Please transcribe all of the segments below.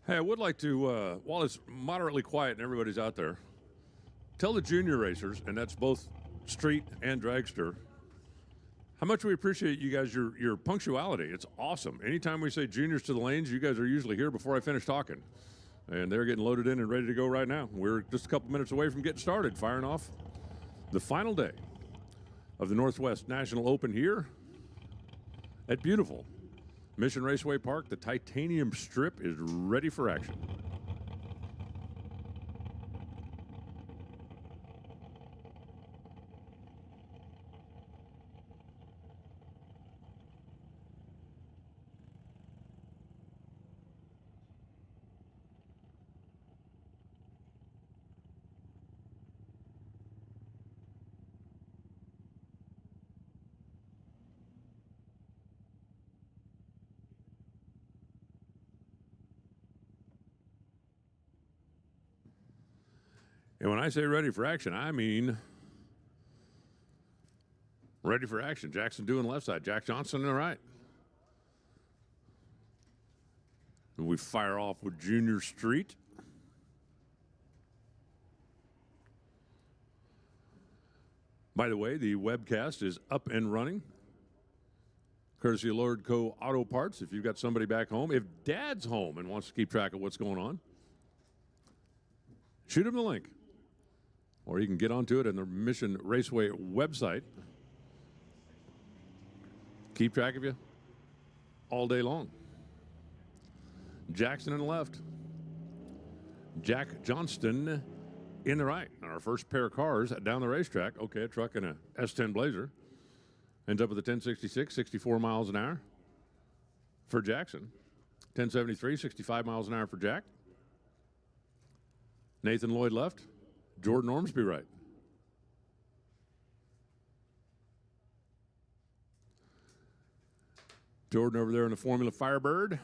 Hey, I would like to, while it's moderately quiet and everybody's out there, tell the junior racers, and that's both street and dragster, how much we appreciate you guys, your punctuality. It's awesome. Anytime we say juniors to the lanes, you guys are usually here before I finish talking. And they're getting loaded in and ready to go right now. We're just a couple minutes away from getting started, firing off the final day of the Northwest National Open here at beautiful Mission Raceway Park. The titanium strip is ready for action. And when I say ready for action, I mean ready for action. Jackson doing left side, Jack Johnson in the right. And we fire off with Junior Street. By the way, the webcast is up and running, courtesy of Lord Co. Auto Parts. If you've got somebody back home, if Dad's home and wants to keep track of what's going on, shoot him the link. Or you can get onto it on the Mission Raceway website. Keep track of you all day long. Jackson in the left. Jack Johnston in the right. And our first pair of cars down the racetrack. Okay, a truck and a S10 Blazer. Ends up with a 1066, 64 miles an hour for Jackson. 1073, 65 miles an hour for Jack. Nathan Lloyd left. Jordan Ormsby right. Jordan over there in the Formula Firebird.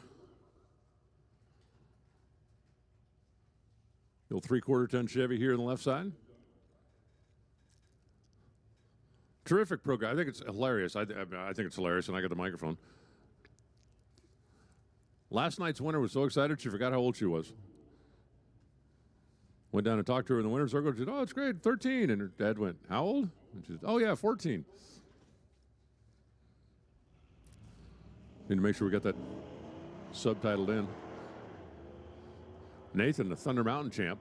The old 3/4 ton Chevy here on the left side. Terrific pro guy. I think it's hilarious. I think it's hilarious, and I got the microphone. Last night's winner was so excited she forgot how old she was. Went down and talked to her in the winner's circle. She said, "Oh, it's great, 13." And her dad went, "How old?" And she said, "Oh, yeah, 14. Need to make sure we got that subtitled in. Nathan, the Thunder Mountain champ.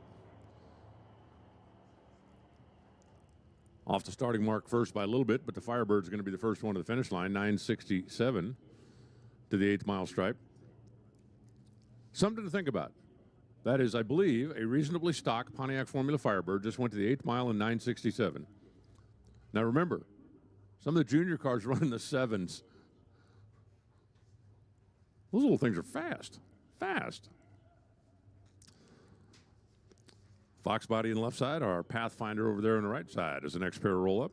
Off the starting mark first by a little bit, but the Firebird's going to be the first one to the finish line, 9:67 to the 8th mile stripe. Something to think about. That is, I believe, a reasonably stock Pontiac Formula Firebird just went to the 8th mile in 9:67. Now remember, some of the junior cars run in the 7s. Those little things are fast, fast. Fox body on the left side, our Pathfinder over there on the right side is the next pair of roll-up.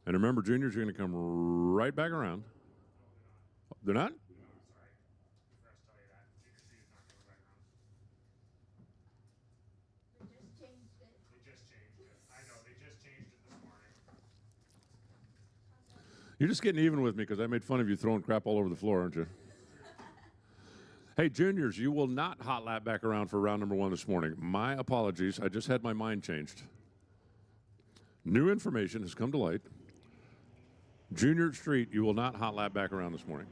And remember, juniors are going to come right back around. They're not? You're just getting even with me because I made fun of you throwing crap all over the floor, aren't you? Hey, juniors, you will not hot lap back around for round number 1 this morning. My apologies. I just had my mind changed. New information has come to light. Junior Street, you will not hot lap back around this morning.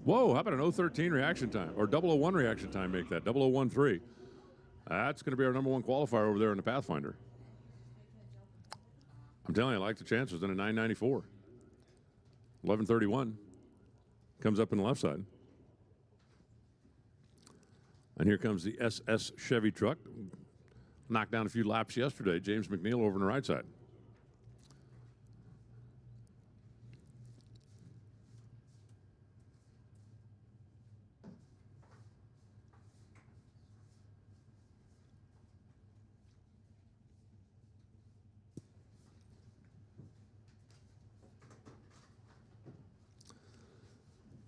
Whoa, how about an 013 reaction time? Or 001 reaction time, make that. 0013. That's going to be our number 1 qualifier over there in the Pathfinder. I'm telling you, I like the chances in a 994. 1131 comes up in the left side. And here comes the SS Chevy truck. Knocked down a few laps yesterday. James McNeil over on the right side.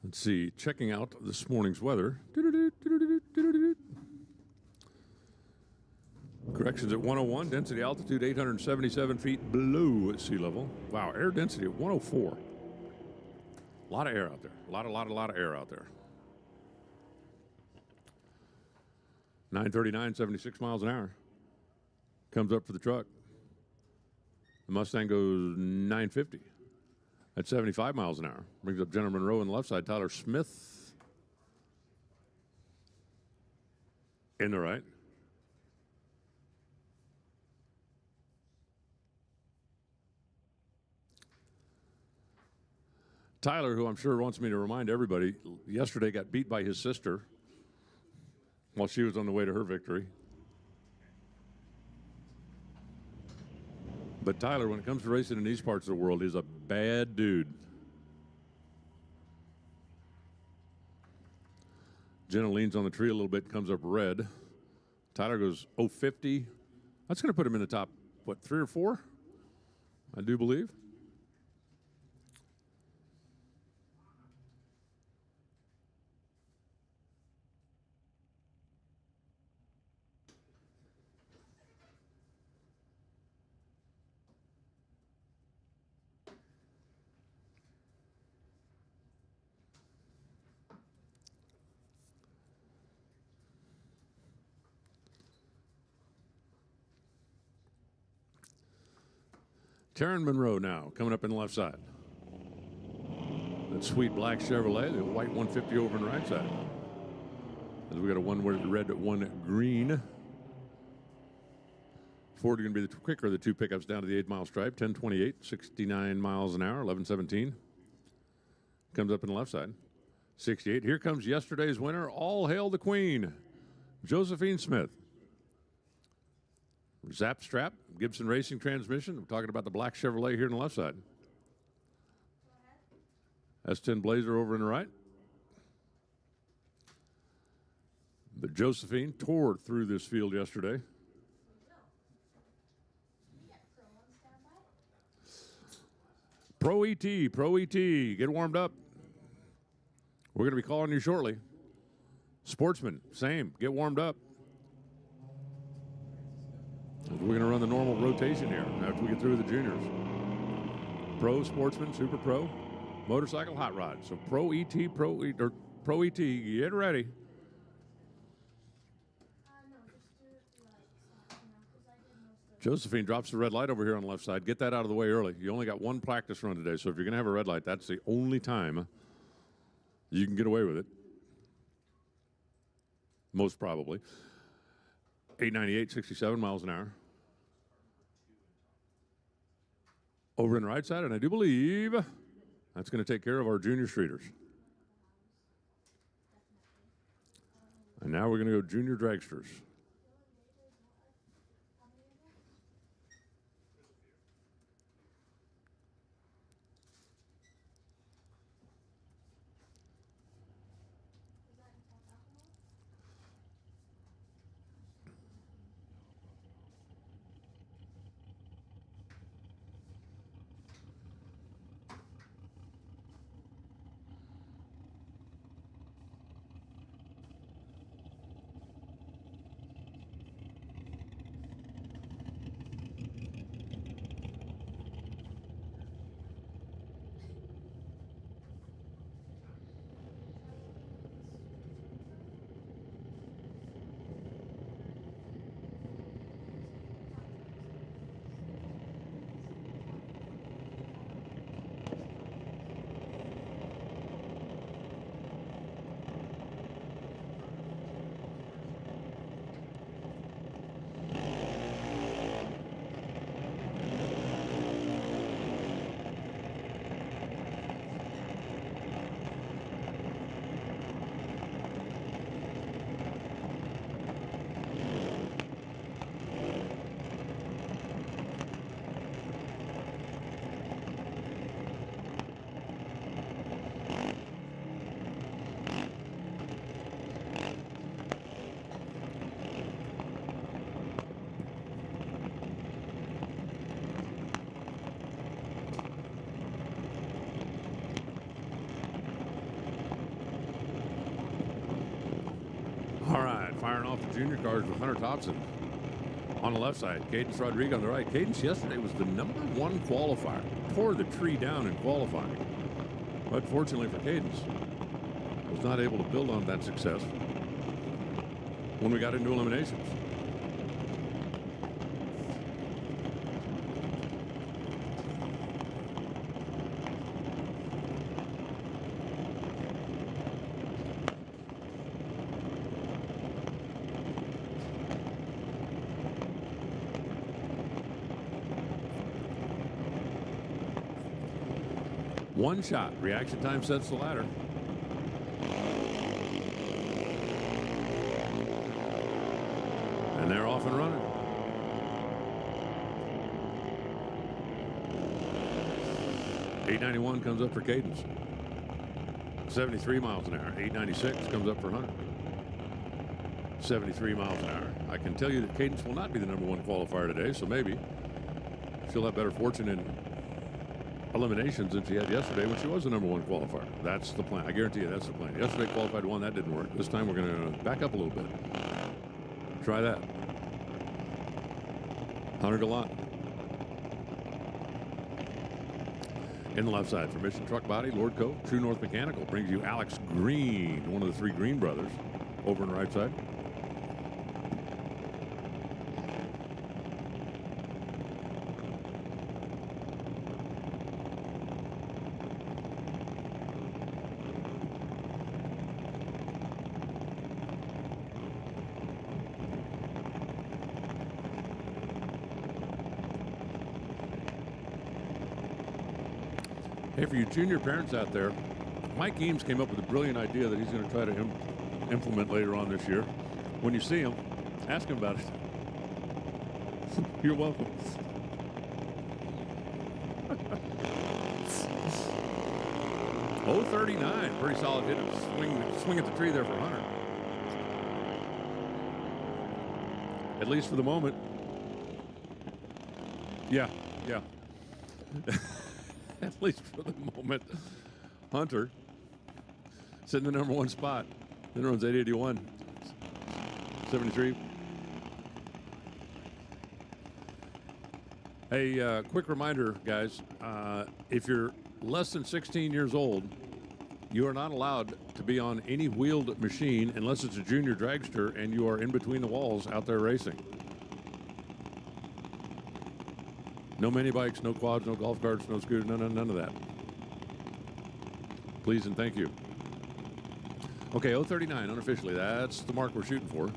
Let's see, checking out this morning's weather. Corrections at 101, density altitude 877 feet below sea level. Wow, air density at 104. A lot of air out there. A lot of air out there. 939, 76 miles an hour. Comes up for the truck. The Mustang goes 950 at 75 miles an hour. Brings up Jenna Monroe on the left side. Tyler Smith in the right. Tyler, who I'm sure wants me to remind everybody, yesterday got beat by his sister while she was on the way to her victory. But Tyler, when it comes to racing in these parts of the world, is a bad dude. Jenna leans on the tree a little bit, comes up red. Tyler goes 050. That's going to put him in the top, what, 3 or 4? I do believe. Taryn Monroe now, coming up in the left side. That sweet black Chevrolet, the white 150 over on the right side. As we got a one red, one green. Ford are going to be the quicker of the two pickups down to the 8-mile stripe. 10:28, 69 miles an hour, 11:17. Comes up in the left side. 68. Here comes yesterday's winner. All hail the queen, Josephine Smith. Zap strap, Gibson Racing transmission. We're talking about the black Chevrolet here on the left side. S10 Blazer over in the right. But Josephine tore through this field yesterday. Pro ET, get warmed up. We're going to be calling you shortly. Sportsman, same, get warmed up. We're going to run the normal rotation here after we get through the juniors. Pro, Sportsman, Super Pro, Motorcycle, Hot Rod. So Pro ET, get ready. Josephine drops the red light over here on the left side. Get that out of the way early. You only got one practice run today, so if you're going to have a red light, that's the only time you can get away with it. Most probably. 898, 67 miles an hour. Over in the right side, and I do believe that's going to take care of our junior streeters. And now we're going to go junior dragsters. Firing off the junior cars with Hunter Thompson on the left side. Cadence Rodriguez on the right. Cadence yesterday was the #1 qualifier. Tore the tree down in qualifying. But fortunately for Cadence, was not able to build on that success. when we got into eliminations. One shot. Reaction time sets the ladder. And they're off and running. .891 comes up for Cadence. 73 miles an hour. 896 comes up for Hunter. 73 miles an hour. I can tell you that Cadence will not be the #1 qualifier today, so maybe she'll have better fortune in eliminations than she had yesterday when she was the #1 qualifier. That's the plan. I guarantee you that's the plan. Yesterday qualified 1, that didn't work. This time we're going to back up a little bit. Try that. Hunter Gallant. In the left side for Mission Truck Body, Lord Cove, True North Mechanical brings you Alex Green, one of the 3 Green brothers, over on the right side. Hey, for you junior parents out there, Mike Eames came up with a brilliant idea that he's going to try to implement later on this year. When you see him, ask him about it. You're welcome. .039, pretty solid hit. Swing at the tree there for Hunter. At least for the moment. Yeah. At least for the moment. Hunter sitting in the #1 spot. Then runs 881. 73. Hey, quick reminder, guys. If you're less than 16 years old, you are not allowed to be on any wheeled machine unless it's a junior dragster and you are in between the walls out there racing. No mini bikes, no quads, no golf carts, no scooters, none of that. Please and thank you. Okay, 039 unofficially. That's the mark we're shooting for.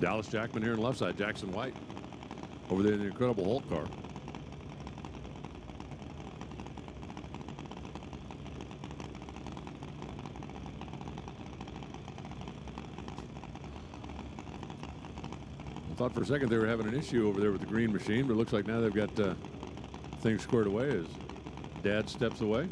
Dallas Jackman here on the left side. Jackson White over there in the Incredible Hulk car. Thought for a second they were having an issue over there with the green machine, but it looks like now they've got things squared away as Dad steps away.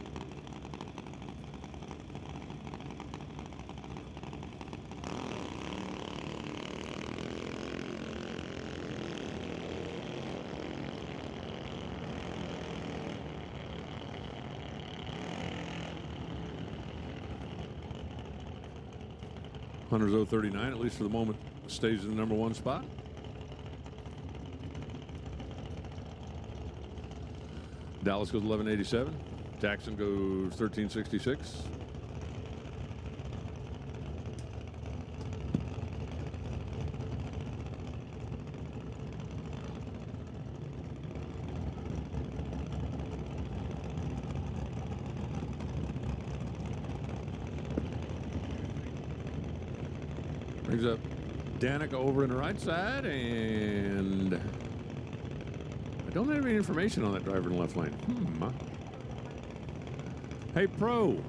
Hunter's 039, at least for the moment, stays in the #1 spot. Dallas goes 1187. Jackson goes 1366. Brings up Danica over in the right side, and I don't have any information on that driver in the left lane. Hey, Pro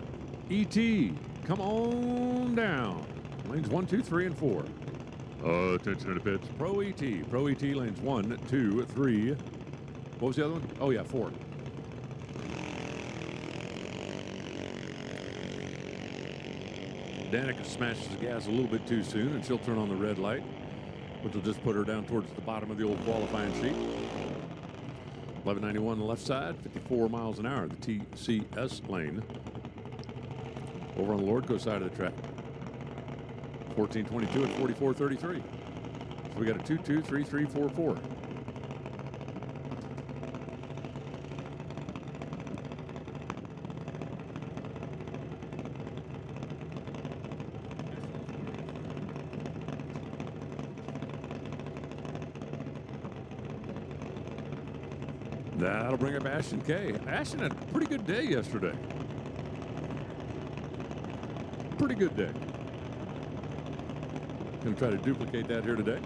E.T., come on down. Lanes 1, 2, 3, and 4. Attention to the pits. Pro E.T. Pro E.T. lanes 1, 2, 3. What was the other one? Oh, yeah, 4. Danica smashes the gas a little bit too soon, and she'll turn on the red light, which will just put her down towards the bottom of the old qualifying sheet. 1191 on the left side, 54 miles an hour, the TCS lane. Over on the Lordco side of the track. 1422 at 4433. So we got a 2-2-3-3-4-4. That'll bring up Ashton K. Ashton had a pretty good day yesterday. Pretty good day. Going to try to duplicate that here today.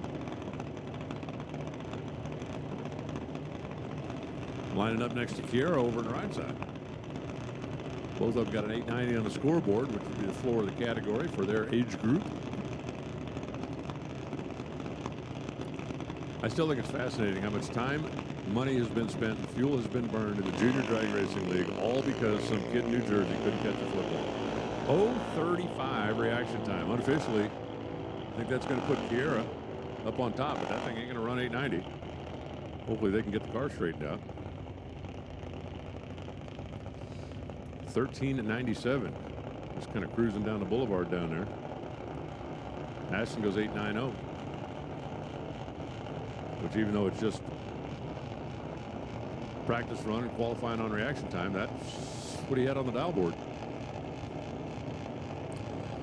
Lining up next to Kiera over on the right side. Both of them got an 890 on the scoreboard, which would be the floor of the category for their age group. I still think it's fascinating how much time, money has been spent, and fuel has been burned in the Junior Drag Racing League, all because some kid in New Jersey couldn't catch a football. 0:35 reaction time. Unofficially, I think that's going to put Kiera up on top, but that thing ain't going to run 890. Hopefully they can get the car straightened out. 13:97. Just kind of cruising down the boulevard down there. Ashton goes 8:90. Which, even though it's just practice run and qualifying on reaction time, that's what he had on the dial board.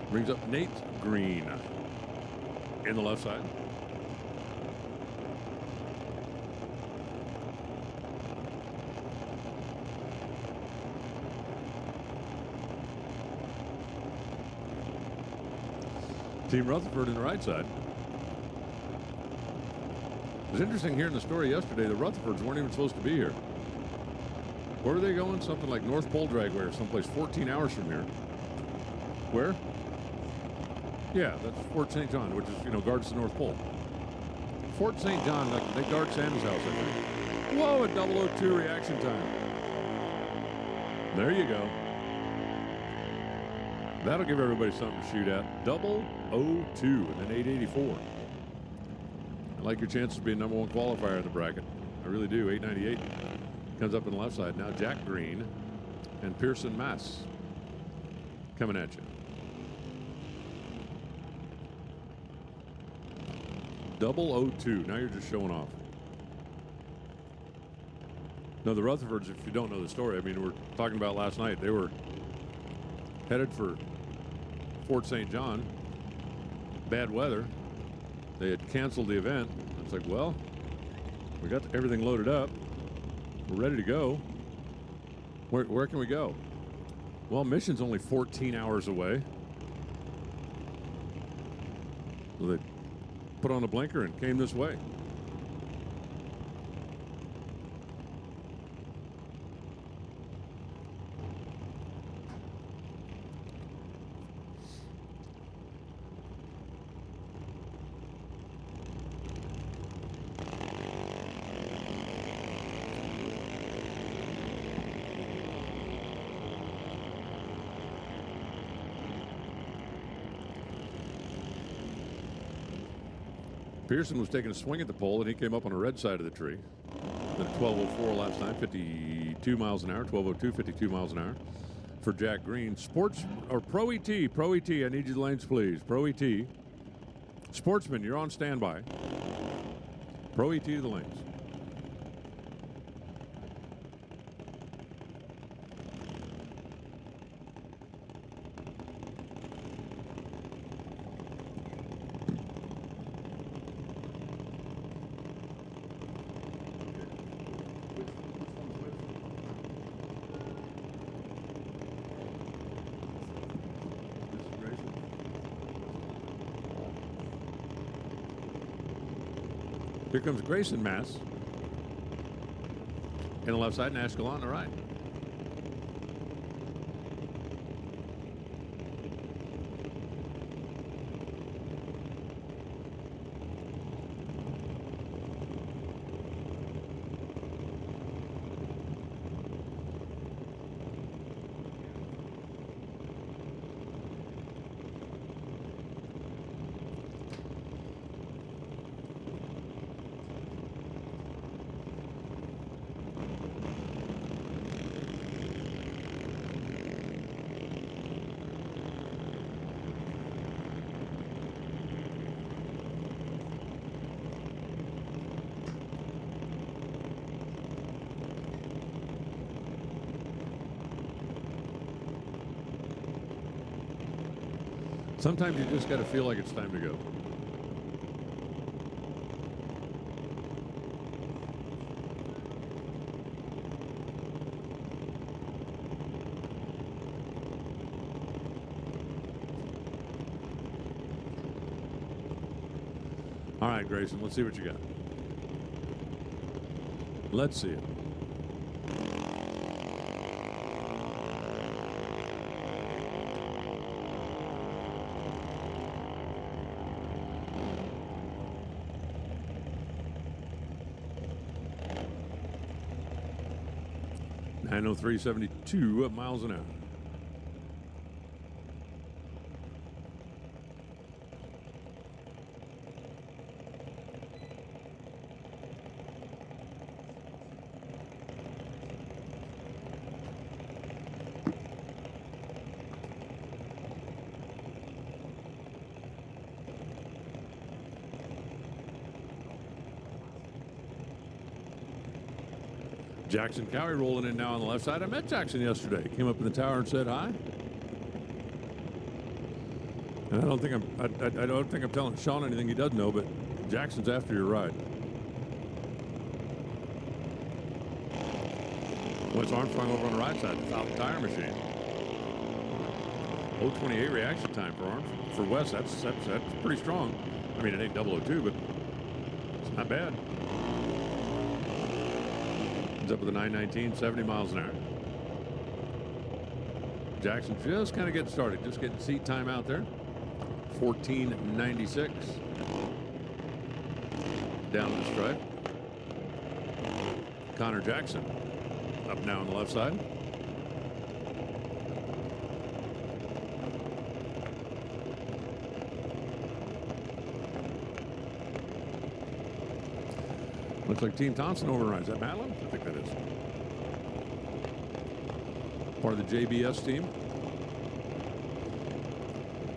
Brings up Nate Green in the left side. Team Rutherford in the right side. It was interesting hearing the story yesterday. The Rutherfords weren't even supposed to be here. Where are they going? Something like North Pole Dragway or someplace 14 hours from here. Where? Yeah, that's Fort St. John, which is, you know, guards the North Pole. Fort St. John, like, they guard Santa's house, I think. Whoa, a 002 reaction time. There you go. That'll give everybody something to shoot at. 002 and then 884. I like your chances of being #1 qualifier in the bracket. I really do. 898 comes up on the left side. Now Jack Green and Pearson Mass coming at you. 002. Now you're just showing off. No, the Rutherfords, if you don't know the story, I mean, we're talking about last night. They were headed for Fort St. John. Bad weather. They had canceled the event. It's like, well, we got everything loaded up. We're ready to go. Where can we go? Well, mission's only 14 hours away. So they put on a blinker and came this way. Pearson was taking a swing at the pole, and he came up on the red side of the tree. Then 12:04 last time, 52 miles an hour, 12:02, 52 miles an hour for Jack Green. Pro ET, I need you the lanes, please. Pro ET. Sportsman, you're on standby. Pro ET to the lanes. Here comes Grayson Mass in the left side, and Ashkelon on the right. Sometimes you just got to feel like it's time to go. All right, Grayson, let's see what you got. Let's see it. I know 372 miles an hour. Jackson Cowie rolling in now on the left side. I met Jackson yesterday. Came up in the tower and said hi. And I don't think I'm telling Sean anything he doesn't know, but Jackson's after your ride. Wes Armstrong over on the right side, the Falcon Tire Machine. 0.28 reaction time for Wes. That's pretty strong. I mean, it ain't 002, but it's not bad. Up with a 919, 70 miles an hour. Jackson just kind of getting started, just getting seat time out there. 1496. Down the stripe. Connor Jackson up now on the left side. Looks like Team Thompson overrides. Is that Madeline? I think that is. Part of the JBS team.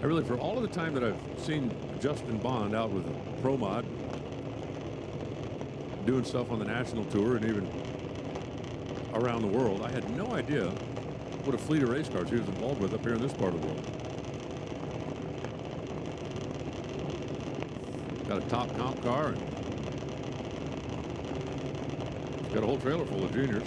I really, for all of the time that I've seen Justin Bond out with Pro Mod, doing stuff on the national tour and even around the world, I had no idea what a fleet of race cars he was involved with up here in this part of the world. Got a top comp car and got a whole trailer full of juniors.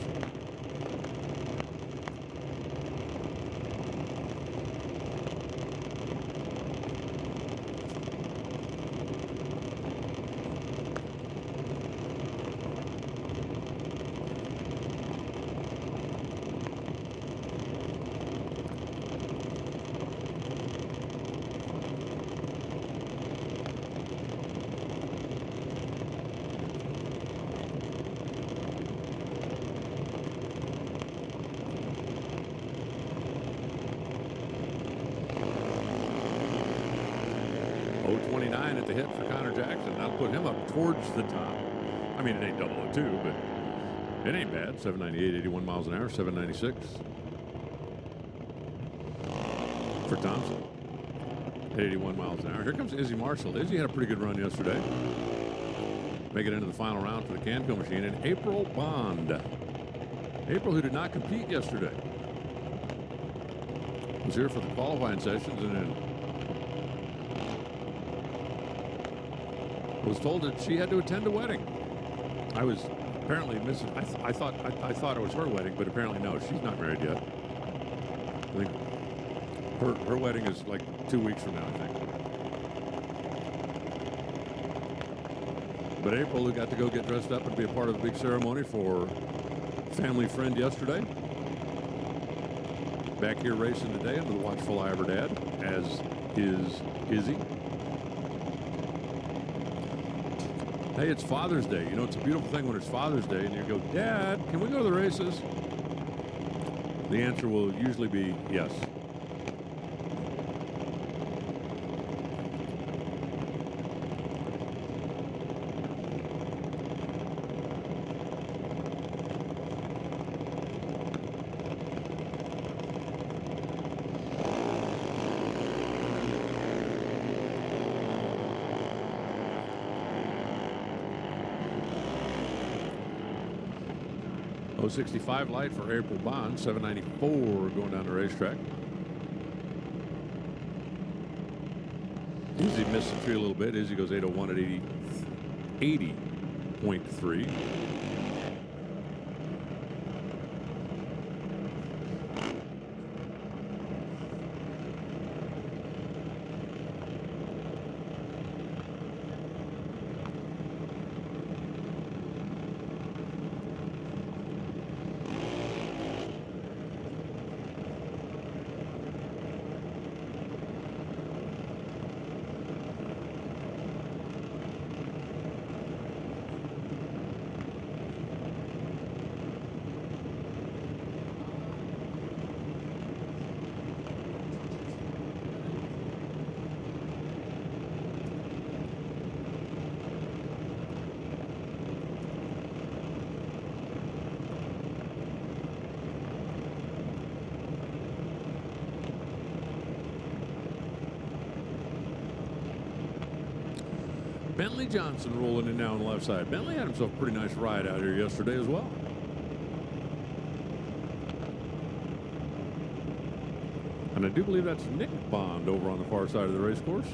At the hit for Connor Jackson. That'll put him up towards the top. I mean, it ain't 002, but it ain't bad. 798, 81 miles an hour, 796 for Thompson. 81 miles an hour. Here comes Izzy Marshall. Izzy had a pretty good run yesterday. Make it into the final round for the Canco machine. And April Bond. April, who did not compete yesterday, was here for the qualifying sessions and then was told that she had to attend a wedding. I was apparently missing. I thought it was her wedding, but apparently no, she's not married yet. I think her wedding is like 2 weeks from now, I think. But April, who got to go get dressed up and be a part of the big ceremony for family friend yesterday, back here racing today under the watchful eye of her dad, as is Izzy. Hey, it's Father's Day. You know, it's a beautiful thing when it's Father's Day and you go, Dad, can we go to the races? The answer will usually be yes. .065 light for April Bond, 794 going down the racetrack. Izzy missed the tree a little bit. Izzy goes 801 at 80.3. Bentley Johnson rolling in now on the left side. Bentley had himself a pretty nice ride out here yesterday as well. And I do believe that's Nick Bond over on the far side of the race course.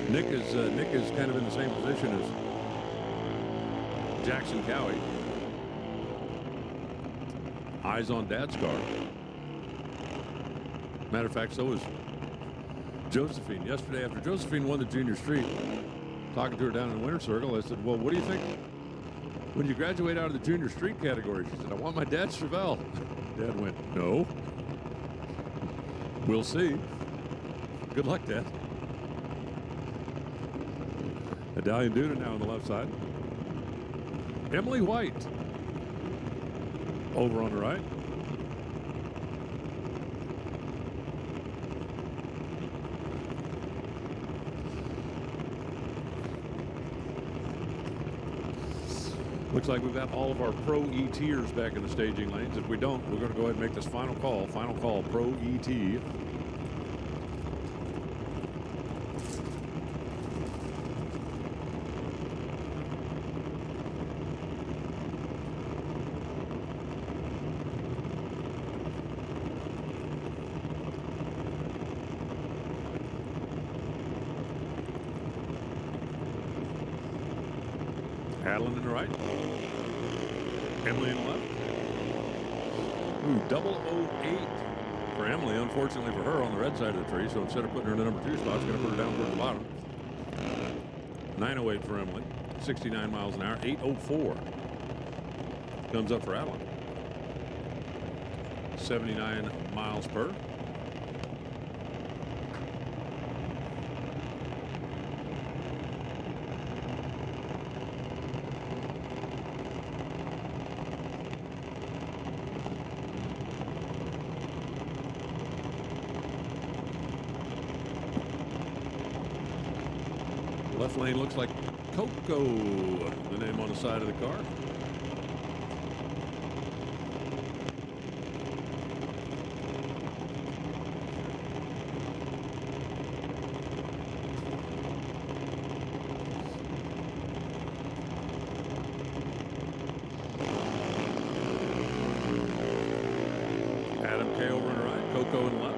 Nick is kind of in the same position as Jackson Cowie. Eyes on Dad's car. Matter of fact, so is Josephine. Yesterday, after Josephine won the junior street, talking to her down in the winter circle, I said, well, what do you think when you graduate out of the junior street category? She said, I want my dad's Chevelle. Dad went, no. We'll see. Good luck, Dad. Medallion Duda now on the left side. Emily White over on the right. Looks like we've got all of our Pro E-Tiers back in the staging lanes. If we don't, we're going to go ahead and make this final call. Final call, Pro E-T. Adeline in the right. Emily in the left. Ooh, 008 for Emily. Unfortunately for her, on the red side of the tree. So instead of putting her in the number 2 spot, it's going to put her down toward the bottom. 908 for Emily. 69 miles an hour. 804 comes up for Adeline. 79 miles per. Left lane looks like Coco, the name on the side of the car. Adam K over on the right, Coco in the left.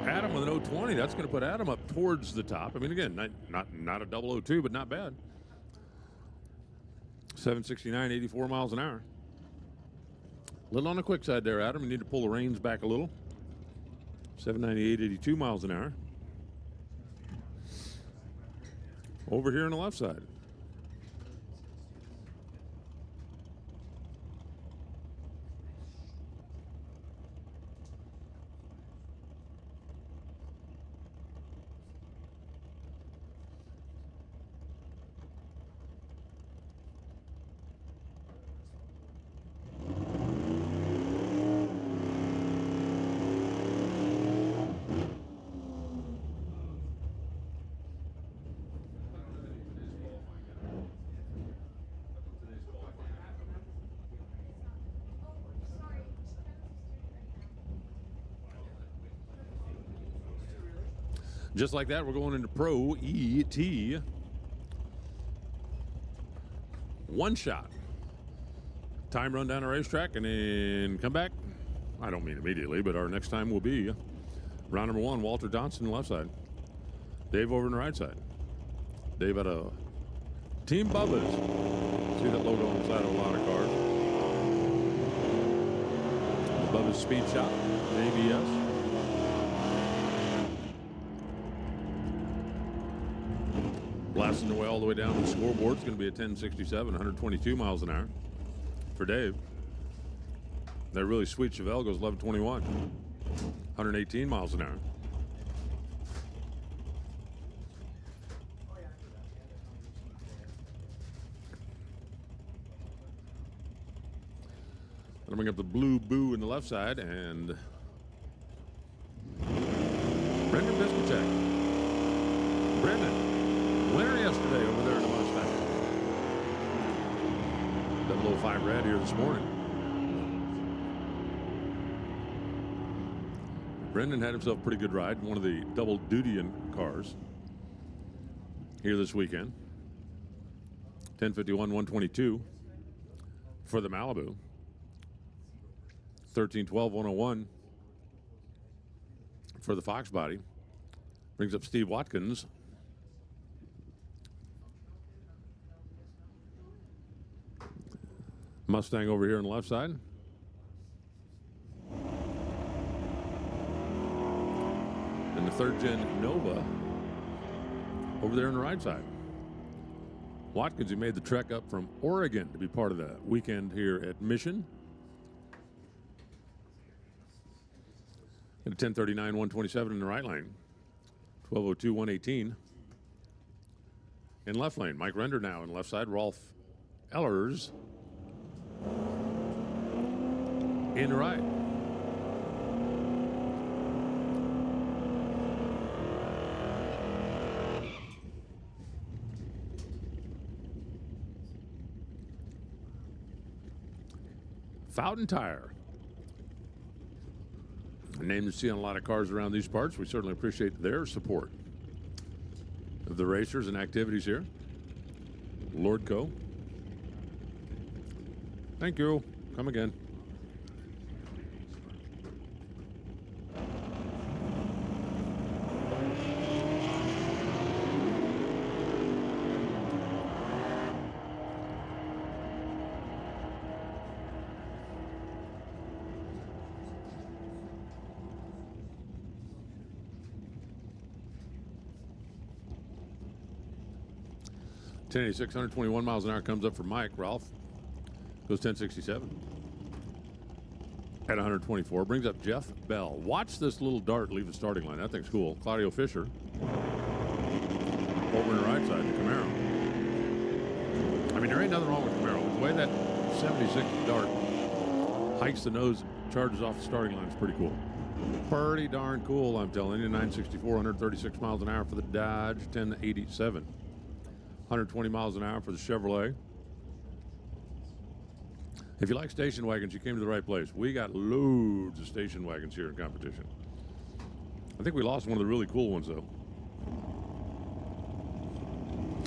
Adam with an 020. That's going to put Adam up towards the top. I mean, again, not a 002, but not bad. 769, 84 miles an hour. A little on the quick side there, Adam. You need to pull the reins back a little. 798, 82 miles an hour. Over here on the left side. Just like that, we're going into Pro ET. One shot. Time run down the racetrack and then come back. I don't mean immediately, but our next time will be round number 1, Walter Johnson, left side. Dave over on the right side. Dave at a Team Bubba's. See that logo on the side of a lot of cars. Bubba's Speed Shop, ABS. Blasting the way all the way down to the scoreboard. It's going to be a 1067, 122 miles an hour for Dave. That really sweet Chevelle goes 1121, 118 miles an hour. I'll bring up the Blue Boo in the left side and Brendan Biskacek. Brendan. Winner yesterday over there in the Mustang. 005 red here this morning. Brendan had himself a pretty good ride in one of the double duty-in cars here this weekend. 1051, 122 for the Malibu. 1312, 101 for the Fox body. Brings up Steve Watkins. Mustang over here on the left side. And the third gen Nova over there on the right side. Watkins, who made the trek up from Oregon to be part of the weekend here at Mission. And a 1039, 127 in the right lane. 1202, 118 in left lane. Mike Render now in left side. Rolf Ellers in the right. Fountain Tire. A name you see on a lot of cars around these parts. We certainly appreciate their support of the racers and activities here. Lordco. Thank you. Come again. Ten 621 miles an hour comes up for Mike. Ralph goes 1067 at 124. Brings up Jeff Bell. Watch this little dart leave the starting line. That thing's cool. Claudio Fisher over on the right side, the Camaro. I mean, there ain't nothing wrong with Camaro. The way that 76 dart hikes the nose, charges off the starting line is pretty cool. Pretty darn cool, I'm telling you. 964, 136 miles an hour for the Dodge. 1087. 120 miles an hour for the Chevrolet. If you like station wagons, you came to the right place. We got loads of station wagons here in competition. I think we lost one of the really cool ones, though.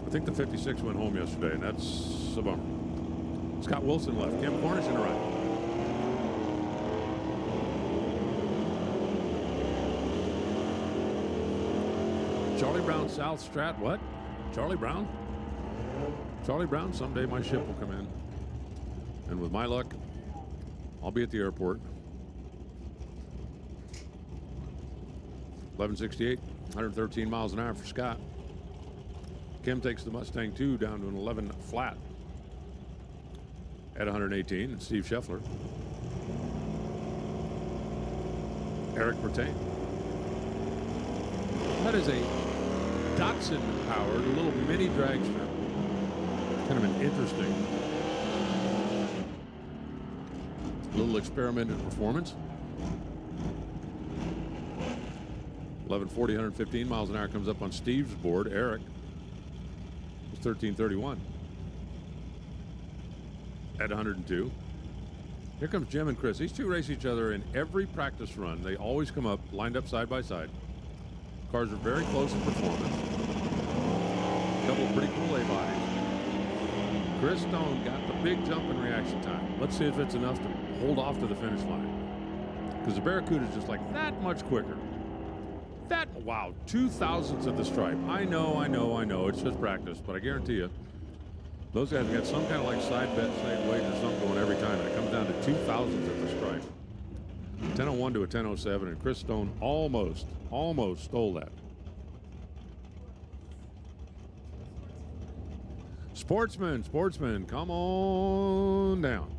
I think the 56 went home yesterday, and that's a bummer. Scott Wilson left. Kim Cornish in the right. Charlie Brown South Strat. What? Charlie Brown? Charlie Brown, someday my ship will come in. And with my luck, I'll be at the airport. 1168, 113 miles an hour for Scott. Kim takes the Mustang 2 down to an 11 flat at 118. And Steve Scheffler. Eric Bertain. That is a Datsun-powered little mini dragster. Kind of an interesting little experiment in performance. 1140, 115 miles an hour comes up on Steve's board. Eric is 1331 at 102. Here comes Jim and Chris. These two race each other in every practice run. They always come up lined up side by side. Cars are very close in performance. A couple of pretty cool A-bodies. Chris Stone got the big jump in reaction time. Let's see if it's enough to hold off to the finish line. Because the Barracuda is just like that much quicker. Wow, 2/1000ths of the stripe. I know. It's just practice, but I guarantee you, those guys got some kind of like side bet, side weight or something going every time, and it comes down to 2/1000ths of the stripe. 1001 to a 1007, and Chris Stone almost stole that. Sportsman, come on down.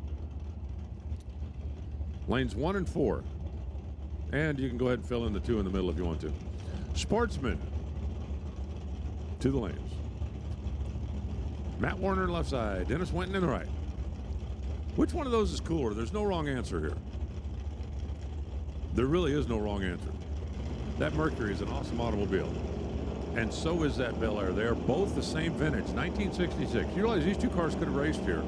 Lanes 1 and 4. And you can go ahead and fill in the 2 in the middle if you want to. Sportsman to the lanes. Matt Warner left side. Dennis Winton in the right. Which one of those is cooler? There's no wrong answer here. There really is no wrong answer. That Mercury is an awesome automobile. And so is that Bel Air. They are both the same vintage, 1966. You realize these two cars could have raced here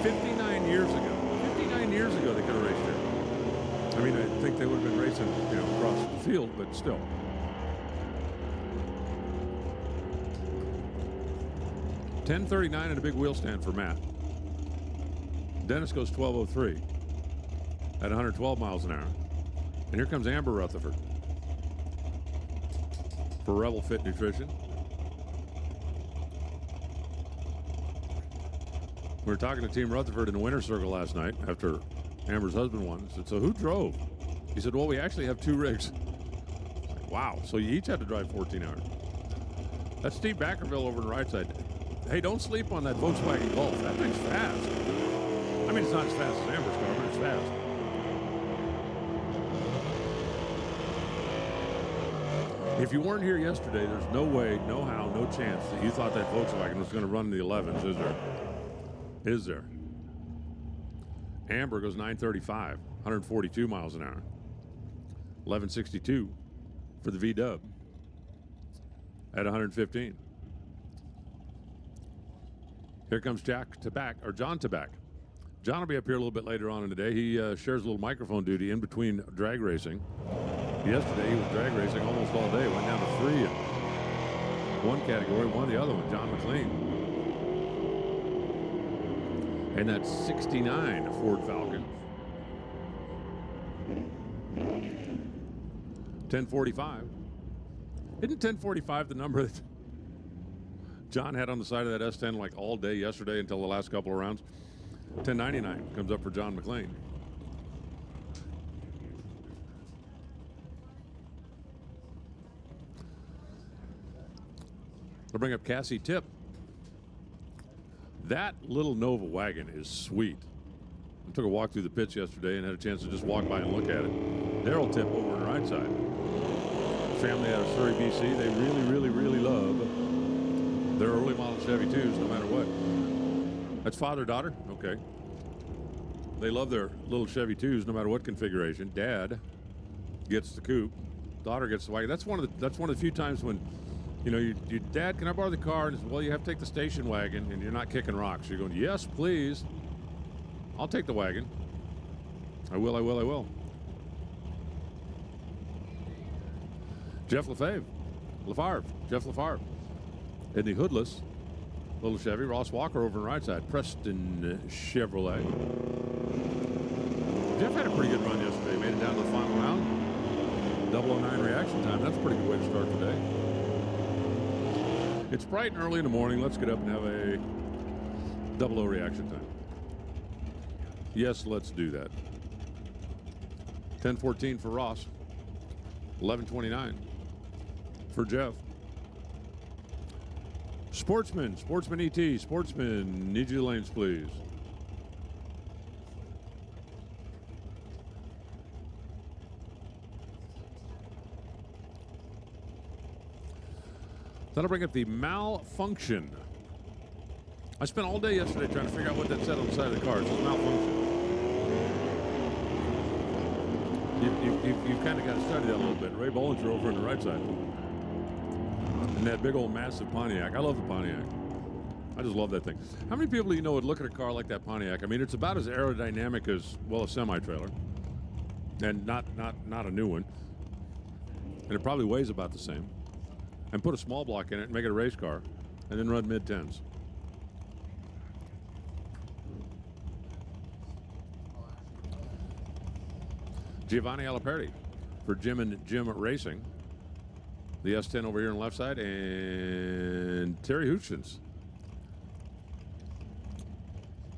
59 years ago. 59 years ago they could have raced here. I mean, I think they would have been racing, across the field, but still. .10:39 and a big wheel stand for Matt. Dennis goes 12:03 at 112 miles an hour. And here comes Amber Rutherford for Rebel Fit Nutrition. We were talking to Team Rutherford in the winner's circle last night after Amber's husband won. I said, so who drove? He said, well, we actually have 2 rigs. Like, wow, so you each had to drive 14 hours. That's Steve Backerville over on the right side. Hey, don't sleep on that Volkswagen Golf. That thing's fast. I mean, it's not as fast as Amber's car, but it's fast. If you weren't here yesterday, there's no way, no how, no chance that you thought that Volkswagen was going to run in the 11s, is there? Is there? Amber goes 9:35, 142 miles an hour. 11:62 for the V-dub at 115. Here comes John Tabak. John will be up here a little bit later on in the day. He shares a little microphone duty in between drag racing. Yesterday he was drag racing almost all day. Went down to 3 in one category, won the other one, John McLean. And that 69 Ford Falcon. 10:45. Isn't 10:45 the number that John had on the side of that S10 like all day yesterday until the last couple of rounds? 10:99 comes up for John McLean. I'll bring up Cassie Tipp. That little Nova wagon is sweet. I took a walk through the pits yesterday and had a chance to just walk by and look at it. Daryl Tipp over on the right side. Family out of Surrey, BC. They really, really, really love their early model Chevy 2s, no matter what. That's father-daughter? Okay. They love their little Chevy 2s, no matter what configuration. Dad gets the coupe. Daughter gets the wagon. That's one of the few times when, your dad, can I borrow the car? And he says, well, you have to take the station wagon, and you're not kicking rocks. You're going, yes, please. I'll take the wagon. I will. Jeff Jeff Lefevre. In the hoodless little Chevy. Ross Walker over on the right side. Preston Chevrolet. Jeff had a pretty good run yesterday. Made it down to the final round. 009 reaction time. That's a pretty good way to start the day. It's bright and early in the morning. Let's get up and have a 00 reaction time. Yes, let's do that. 10:14 for Ross. 11:29 for Jeff. Sportsman E2, Sportsman, need you the lanes, please. That'll bring up the malfunction. I spent all day yesterday trying to figure out what that said on the side of the car. It says malfunction. You've kind of got to study that a little bit. Ray Bollinger over on the right side. And that big old massive Pontiac. I love the Pontiac. I just love that thing. How many people do you know would look at a car like that Pontiac? I mean, it's about as aerodynamic as, well, a semi-trailer. And not a new one. And it probably weighs about the same. And put a small block in it and make it a race car. And then run mid-10s. Giovanni Alaperti for Jim and Jim Racing. The S10 over here on the left side. And Terry Hutchins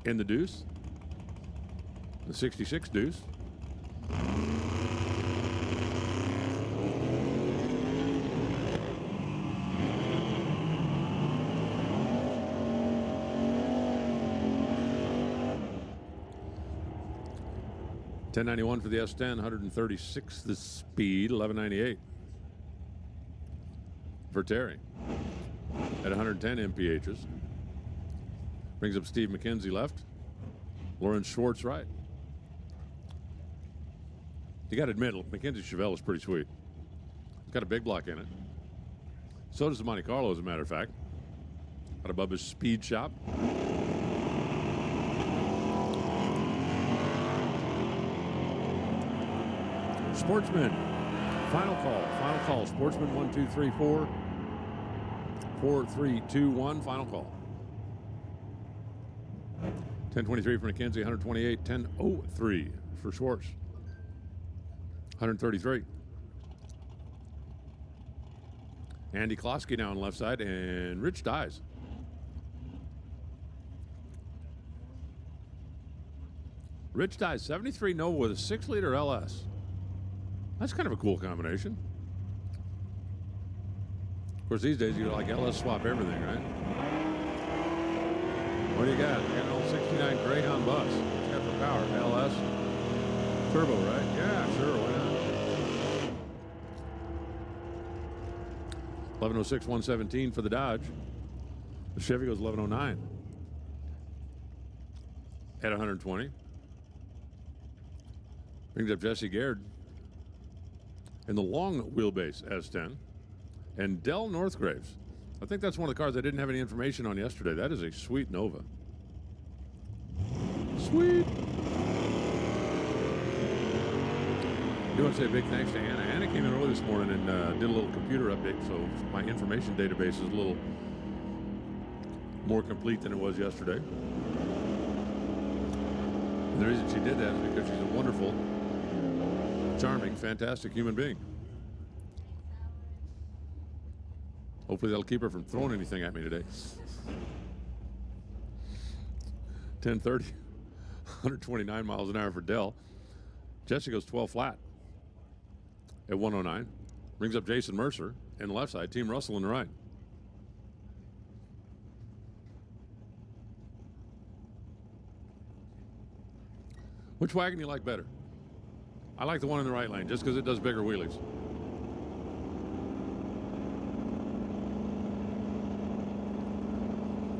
in the deuce. The 66 deuce. $10.91 for the S10, 136 the speed, $11.98 for Terry at 110 MPHs. Brings up Steve McKenzie left, Lawrence Schwartz right. You got to admit, McKenzie Chevelle is pretty sweet. It's got a big block in it. So does the Monte Carlo, as a matter of fact. Out above his speed shop. Sportsman, final call. Sportsman 1, 2, 3, 4. 4, 3, 2, 1, final call. 1023 for McKenzie, 128, 1003 for Schwartz. 133. Andy Klosky now on the left side, and Rich dies. Rich dies 73 Nova with a 6-liter LS. That's kind of a cool combination. Of course, these days you like LS swap everything, right? What do you got? You got an old 69 Greyhound bus. What's got for power? LS turbo, right? Yeah, sure. Why not? 1106, 117 for the Dodge. The Chevy goes 1109 at 120. Brings up Jesse Gaird in the long wheelbase S10. And Dell Northgraves. I think that's one of the cars I didn't have any information on yesterday. That is a sweet Nova. Sweet. I do want to say a big thanks to Anna. Anna came in early this morning and did a little computer update, so my information database is a little more complete than it was yesterday. And the reason she did that is because she's a wonderful, charming, fantastic human being. Hopefully that'll keep her from throwing anything at me today. 1030, 129 miles an hour for Dell. Jesse goes 12 flat at 109. Brings up Jason Mercer in the left side, Team Russell in the right. Which wagon do you like better? I like the one in the right lane just because it does bigger wheelies.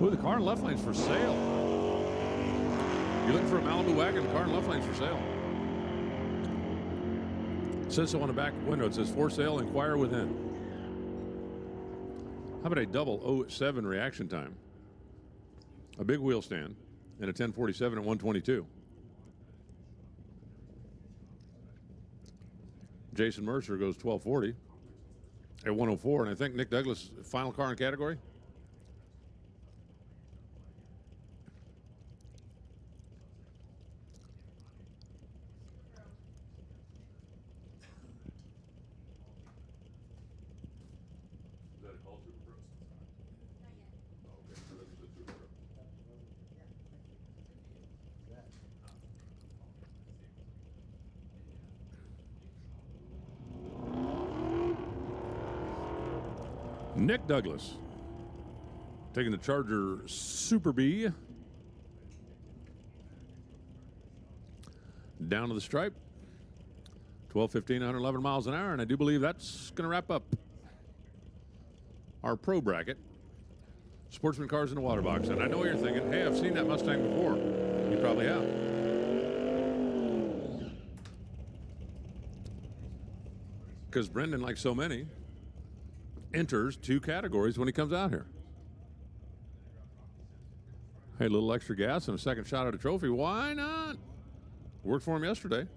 Ooh, the car in left lane's for sale. You're looking for a Malibu wagon, the car in left lane's for sale. It says so on the back window. It says for sale, inquire within. How about a double 07 reaction time? A big wheel stand and a 1047 at 122. Jason Mercer goes 1240 at 104. And I think Nick Douglas, final car in category. Nick Douglas taking the Charger Super B down to the stripe. 12:15, 111 miles an hour, and I do believe that's going to wrap up our pro bracket. Sportsman cars in the water box. And I know what you're thinking, hey, I've seen that Mustang before. You probably have. Because Brendan, like so many, enters 2 categories when he comes out here. Hey, a little extra gas and a second shot at a trophy. Why not? Worked for him yesterday.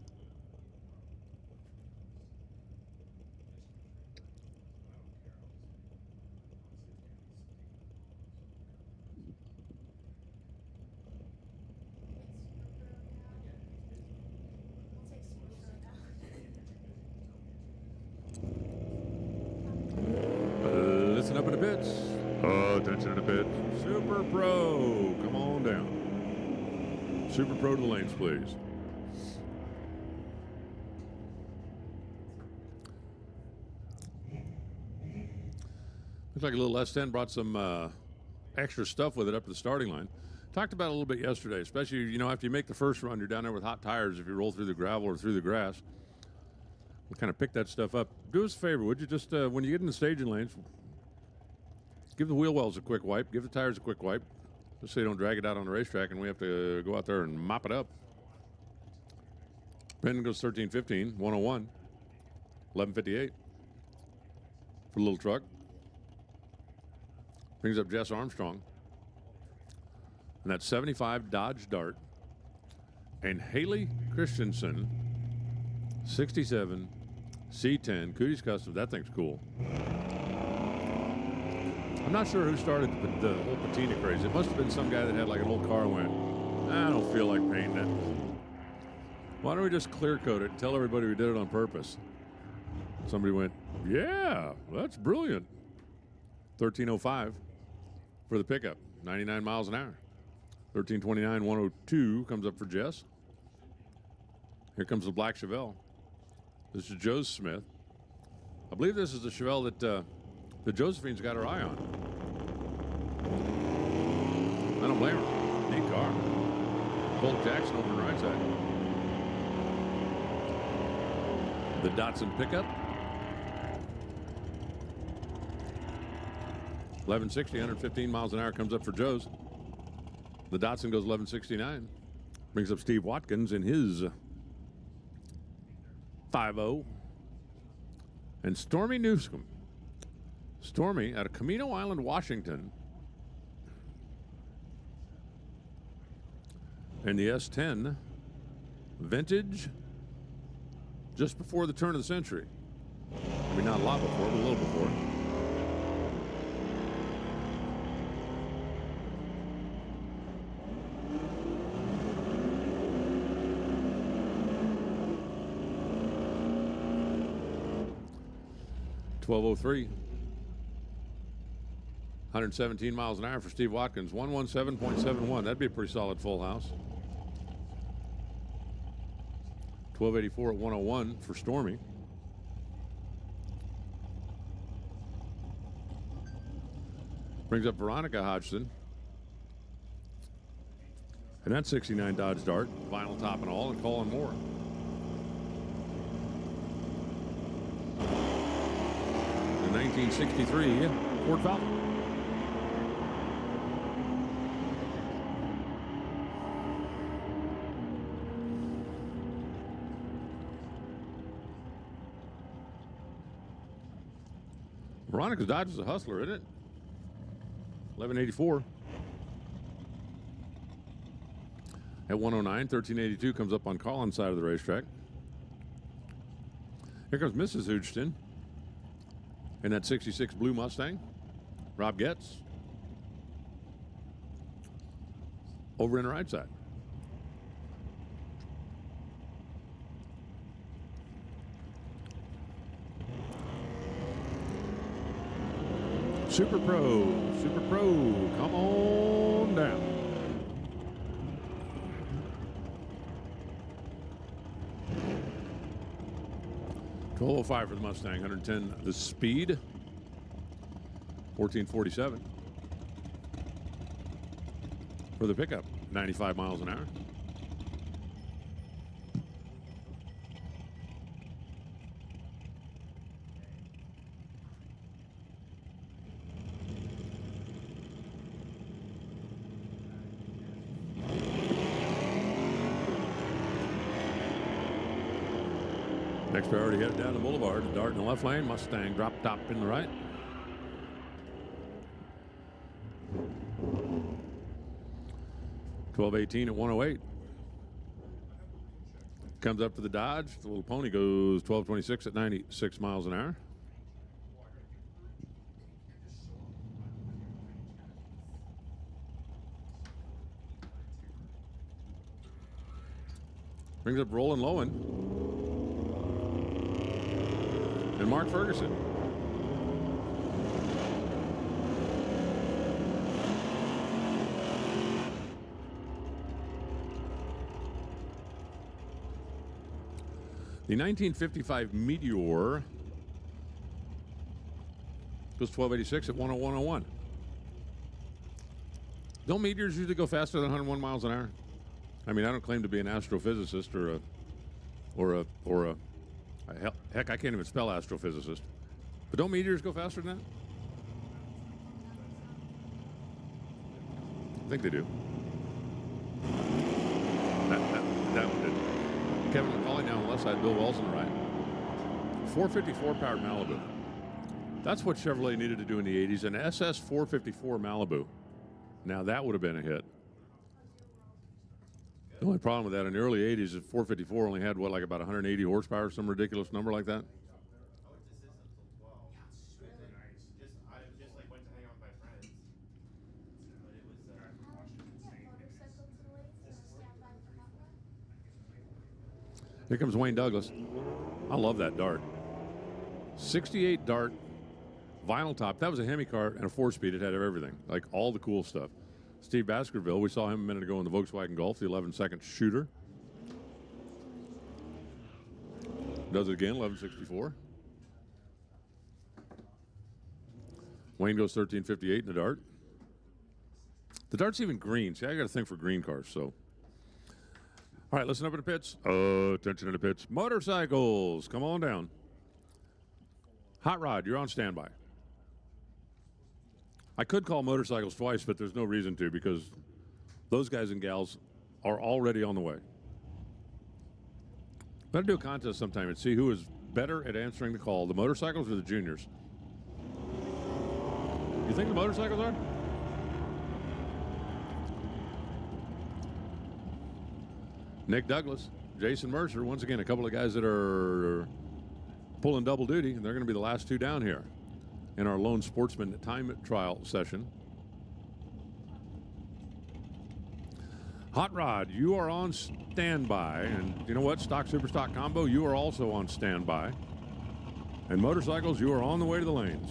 Listen up in the pits. Attention in the pit. Super Pro, come on down. Super Pro to the lanes, please. Looks like a little S10 brought some extra stuff with it up to the starting line. Talked about it a little bit yesterday, especially, you know, after you make the first run, you're down there with hot tires. If you roll through the gravel or through the grass, we'll kind of pick that stuff up. Do us a favor, would you just, when you get in the staging lanes, give the wheel wells a quick wipe, give the tires a quick wipe, just so you don't drag it out on the racetrack and we have to go out there and mop it up. Brendan goes 13:15, 101, 11:58 for the little truck. Brings up Jess Armstrong. And that 75 Dodge Dart. And Haley Christensen, 67 C10 Cooties Custom. That thing's cool. I'm not sure who started the whole patina craze. It must have been some guy that had like an old car and went, I don't feel like painting it. Why don't we just clear coat it and tell everybody we did it on purpose? Somebody went, yeah, that's brilliant. 1305 for the pickup, 99 miles an hour. 1329 102 comes up for Jess. Here comes the black Chevelle. This is Joe Smith. I believe this is the Chevelle that Josephine's got her eye on. I don't blame her. Neat car. Colt Jackson over on the right side. The Datsun pickup. 1160, 115 miles an hour comes up for Joe's. The Datsun goes 1169. Brings up Steve Watkins in his 5.0. And Stormy Newscomb. Stormy out of Camino Island, Washington. And the S10 vintage just before the turn of the century. I mean, not a lot before, but a little before. .1203. 117 miles an hour for Steve Watkins. 117.71. That'd be a pretty solid full house. 1284 at 101 for Stormy. Brings up Veronica Hodgson. And that 69 Dodge Dart, vinyl top and all, and Colin Moore. The 1963 Ford Falcon. Veronica's Dodge is a hustler, isn't it? 1184. At 109, 1382 comes up on Colin's side of the racetrack. Here comes Mrs. Houston in that 66 blue Mustang. Rob Getz. Over in the right side. Super Pro, come on down. $12.05 for the Mustang, 110 the speed, 1447 for the pickup, 95 miles an hour. Next priority headed down the boulevard. Dart in the left lane. Mustang drop top in the right. $12.18 at 108. Comes up to the Dodge. The little pony goes 12.26 at 96 miles an hour. Brings up Roland Lowen. And Mark Ferguson. The 1955 Meteor goes 1286 at 101.01. Don't Meteors usually go faster than 101 miles an hour? I mean, I don't claim to be an astrophysicist or a heck, I can't even spell astrophysicist. But don't meteors go faster than that? I think they do. That one did. Kevin McCauley down the left side, Bill Wells on the right. 454 powered Malibu. That's what Chevrolet needed to do in the 80s, an SS 454 Malibu. Now that would have been a hit. The only problem with that in the early 80s is 454 only had, what, like about 180 horsepower, some ridiculous number like that? Here comes Wayne Douglas. I love that dart. 68 dart, vinyl top. That was a Hemi car and a 4-speed. It had everything, like all the cool stuff. Steve Baskerville, we saw him a minute ago in the Volkswagen Golf, the 11-second shooter. Does it again, 1164. Wayne goes 1358 in the dart. The dart's even green. See, I got a thing for green cars, so. All right, listen up in the pits. Attention in the pits. Motorcycles, come on down. Hot Rod, you're on standby. I could call motorcycles twice, but there's no reason to because those guys and gals are already on the way. Better do a contest sometime and see who is better at answering the call, the motorcycles or the juniors. You think the motorcycles are? Nick Douglas, Jason Mercer, once again, a couple of guys that are pulling double duty, and they're going to be the last two down here in our lone sportsman time trial session. Hot Rod, you are on standby, and you know what? Stock Super Stock Combo, you are also on standby. And motorcycles, you are on the way to the lanes.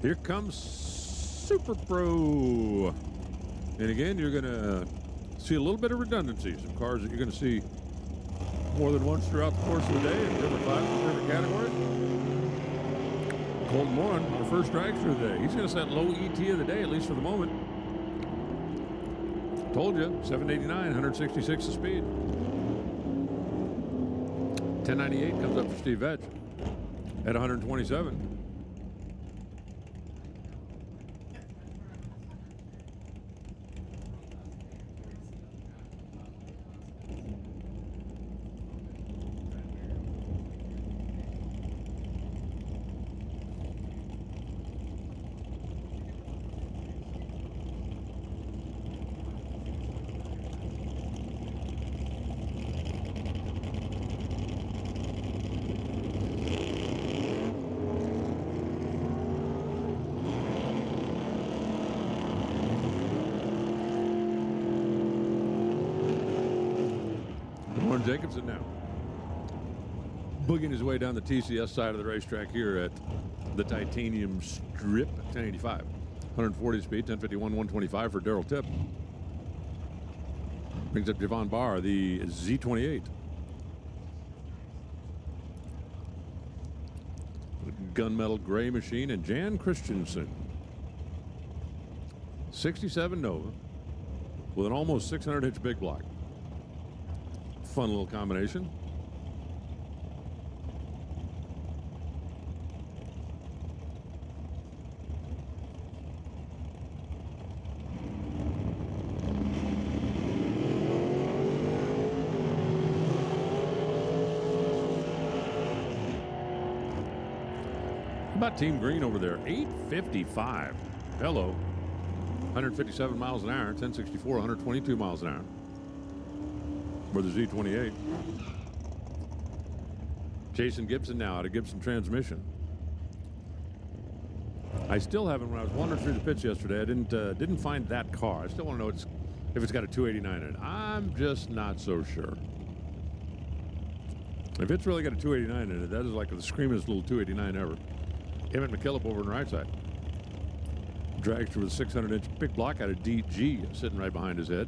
Here comes Super Pro. And again, you're going to see a little bit of redundancy. Some cars that you're going to see more than once throughout the course of the day in different classes, different categories. Colton Moran, our first dragster of the day. He's going to set low ET of the day, at least for the moment. Told you, 789, 166 the speed. 1098 comes up for Steve Vetch at 127. Jacobson now boogieing his way down the TCS side of the racetrack here at the Titanium Strip. 1085, 140 speed, 1051, 125 for Darrell Tip. Brings up Javon Barr, the Z28. Gunmetal gray machine, and Jan Christensen, 67 Nova with an almost 600 inch big block. Fun little combination. How about Team Green over there? 855. Hello. 157 miles an hour, 1064, 122 miles an hour. For the Z28. Jason Gibson now out of Gibson Transmission. I still haven't, when I was wandering through the pits yesterday, I didn't find that car. I still want to know if it's got a 289 in it. I'm just not so sure. If it's really got a 289 in it, that is like the screamiest little 289 ever. Emmett McKillop over on the right side. Dragster with a 600 inch big block out of DG sitting right behind his head.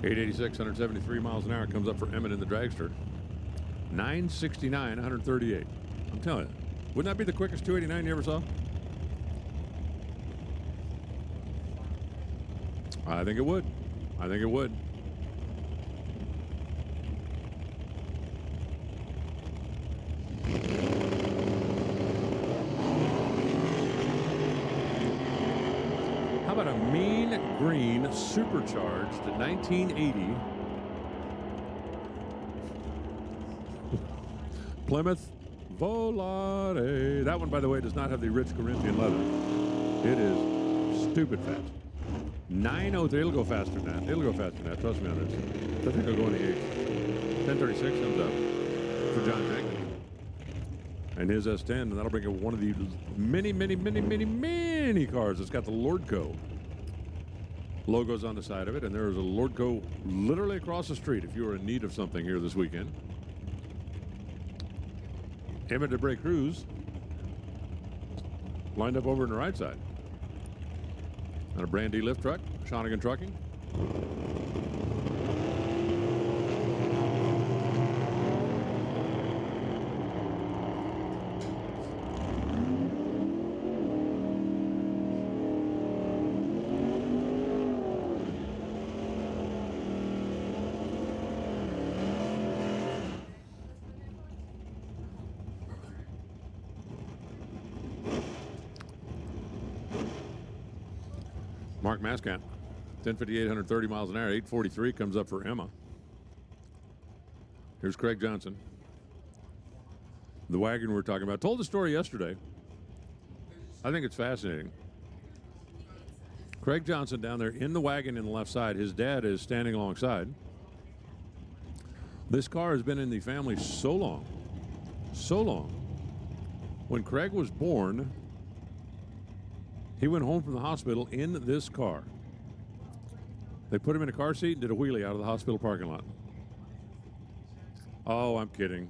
.886, 173 miles an hour comes up for Emmett in the dragster. 969, 138. I'm telling you, wouldn't that be the quickest 289 you ever saw? I think it would. I think it would. How about a mean green supercharged 1980 Plymouth Volare. That one, by the way, does not have the rich Corinthian leather. It is stupid fast. 903. It'll go faster than that. It'll go faster than that. Trust me on this. I think it'll go in the 8th. 1036 comes up for John Jenkins. And his S10, and that'll bring up one of the many cars that's got the Lordco logos on the side of it. And there is a Lordco literally across the street if you are in need of something here this weekend. Emmett DeBray Cruz lined up over on the right side. And a Brandy lift truck, Shawnigan Trucking. Mark Mascant, 1058, 130 miles an hour, 843 comes up for Emma. Here's Craig Johnson. The wagon we're talking about. Told the story yesterday. I think it's fascinating. Craig Johnson down there in the wagon in the left side. His dad is standing alongside. This car has been in the family so long. So long. When Craig was born, he went home from the hospital in this car. They put him in a car seat and did a wheelie out of the hospital parking lot. Oh, I'm kidding.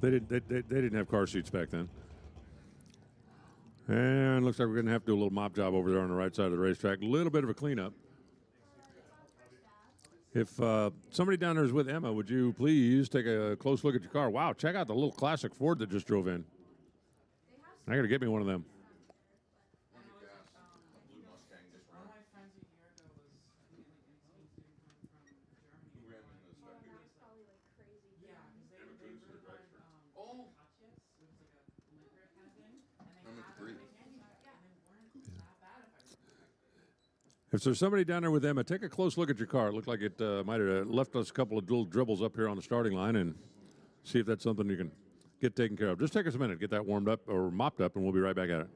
They didn't have car seats back then. And looks like we're going to have to do a little mop job over there on the right side of the racetrack. A little bit of a cleanup. If somebody down there is with Emma, would you please take a close look at your car? Wow, check out the little classic Ford that just drove in. I got to get me one of them. If there's somebody down there with Emma, take a close look at your car. It looked like it might have left us a couple of little dribbles up here on the starting line, and see if that's something you can get taken care of. Just take us a minute, get that warmed up or mopped up, and we'll be right back at it.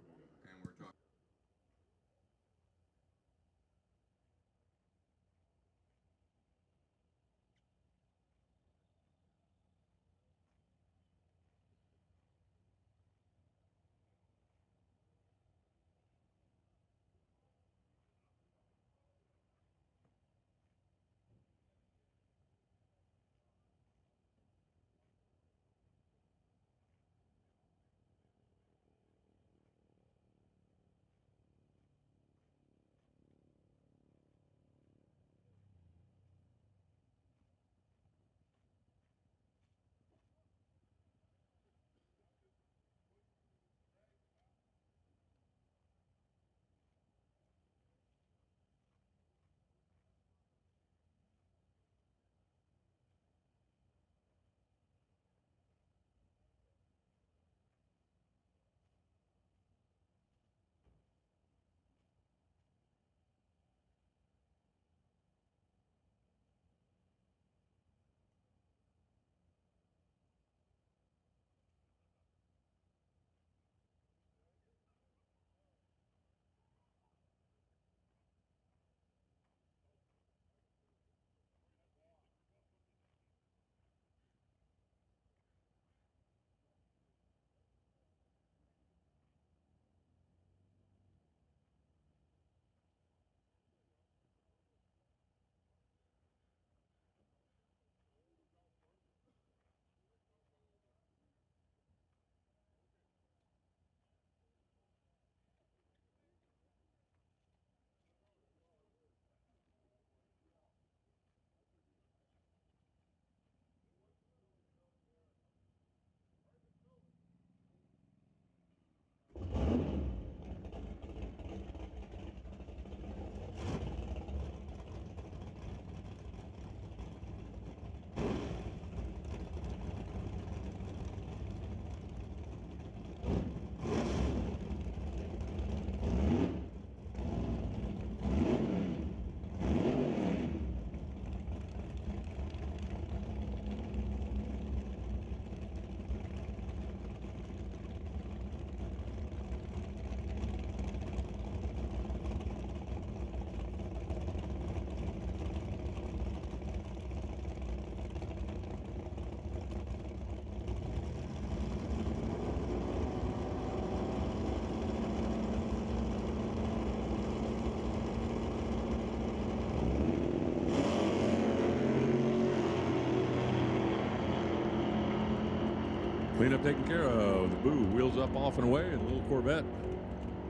Cleanup taken care of. The Boo wheels up, off and away, and the little Corvette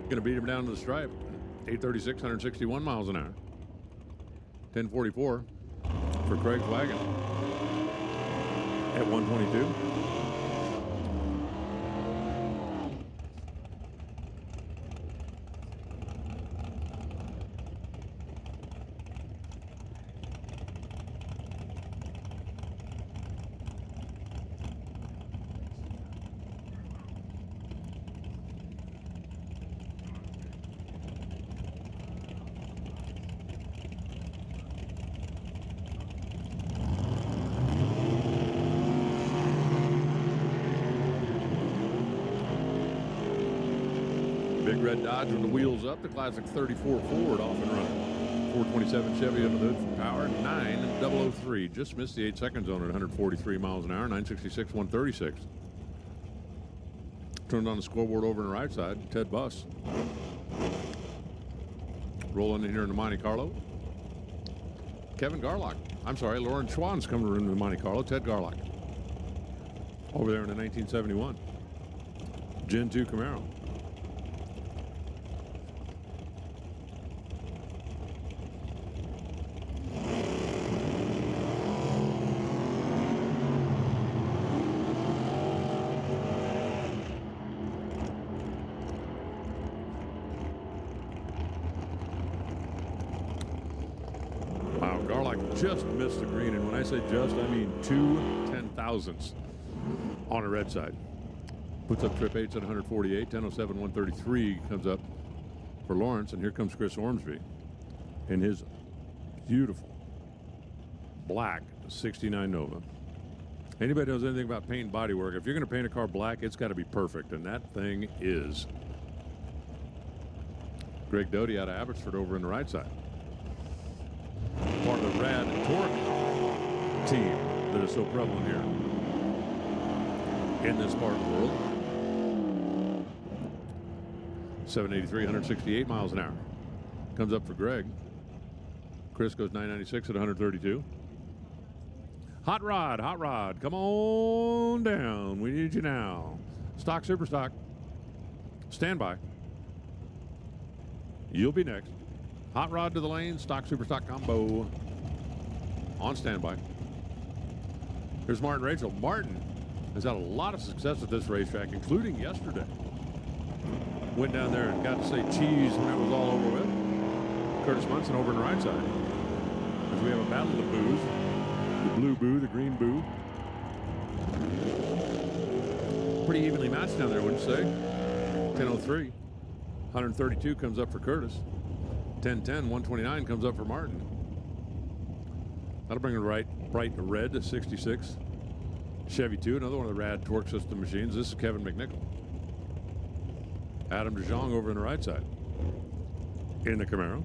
going to beat him down to the stripe. 836, 161 miles an hour. 1044 for Craig's wagon at 122. Big red Dodge with the wheels up, the classic 34 Ford off and running. 427 Chevy under the hood for power. 9003. Just missed the 8 second zone at 143 miles an hour. 966, 136. Turned on the scoreboard over on the right side. Ted Buss. Rolling in here in the Monte Carlo. Kevin Garlock. I'm sorry, Lauren Schwann's coming into the Monte Carlo. Ted Garlock. Over there in the 1971. Gen 2 Camaro. Just missed the green, and when I say just, I mean 2/10,000ths on the red side. Puts up trip 8s at 148, 10:07, 133 comes up for Lawrence, and here comes Chris Ormsby in his beautiful black 69 Nova. Anybody knows anything about paint and body work, if you're going to paint a car black, it's got to be perfect, and that thing is. Greg Doty out of Abbotsford over in the right side. Part of the Rad Torque team that is so prevalent here in this part of the world. 783, 168 miles an hour. Comes up for Greg. Chris goes 996 at 132. Hot Rod, come on down. We need you now. Stock, super stock. Stand by. You'll be next. Hot Rod to the lane, stock, super stock combo on standby. Here's Martin Rachel. Martin has had a lot of success at this racetrack, including yesterday. Went down there and got to say cheese when it was all over with. Curtis Munson over on the right side. As we have a battle of boos. The blue boo, the green boo. Pretty evenly matched down there, wouldn't you say? 10:03. 132 comes up for Curtis. 10:10, 129 comes up for Martin. That'll bring a bright red to 66. Chevy 2, another one of the Rad Torque System machines. This is Kevin McNichol. Adam DeJong over on the right side in the Camaro.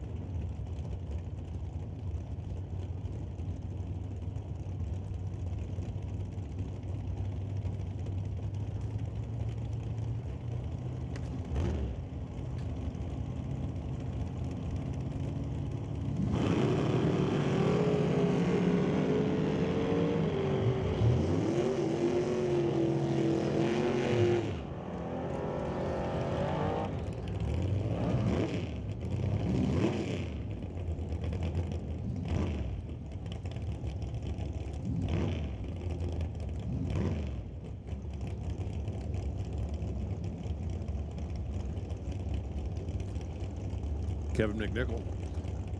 Kevin McNichol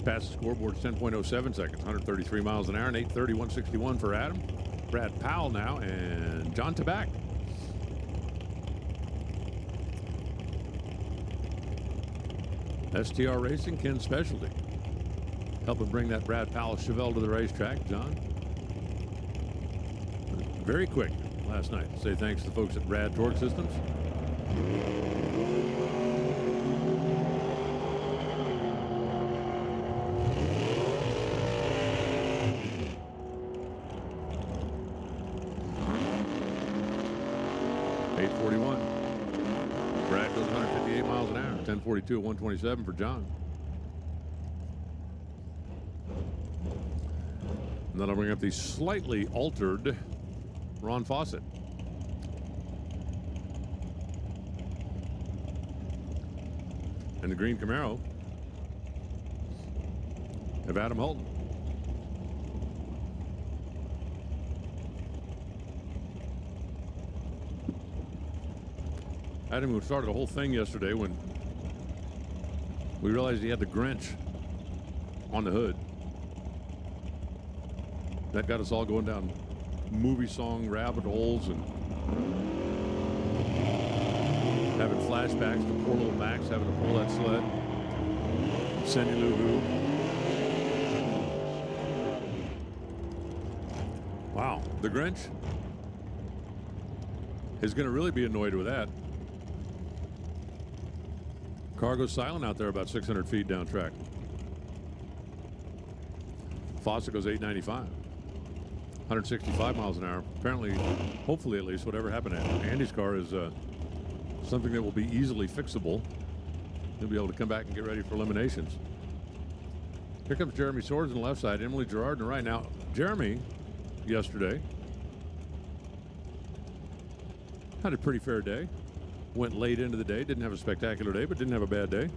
passes scoreboard 10.07 seconds, 133 miles an hour, and 8:30, 161 for Adam. Brad Powell now, and John Tabak. STR Racing, Ken Specialty. Helping bring that Brad Powell Chevelle to the racetrack, John. Very quick last night. Say thanks to the folks at Rad Torque Systems. Brad goes 158 miles an hour. 10:42 at 127 for John. And that'll bring up the slightly altered Ron Fawcett. And the green Camaro of Adam Holton. Adam, who started the whole thing yesterday when we realized he had the Grinch on the hood. That got us all going down movie song rabbit holes and having flashbacks to poor little Max having to pull that sled. Cindy Lou Who. Wow, the Grinch is going to really be annoyed with that. Car goes silent out there about 600 feet down track. Fawcett goes 895. 165 miles an hour. Apparently, hopefully at least, whatever happened to Andy's car is something that will be easily fixable. He'll be able to come back and get ready for eliminations. Here comes Jeremy Swords on the left side, Emily Gerard on the right. Now, Jeremy, yesterday, had a pretty fair day. Went late into the day, didn't have a spectacular day, but didn't have a bad day.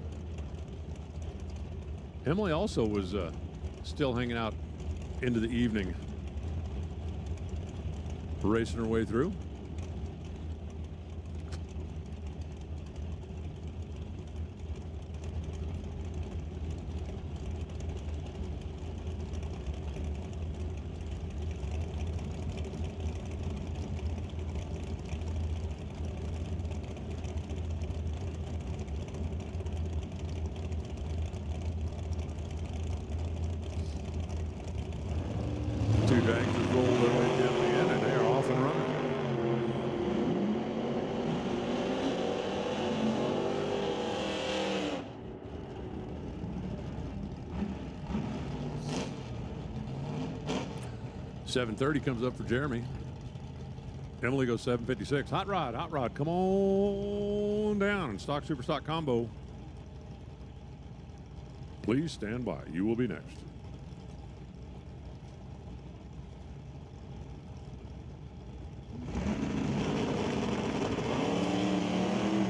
Emily also was still hanging out into the evening, racing her way through. Two dragsters rolled their way down the end, and they are off and running. .730 comes up for Jeremy. Emily goes 756. Hot Rod, come on down. Stock Super Stock combo. Please stand by. You will be next.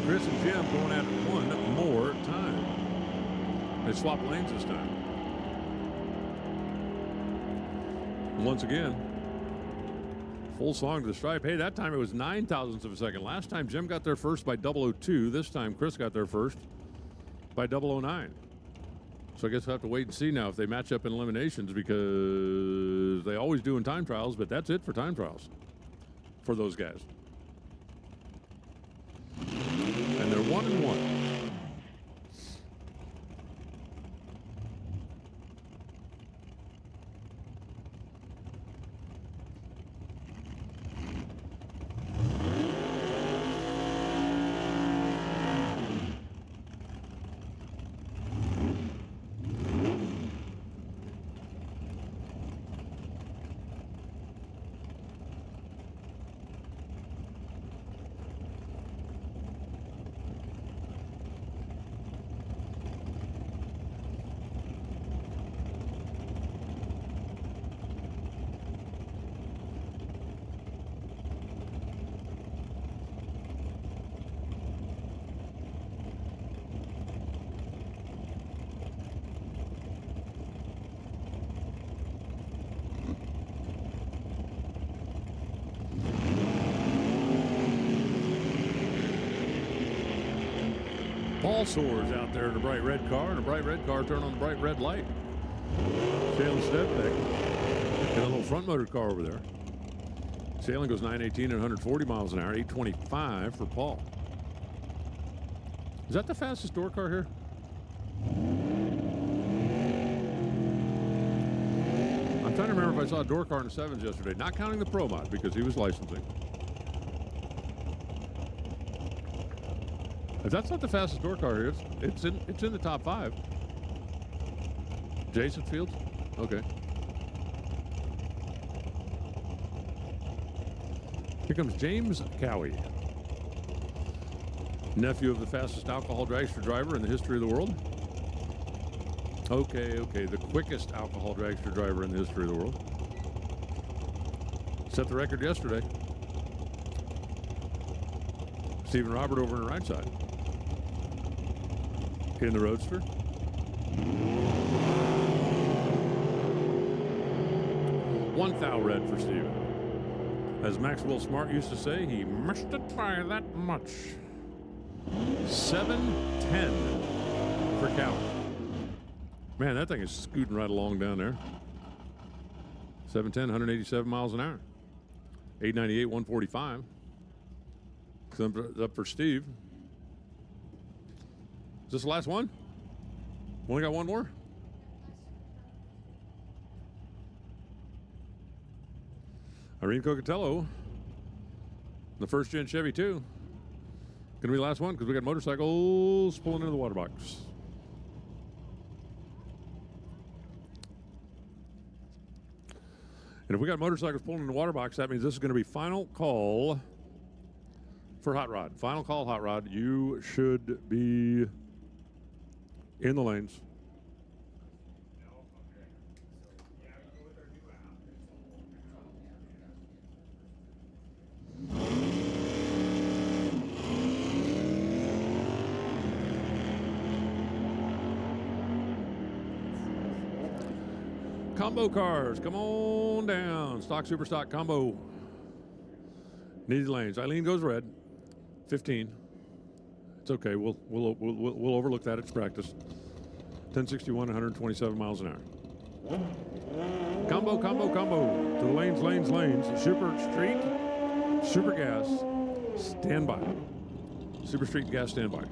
Chris and Jim going at it one more time. They swapped lanes this time. Once again, full song to the stripe. Hey, that time it was 9 thousandths of a second. Last time Jim got there first by 002. This time Chris got there first by 009. So I guess we'll have to wait and see now if they match up in eliminations, because they always do in time trials, but that's it for time trials for those guys. And they're 1-1. Paul Soares out there in a bright red car, and a bright red car turned on the bright red light. Sailing Stedbeck in a little front motor car over there. Sailing goes 918 at 140 miles an hour, 825 for Paul. Is that the fastest door car here? I'm trying to remember if I saw a door car in the sevens yesterday, not counting the Pro Mod because he was licensing. If that's not the fastest door car here, it's in the top 5. Jason Fields? Okay. Here comes James Cowie, nephew of the fastest alcohol dragster driver in the history of the world. Okay, the quickest alcohol dragster driver in the history of the world. Set the record yesterday. Stephen Robert over on the right side. In the Roadster. One thou red for Steven. As Maxwell Smart used to say, he missed it by that much. 710 for Cowie. Man, that thing is scooting right along down there. 710, 187 miles an hour. 898, 145. Comes up for Steve. Is this the last one? Only got one more? Irene Cocatello, the first gen Chevy 2. Gonna be the last one because we got motorcycles pulling into the water box. And if we got motorcycles pulling in the water box, that means this is going to be final call for Hot Rod. Final call, Hot Rod. You should be in the lanes. Combo cars, come on down. Stock, super stock, combo. Needed lanes. Eileen goes red. 15. It's okay. We'll overlook that. It's practice. 1061, 127 miles an hour. Combo, combo, combo. To the lanes, lanes, lanes. Super street, super gas, standby. Super street gas, standby.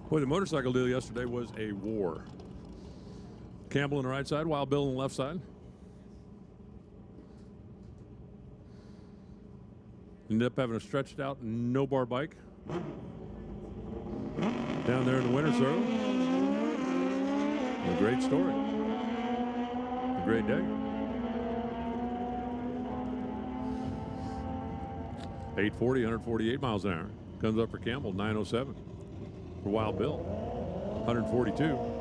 Boy, the motorcycle deal yesterday was a war. Campbell on the right side, Wild Bill on the left side. Ended up having a stretched out no bar bike down there in the winter circle. A great story. A great day. 840, 148 miles an hour. Comes up for Campbell, 907. For Wild Bill, 142.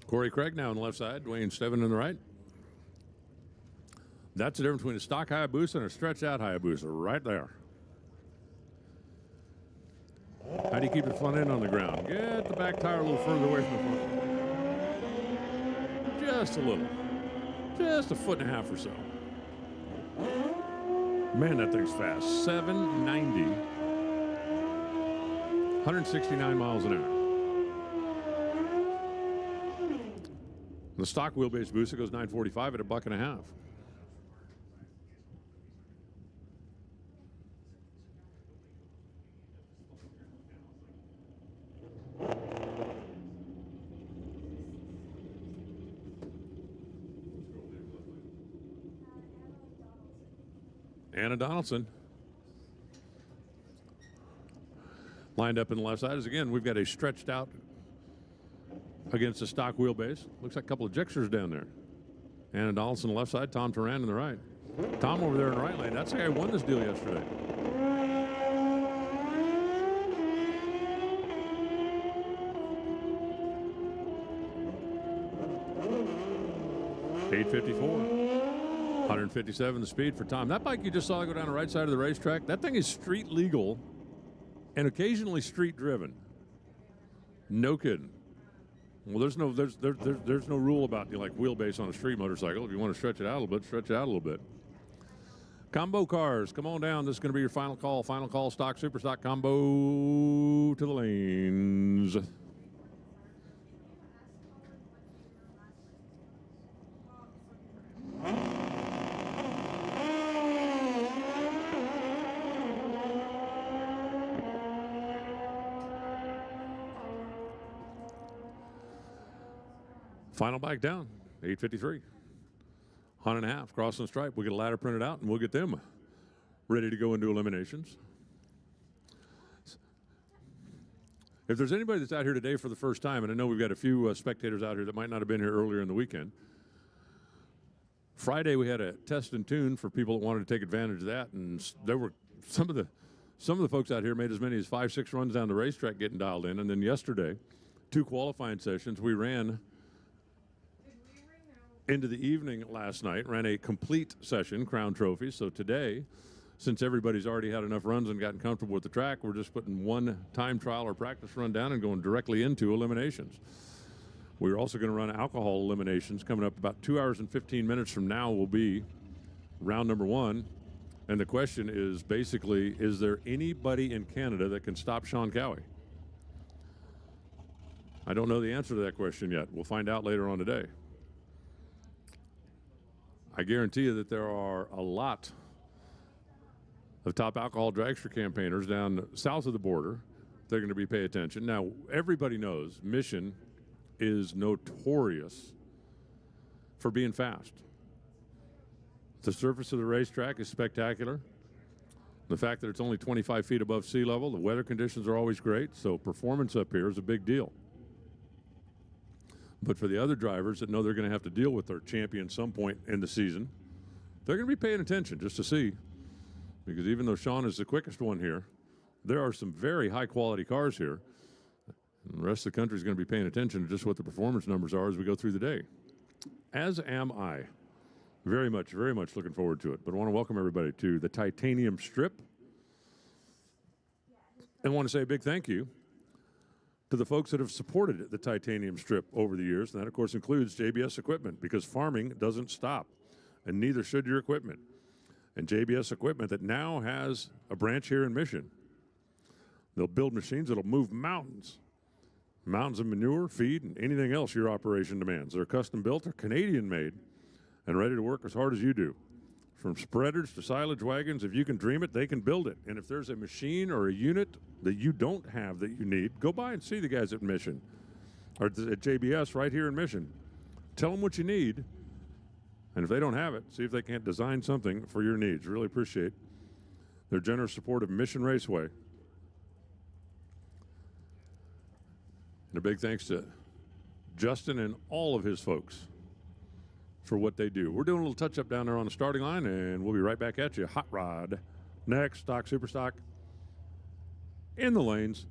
Corey Craig now on the left side, Dwayne Steven on the right. That's the difference between a stock Hayabusa and a stretched out Hayabusa, right there. How do you keep the front end on the ground? Get the back tire a little further away from the front. Just a little. Just a foot and a half or so. Man, that thing's fast. 790. 169 miles an hour. The stock wheelbase Busa goes 945 at $1.50. Anna Donaldson lined up in the left side. As again, we've got a stretched out against the stock wheelbase. Looks like a couple of Gixxers down there. Anna Donaldson on the left side, Tom Turan on the right. Tom over there in the right lane. That's the guy who won this deal yesterday. .854. 157 the speed for Tom. That bike you just saw go down the right side of the racetrack, that thing is street legal and occasionally street driven. No kidding. Well, there's no rule about like wheelbase on a street motorcycle. If you want to stretch it out a little bit, stretch it out a little bit. Combo cars, come on down. This is going to be your final call. Final call, stock, super stock, combo to the lanes. Final bike down, 853. 100.5, crossing the stripe. We'll get a ladder printed out, and we'll get them ready to go into eliminations. If there's anybody that's out here today for the first time, and I know we've got a few spectators out here that might not have been here earlier in the weekend, Friday we had a test and tune for people that wanted to take advantage of that, and there were some of the folks out here made as many as 5-6 runs down the racetrack getting dialed in, and then yesterday, 2 qualifying sessions, we ran into the evening last night, ran a complete session, Crown Trophy. So today, since everybody's already had enough runs and gotten comfortable with the track, we're just putting one time trial or practice run down and going directly into eliminations. We're also going to run alcohol eliminations coming up about 2 hours and 15 minutes from now will be round number 1. And the question is basically, is there anybody in Canada that can stop Sean Cowie? I don't know the answer to that question yet. We'll find out later on today. I guarantee you that there are a lot of top alcohol dragster campaigners down south of the border. They're going to be paying attention. Now, everybody knows Mission is notorious for being fast. The surface of the racetrack is spectacular. The fact that it's only 25 feet above sea level, the weather conditions are always great, so performance up here is a big deal. But for the other drivers that know they're going to have to deal with their champion some point in the season, they're going to be paying attention just to see. Because even though Sean is the quickest one here, there are some very high-quality cars here. And the rest of the country is going to be paying attention to just what the performance numbers are as we go through the day. As am I. Very much looking forward to it. But I want to welcome everybody to the Titanium Strip. And I want to say a big thank you to the folks that have supported the Titanium Strip over the years. And that, of course, includes JBS Equipment, because farming doesn't stop, and neither should your equipment. And JBS Equipment that now has a branch here in Mission. They'll build machines that'll move mountains. Mountains of manure, feed, and anything else your operation demands. They're custom built, they're Canadian made, and ready to work as hard as you do. From spreaders to silage wagons, if you can dream it, they can build it. And if there's a machine or a unit that you don't have that you need, go by and see the guys at Mission, or at JBS right here in Mission. Tell them what you need, and if they don't have it, see if they can't design something for your needs. Really appreciate their generous support of Mission Raceway. And a big thanks to Justin and all of his folks for what they do. We're doing a little touch-up down there on the starting line, and we'll be right back at you. Hot Rod next. Stock, Super Stock in the lanes.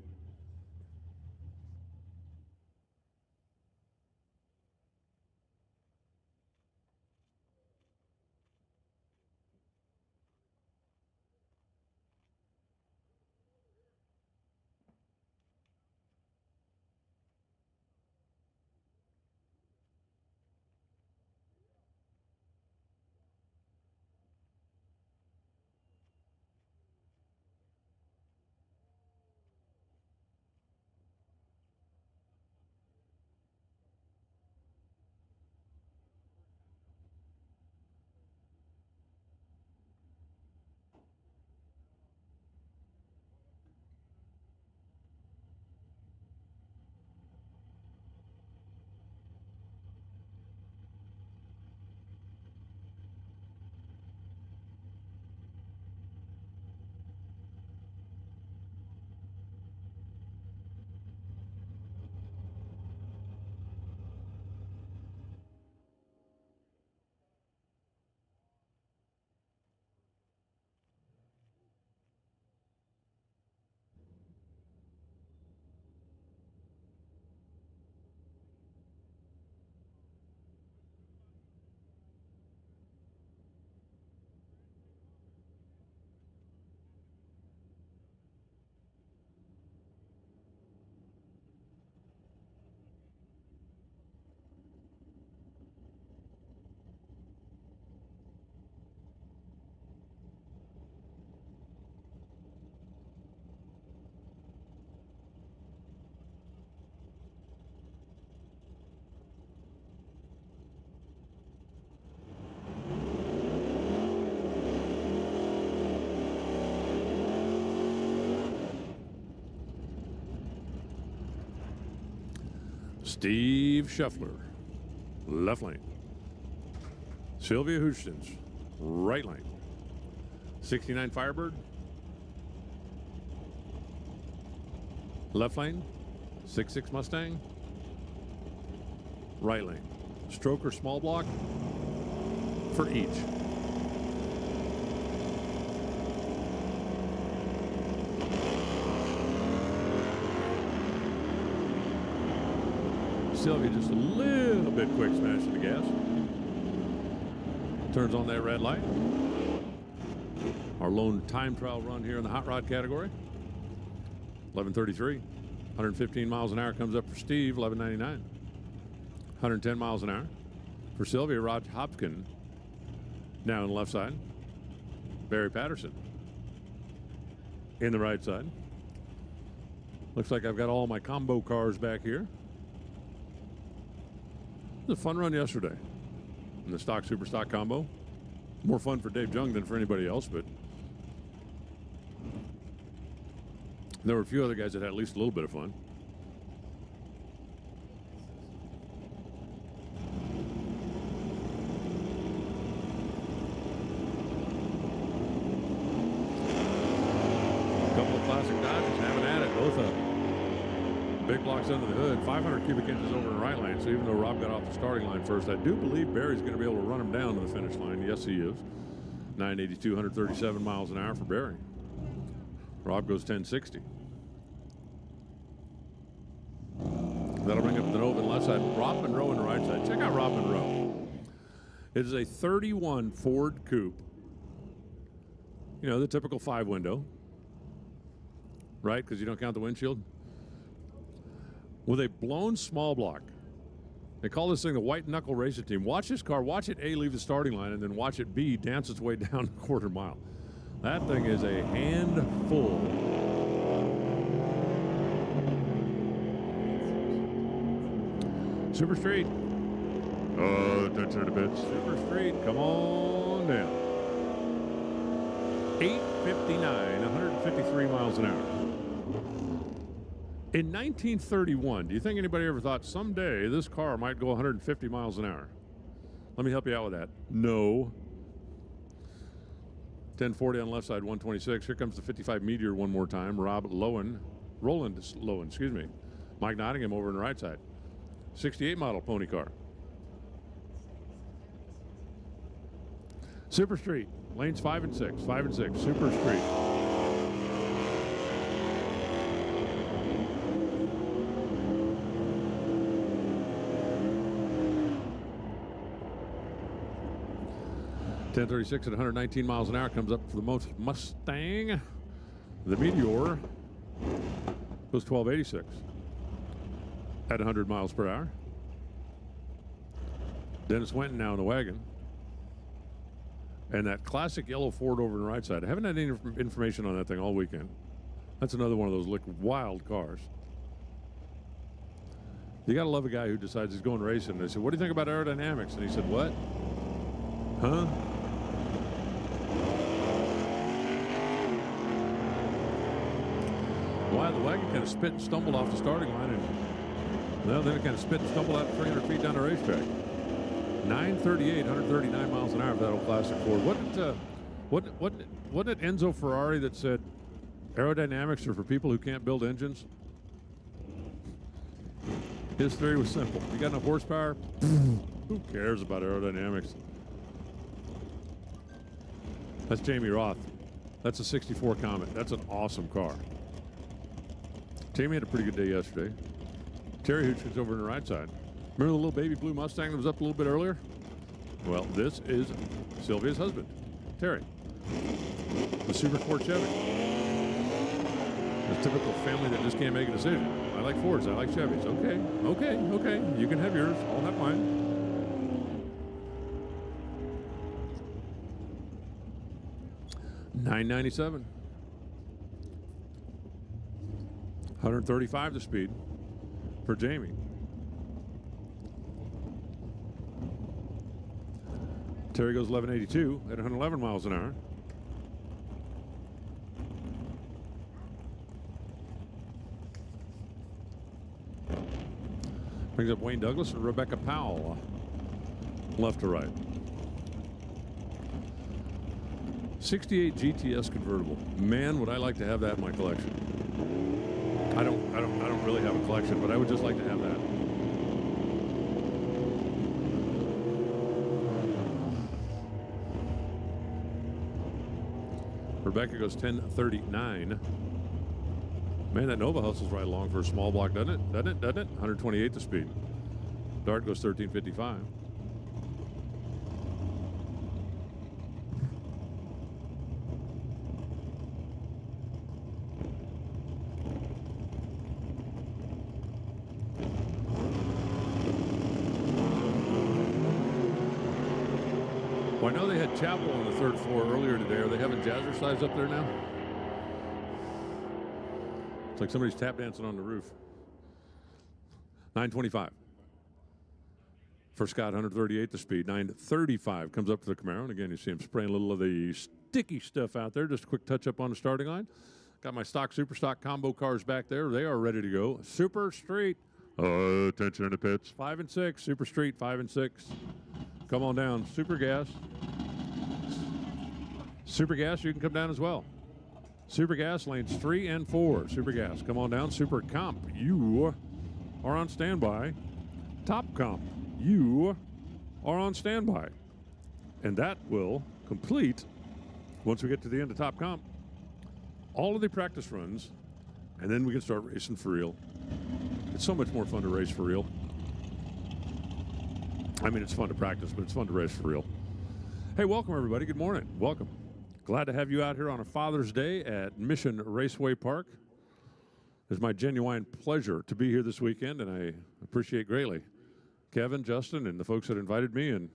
Steve Scheffler, left lane. Sylvia Houstons, right lane. 69 Firebird, left lane. 66 Mustang, right lane. Stroker small block for each. Sylvia just a little bit quick smashing the gas. Turns on that red light. Our lone time trial run here in the hot rod category. 11:33. 115 miles an hour comes up for Steve, 11:99. 110 miles an hour for Sylvia. Rod Hopkin now on the left side. Barry Patterson in the right side. Looks like I've got all my combo cars back here. It was a fun run yesterday in the stock super stock combo. More fun for Dave Jung than for anybody else, but there were a few other guys that had at least a little bit of fun. A couple of classic Dodgers having at it, both of them. Big blocks under the hood, 500 cubic inches over in the right lane. So even though Rob got off the starting line first, I do believe Barry's going to be able to run him down to the finish line. Yes, he is. 982, 137 miles an hour for Barry. Rob goes 1060. That'll bring up the Nova on the left side. Rob Monroe on the right side. Check out Rob Monroe. It is a 31 Ford Coupe. You know, the typical 5-window. Right? Because you don't count the windshield. With a blown small block. They call this thing the white knuckle racing team. Watch this car. Watch it A, leave the starting line, and then watch it B, dance its way down a quarter mile. That thing is a handful. Super Street. Oh, touch it a bit. Super Street, come on down. 859, 153 miles an hour. In 1931, do you think anybody ever thought someday this car might go 150 miles an hour? Let me help you out with that. No. 1040 on the left side, 126. Here comes the 55 Meteor one more time. Roland Lowen, excuse me. Mike Nottingham over on the right side. 68 model pony car. Super Street, lanes 5 and 6, 5 and 6, Super Street. .1036 at 119 miles an hour comes up for the most Mustang. The Meteor goes 1286 at 100 miles per hour. Dennis Wenton now in the wagon. And that classic yellow Ford over on the right side. I haven't had any information on that thing all weekend. That's another one of those wild cars. You got to love a guy who decides he's going racing. They said, what do you think about aerodynamics? And he said, what? Huh? Why the wagon kind of spit and stumbled off the starting line, and well, then it kind of spit and stumbled out 300 feet down the racetrack. 938, 139 miles an hour for that old classic Ford. Wasn't it Enzo Ferrari that said aerodynamics are for people who can't build engines? His theory was simple. You got enough horsepower? Who cares about aerodynamics? That's Jamie Roth. That's a 64 Comet. That's an awesome car. Jamie had a pretty good day yesterday. Terry Hooch was over on the right side. Remember the little baby blue Mustang that was up a little bit earlier? Well, this is Sylvia's husband, Terry. The Super Sport Chevy. The typical family that just can't make a decision. I like Fords, I like Chevys. Okay. You can have yours, I'll have mine. $997. 135 the speed for Jamie. Terry goes 1182 at 111 miles an hour. Brings up Wayne Douglas and Rebecca Powell, left to right. 68 GTS convertible. Man, would I like to have that in my collection. I don't really have a collection, but I would just like to have that. Rebecca goes 1039. Man, that Nova hustles right along for a small block, doesn't it? Doesn't it? 128 the speed. Dart goes 1355. know they had chapel on the 3rd floor earlier today. Are they having jazzercise up there now? It's like somebody's tap dancing on the roof. 925. For Scott, 138 the speed. 935 comes up to the Camaro. And again, you see him spraying a little of the sticky stuff out there. Just a quick touch up on the starting line. Got my stock, super stock combo cars back there. They are ready to go. Super Street. Attention in the pits. 5 and 6. Super Street, 5 and 6. Come on down. Super Gas. Super Gas, you can come down as well. Super Gas, lanes 3 and 4. Super Gas, come on down. Super Comp, you are on standby. Top Comp, you are on standby. And that will complete, once we get to the end of Top Comp, all of the practice runs, and then we can start racing for real. It's so much more fun to race for real. I mean, it's fun to practice, but it's fun to race for real. Hey, welcome, everybody. Good morning. Welcome. Glad to have you out here on a Father's Day at Mission Raceway Park. It's my genuine pleasure to be here this weekend, and I appreciate greatly Kevin, Justin, and the folks that invited me and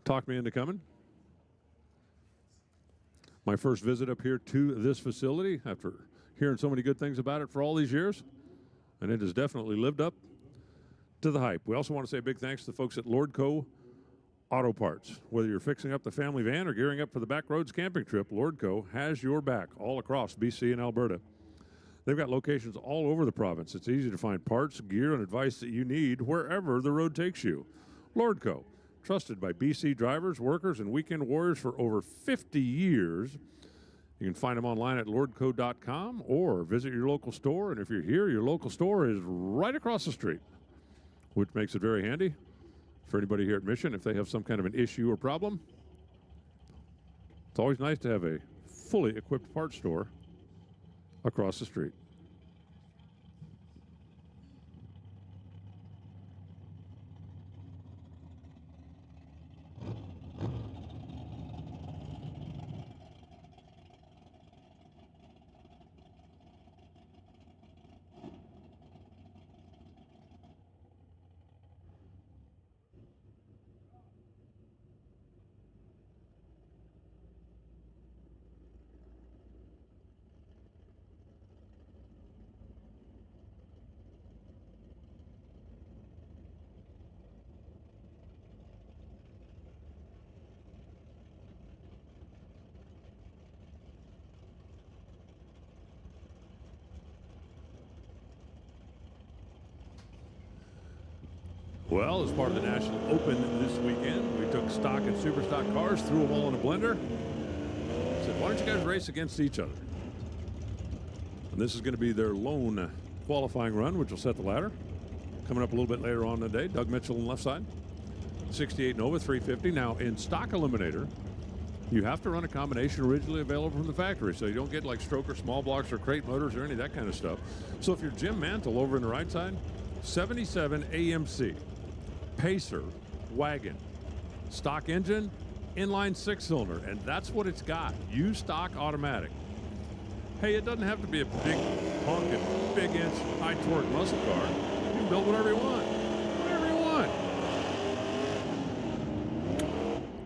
talked me into coming. My first visit up here to this facility after hearing so many good things about it for all these years, and it has definitely lived up to the hype. We also want to say a big thanks to the folks at Lordco Auto Parts. Whether you're fixing up the family van or gearing up for the backroads camping trip, Lordco has your back all across BC and Alberta. They've got locations all over the province. It's easy to find parts, gear, and advice that you need wherever the road takes you. Lordco, trusted by BC drivers, workers, and weekend warriors for over 50 years. You can find them online at lordco.com or visit your local store. And if you're here, your local store is right across the street, which makes it very handy for anybody here at Mission if they have some kind of an issue or problem. It's always nice to have a fully equipped parts store across the street. Well, as part of the National Open this weekend, we took stock and super stock cars, threw them all in a blender, said, why don't you guys race against each other? And this is going to be their lone qualifying run, which will set the ladder. Coming up a little bit later on in the day, Doug Mitchell on the left side, 68 Nova 350. Now, in stock eliminator, you have to run a combination originally available from the factory, so you don't get like stroker, small blocks, or crate motors, or any of that kind of stuff. So if you're Jim Mantle over in the right side, 77 AMC. Pacer wagon, stock engine, inline 6-cylinder, and that's what it's got. Used stock automatic. Hey, it doesn't have to be a big honking, big inch, high torque muscle car. You can build whatever you want. Whatever you want.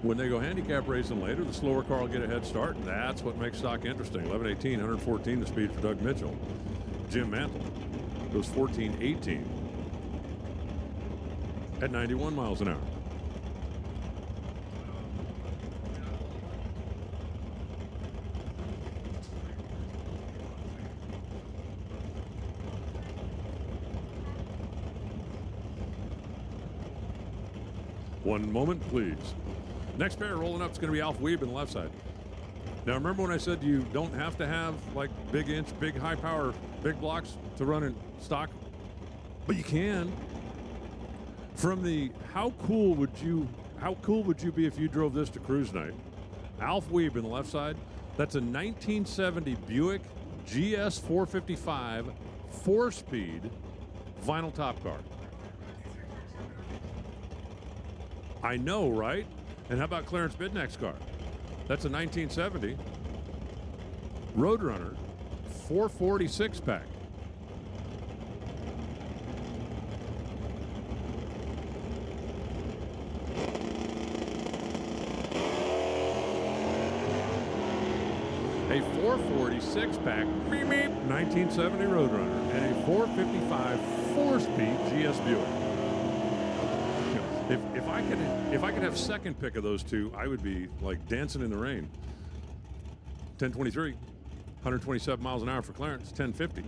When they go handicap racing later, the slower car will get a head start, and that's what makes stock interesting. 11:18, 114 the speed for Doug Mitchell. Jim Mantle goes 14:18. At 91 miles an hour. One moment, please. Next pair rolling up is going to be Alf Weeb on the left side. Now, remember when I said you don't have to have like big inch, big high power, big blocks to run in stock? But you can. From the how cool would you be if you drove this to cruise night? Alf Weeb in the left side. That's a 1970 Buick GS 455 4-speed vinyl top car. I know, right? And how about Clarence Bidnack's car? That's a 1970 Roadrunner 446 pack. a 440 six-pack 1970 Roadrunner, and a 455 four-speed GS Buick. If I could have second pick of those two, I would be like dancing in the rain. 1023, 127 miles an hour for Clarence. 1050,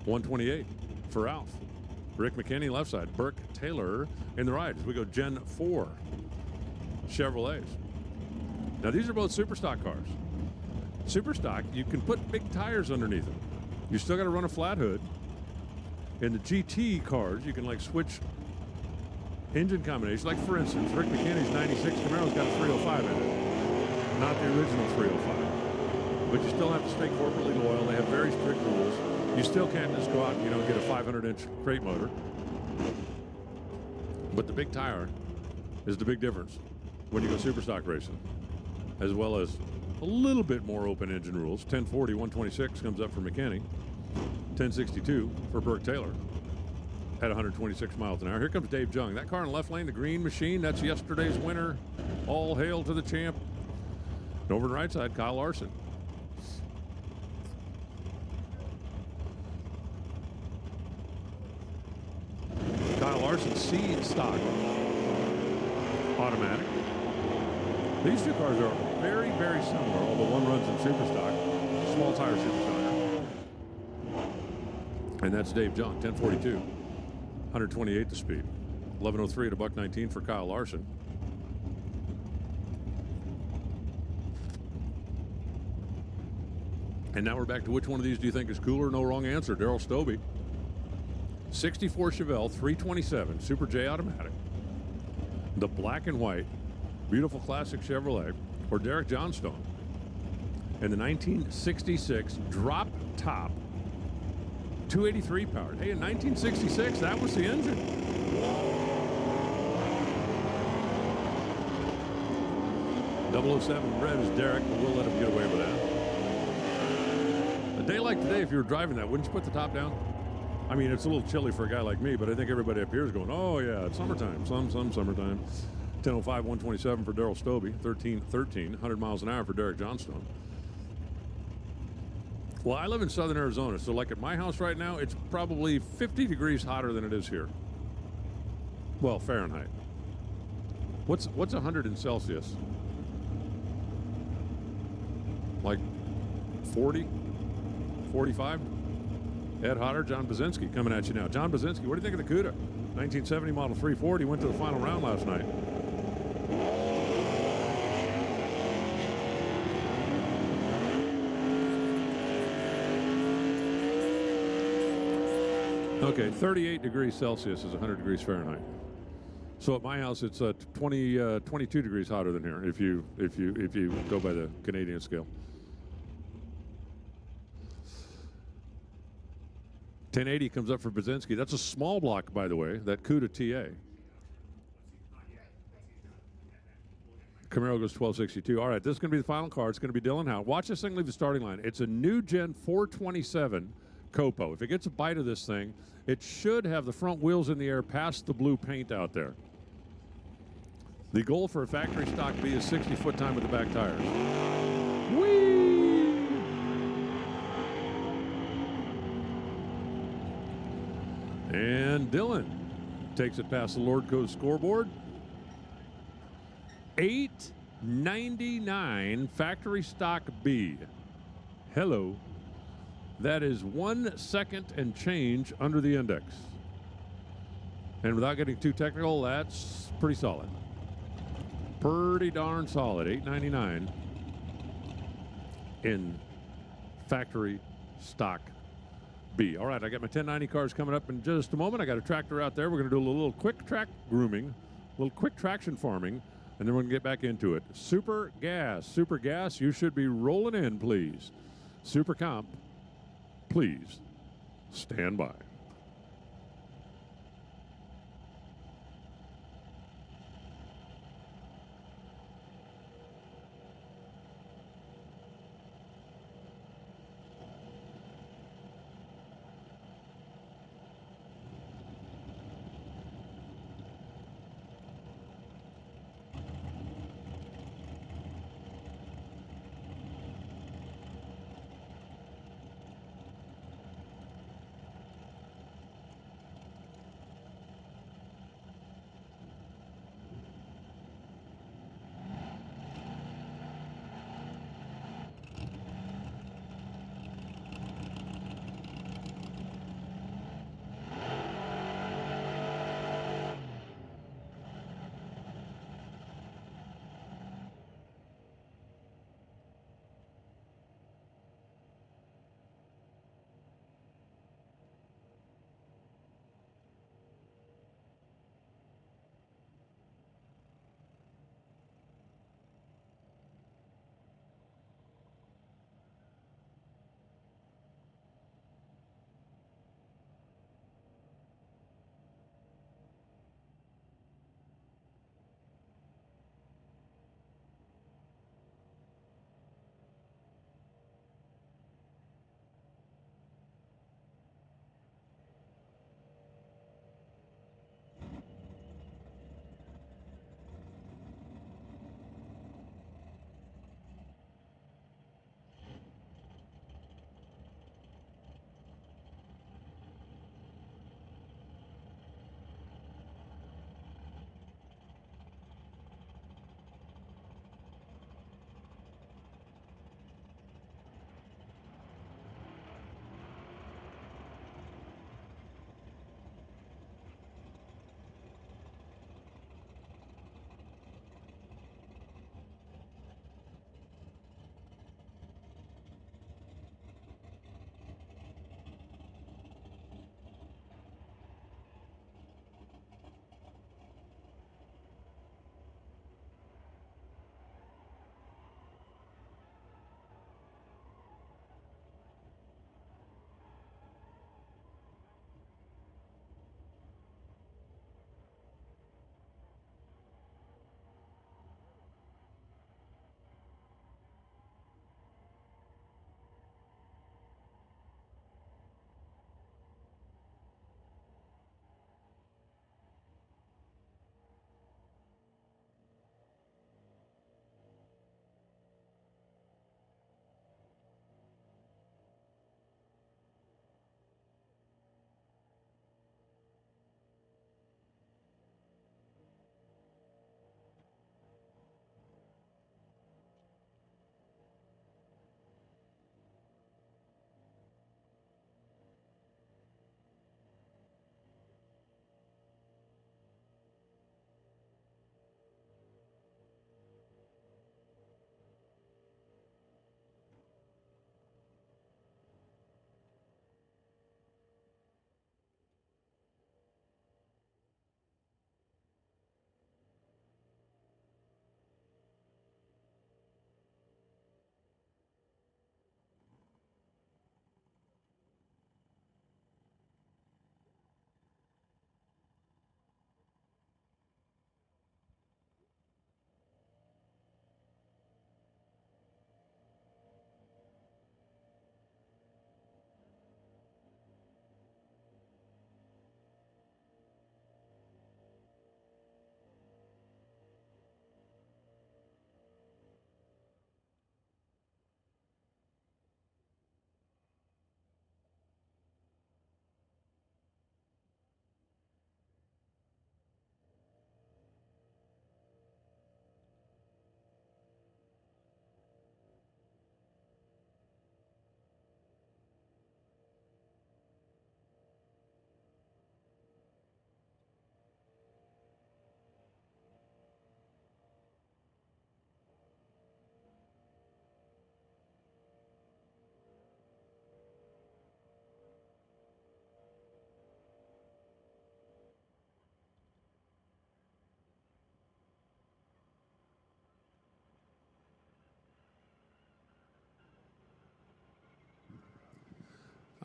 128 for Ralph. Rick McKinney left side. Burke Taylor in the right as we go Gen 4 Chevrolets. Now these are both super stock cars. Super stock, you can put big tires underneath them. You still got to run a flat hood. In the GT cars, you can like switch engine combinations. Like for instance, Rick McKinney's 96 Camaro's got a 305 in it. Not the original 305. But you still have to stay corporately loyal. They have very strict rules. You still can't just go out and, get a 500-inch crate motor. But the big tire is the big difference when you go super stock racing, as well as a little bit more open engine rules. 1040, 126 comes up for McKinney. 1062 for Burke Taylor at 126 miles an hour. Here comes Dave Jung. That car in the left lane, the green machine, that's yesterday's winner. All hail to the champ. And over the right side, Kyle Larson. Kyle Larson, C stock automatic. These two cars are very, very similar, although one runs in super stock, small tire super stock. And that's Dave Jung, 1042, 128 the speed. 1103 at $1.19 for Kyle Larson. And now we're back to which one of these do you think is cooler? No wrong answer. Daryl Stobie. 64 Chevelle 327 Super J automatic. The black and white, beautiful classic Chevrolet, or Derek Johnstone. And the 1966 drop top 283 powered. Hey, in 1966, that was the engine. .007 red is Derek, but we'll let him get away with that. A day like today, if you were driving that, wouldn't you put the top down? I mean, it's a little chilly for a guy like me, but I think everybody up here is going, oh, yeah, it's summertime. Some summertime. 10:05, 127 for Daryl Stobie. 1313, 100 miles an hour for Derek Johnstone. Well, I live in southern Arizona, so like at my house right now, it's probably 50 degrees hotter than it is here. Well, Fahrenheit. What's 100 in Celsius? Like 40? 45? Ed Hodder, John Bazinski coming at you now. John Bazinski, what do you think of the CUDA? 1970 model 340, went to the final round last night. Okay, 38 degrees Celsius is 100 degrees Fahrenheit. So at my house, it's 22 degrees hotter than here if you go by the Canadian scale. 1080 comes up for Bazinski. That's a small block, by the way, that CUDA TA. Camaro goes 1262. All right, this is going to be the final car. It's going to be Dylan Howe. Watch this thing leave the starting line. It's a new Gen 427 Copo. If it gets a bite of this thing, it should have the front wheels in the air past the blue paint out there. The goal for a factory stock B is 60-foot time with the back tires. Whee! And Dylan takes it past the Lord Code scoreboard. 899 factory stock B. Hello. That is 1 second and change under the index. And without getting too technical, that's pretty solid. Pretty darn solid. 899 in factory stock B. All right, I got my 1090 cars coming up in just a moment. I got a tractor out there. We're going to do a little quick track grooming, a little quick traction farming, and then we're going to get back into it. Super gas, you should be rolling in, please. Super comp, please stand by.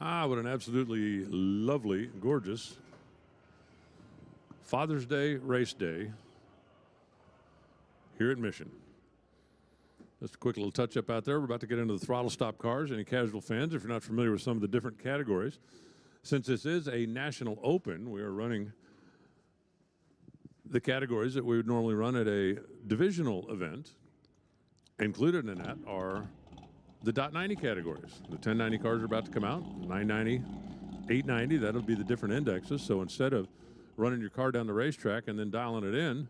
Ah, what an absolutely lovely, gorgeous Father's Day race day here at Mission. Just a quick little touch-up out there. We're about to get into the throttle stop cars. Any casual fans, if you're not familiar with some of the different categories, since this is a national open, we are running the categories that we would normally run at a divisional event. Included in that are the .90 categories. The 1090 cars are about to come out, 990, 890, that'll be the different indexes. So instead of running your car down the racetrack and then dialing it in,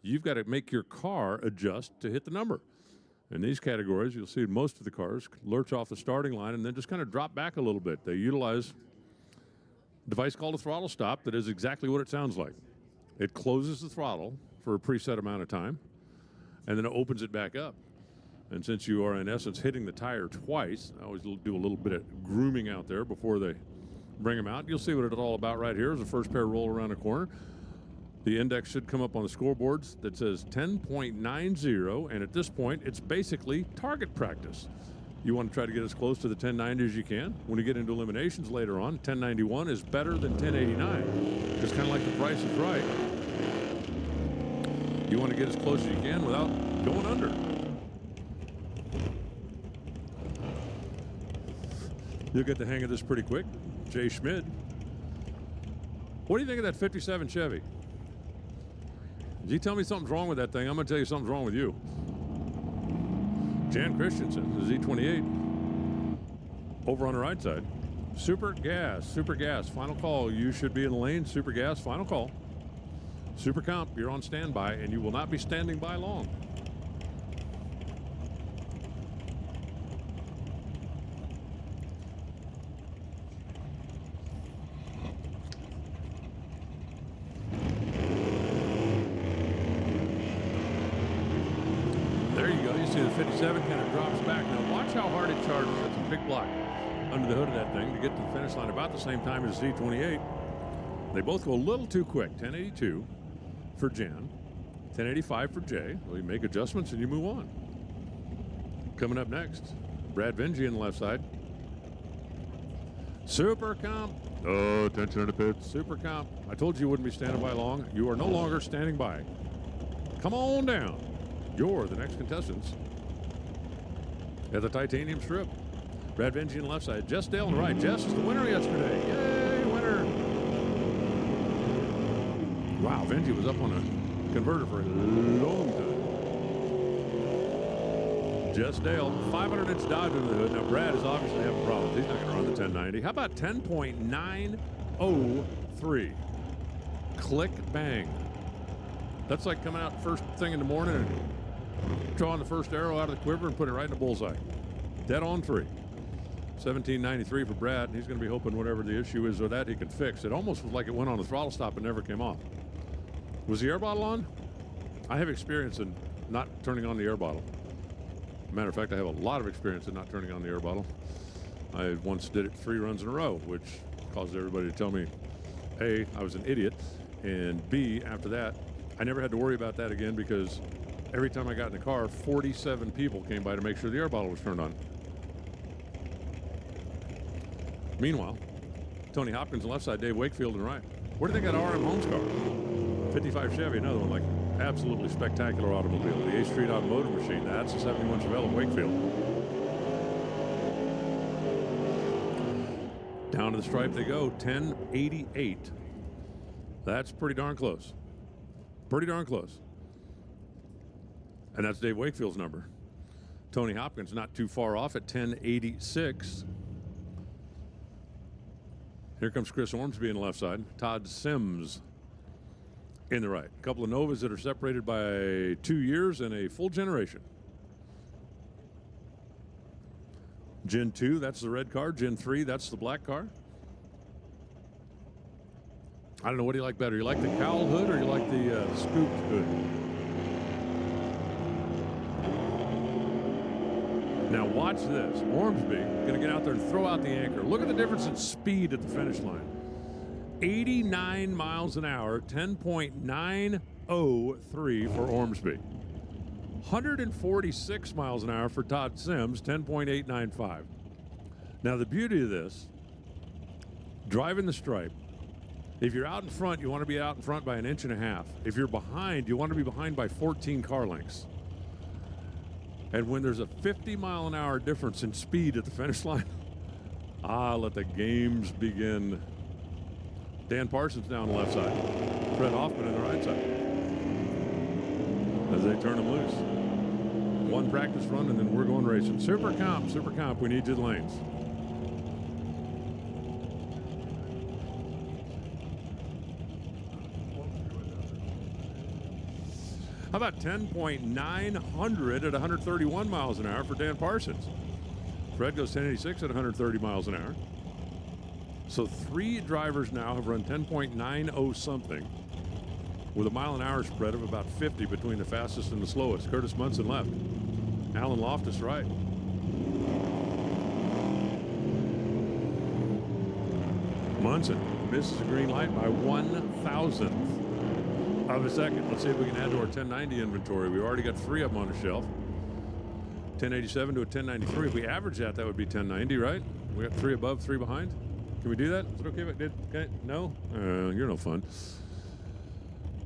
you've got to make your car adjust to hit the number. In these categories, you'll see most of the cars lurch off the starting line and then just kind of drop back a little bit. They utilize a device called a throttle stop that is exactly what it sounds like. It closes the throttle for a preset amount of time, and then it opens it back up. And since you are, in essence, hitting the tire twice, I always do a little bit of grooming out there before they bring them out. You'll see what it's all about right here as the first pair roll around the corner. The index should come up on the scoreboards that says 10.90, and at this point, it's basically target practice. You want to try to get as close to the 1090 as you can. When you get into eliminations later on, 1091 is better than 1089. It's kind of like the Price is Right. You want to get as close as you can without going under. You'll get the hang of this pretty quick. Jay Schmid. What do you think of that 57 Chevy? If you tell me something's wrong with that thing, I'm going to tell you something's wrong with you. Jan Christensen, the Z28, over on the right side. Super Gas, final call. You should be in the lane. Super Gas, final call. Super Comp, you're on standby, and you will not be standing by long. There you go. You see the 57 kind of drops back. Now watch how hard it charges. That's a big block under the hood of that thing to get to the finish line about the same time as Z28. They both go a little too quick. 1082 for Jan, 1085 for Jay. Well, you make adjustments and you move on. Coming up next, Brad Vinci on the left side. Super Comp. Oh, attention to the pits. Super Comp. I told you wouldn't be standing by long. You are no longer standing by. Come on down. You're the next contestants at the titanium strip. Brad Vinci on the left side. Jess Dale on the right. Jess is the winner yesterday. Yay, winner. Wow, Vinci was up on a converter for a long time. Jess Dale, 500-inch Dodge under the hood. Now, Brad is obviously having problems. He's not going to run the 1090. How about 10.903? Click, bang. That's like coming out first thing in the morning and drawing the first arrow out of the quiver and putting it right in the bullseye. Dead on 3. 1793 for Brad. He's going to be hoping whatever the issue is with that he can fix. It almost was like it went on the throttle stop and never came off. Was the air bottle on? I have experience in not turning on the air bottle. Matter of fact, I have a lot of experience in not turning on the air bottle. I once did it 3 runs in a row, which caused everybody to tell me, A, I was an idiot, and B, after that, I never had to worry about that again because every time I got in the car, 47 people came by to make sure the air bottle was turned on. Meanwhile, Tony Hopkins on the left side, Dave Wakefield on the right. Where do they got RM Holmes car? 55 Chevy, another one, like absolutely spectacular automobile. The A Street Automotive Machine, that's a 71 Chevelle in Wakefield. Down to the stripe they go, 1088. That's pretty darn close. Pretty darn close. And that's Dave Wakefield's number. Tony Hopkins not too far off at 1086. Here comes Chris Ormsby on the left side. Todd Sims in the right. A couple of Novas that are separated by 2 years and a full generation. Gen 2, that's the red car. Gen 3, that's the black car. I don't know, what do you like better? You like the cowl hood or you like the scooped hood? Now watch this. Ormsby going to get out there and throw out the anchor. Look at the difference in speed at the finish line. 89 miles an hour, 10.903 for Ormsby. 146 miles an hour for Todd Sims, 10.895. Now the beauty of this driving the stripe. If you're out in front, you want to be out in front by 1.5 inches. If you're behind, you want to be behind by 14 car lengths. And when there's a 50-mile-an-hour difference in speed at the finish line, let the games begin. Dan Parsons down the left side. Fred Hoffman on the right side. As they turn them loose. One practice run, and then we're going racing. Super comp, we need you the lanes. How about 10.900 at 131 miles an hour for Dan Parsons? Fred goes 1086 at 130 miles an hour. So 3 drivers now have run 10.90 something with a mile-an-hour spread of about 50 between the fastest and the slowest. Curtis Munson left. Alan Loftus right. Munson misses a green light by 1,000th of a second. Let's see if we can add to our 1090 inventory. We've already got 3 of them on the shelf. 1087 to a 1093. If we average that, that would be 1090, right? We got 3 above, 3 behind. Can we do that? Is it okay if I did? Okay. No? You're no fun.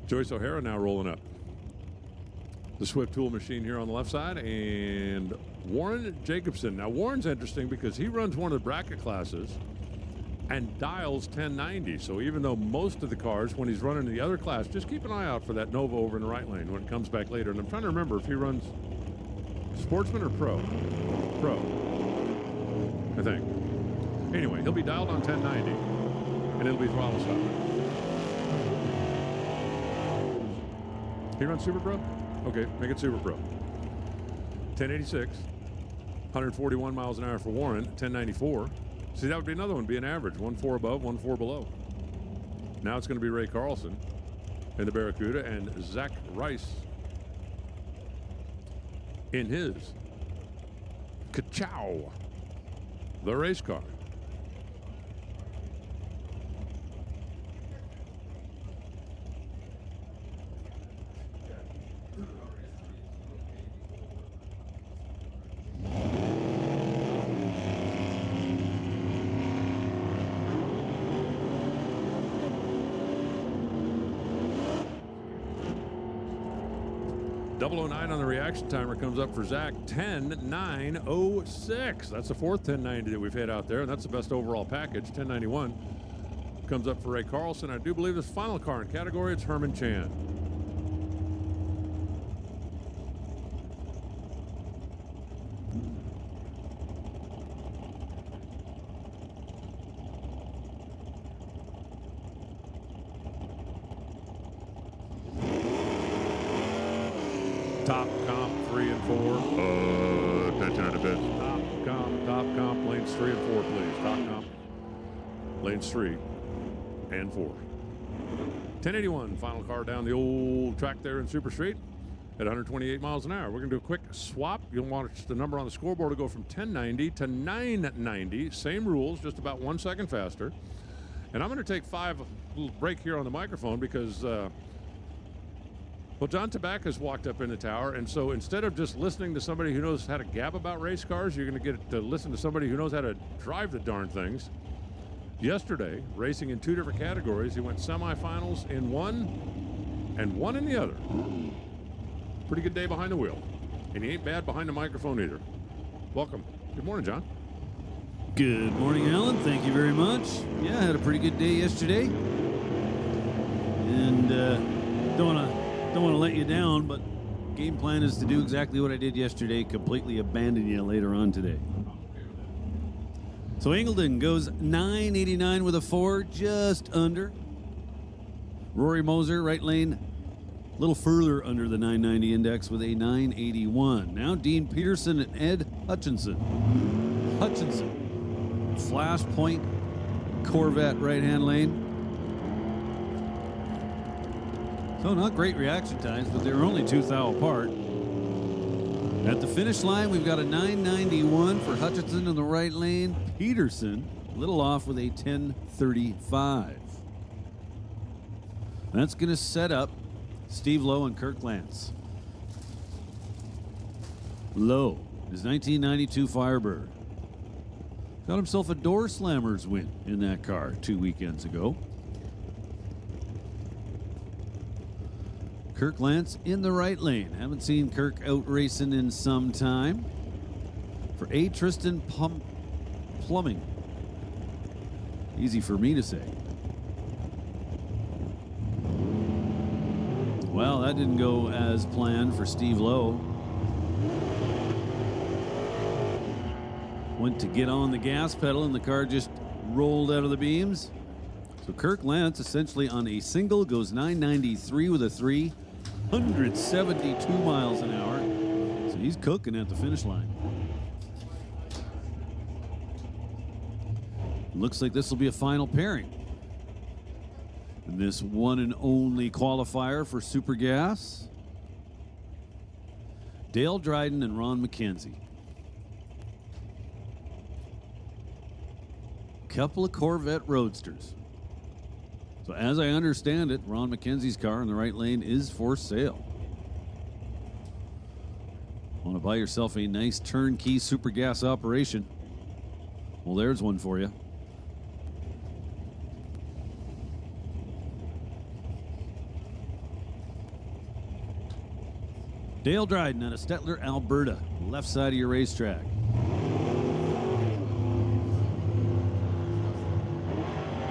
Joyce O'Hara now rolling up. The Swift tool machine here on the left side, and Warren Jacobson. Now, Warren's interesting because he runs one of the bracket classes and dials 1090. So even though most of the cars, when he's running the other class, just keep an eye out for that Nova over in the right lane when it comes back later. And I'm trying to remember if he runs Sportsman or Pro. Pro, I think. Anyway, he'll be dialed on 1090, and it'll be throttle stop. He runs Super Pro? Okay, make it Super Pro. 1086, 141 miles an hour for Warren, 1094. See, that would be another one, be an average. 1.4 above, 1.4 below. Now it's going to be Ray Carlson in the Barracuda and Zach Rice in his Ka-chow, the race car. .009 on the reaction timer comes up for Zach, 10.906. That's the 4th 1090 that we've hit out there, and that's the best overall package. 1091 comes up for Ray Carlson. I do believe this final car in category, it's Herman Chan. Top comp 3 and 4. Attention at a bit. Top comp, lanes 3 and 4, please. Top comp, lanes 3 and 4. 1081, final car down the old track there in Super Street at 128 miles an hour. We're going to do a quick swap. You'll want the number on the scoreboard to go from 1090 to 990. Same rules, just about 1 second faster. And I'm going to take a little break here on the microphone because well, John Tabaka's walked up in the tower, and so instead of just listening to somebody who knows how to gab about race cars, you're going to get to listen to somebody who knows how to drive the darn things. Yesterday, racing in 2 different categories, he went semifinals in one and one in the other. Pretty good day behind the wheel, and he ain't bad behind the microphone either. Welcome. Good morning, John. Good morning, Alan. Thank you very much. Yeah, I had a pretty good day yesterday, and don't want to let you down, but game plan is to do exactly what I did yesterday, completely abandon you later on today. So Ingleton goes 989 with a 4, just under. Rory Moser, right lane, a little further under the 990 index with a 981. Now Dean Peterson and Ed Hutchinson. Flashpoint Corvette right-hand lane. So not great reaction times, but they were only 2 thou apart. At the finish line, we've got a 991 for Hutchinson in the right lane. Peterson, a little off with a 1035. That's going to set up Steve Lowe and Kirk Lance. Lowe is 1992 Firebird. Got himself a door slammers win in that car 2 weekends ago. Kirk Lance in the right lane. Haven't seen Kirk out racing in some time. For A. Tristan Plumbing. Easy for me to say. Well, that didn't go as planned for Steve Lowe. Went to get on the gas pedal and the car just rolled out of the beams. So Kirk Lance essentially on a single goes 993 with a 372 miles an hour. So he's cooking at the finish line. Looks like this will be a final pairing. And this one and only qualifier for Super Gas. Dale Dryden and Ron McKenzie. Couple of Corvette Roadsters. So as I understand it, Ron McKenzie's car in the right lane is for sale. Want to buy yourself a nice turnkey Super Gas operation? Well, there's one for you. Dale Dryden out of Stettler, Alberta, left side of your racetrack.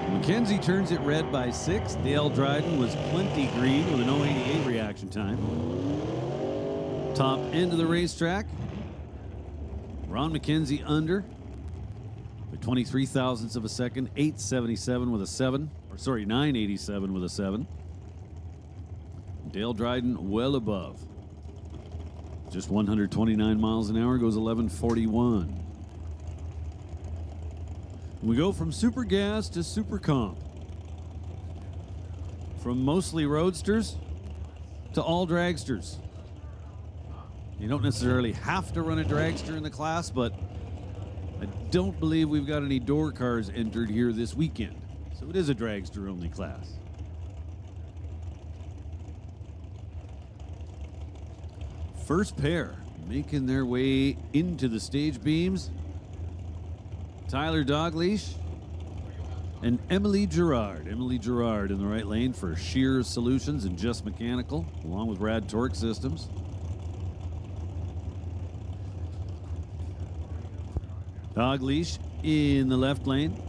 McKenzie turns it red by 6. Dale Dryden was plenty green with an 088 reaction time. Top end of the racetrack. Ron McKenzie under by 23 thousandths of a second, 877 with a 7. Or sorry, 987 with a 7. Dale Dryden well above. Just 129 miles an hour, goes 1141. We go from Super Gas to Super Comp. From mostly roadsters to all dragsters. You don't necessarily have to run a dragster in the class, but I don't believe we've got any door cars entered here this weekend. So it is a dragster only class. First pair making their way into the stage beams. Tyler Dogleash and Emily Gerard. Emily Gerard in the right lane for Shear Solutions and Just Mechanical, along with Rad Torque Systems. Dogleash in the left lane.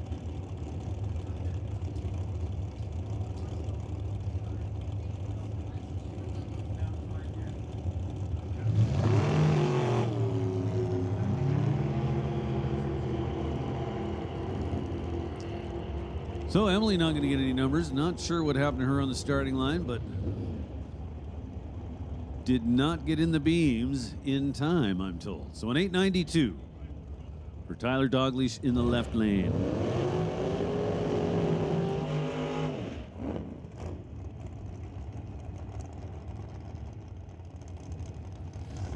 So Emily not going to get any numbers. Not sure what happened to her on the starting line, but did not get in the beams in time, I'm told. So an 892 for Tyler Dogleash in the left lane.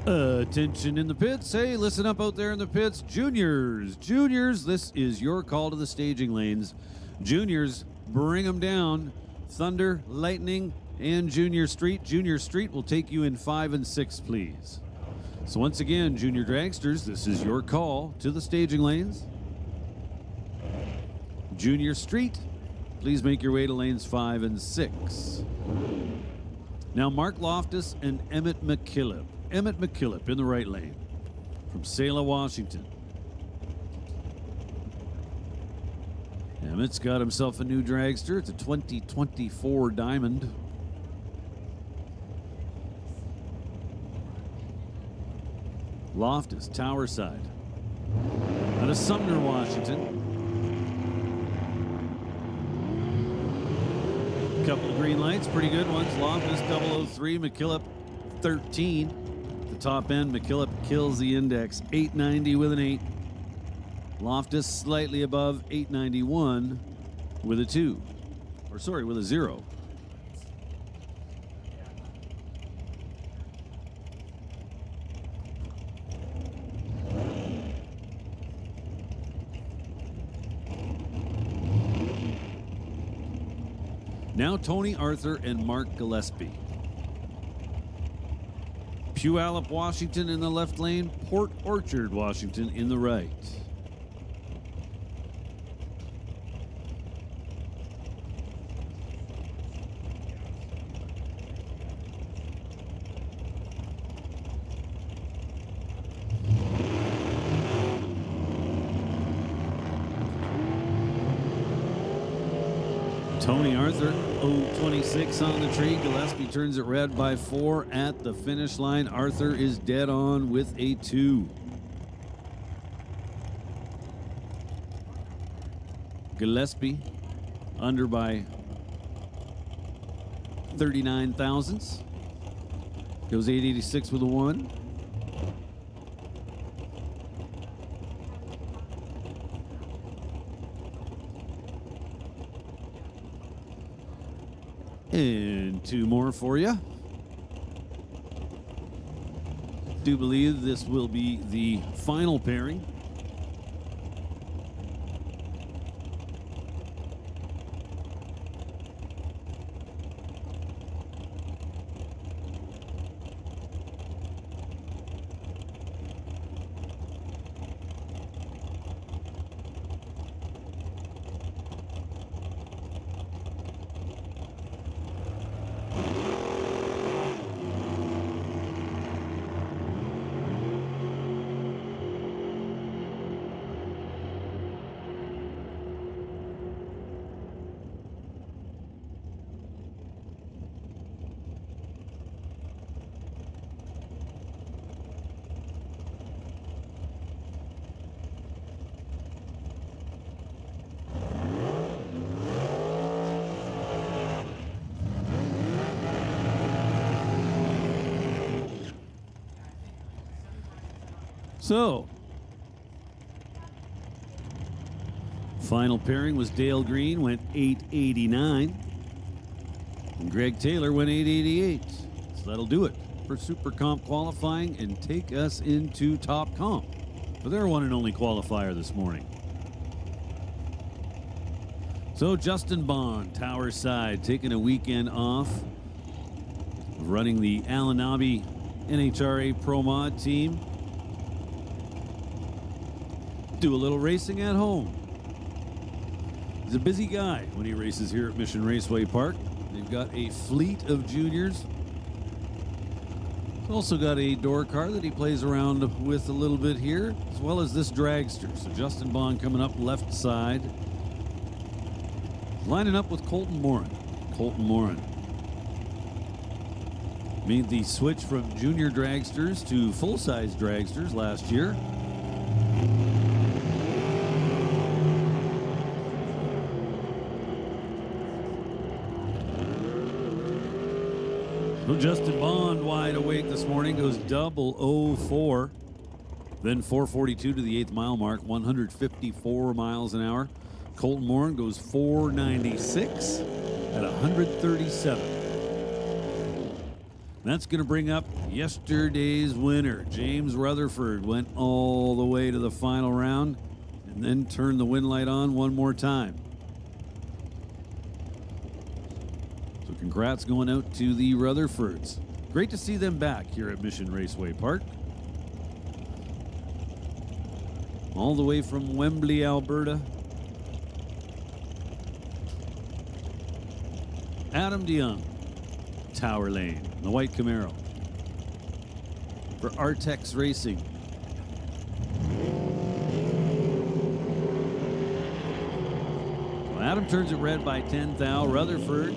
Attention in the pits. Hey, listen up out there in the pits. Juniors, this is your call to the staging lanes. Juniors, bring them down. Thunder, Lightning, and Junior Street. Junior Street will take you in 5 and 6, please. So once again, Junior Dragsters, this is your call to the staging lanes. Junior Street, please make your way to lanes 5 and 6. Now Mark Loftus and Emmett McKillop. Emmett McKillop in the right lane from Selah, Washington. Emmett's got himself a new dragster. It's a 2024 Diamond. Loftus, Tower Side. Out of Sumner, Washington. Couple of green lights, pretty good ones. Loftus 003, McKillop 13. The top end, McKillop kills the index. 890 with an 8. Loftus slightly above 891 with a 2. Or sorry, with a 0. Now Tony Arthur and Mark Gillespie. Puyallup, Washington in the left lane. Port Orchard, Washington in the right. Tony Arthur, 0.26 on the tree. Gillespie turns it red by 4 at the finish line. Arthur is dead on with a 2. Gillespie under by 39 thousandths. Goes 886 with a 1. And 2 more for you. Do believe this will be the final pairing. So, final pairing was Dale Green, went 889. And Greg Taylor went 888. So that'll do it for Super Comp qualifying and take us into Top Comp for their one and only qualifier this morning. So Justin Bond, Tower Side, taking a weekend off, running the Alanabi NHRA Pro Mod team. Do a little racing at home. He's a busy guy when he races here at Mission Raceway Park. They've got a fleet of juniors. He's also got a door car that he plays around with a little bit here, as well as this dragster. So Justin Bond coming up left side, lining up with Colton Morin. Colton Morin made the switch from junior dragsters to full-size dragsters last year. Justin Bond wide awake this morning, goes 004, then 442 to the 8th mile mark, 154 miles an hour. Colton Morin goes 496 at 137. That's going to bring up yesterday's winner. James Rutherford went all the way to the final round and then turned the win light on one more time. Congrats going out to the Rutherfords. Great to see them back here at Mission Raceway Park. All the way from Wembley, Alberta. Adam DeYoung, Tower Lane, the white Camaro. For Artex Racing. Well, Adam turns it red by 10 thou. Rutherford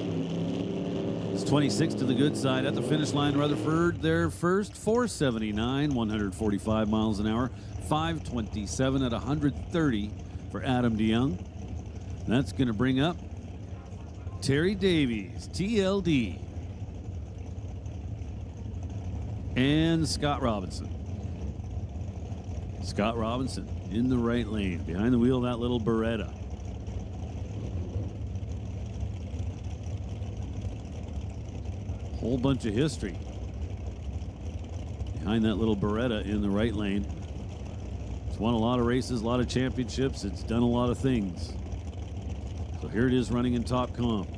is 26 to the good side at the finish line. Rutherford there first, 479, 145 miles an hour, 527 at 130 for Adam DeYoung. That's going to bring up Terry Davies, TLD, and Scott Robinson. Scott Robinson in the right lane, behind the wheel of that little Beretta. Whole bunch of history behind that little Beretta in the right lane. It's won a lot of races, a lot of championships. It's done a lot of things. So here it is running in Top Comp.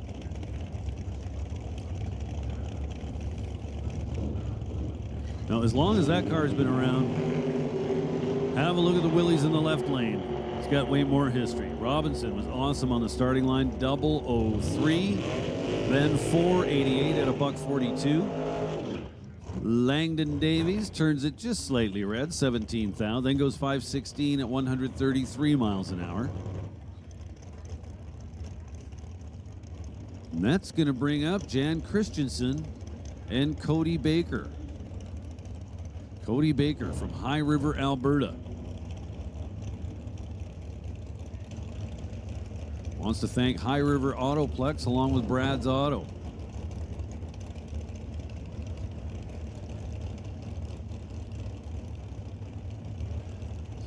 Now, as long as that car's been around, have a look at the Willies in the left lane. It's got way more history. Robinson was awesome on the starting line, 003. Then 488 at $142. Langdon Davies turns it just slightly red, 17 thou. Then goes 516 at 133 miles an hour. And that's going to bring up Jan Christensen and Cody Baker. Cody Baker from High River, Alberta. Wants to thank High River Autoplex along with Brad's Auto.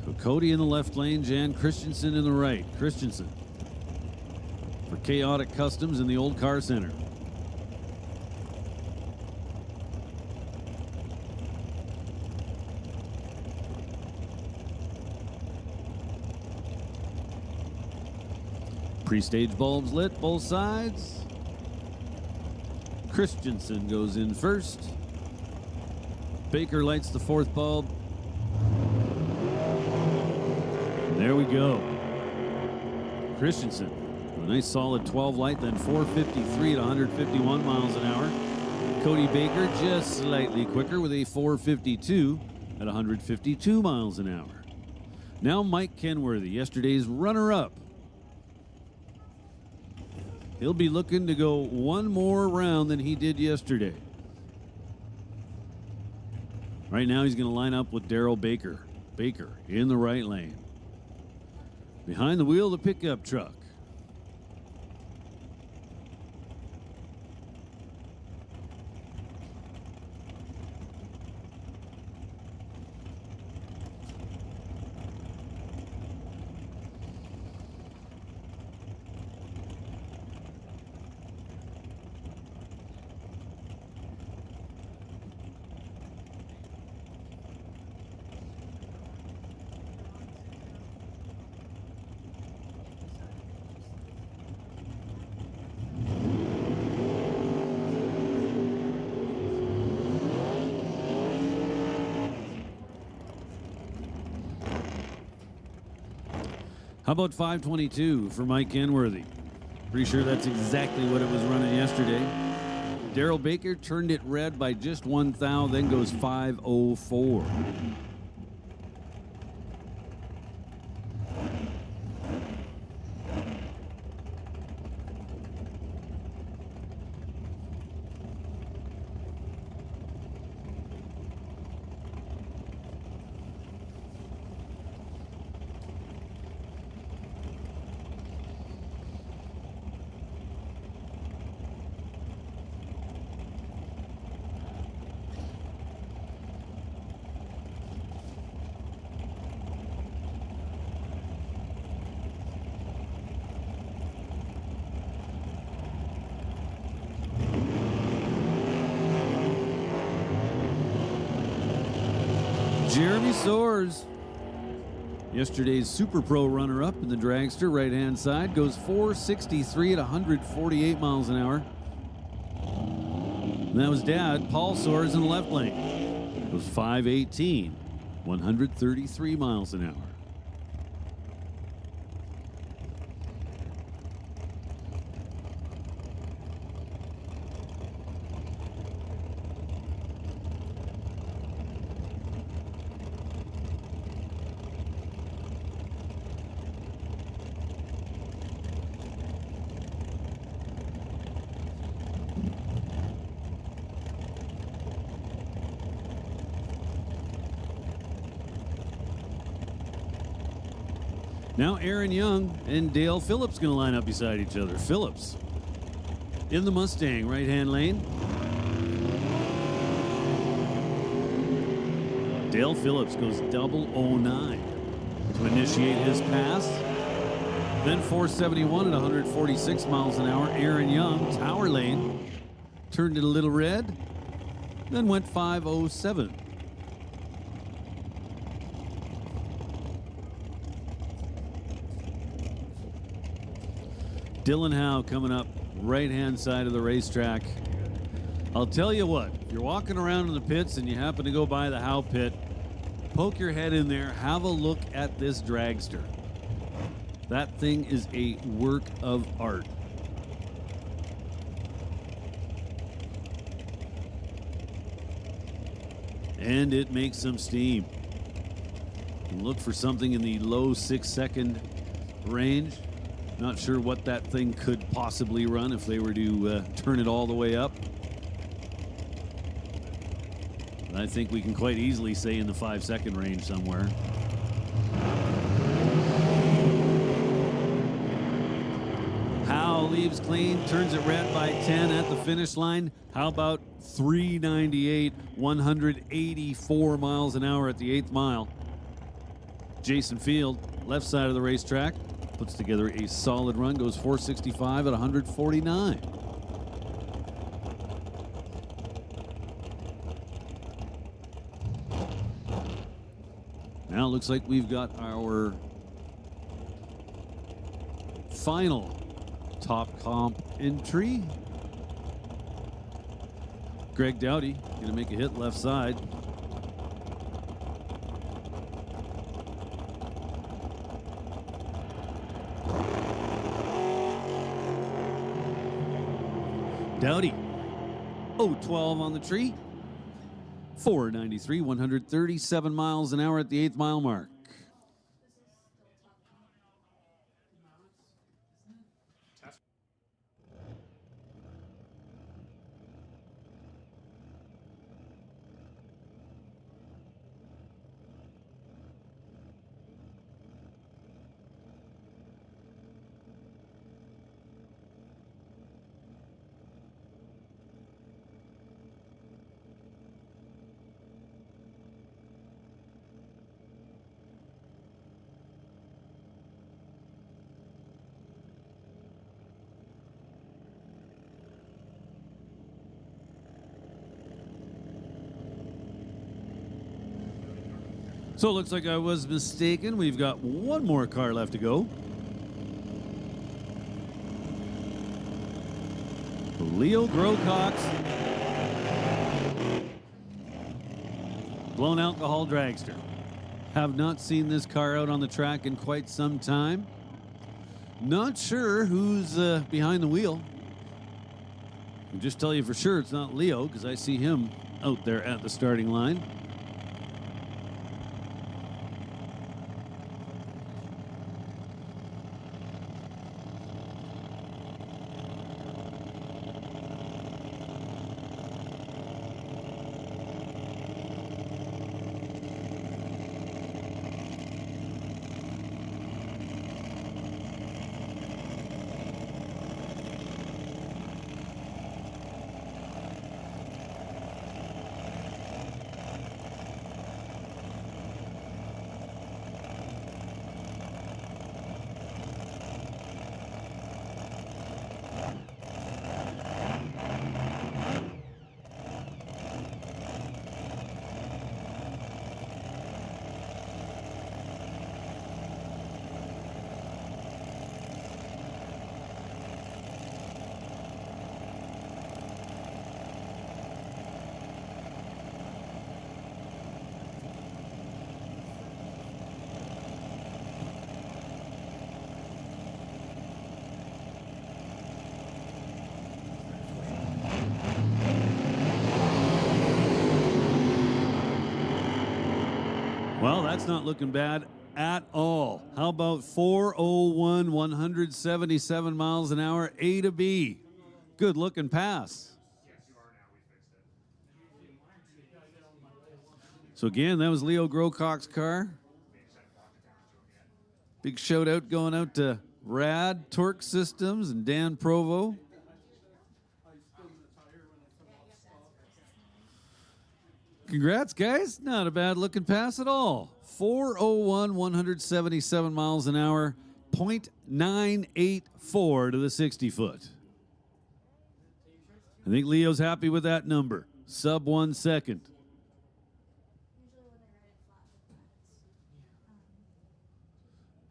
So Cody in the left lane, Jan Christensen in the right. Christensen for Chaotic Customs in the Old Car Center. Pre-stage bulbs lit, both sides. Christensen goes in first. Baker lights the fourth bulb. There we go. Christensen, a nice solid 12 light, then 453 at 151 miles an hour. Cody Baker just slightly quicker with a 452 at 152 miles an hour. Now Mike Kenworthy, yesterday's runner-up. He'll be looking to go one more round than he did yesterday. Right now he's going to line up with Daryl Baker. Baker in the right lane. Behind the wheel of the pickup truck. How about 522 for Mike Kenworthy? Pretty sure that's exactly what it was running yesterday. Daryl Baker turned it red by just 1 thou, then goes 504. Jeremy Soares, yesterday's Super Pro runner-up in the dragster, right-hand side, goes 463 at 148 miles an hour. And that was Dad, Paul Soares, in the left lane. It was 518, 133 miles an hour. Now Aaron Young and Dale Phillips going to line up beside each other. Phillips in the Mustang, right-hand lane. Dale Phillips goes 009 to initiate his pass. Then 471 at 146 miles an hour. Aaron Young, Tower Lane, turned it a little red, then went 507. Dylan Howe coming up right-hand side of the racetrack. I'll tell you what, if you're walking around in the pits and you happen to go by the Howe pit, poke your head in there, have a look at this dragster. That thing is a work of art. And it makes some steam. And look for something in the low 6-second range. Not sure what that thing could possibly run if they were to turn it all the way up. I think we can quite easily say in the 5-second range somewhere. Howe leaves clean, turns it red by 10 at the finish line. How about 398, 184 miles an hour at the 8th mile? Jason Field, left side of the racetrack, puts together a solid run, goes 465 at 149. Now it looks like we've got our final top comp entry. Greg Dowdy gonna make a hit left side. Dowdy, 0-12 on the tree. 493, 137 miles an hour at the 8th mile mark. So it looks like I was mistaken. We've got one more car left to go. Leo Grocox. Blown alcohol dragster. Have not seen this car out on the track in quite some time. Not sure who's behind the wheel. I'll just tell you for sure it's not Leo because I see him out there at the starting line. Well, that's not looking bad at all. How about 401, 177 miles an hour, A to B. Good looking pass. So again, that was Leo Grocox's car. Big shout out going out to Rad Torque Systems and Dan Provo. Congrats, guys. Not a bad looking pass at all. 401, 177 miles an hour, 0.984 to the 60-foot. I think Leo's happy with that number. Sub 1 second.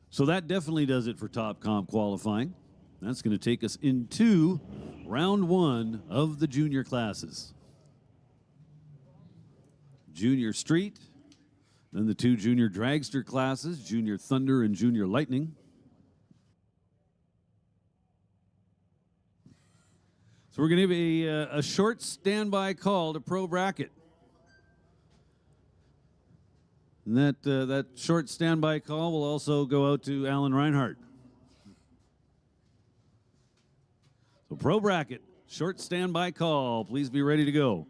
So that definitely does it for Top Comp qualifying. That's going to take us into round 1 of the junior classes. Junior Street, then the 2 junior dragster classes, Junior Thunder and Junior Lightning. So we're going to give a short standby call to Pro Bracket. And that short standby call will also go out to Alan Reinhardt. pro bracket. Short standby call. Please be ready to go.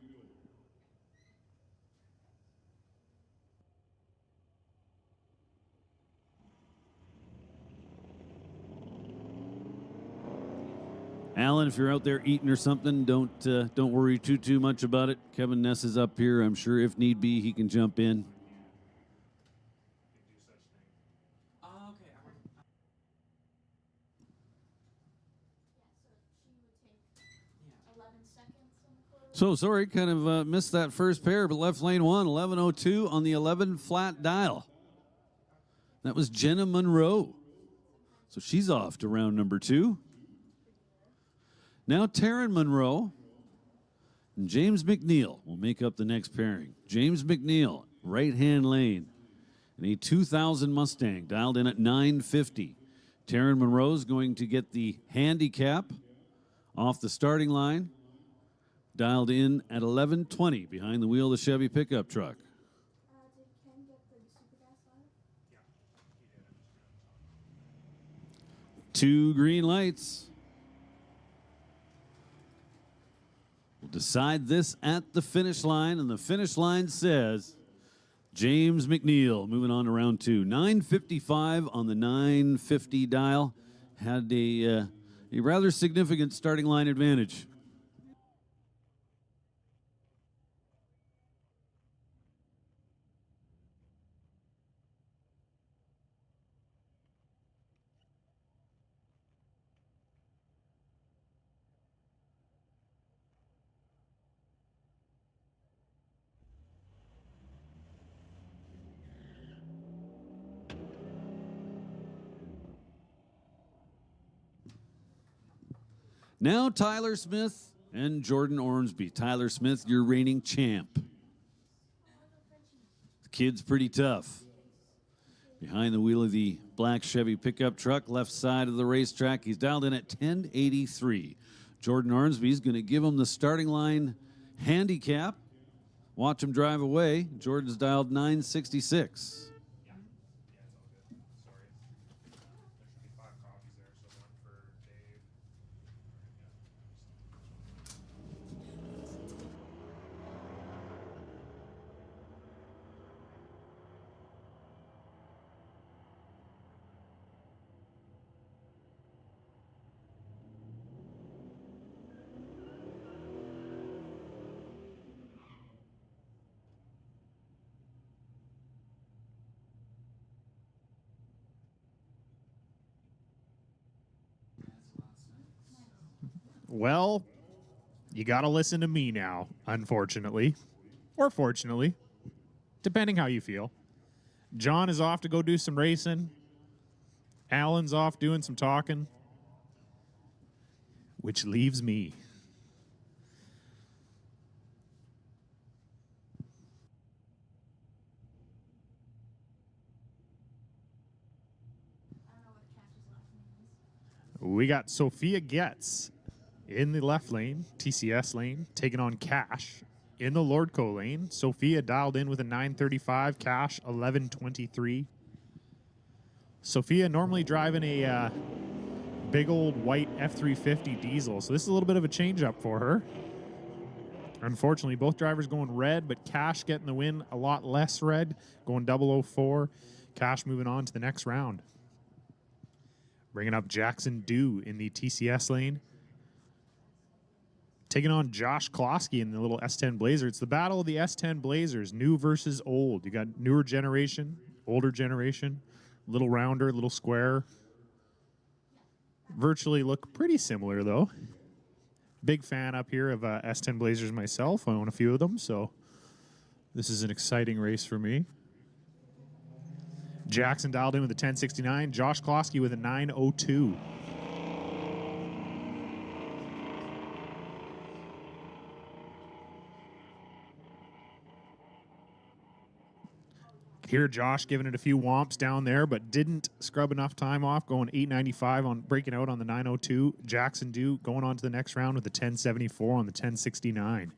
Alan, if you're out there eating or something, don't worry too much about it. Kevin Ness is up here. I'm sure if need be, he can jump in. So sorry, kind of missed that first pair, but left lane one, 11:02 on the 11 flat dial. That was Jenna Monroe. So she's off to round number 2. Now Taryn Monroe and James McNeil will make up the next pairing. James McNeil, right-hand lane, in a 2000 Mustang, dialed in at 950. Taryn Monroe's going to get the handicap off the starting line, dialed in at 1120 behind the wheel of the Chevy pickup truck. Did Ken get the super gas line? 2 green lights. We'll decide this at the finish line, and the finish line says James McNeil moving on to round 2. 955 on the 950 dial. Had a rather significant starting line advantage. Now Tyler Smith and Jordan Ormsby. Tyler Smith, your reigning champ. The kid's pretty tough. Behind the wheel of the black Chevy pickup truck, left side of the racetrack. He's dialed in at 1083. Jordan Ormsby's going to give him the starting line handicap. Watch him drive away. Jordan's dialed 966. Well, you got to listen to me now, unfortunately. Or fortunately, depending how you feel. John is off to go do some racing. Alan's off doing some talking. Which leaves me. I don't know what Cash's last name is. We got Sophia Getz in the left lane, TCS lane, taking on Cash. In the Lordco lane, Sophia dialed in with a 935, Cash 1123. Sophia normally driving a big old white F350 diesel, so this is a little bit of a change up for her. Unfortunately, both drivers going red, but Cash getting the win a lot less red, going 004. Cash moving on to the next round. Bringing up Jackson Dew in the TCS lane. Taking on Josh Klosky in the little S10 Blazer. It's the battle of the S10 Blazers, new versus old. You got newer generation, older generation, little rounder, little square. Virtually look pretty similar, though. Big fan up here of S10 Blazers myself. I own a few of them, so this is an exciting race for me. Jackson dialed in with a 1069. Josh Klosky with a 902. Here, Josh giving it a few womps down there, but didn't scrub enough time off, going 895 on breaking out on the 902. Jackson Dew going on to the next round with the 1074 on the 1069.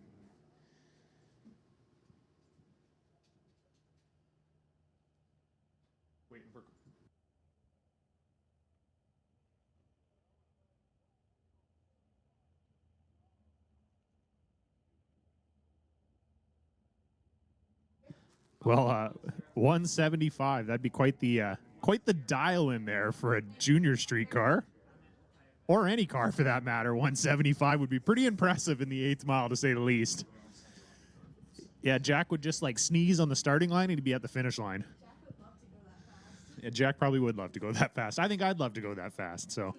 Well, 175. That'd be quite the dial in there for a junior street car, or any car for that matter. 175 would be pretty impressive in the 8th mile, to say the least. Yeah, Jack would just like sneeze on the starting line and he'd be at the finish line. Yeah, Jack probably would love to go that fast. I think I'd love to go that fast. So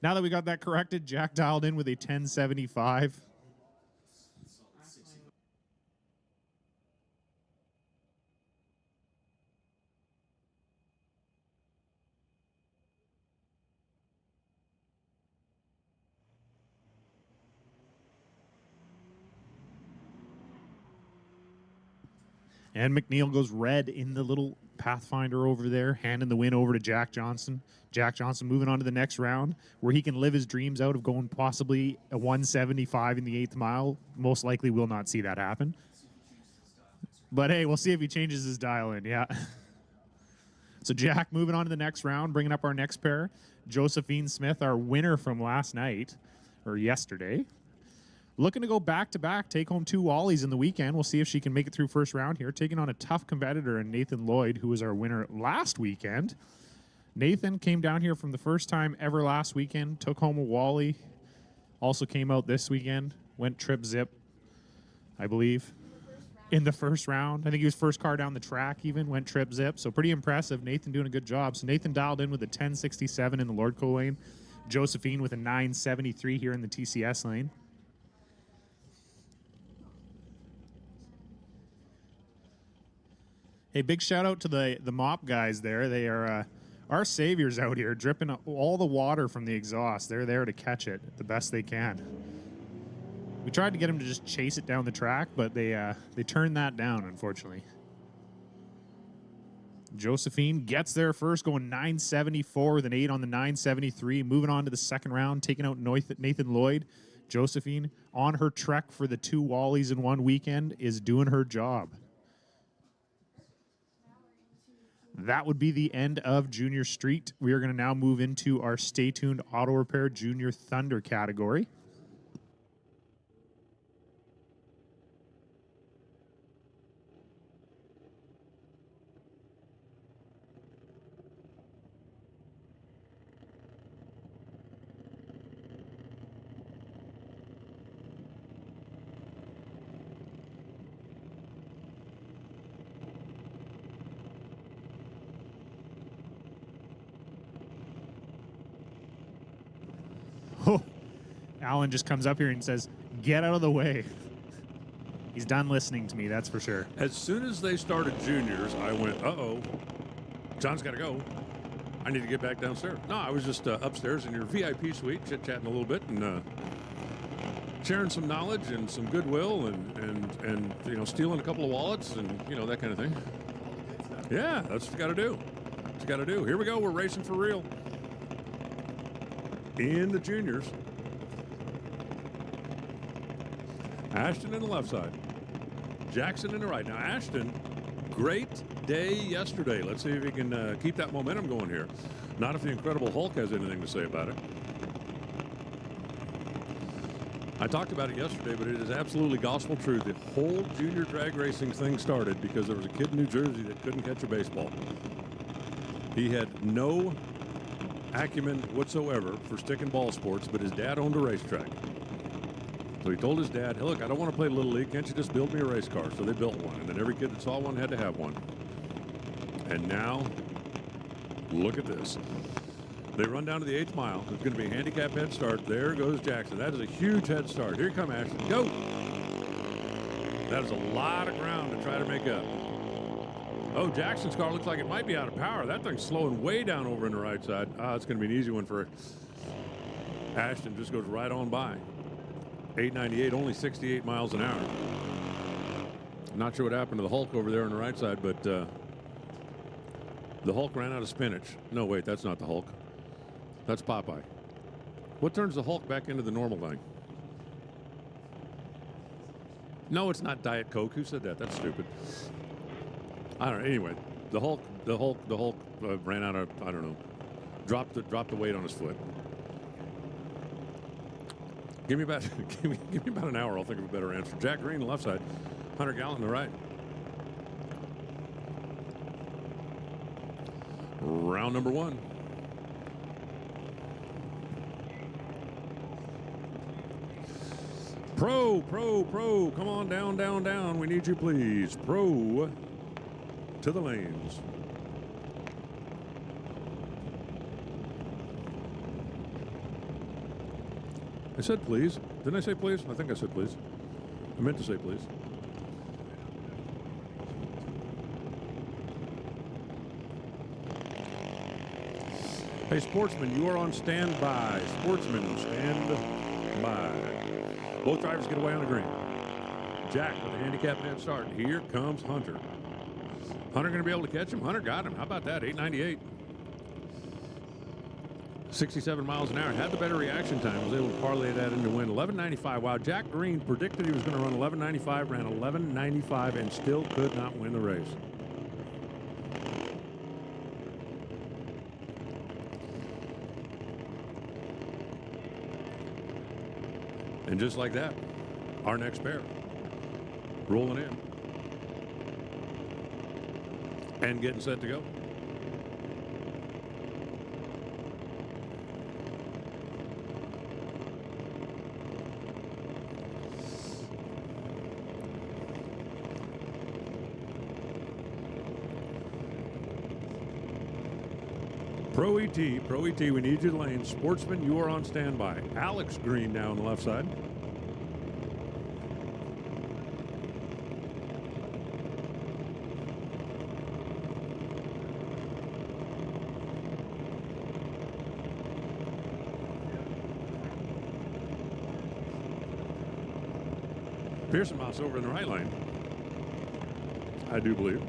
now that we got that corrected, Jack dialed in with a 1075. And McNeil goes red in the little Pathfinder over there, handing the win over to Jack Johnson. Jack Johnson moving on to the next round, where he can live his dreams out of going possibly a 175 in the 8th mile. Most likely will not see that happen. But hey, we'll see if he changes his dial in, yeah. So Jack moving on to the next round, bringing up our next pair. Josephine Smith, our winner from last night, or yesterday. Looking to go back-to-back, take home 2 Wallies in the weekend. We'll see if she can make it through first round here. Taking on a tough competitor in Nathan Lloyd, who was our winner last weekend. Nathan came down here from the first time ever last weekend, took home a Wally. Also came out this weekend, went trip zip, I believe, in the first round. I think he was first car down the track even, went trip zip. So pretty impressive. Nathan doing a good job. So Nathan dialed in with a 1067 in the Lordco lane. Josephine with a 973 here in the TCS lane. Hey, big shout out to the mop guys there. They are our saviors out here, dripping all the water from the exhaust. They're there to catch it the best they can. We tried to get them to just chase it down the track, but they turned that down, unfortunately. Josephine gets there first, going 974 with an 8 on the 973. Moving on to the second round, taking out Nathan Lloyd. Josephine, on her trek for the 2 Wallies in one weekend, is doing her job. That would be the end of Junior Street. We are going to now move into our Stay Tuned Auto Repair Junior Thunder category. Oh, Alan just comes up here and says, "Get out of the way." He's done listening to me, that's for sure. As soon as they started juniors, I went, uh-oh, John's got to go. I need to get back downstairs. No, I was just upstairs in your VIP suite, chit-chatting a little bit and sharing some knowledge and some goodwill and you know, stealing a couple of wallets and, you know, that kind of thing. Yeah, that's what you got to do. That's what you got to do. Here we go. We're racing for real. In the juniors. Ashton in the left side. Jackson in the right. Now, Ashton, great day yesterday. Let's see if he can keep that momentum going here. Not if the Incredible Hulk has anything to say about it. I talked about it yesterday, but it is absolutely gospel truth. The whole junior drag racing thing started because there was a kid in New Jersey that couldn't catch a baseball. He had no acumen whatsoever for stick and ball sports, but his dad owned a racetrack. So he told his dad, "Hey, look, I don't want to play Little League. Can't you just build me a race car?" So they built one, and then every kid that saw one had to have one. And now, look at this. They run down to the 8th mile. It's going to be a handicap head start. There goes Jackson. That is a huge head start. Here you come, Ashton. Go! That is a lot of ground to try to make up. Oh, Jackson's car looks like it might be out of power. That thing's slowing way down over in the right side. It's going to be an easy one for Ashton. Just goes right on by. 898, only 68 miles an hour. Not sure what happened to the Hulk over there on the right side, but the Hulk ran out of spinach. No, wait, that's not the Hulk. That's Popeye. What turns the Hulk back into the normal thing? No, it's not Diet Coke. Who said that? That's stupid. I don't know. Anyway, the Hulk ran out of, I don't know, dropped the weight on his foot. Give me about give me about an hour. I'll think of a better answer. Jack Green, the left side. Hunter Gallant, the right. Round number 1. Pro, come on down, down, down. We need you, please. Pro to the lanes. I said please. Didn't I say please? I think I said please. I meant to say please. Hey, Sportsman, you are on standby. Sportsman, stand by. Both drivers get away on the green. Jack with a handicap head start. Here comes Hunter. Hunter going to be able to catch him? Hunter got him. How about that? 898. 67 miles an hour. Had the better reaction time. Was able to parlay that into win. 1195. Wow, Jack Green predicted he was going to run 1195. Ran 1195 and still could not win the race. And just like that, our next pair rolling in and getting set to go. Pro ET, we need you to lane. Sportsman, you are on standby. Alex Green now on the left side. Pearson Moss over in the right lane. I do believe.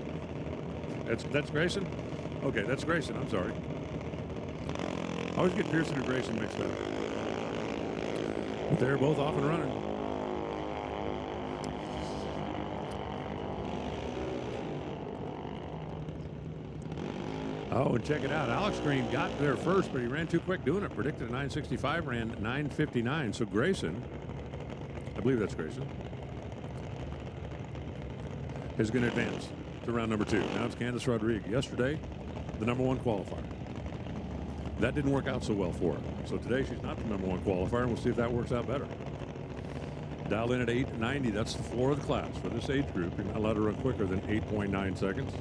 That's Grayson? Okay, that's Grayson. I'm sorry. I always get Pearson and Grayson mixed up. But they're both off and running. Oh, and check it out. Alex Green got there first, but he ran too quick doing it. Predicted a 965, ran 959. So Grayson, I believe that's Grayson, is going to advance to round number 2. Now it's Candice Rodriguez. Yesterday, the number 1 qualifier. That didn't work out so well for her. So today she's not the number 1 qualifier, and we'll see if that works out better. Dialed in at 890. That's the floor of the class for this age group. You're not allowed to run quicker than 8.9 seconds.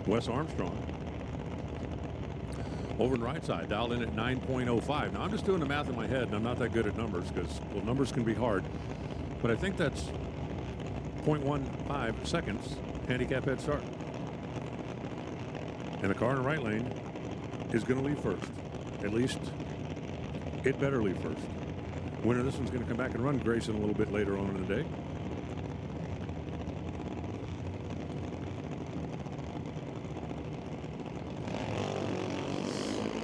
Wes Armstrong over on the right side, dialed in at 9.05. Now I'm just doing the math in my head, and I'm not that good at numbers because, well, numbers can be hard. But I think that's 0.15 seconds handicap head start. And the car in the right lane is going to leave first. At least it better leave first. Winner of this one's going to come back and run Grayson a little bit later on in the day.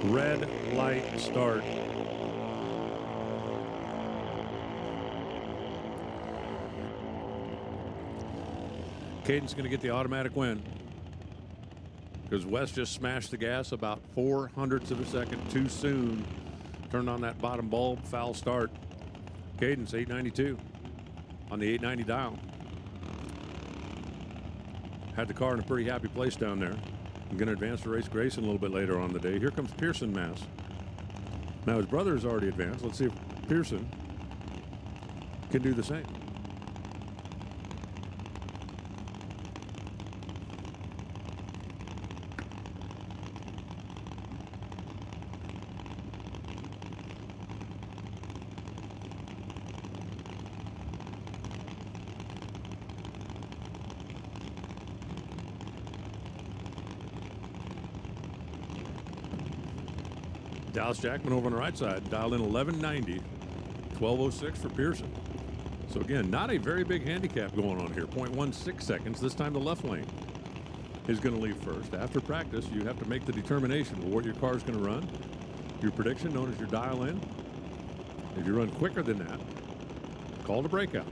Red light start. Caden's going to get the automatic win because Wes just smashed the gas about 0.04 of a second too soon. Turned on that bottom bulb, foul start. Caden's 892 on the 890 dial. Had the car in a pretty happy place down there. I'm going to advance to race Grayson a little bit later on in the day. Here comes Pearson Mass. Now his brother has already advanced. Let's see if Pearson can do the same. Dallas Jackman over on the right side, dialed in 1190, 1206 for Pearson. So again, not a very big handicap going on here. 0.16 seconds. This time the left lane is going to leave first. After practice, you have to make the determination of what your car is going to run. Your prediction, known as your dial in. If you run quicker than that, call it a breakout.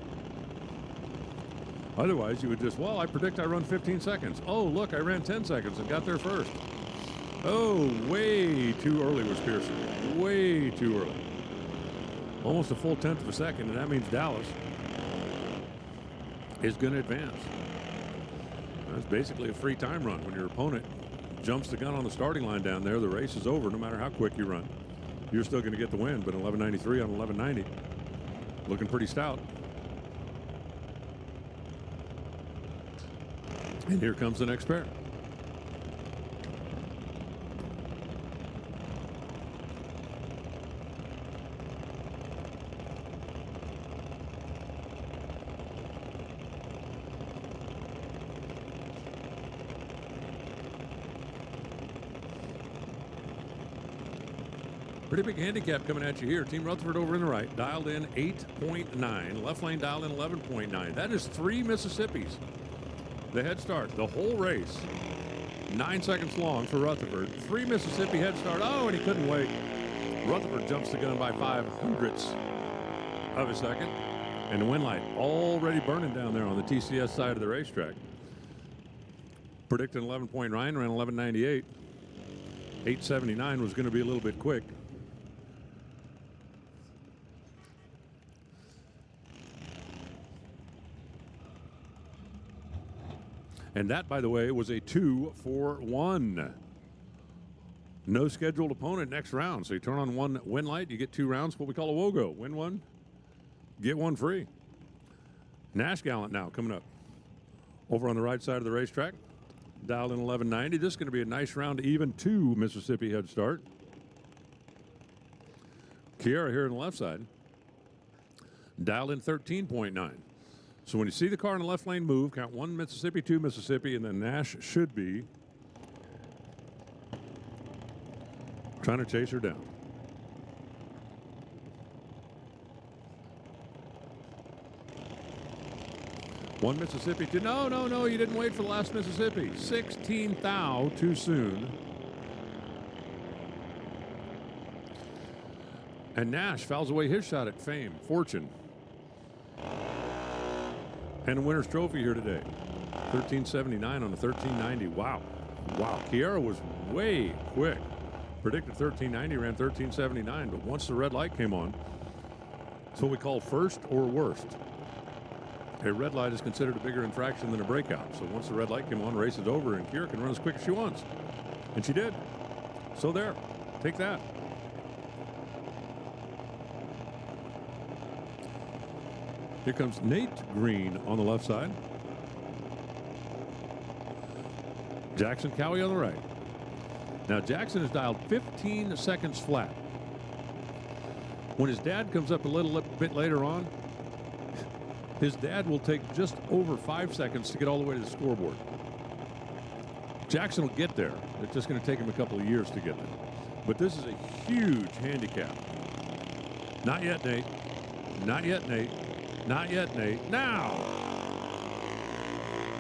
Otherwise, you would just, well, I predict I run 15 seconds. Oh, look, I ran 10 seconds and got there first. Oh, way too early was Pearson. Way too early. Almost a full 1/10 of a second, and that means Dallas is going to advance. That's basically a free time run. When your opponent jumps the gun on the starting line down there, the race is over no matter how quick you run. You're still going to get the win, but 11:93 on 11:90. Looking pretty stout. And here comes the next pair. Pretty big handicap coming at you here. Team Rutherford over in the right, dialed in 8.9. Left lane dialed in 11.9. That is 3 Mississippis. The head start, the whole race, 9 seconds long for Rutherford. 3 Mississippi head start. Oh, and he couldn't wait. Rutherford jumps the gun by 0.05 of a second. And the wind light already burning down there on the TCS side of the racetrack. Predicted 11-point Ryan ran 11:98. 8:79 was going to be a little bit quick. And that, by the way, was a 2-for-1. No scheduled opponent next round. So you turn on one win light, you get 2 rounds, what we call a WOGO. Win one, get one free. Nash Gallant now coming up. Over on the right side of the racetrack, dialed in 11:90. This is going to be a nice round, even 2 Mississippi head start. Kiera here on the left side, dialed in 13.9. So when you see the car in the left lane move, count 1 Mississippi, 2 Mississippi, and then Nash should be trying to chase her down. One Mississippi, no, you didn't wait for the last Mississippi. 16 thou too soon. And Nash fouls away his shot at fame, fortune. And a winner's trophy here today. 1379 on the 1390. Wow. Kiera was way quick. Predicted 1390, ran 1379, but once the red light came on, it's what we call first or worst. A red light is considered a bigger infraction than a breakout. So once the red light came on, race is over, and Kiera can run as quick as she wants. And she did. So there. Take that. Here comes Nate Green on the left side. Jackson Cowie on the right. Now Jackson is dialed 15 seconds flat. When his dad comes up a little bit later on, his dad will take just over 5 seconds to get all the way to the scoreboard. Jackson will get there. It's just going to take him a couple of years to get there. But this is a huge handicap. Not yet, Nate. Not yet, Nate. Not yet, Nate. Now!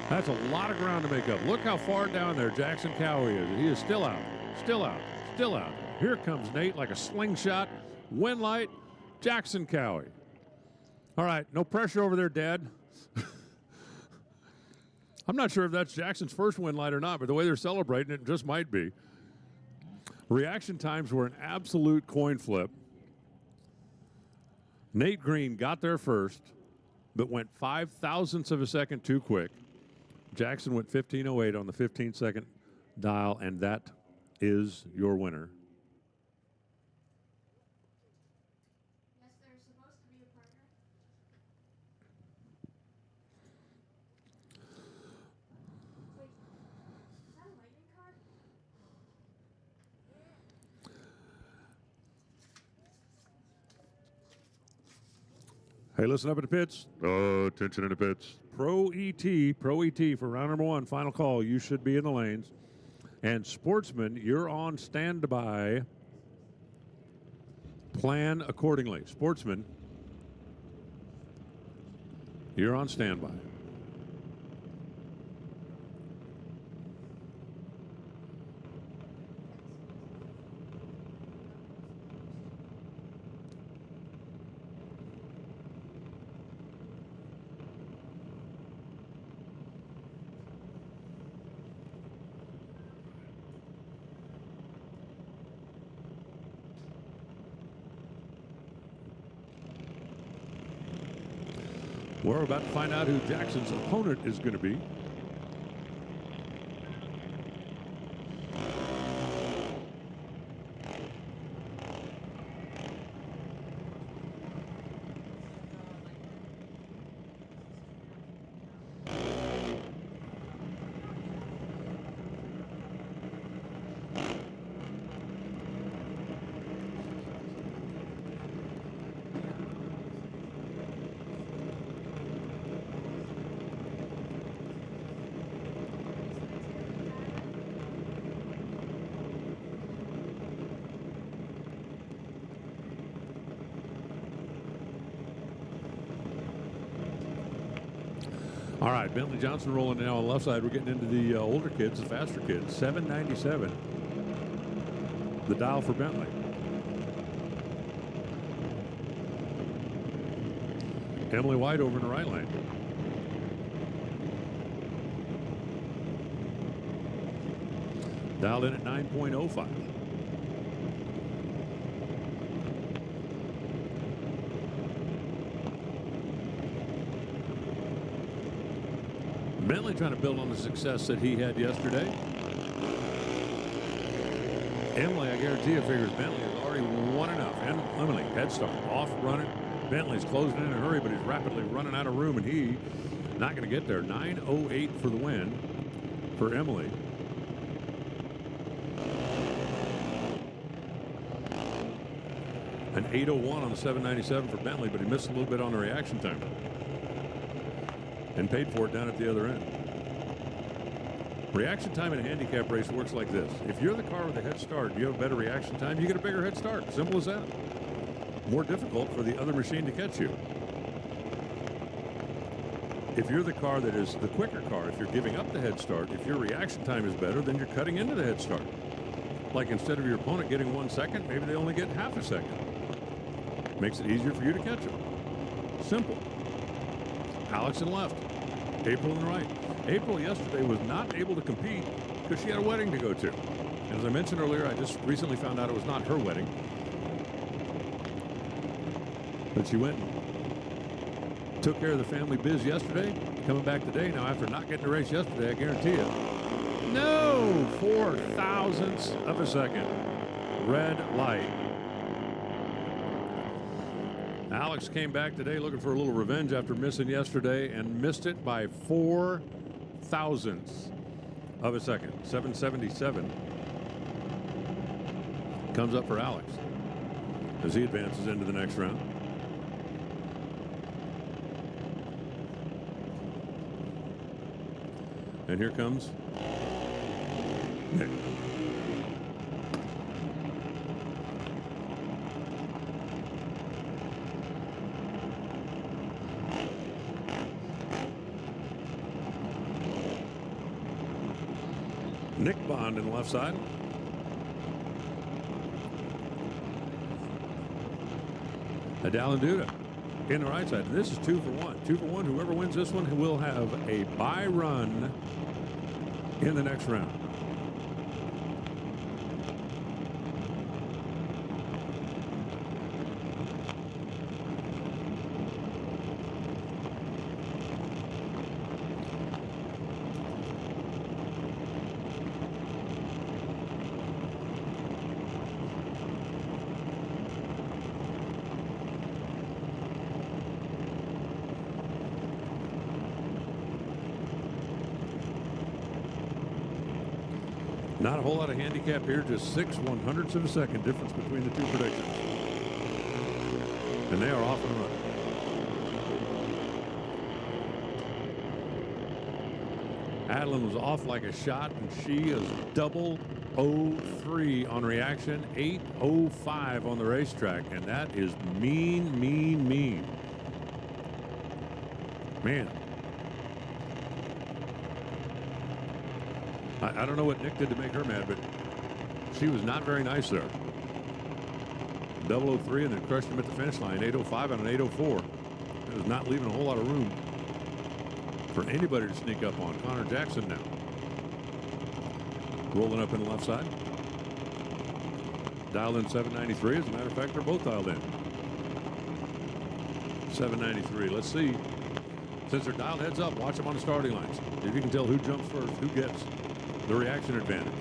That's a lot of ground to make up. Look how far down there Jackson Cowie is. He is still out. Still out. Still out. Here comes Nate like a slingshot. Wind light. Jackson Cowie. All right. No pressure over there, Dad. I'm not sure if that's Jackson's first wind light or not, but the way they're celebrating it just might be. Reaction times were an absolute coin flip. Nate Green got there first, but went 0.05 of a second too quick. Jackson went 15:08 on the 15-second dial, and that is your winner. Yes, there's supposed to be a partner. Wait, is that a lightning card? Hey, listen up at the pits. Oh, attention in the pits. Pro ET for round number 1. Final call. You should be in the lanes. And Sportsman, you're on standby. Plan accordingly. Sportsman, you're on standby. We're about to find out who Jackson's opponent is going to be. All right, Bentley Johnson rolling now on the left side. We're getting into the older kids, the faster kids. 797, the dial for Bentley. Emily White over in the right lane. Dialed in at 9.05. Bentley trying to build on the success that he had yesterday. Emily, I guarantee you, figures Bentley has already won enough. And Emily, head start, off running. Bentley's closing in a hurry, but he's rapidly running out of room, and he not going to get there. 9:08 for the win for Emily. An 8:01 on the 797 for Bentley, but he missed a little bit on the reaction time. And paid for it down at the other end. Reaction time in a handicap race works like this. If you're the car with a head start, you have a better reaction time, you get a bigger head start. Simple as that. More difficult for the other machine to catch you. If you're the car that is the quicker car, if you're giving up the head start, if your reaction time is better, then you're cutting into the head start. Like instead of your opponent getting 1 second, maybe they only get half a second. Makes it easier for you to catch them. Simple. Alex in left, April in the right. April yesterday was not able to compete because she had a wedding to go to. And as I mentioned earlier, I just recently found out it was not her wedding. But she went and took care of the family biz yesterday, coming back today. Now, after not getting a race yesterday, I guarantee you, no 4 thousandths of a second. Red light. Alex came back today looking for a little revenge after missing yesterday and missed it by 4 thousandths of a second. 777 comes up for Alex as he advances into the next round. And here comes Nick. Nick Bond in the left side. Adalyn Duda in the right side. This is 2 for 1. 2 for 1. Whoever wins this one will have a bye run in the next round. Not a whole lot of handicap here, just 6 100ths of a second difference between the two predictions. And they are off and running. Adalyn was off like a shot, and she is double 03 on reaction, 8:05 on the racetrack, and that is mean, mean, mean. Man. I don't know what Nick did to make her mad, but she was not very nice there. 003 and then crushed him at the finish line. 8:05 and an 8:04. That was not leaving a whole lot of room for anybody to sneak up on. Connor Jackson now. Rolling up in the left side. Dialed in 793. As a matter of fact, they're both dialed in. 793. Let's see. Since they're dialed heads up, watch them on the starting lines. If you can tell who jumps first, who gets the reaction advantage.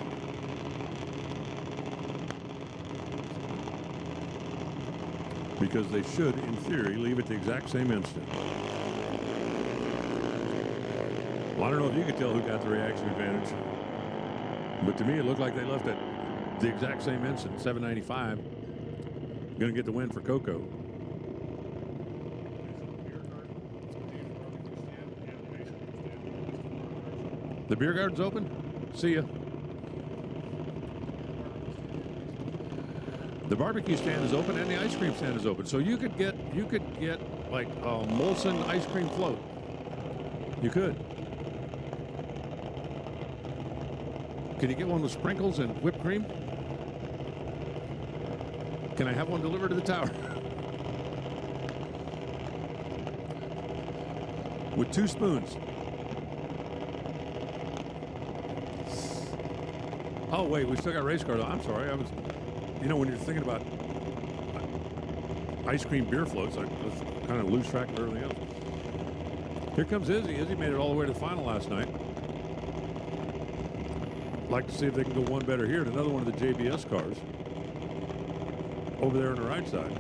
Because they should, in theory, leave at the exact same instant. Well, I don't know if you could tell who got the reaction advantage. But to me, it looked like they left at the exact same instant. 795. Going to get the win for Coco. The beer garden's open? See ya. The barbecue stand is open and the ice cream stand is open. So you could get like a Molson ice cream float. You could. Can you get one with sprinkles and whipped cream? Can I have one delivered to the tower? With 2 spoons. Oh, wait, we still got race cars. I'm sorry. I was, you know, when you're thinking about ice cream beer floats, I kind of lose track of everything else. Here comes Izzy. Izzy made it all the way to the final last night. Like to see if they can go one better here. And another one of the JBS cars over there on the right side.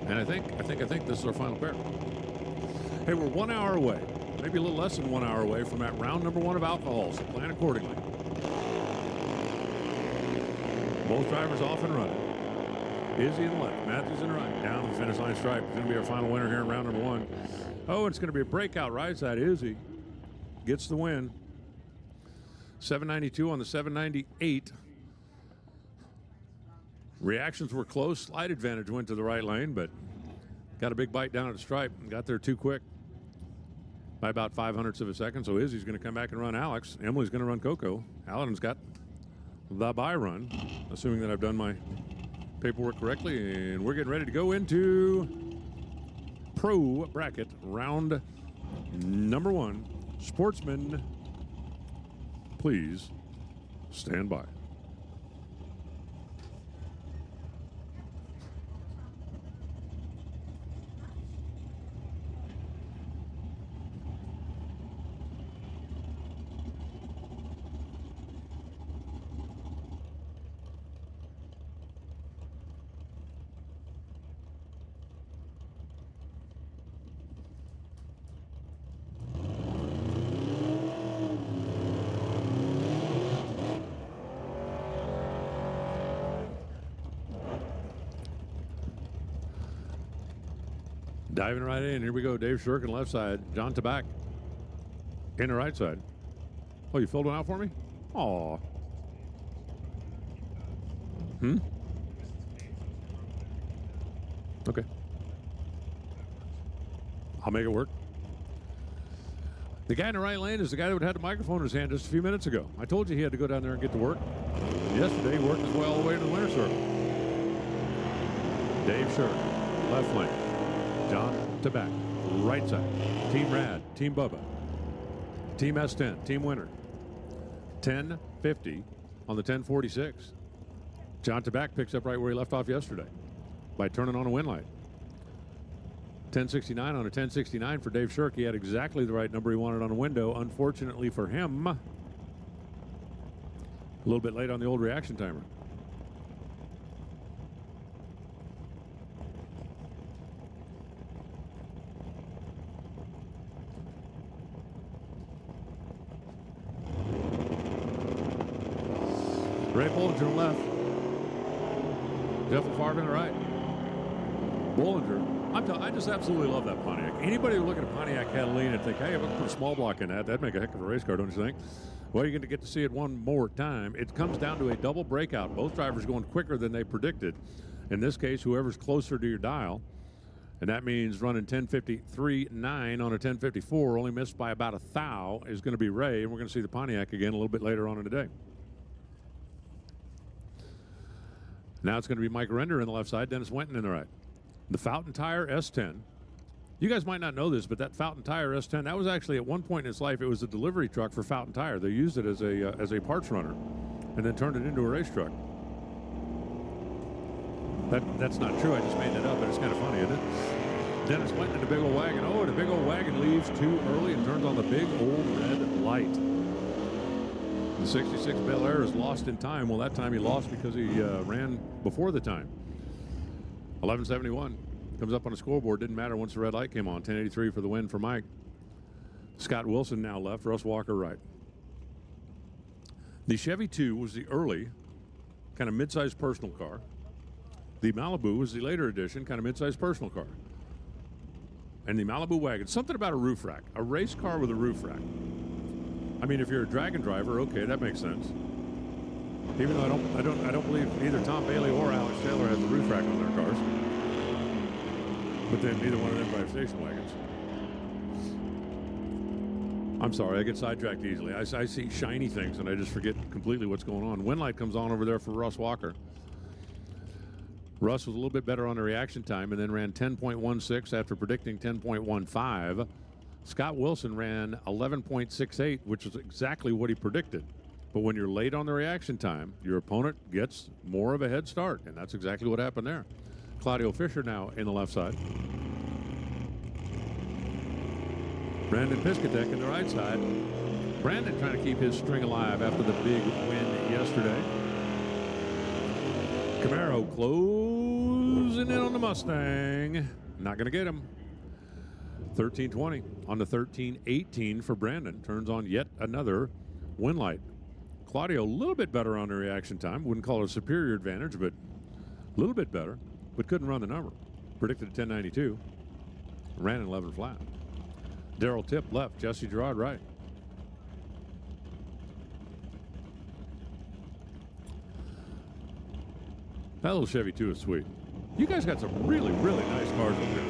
And I think this is our final pair. Hey, we're 1 hour away, maybe a little less than 1 hour away from that round number 1 of alcohol, so plan accordingly. Both drivers off and running. Izzy in the left, Matthews in the right, down the finish line stripe. It's going to be our final winner here in round number 1. Oh, it's going to be a breakout right side. Izzy gets the win. 792 on the 798. Reactions were close. Slight advantage went to the right lane, but got a big bite down at the stripe and got there too quick by about 0.05 of a second. So Izzy's going to come back and run Alex. Emily's going to run Coco. Alan's got the bye run, assuming that I've done my paperwork correctly. And we're getting ready to go into pro bracket round number 1. Sportsman, please stand by. Diving right in. Here we go. Dave Shirkin, left side. John Tabak in the right side. Oh, you filled one out for me? Aw. Okay. I'll make it work. The guy in the right lane is the guy that had the microphone in his hand just a few minutes ago. I told you he had to go down there and get to work. Yesterday, he worked his way all the way to the winner's circle. Dave Shirkin, left lane. John Tabak, right side. Team Rad, Team Bubba, Team S10, Team Winner. 10:50 on the 10:46. John Tabak picks up right where he left off yesterday by turning on a win light. 10:69 on a 10:69 for Dave Shirk. He had exactly the right number he wanted on a window. Unfortunately for him, a little bit late on the old reaction timer. Ray Bollinger on the left. Jeff LaFarge on the right. Bollinger. I just absolutely love that Pontiac. Anybody who look at a Pontiac Catalina and think, hey, if I could put a small block in that, that'd make a heck of a race car, don't you think? Well, you're going to get to see it one more time. It comes down to a double breakout. Both drivers going quicker than they predicted. In this case, whoever's closer to your dial, and that means running 10:53.9 on a 10:54, only missed by about a thou, is going to be Ray, and we're going to see the Pontiac again a little bit later on in the day. Now it's going to be Mike Render in the left side, Dennis Wenton in the right. The Fountain Tire S10. You guys might not know this, but that Fountain Tire S10, that was actually at one point in its life, it was a delivery truck for Fountain Tire. They used it as a parts runner and then turned it into a race truck. That's not true. I just made that up, but it's kind of funny, isn't it? Dennis Wenton in the big old wagon. Oh, the big old wagon leaves too early and turns on the big old red light. The 66 Bel Air is lost in time. Well, that time he lost because he ran before the time. 11:71 comes up on the scoreboard. Didn't matter once the red light came on. 10:83 for the win for Mike. Scott Wilson now left. Russ Walker right. The Chevy 2 was the early kind of mid-sized personal car. The Malibu was the later edition kind of mid-sized personal car. And the Malibu wagon, something about a roof rack. A race car with a roof rack. I mean, if you're a dragon driver, okay, that makes sense. Even though I don't believe either Tom Bailey or Alex Taylor has the roof rack on their cars. But then neither one of them drive station wagons. I'm sorry, I get sidetracked easily. I see shiny things and I just forget completely what's going on. Wind light comes on over there for Russ Walker. Russ was a little bit better on the reaction time and then ran 10.16 after predicting 10.15. Scott Wilson ran 11.68, which is exactly what he predicted. But when you're late on the reaction time, your opponent gets more of a head start, and that's exactly what happened there. Claudio Fisher now in the left side. Brandon Piscatek in the right side. Brandon trying to keep his string alive after the big win yesterday. Camaro closing in on the Mustang. Not going to get him. 13:20 on the 13:18 for Brandon. Turns on yet another wind light. Claudio a little bit better on the reaction time. Wouldn't call it a superior advantage, but a little bit better. But couldn't run the number. Predicted a 10.92. Ran an 11 flat. Darrell Tipp left. Jesse Gerard right. That little Chevy 2 is sweet. You guys got some really, really nice cars up here.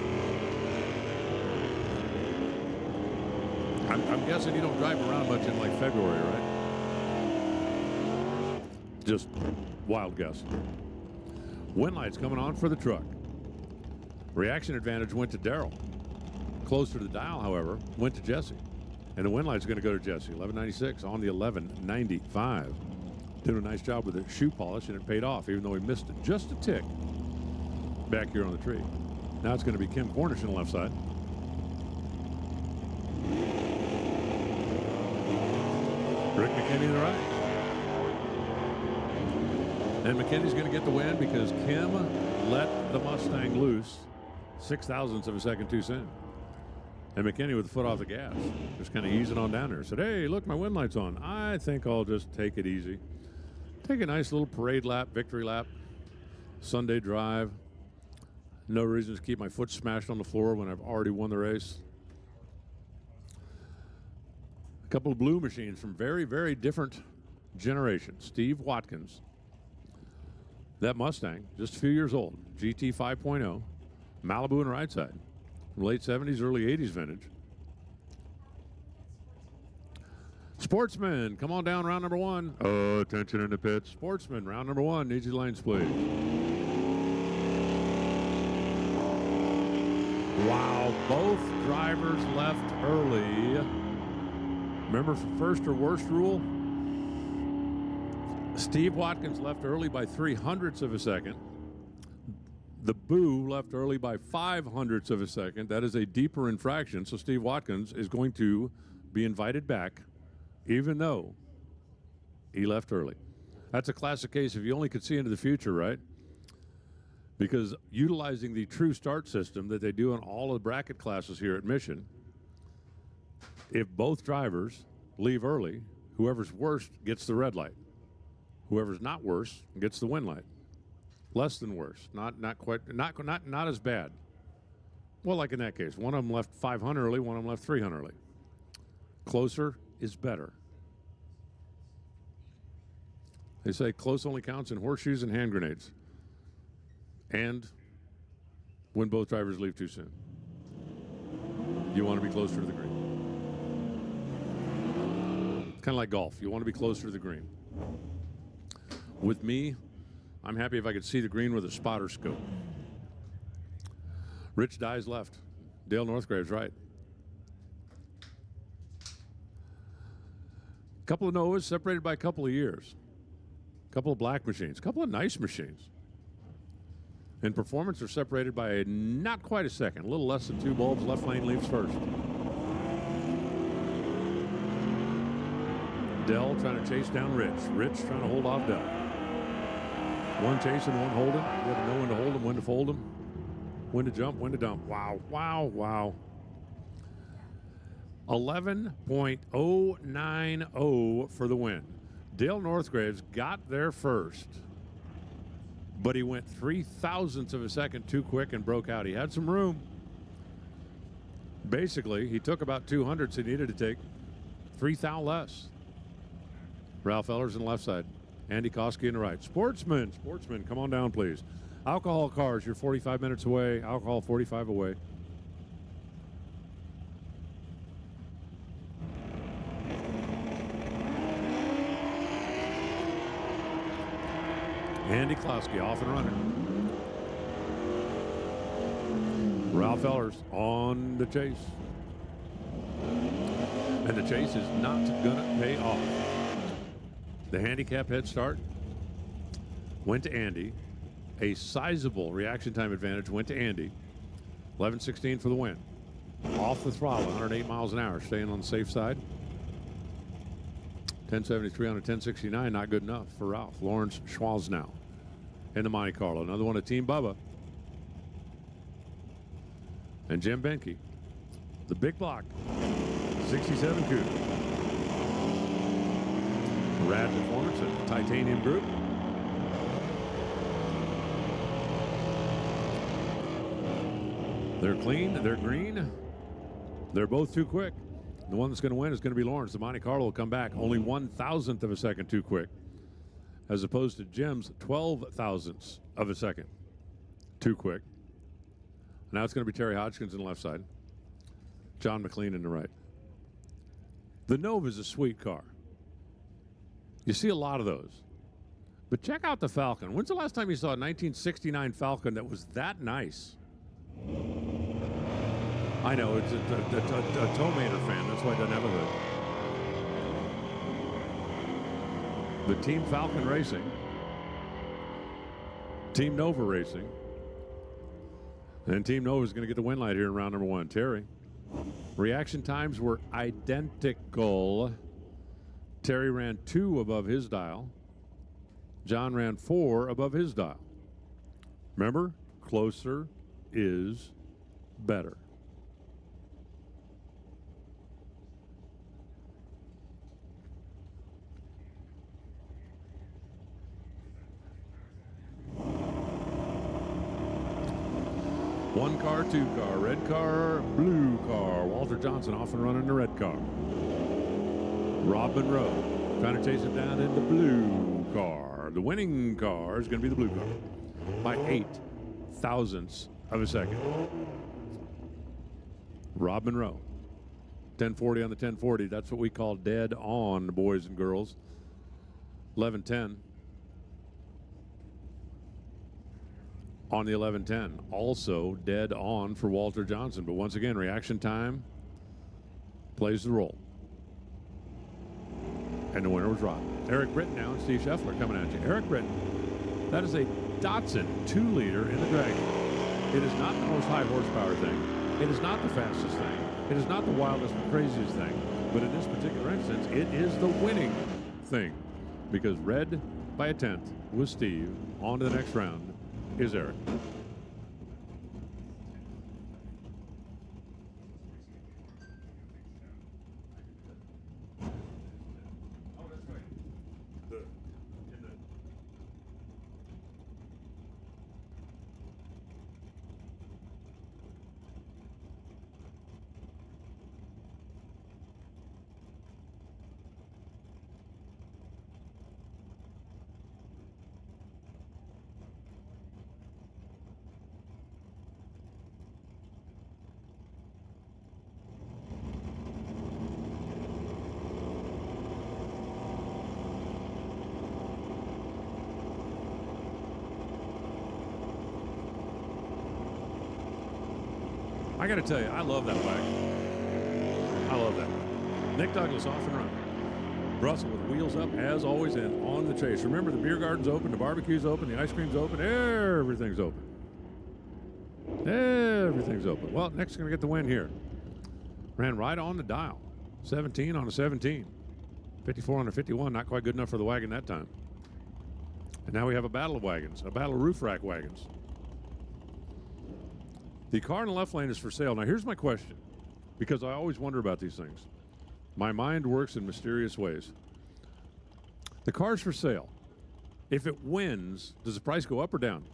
I'm guessing you don't drive around much in like February, right? Just wild guess. Wind lights coming on for the truck. Reaction advantage went to Darrell. Closer to the dial, however, went to Jesse. And the wind light's going to go to Jesse. 11.96 on the 11.95. Did a nice job with the shoe polish, and it paid off, even though he missed it just a tick back here on the tree. Now it's going to be Kim Cornish on the left side. Rick McKinney to the right. And McKinney's going to get the win because Kim let the Mustang loose 0.06 of a second too soon. And McKinney with the foot off the gas, just kind of easing on down there. Said, hey, look, my wind light's on. I think I'll just take it easy. Take a nice little parade lap, victory lap, Sunday drive. No reason to keep my foot smashed on the floor when I've already won the race. A couple of blue machines from very, very different generations. Steve Watkins. That Mustang, just a few years old. GT 5.0. Malibu on the right side. Late 70s, early 80s vintage. Sportsman, come on down, round number one. Oh, attention in the pits. Sportsman, round number one. Needs your lanes, please. Wow, both drivers left early. Remember first or worst rule? Steve Watkins left early by 0.03 of a second. The Boo left early by 0.05 of a second. That is a deeper infraction, so Steve Watkins is going to be invited back, even though he left early. That's a classic case if you only could see into the future, right? Because utilizing the true start system that they do in all of the bracket classes here at Mission, if both drivers leave early, whoever's worst gets the red light. Whoever's not worse gets the wind light. Less than worse, not as bad. Well, like in that case, one of them left 500 early, one of them left 300 early. Closer is better. They say close only counts in horseshoes and hand grenades. And when both drivers leave too soon. You want to be closer to the green. Kind of like golf. You want to be closer to the green. With me, I'm happy if I could see the green with a spotter scope. Rich Dye's left. Dale Northgrave's right. A couple of Novas separated by a couple of years. A couple of black machines. A couple of nice machines. And performance are separated by not quite a second. A little less than 2 bulbs. Left lane leaves first. Dell trying to chase down Rich. Rich trying to hold off Dell. One chasing, one holding. You got to know when to hold him, when to fold him, when to jump, when to dump. Wow, wow, wow. 11.090 for the win. Dale Northgraves got there first, but he went 0.03 of a second too quick and broke out. He had some room. Basically, he took about 200, so he needed to take 3 thou less. Ralph Ellers on the left side. Andy Koski on the right. Sportsman, come on down, please. Alcohol cars, you're 45 minutes away. Alcohol, 45 away. Andy Klosky off and running. Ralph Ellers on the chase. And the chase is not going to pay off. The handicap head start went to Andy. A sizable reaction time advantage went to Andy. 11:16 for the win. Off the throttle, 108 miles an hour, staying on the safe side. 1073 on a 1069, not good enough for Ralph. Lawrence Schwalznow in the Monte Carlo. Another one of Team Bubba. And Jim Benke. The big block. 67 coupe. Rad performance at the Titanium Group. They're clean, they're green. They're both too quick. The one that's going to win is going to be Lawrence. The Monte Carlo will come back only 1/1000th of a second too quick, as opposed to Jim's 12/1000ths of a second too quick. Now it's going to be Terry Hodgkins in the left side, John McLean in the right. The Nova is a sweet car. You see a lot of those. But check out the Falcon. When's the last time you saw a 1969 Falcon that was that nice? I know, it's a Tomater fan. That's why it doesn't have a hood. The Team Falcon Racing. Team Nova Racing. And Team Nova is going to get the win light here in round number 1. Terry. Reaction times were identical. Terry ran 2 above his dial. John ran 4 above his dial. Remember, closer is better. One car, 2 car, red car, blue car. Walter Johnson off and running the red car. Rob Monroe trying to chase it down in the blue car. The winning car is going to be the blue car by 0.008 of a second. Rob Monroe. 1040 on the 1040. That's what we call dead on, boys and girls. 11:10. On the 11:10, also dead on for Walter Johnson. But once again, reaction time plays the role. And the winner was Rob. Eric Britton now and Steve Scheffler coming at you. Eric Britton, that is a Datsun 2-liter in the Dragon. It is not the most high horsepower thing. It is not the fastest thing. It is not the wildest and craziest thing. But in this particular instance, it is the winning thing. Because red by 1/10 with Steve. On to the next round is Eric. I got to tell you, I love that wagon. I love that. Nick Douglas off and running. Russell with wheels up, as always, and on the chase. Remember, the beer garden's open, the barbecue's open, the ice cream's open, everything's open. Everything's open. Well, Nick's going to get the win here. Ran right on the dial. 17 on a 17. 54 on a 51, not quite good enough for the wagon that time. And now we have a battle of wagons, a battle of roof rack wagons. The car in the left lane is for sale. Now, here's my question, because I always wonder about these things. My mind works in mysterious ways. The car's for sale. If it wins, does the price go up or down?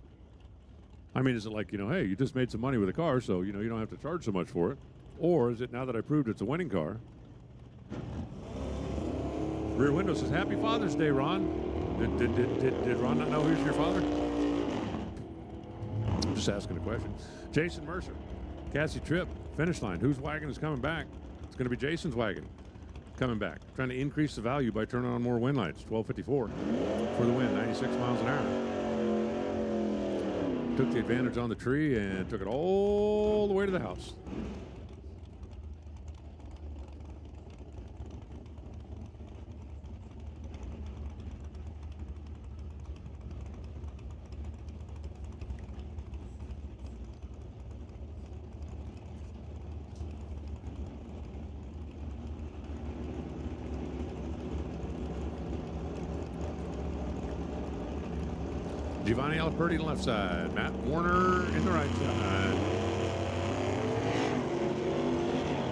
I mean, is it like, hey, you just made some money with a car, so, you don't have to charge so much for it? Or is it, now that I proved it's a winning car? Rear Window says, Happy Father's Day, Ron. Did Ron not know who's your father? I'm just asking a question. Jason Mercer, Cassie Tripp, finish line. Whose wagon is coming back? It's going to be Jason's wagon coming back. Trying to increase the value by turning on more wind lights. 1254 for the win, 96 miles an hour. Took the advantage on the tree and took it all the way to the house. Giovanni Alperti in the left side. Matt Warner in the right side.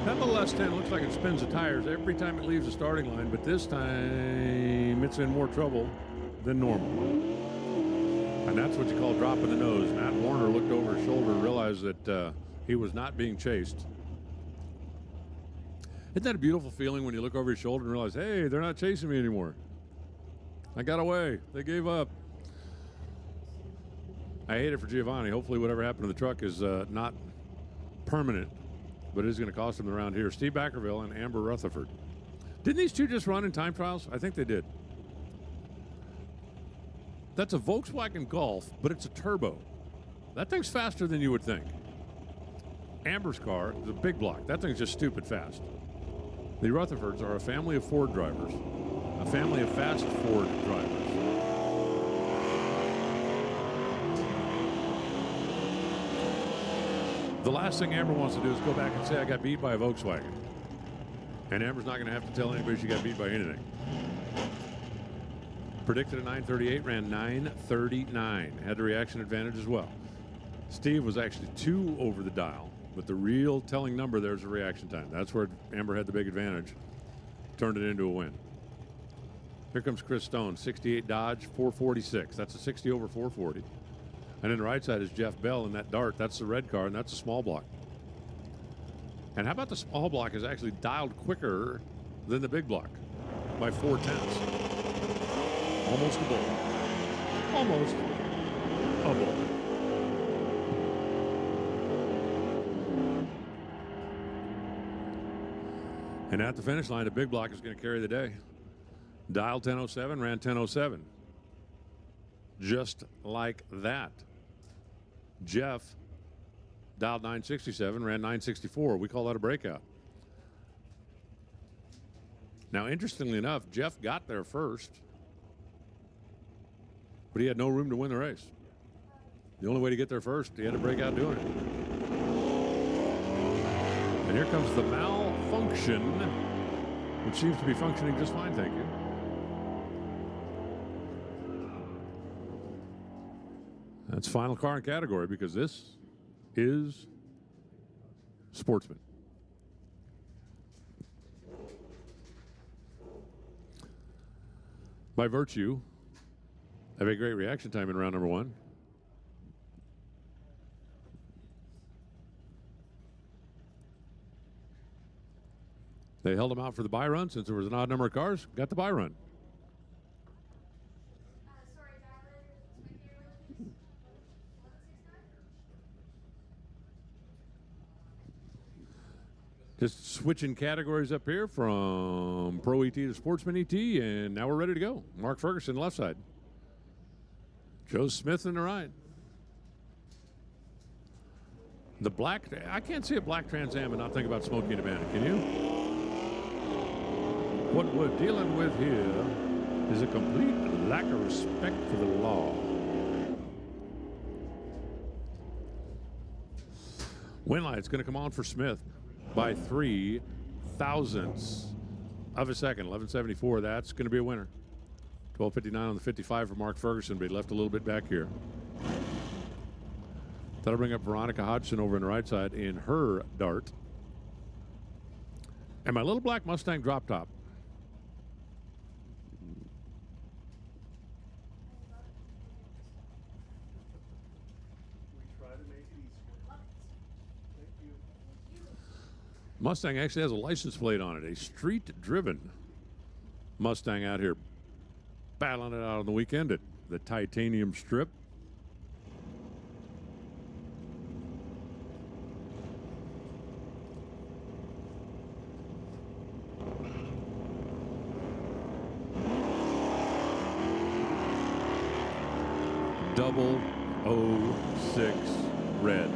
That little S10 looks like it spins the tires every time it leaves the starting line, but this time it's in more trouble than normal. And that's what you call dropping the nose. Matt Warner looked over his shoulder and realized that he was not being chased. Isn't that a beautiful feeling when you look over your shoulder and realize, hey, they're not chasing me anymore. I got away. They gave up. I hate it for Giovanni. Hopefully whatever happened to the truck is not permanent, but it is going to cost him the round here. Steve Backerville and Amber Rutherford. Didn't these two just run in time trials? I think they did. That's a Volkswagen Golf, but it's a turbo. That thing's faster than you would think. Amber's car is a big block. That thing's just stupid fast. The Rutherfords are a family of Ford drivers, a family of fast Ford drivers. The last thing Amber wants to do is go back and say, I got beat by a Volkswagen. And Amber's not going to have to tell anybody she got beat by anything. Predicted a 938, ran 939. Had the reaction advantage as well. Steve was actually 2 over the dial, but the real telling number there is the reaction time. That's where Amber had the big advantage. Turned it into a win. Here comes Chris Stone, 68 Dodge, 446. That's a 60 over 440. And then the right side is Jeff Bell in that Dart. That's the red car, and that's a small block. And how about the small block is actually dialed quicker than the big block by 4/10. Almost a bull. Almost a bull. And at the finish line, the big block is going to carry the day. Dialed 1007, ran 1007. Just like that. Jeff dialed 967, ran 964. We call that a breakout. Now, interestingly enough, Jeff got there first, but he had no room to win the race. The only way to get there first, he had to break out doing it. And here comes the malfunction, which seems to be functioning just fine, thank you. That's final car and category because this is Sportsman. By virtue of a great reaction time in round number 1. They held them out for the buy run since there was an odd number of cars. Got the buy run. Just switching categories up here from Pro ET to Sportsman ET, and now we're ready to go. Mark Ferguson, left side. Joe Smith in the right. The black, I can't see a black Trans Am and not think about Smokey and the Bandit, can you? What we're dealing with here is a complete lack of respect for the law. Win light's going to come on for Smith by 3 thousandths of a second. 1174. That's going to be a winner. 1259 on the 55 for Mark Ferguson, but he left a little bit back here. That'll bring up Veronica Hodgson over on the right side in her Dart. And my little black Mustang drop top. Mustang actually has a license plate on it, a street-driven Mustang out here battling it out on the weekend at the Titanium Strip. 006 red.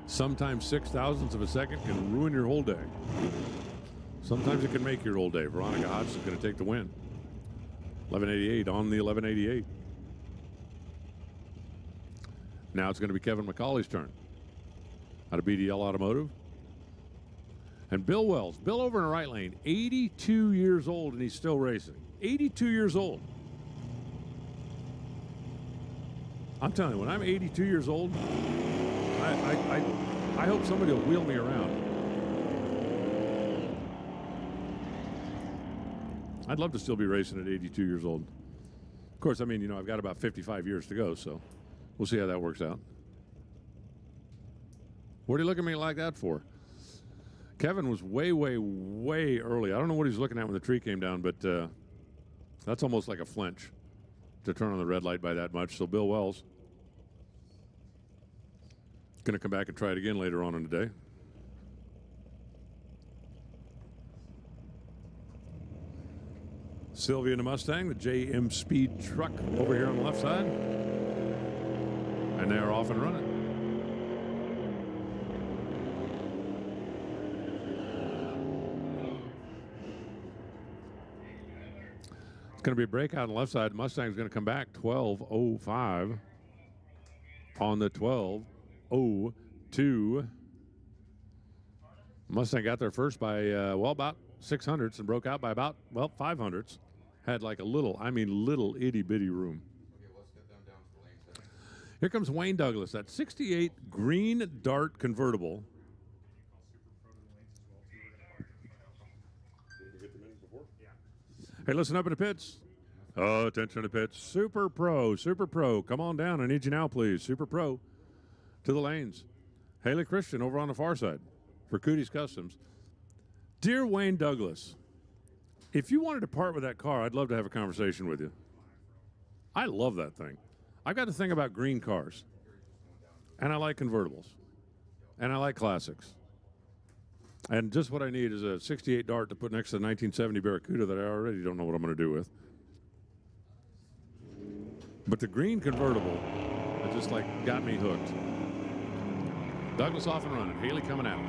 Sometimes 0.06 of a second can ruin your whole day. Sometimes it can make your whole day. Veronica Hodgson's going to take the win. 1188 on the 1188. Now it's going to be Kevin McCauley's turn. Out of BDL Automotive. And Bill Wells. Bill over in the right lane. 82 years old and he's still racing. 82 years old. I'm telling you, when I'm 82 years old, I hope somebody will wheel me around. I'd love to still be racing at 82 years old. Of course, I mean, you know, I've got about 55 years to go, so we'll see how that works out. What are you looking at me like that for? Kevin was way early. I don't know what he's looking at when the tree came down, but that's almost like a flinch to turn on the red light by that much. So Bill Wells going to come back and try it again later on in the day. Sylvia in the Mustang, the JM Speed truck over here on the left side. And they are off and running. It's going to be a breakout on the left side. The Mustang's going to come back 12:05 on the 12:02. Mustang got there first by, well, about 600ths and broke out by about, well, 500ths. Had like a little, I mean, little itty-bitty room. Okay, let's get them down to the lanes then. Here comes Wayne Douglas, that 68 green Dart convertible. Hey, listen up in the pits. Oh, attention in the pits. Super Pro, come on down. I need you now, please. Super Pro to the lanes. Haley Christian over on the far side for Cootie's Customs. Dear Wayne Douglas, if you wanted to part with that car, I'd love to have a conversation with you. I love that thing. I've got to think about green cars. And I like convertibles. And I like classics. And just what I need is a 68 Dart to put next to the 1970 Barracuda that I already don't know what I'm going to do with. But the green convertible, it just like got me hooked. Douglas off and running. Haley coming out.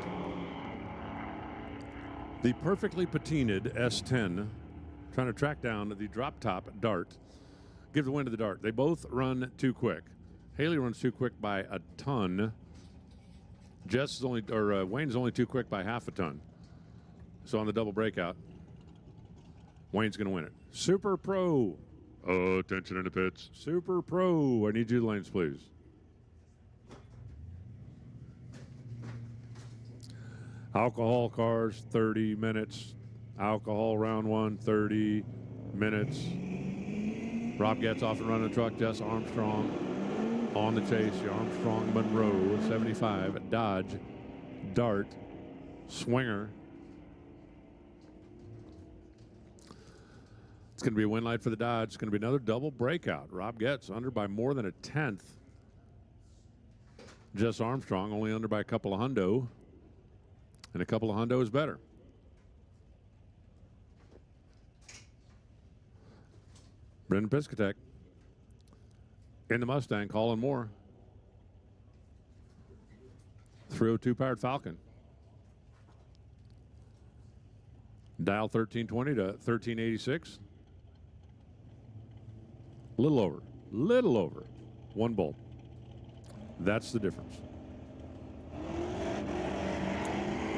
The perfectly patinaed S10 trying to track down the drop top Dart. Give the win to the Dart. They both run too quick. Haley runs too quick by a ton. Jess is only, or Wayne's only too quick by half a ton. So on the double breakout, Wayne's going to win it. Super Pro. Oh, attention in the pits. Super Pro. I need you lanes, please. Alcohol cars, 30 minutes. Alcohol round one, 30 minutes. Rob gets off and running the truck. Jess Armstrong on the chase. The Armstrong Monroe 75 Dodge Dart Swinger. It's going to be a win light for the Dodge. It's going to be another double breakout. Rob Getz under by more than a tenth. Jess Armstrong only under by a couple of hundo. And a couple of hundo is better. Brendan Piscatek in the Mustang, calling more. 302 powered Falcon. Dial 1320 to 1386. Little over. One bolt. That's the difference.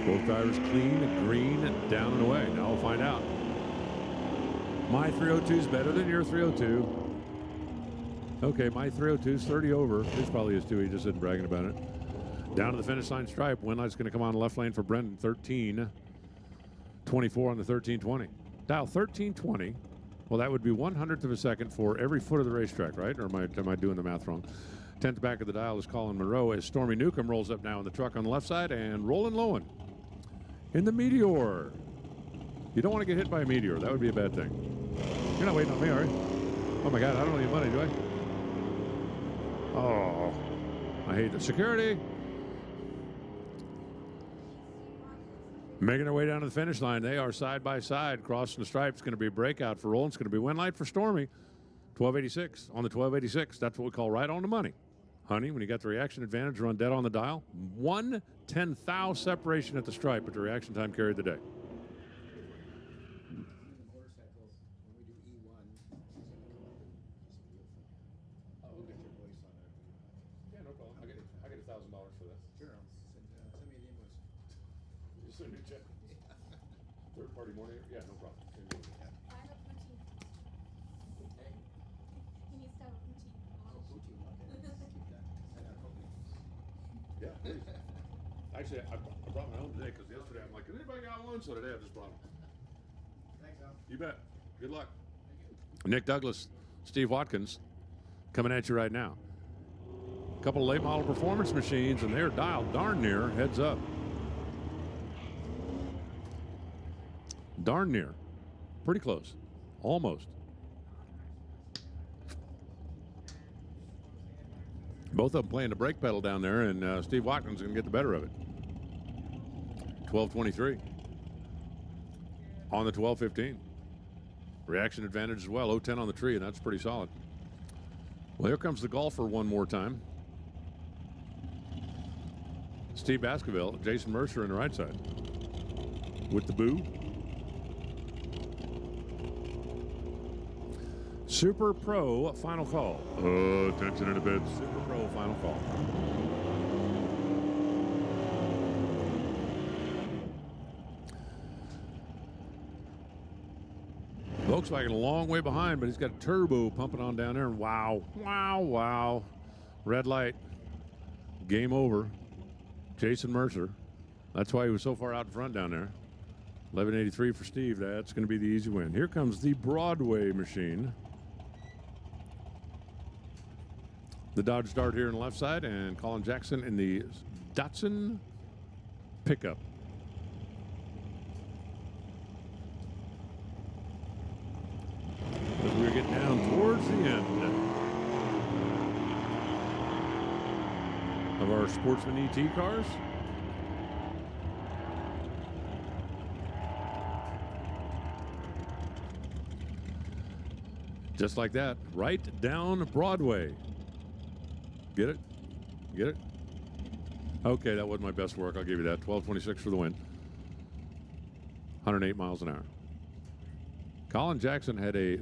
Both drivers clean, green, down and away. Now we'll find out. My 302 is better than your 302. Okay, my 302 is 30 over. His probably is too. He just isn't bragging about it. Down to the finish line stripe. Win light's going to come on the left lane for Brendan. 13:24 on the 13:20. Dial 13:20. Well, that would be 1/100th of a second for every foot of the racetrack, right? Or am I doing the math wrong? 10th back of the dial is Colin Monroe as Stormy Newcomb rolls up now in the truck on the left side and rolling Lowen in the Meteor. You don't want to get hit by a Meteor. That would be a bad thing. You're not waiting on me, are you? Oh, my God. I don't owe you money, do I? Oh, I hate the security. Making their way down to the finish line. They are side by side, crossing the stripe. It's going to be a breakout for Roland. It's going to be win light for Stormy. 1286 on the 1286. That's what we call right on the money. Honey, when you got the reaction advantage, run dead on the dial. 1/10,000 separation at the stripe, but the reaction time carried the day. Motorcycles, when we do E1, I'll get your voice on it. Yeah, no problem. I get $1,000 for this. Sure, send me the invoice. Just send me a check. Third party morning? Yeah, no problem. I have poutine. He needs to have a poutine. Poutine, okay. Keep that. Send out cookies. Yeah, please. Actually, I brought my own today because yesterday I'm like, has anybody got one? So today I just brought them. Thanks, Al. You bet. Good luck. Nick Douglas, Steve Watkins, coming at you right now. A couple of late model performance machines, and they're dialed darn near heads up. Darn near. Pretty close. Almost. Both of them playing the brake pedal down there, and Steve Watkins is going to get the better of it. 12:23 on the 12:15. Reaction advantage as well. 0-10 on the tree, and that's pretty solid. Well, here comes the golfer one more time. Steve Baskerville, Jason Mercer on the right side with the boo. Super Pro final call. Attention in a bit. Super Pro final call. Volkswagen a long way behind, but he's got a turbo pumping on down there. And wow, wow, wow. Red light. Game over. Jason Mercer. That's why he was so far out in front down there. 1183 for Steve. That's going to be the easy win. Here comes the Broadway machine. The Dodge Dart here on the left side, and Colin Jackson in the Datsun pickup. As we're getting down towards the end of our Sportsman ET cars. Just like that, right down Broadway. Get it? Get it? Okay, that wasn't my best work. I'll give you that. 12:26 for the win. 108 miles an hour. Colin Jackson had a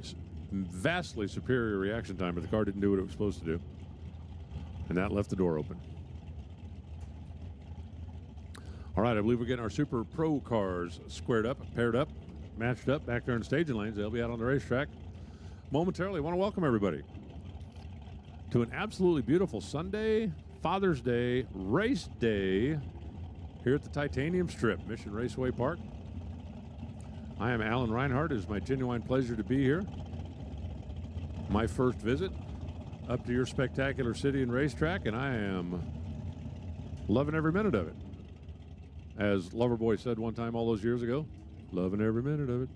vastly superior reaction time, but the car didn't do what it was supposed to do. And that left the door open. All right, I believe we're getting our Super Pro cars squared up, paired up, matched up back there in the staging lanes. They'll be out on the racetrack momentarily. I want to welcome everybody to an absolutely beautiful Sunday, Father's Day, race day here at the Titanium Strip, Mission Raceway Park. I am Alan Reinhardt. It is my genuine pleasure to be here. My first visit up to your spectacular city and racetrack, and I am loving every minute of it. As Loverboy said one time all those years ago, loving every minute of it.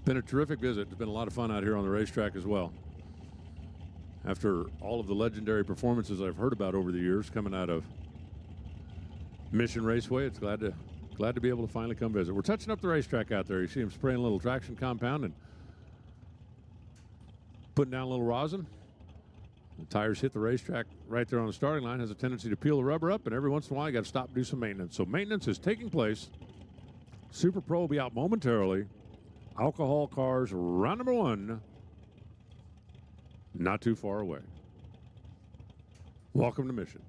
Been a terrific visit. It's been a lot of fun out here on the racetrack as well. After all of the legendary performances I've heard about over the years coming out of Mission Raceway, it's glad to be able to finally come visit. We're touching up the racetrack out there. You see him spraying a little traction compound and putting down a little rosin. The tires hit the racetrack right there on the starting line, has a tendency to peel the rubber up, and every once in a while you got to stop and do some maintenance. So maintenance is taking place. Super Pro will be out momentarily. Alcohol cars, round number one, not too far away. Welcome to Mission.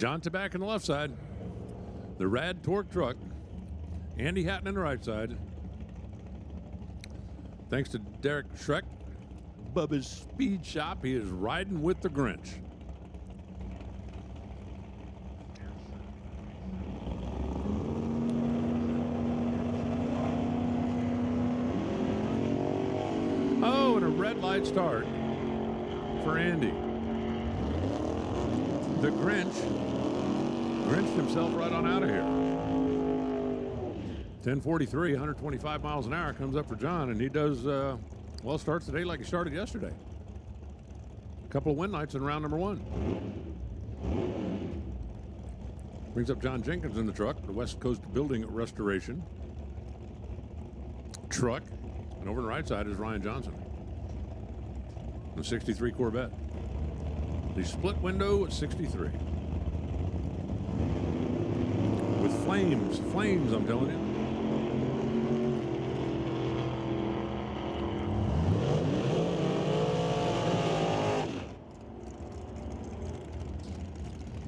John Tabak on the left side. The Rad Torque truck. Andy Hatton on the right side. Thanks to Derek Schreck, Bubba's Speed Shop. He is riding with the Grinch. Oh, and a red light start for Andy. The Grinch Grinched himself right on out of here. 10:43, 125 miles an hour comes up for John, and he does, well, starts today like he started yesterday. A couple of win nights in round number one. Brings up John Jenkins in the truck, the West Coast Building Restoration truck. And over on the right side is Ryan Johnson, the 63 Corvette. The split window at 63. With flames, I'm telling you.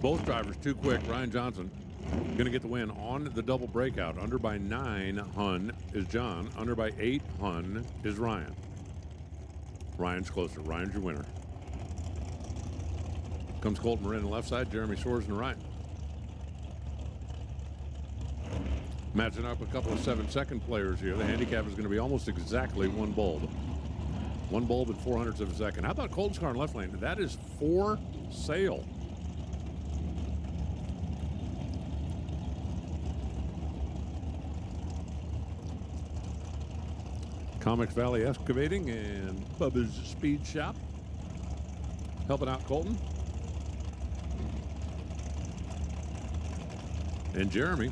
Both drivers too quick. Ryan Johnson going to get the win on the double breakout. Under by 9 Hun is John. Under by 8 Hun is Ryan. Ryan's closer. Ryan's your winner. Comes Colton Marin on the left side. Jeremy Soares on the right. Matching up a couple of 7-second players here. The handicap is going to be almost exactly one bulb. One bulb at 400ths of a second. How about Colton's car in left lane? That is for sale. Comics Valley Excavating and Bubba's Speed Shop helping out Colton. And Jeremy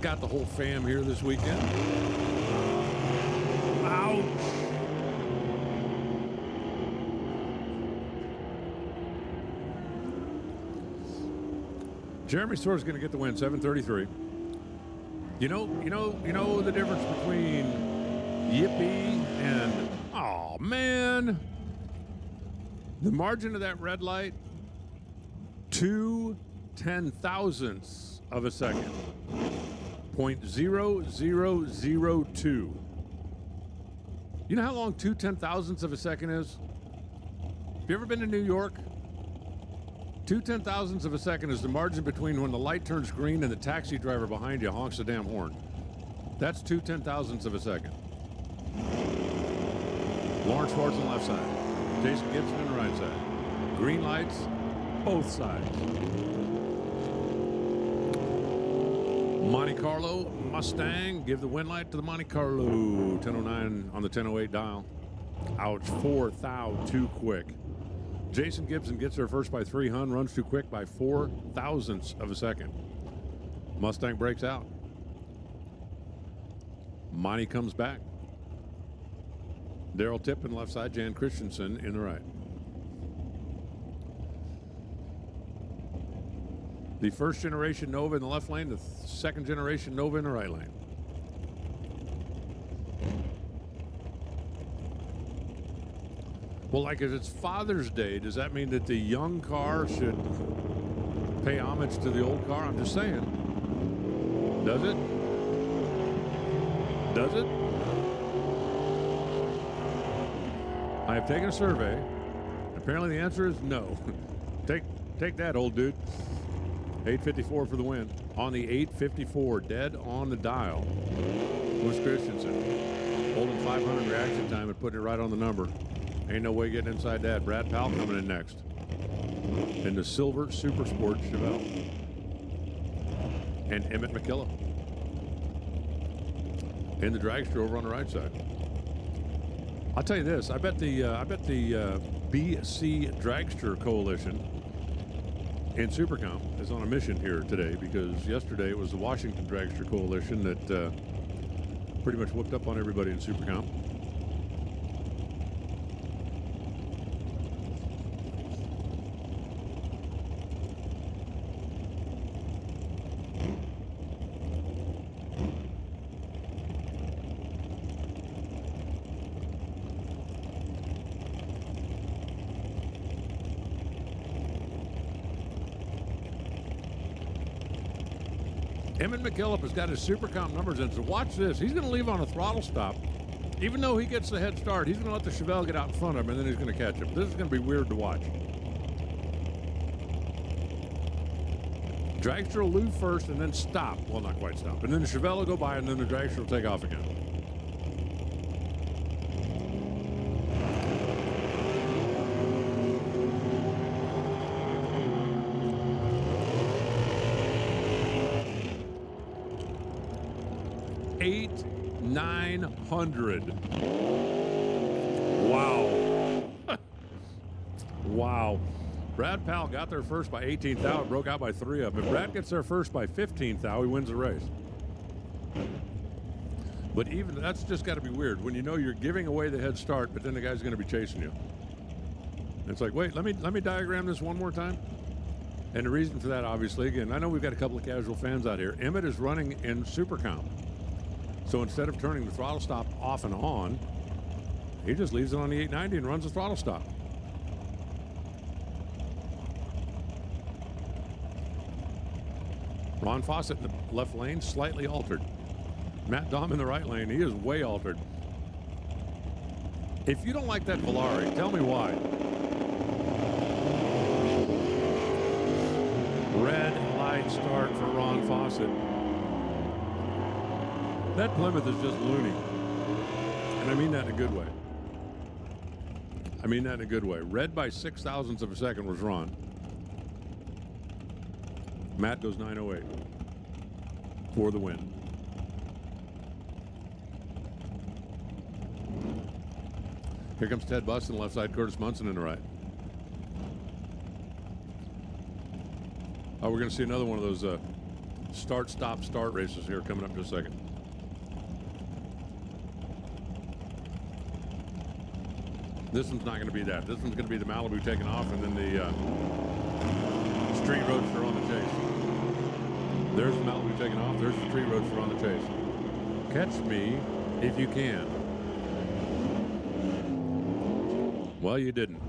got the whole fam here this weekend. Ouch! Jeremy Soares is going to get the win, 7:33. You know the difference between yippee and oh man. The margin of that red light, 2 10,000ths of a second. 0.0002. You know how long 2 10,000ths of a second is? Have you ever been to New York? 2 10,000ths of a second is the margin between when the light turns green and the taxi driver behind you honks the damn horn. That's 2 10,000ths of a second. Lawrence Schwartz on the left side. Jason Gibson on the right side. Green lights, both sides. Monte Carlo Mustang, give the win light to the Monte Carlo. 1009 on the 1008 dial. Ouch, 4 thou too quick. Jason Gibson gets there first by 3. Hun runs too quick by 4 thousandths of a second. Mustang breaks out. Monty comes back. Daryl Tipp in the left side, Jan Christensen in the right. The first generation Nova in the left lane, the second generation Nova in the right lane. Well, like, if it's Father's Day, does that mean that the young car should pay homage to the old car? I'm just saying. Does it? Does it? I have taken a survey. Apparently the answer is no. Take that, old dude. 854 for the win. On the 854, dead on the dial, was Christensen. Holding 500 reaction time and putting it right on the number. Ain't no way getting inside that. Brad Powell coming in next. In the silver Super Sport Chevelle. And Emmett McKillop. In the dragster over on the right side. I'll tell you this. I bet the BC Dragster Coalition in Supercomp is on a mission here today, because yesterday it was the Washington Dragster Coalition that pretty much whooped up on everybody in Supercomp. Emmett McKillop has got his super comp numbers in, so watch this. He's going to leave on a throttle stop. Even though he gets the head start, he's going to let the Chevelle get out in front of him, and then he's going to catch him. This is going to be weird to watch. Dragster will leave first and then stop. Well, not quite stop. And then the Chevelle will go by, and then the Dragster will take off again. Eight 900. Wow. Wow. Brad Powell got there first by 18th out, broke out by 3 of them. If Brad gets there first by 15th out, he wins the race. But even that's just got to be weird when you know you're giving away the head start, but then the guy's going to be chasing you. It's like, wait, let me diagram this one more time. And the reason for that, obviously, again, I know we've got a couple of casual fans out here. Emmett is running in Super Comp. So instead of turning the throttle stop off and on, he just leaves it on the 890 and runs the throttle stop. Ron Fawcett in the left lane, slightly altered. Matt Dahm in the right lane, he is way altered. If you don't like that Volare, tell me why. Red light start for Ron Fawcett. That Plymouth is just loony. And I mean that in a good way. I mean that in a good way. Red by 0.06 of a second was Ron. Matt goes 908 for the win. Here comes Ted Buss on the left side, Curtis Munson in the right. Oh, we're going to see another one of those start, stop, start races here coming up in just a second. This one's not going to be that. This one's going to be the Malibu taking off and then the Street Roadster on the chase. There's the Malibu taking off. There's the Street Roadster on the chase. Catch me if you can. Well, you didn't.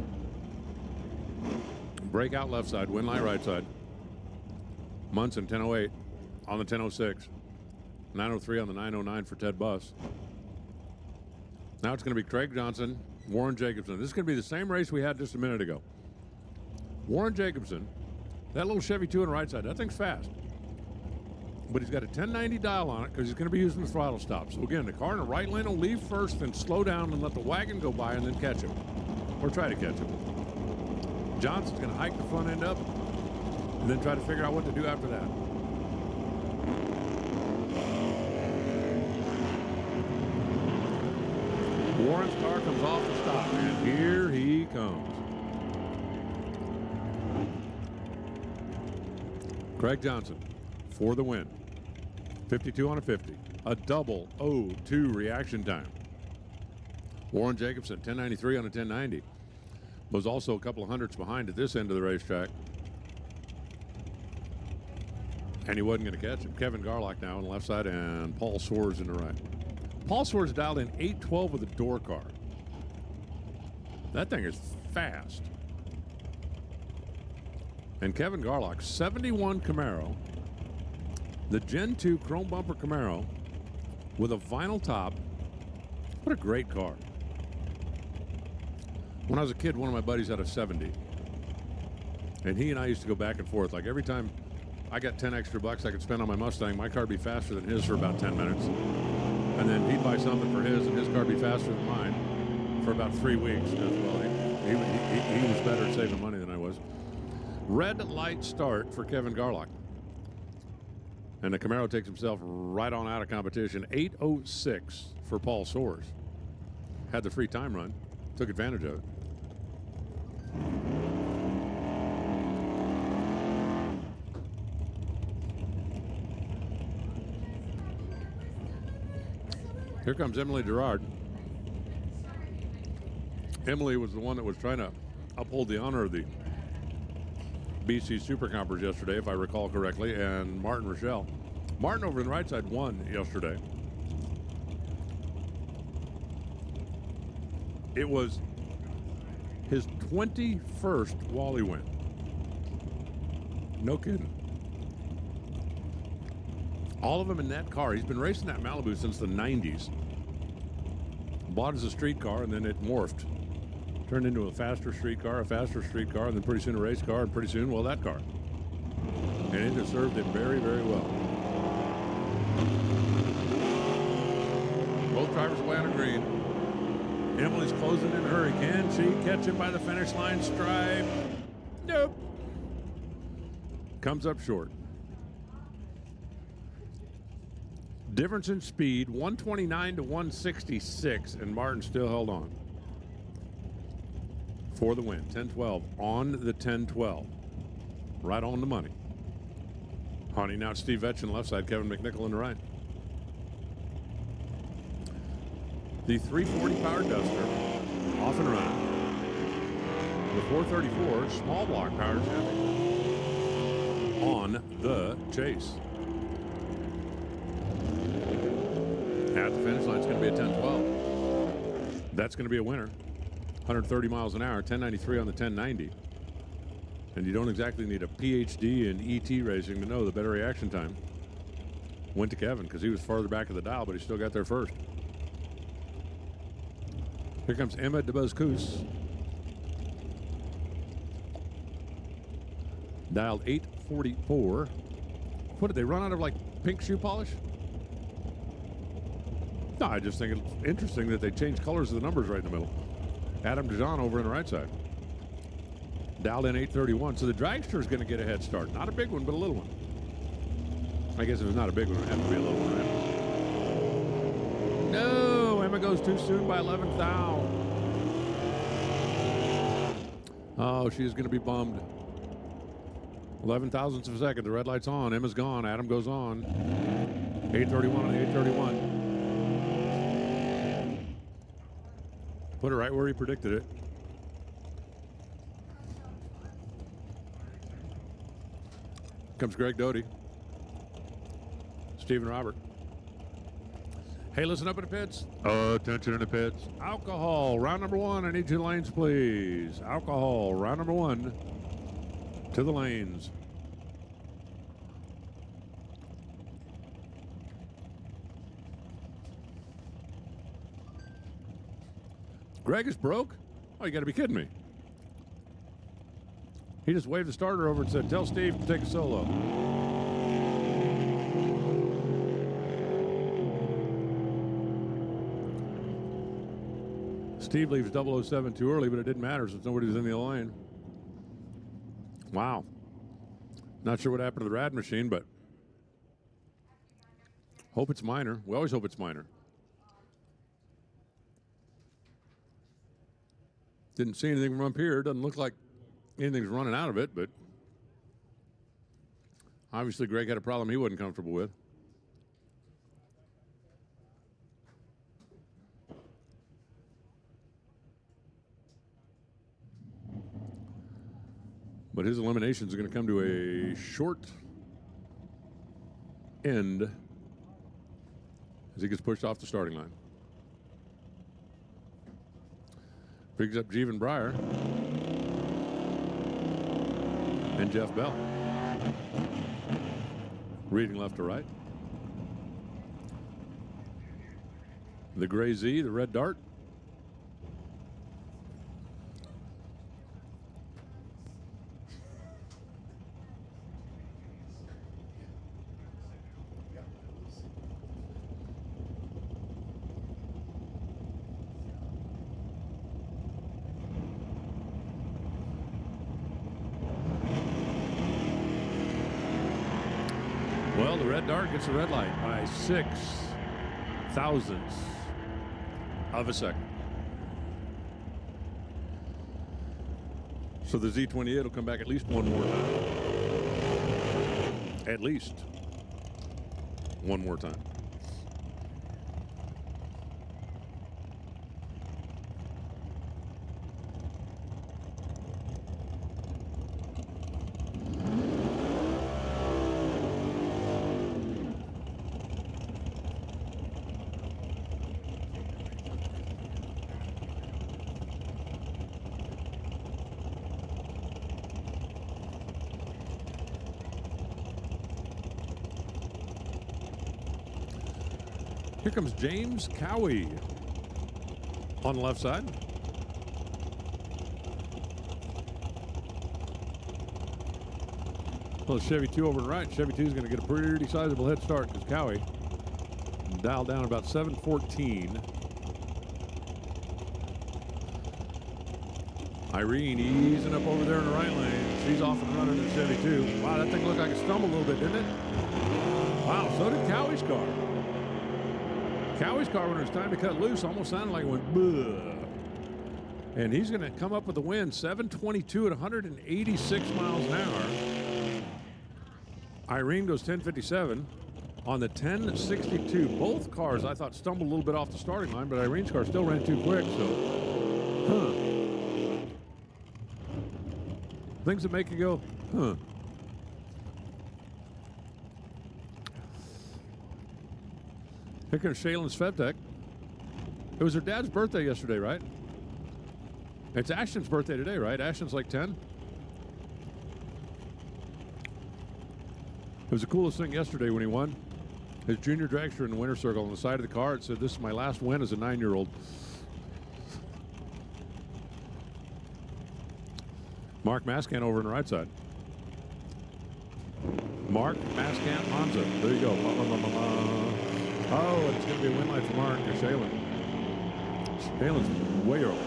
Breakout left side, win light right side. Munson 1008 on the 1006. 903 on the 909 for Ted Buss. Now it's going to be Craig Johnson, Warren Jacobson. This is going to be the same race we had just a minute ago. Warren Jacobson, that little Chevy 2 on the right side, that thing's fast. But he's got a 1090 dial on it because he's going to be using the throttle stop. So again, the car in the right lane will leave first, then slow down and let the wagon go by and then catch him. Or try to catch him. Johnson's going to hike the front end up and then try to figure out what to do after that. Warren's car comes off the stop, and here he comes. Craig Johnson for the win. 52 on a 50. A double 0-2 reaction time. Warren Jacobson, 1093 on a 1090. Was also a couple of hundredths behind at this end of the racetrack. And he wasn't going to catch him. Kevin Garlock now on the left side and Paul Soares in the right. Paul Soares dialed in 812 with a door car. That thing is fast. And Kevin Garlock, 71 Camaro. The Gen 2 chrome bumper Camaro with a vinyl top. What a great car. When I was a kid, one of my buddies had a 70. And he and I used to go back and forth. Like every time I got 10 extra bucks I could spend on my Mustang, my car would be faster than his for about 10 minutes. And then he'd buy something for his, and his car would be faster than mine for about 3 weeks. Because, well, he was better at saving money than I was. Red light start for Kevin Garlock. And the Camaro takes himself right on out of competition. 8:06 for Paul Soares. Had the free time run. Took advantage of it. Here comes Emily Gerard. Emily was the one that was trying to uphold the honor of the BC Super Compers yesterday, if I recall correctly, and Martin Rochelle. Martin over on the right side won yesterday. It was his 21st Wally win. No kidding. All of them in that car. He's been racing that Malibu since the 90s. Bought as a street car, and then it morphed. Turned into a faster street car, and then pretty soon a race car, and pretty soon, well, that car. And it has served him very, very well. Both drivers away on a green. Emily's closing in a hurry. Can she catch him by the finish line stripe? Nope. Comes up short. Difference in speed, 129 to 166, and Martin still held on for the win. 10-12 on the 10-12. Right on the money. Honey, now it's Steve Vetch on the left side, Kevin McNichol on the right. The 340 Power Duster, off and running. The 434 small block Power Chevy on the chase. At the finish line, it's going to be a 10-12. That's going to be a winner. 130 miles an hour, 1093 on the 1090. And you don't exactly need a PhD in ET racing to know the better reaction time went to Kevin because he was farther back of the dial, but he still got there first. Here comes Emma DeBuzcoos. Dialed 844. What, did they run out of like pink shoe polish? No, I just think it's interesting that they changed colors of the numbers right in the middle. Adam DeJean over on the right side. Dialed in 831. So the dragster is going to get a head start. Not a big one, but a little one. I guess if it's not a big one, it would have to be a little one, right? No, Emma goes too soon by 11 thou. Oh, she's going to be bummed. 11 thousandths of a second. The red light's on. Emma's gone. Adam goes on. 831 on 831. Put it right where he predicted it. Comes Greg Doty. Stephen Robert. Hey, listen up in the pits. Attention in the pits. Alcohol, round number one. I need 2 lanes, please. Alcohol, round number 1. To the lanes. Greg is broke? Oh, you got to be kidding me. He just waved the starter over and said, tell Steve to take a solo. Steve leaves 007 too early, but it didn't matter since nobody was in the lane. Wow. Not sure what happened to the rad machine, but hope it's minor. We always hope it's minor. Didn't see anything from up here. Doesn't look like anything's running out of it, but obviously Greg had a problem he wasn't comfortable with. But his eliminations are going to come to a short end as he gets pushed off the starting line. Brings up Jeevan Breyer and Jeff Bell. Reading left to right. The gray Z, the red dart. Well, the red dart gets the red light by 6 thousandths of a second. So the Z28 will come back at least one more time. At least one more time. Here comes James Cowie on the left side. Well, Chevy 2 over to the right. Chevy 2 is going to get a pretty sizable head start because Cowie dialed down about 7:14. Irene easing up over there in the right lane. She's off and running in Chevy 2. Wow, that thing looked like it stumbled a little bit, didn't it? Wow, so did Cowie's car. Cowie's car, when it was time to cut loose, almost sounded like it went bleh. And he's going to come up with the win, 7:22 at 186 miles an hour. Irene goes 10:57 on the 10:62. Both cars, I thought, stumbled a little bit off the starting line, but Irene's car still ran too quick, so, things that make you go, huh. Here comes Shaylin Svedek. It was her dad's birthday yesterday, right? It's Ashton's birthday today, right? Ashton's like 10. It was the coolest thing yesterday when he won his junior dragster in the winner's circle. On the side of the car, it said, "This is my last win as a 9-year-old." Mark Mascan over on the right side. Mark Mascan Monza. There you go. Oh, it's going to be a win light for Mark or Shaylin. Shaylin's way early.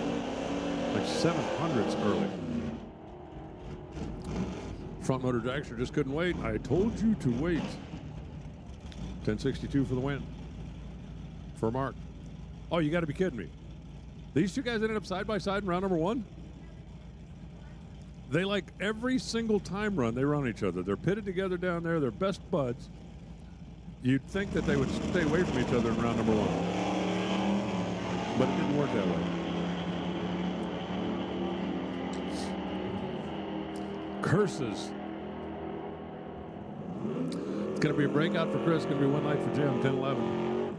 Like 700s early. Front motor dragster just couldn't wait. I told you to wait. 10:62 for the win. For Mark. Oh, you got to be kidding me. These two guys ended up side by side in round number 1. They, like, every single time run, they run each other. They're pitted together down there. They're best buds. You'd think that they would stay away from each other in round number 1. But it didn't work that way. Curses. It's going to be a breakout for Chris. It's going to be one night for Jim, 10-11.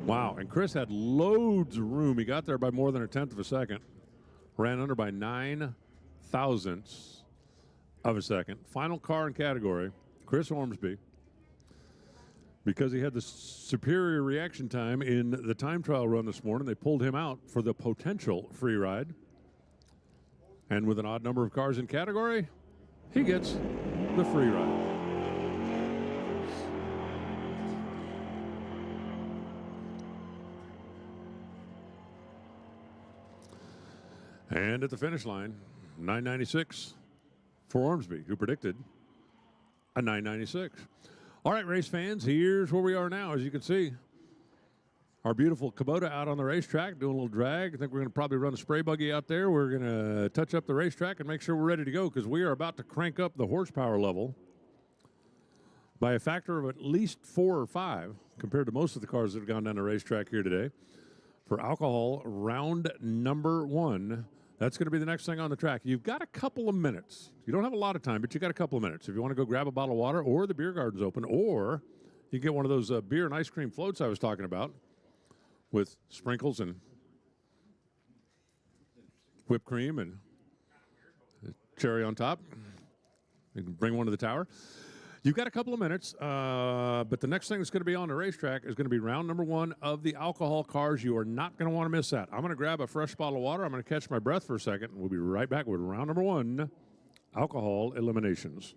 Wow, and Chris had loads of room. He got there by more than 1/10 of a second. Ran under by 9 thousandths of a second. Final car in category, Chris Ormsby. Because he had the superior reaction time in the time trial run this morning, they pulled him out for the potential free ride. And with an odd number of cars in category, he gets the free ride. And at the finish line, 996 for Ormsby, who predicted a 996. All right, race fans, here's where we are now. As you can see, our beautiful Kubota out on the racetrack doing a little drag. I think we're going to probably run a spray buggy out there. We're going to touch up the racetrack and make sure we're ready to go because we are about to crank up the horsepower level by a factor of at least 4 or 5 compared to most of the cars that have gone down the racetrack here today for alcohol round number 1. That's going to be the next thing on the track. You've got a couple of minutes. You don't have a lot of time, but you got a couple of minutes. If you want to go grab a bottle of water, or the beer garden's open, or you get one of those beer and ice cream floats I was talking about with sprinkles and whipped cream and cherry on top. You can bring one to the tower. You've got a couple of minutes, but the next thing that's going to be on the racetrack is going to be round number 1 of the alcohol cars. You are not going to want to miss that. I'm going to grab a fresh bottle of water. I'm going to catch my breath for a second, and we'll be right back with round number 1, alcohol eliminations.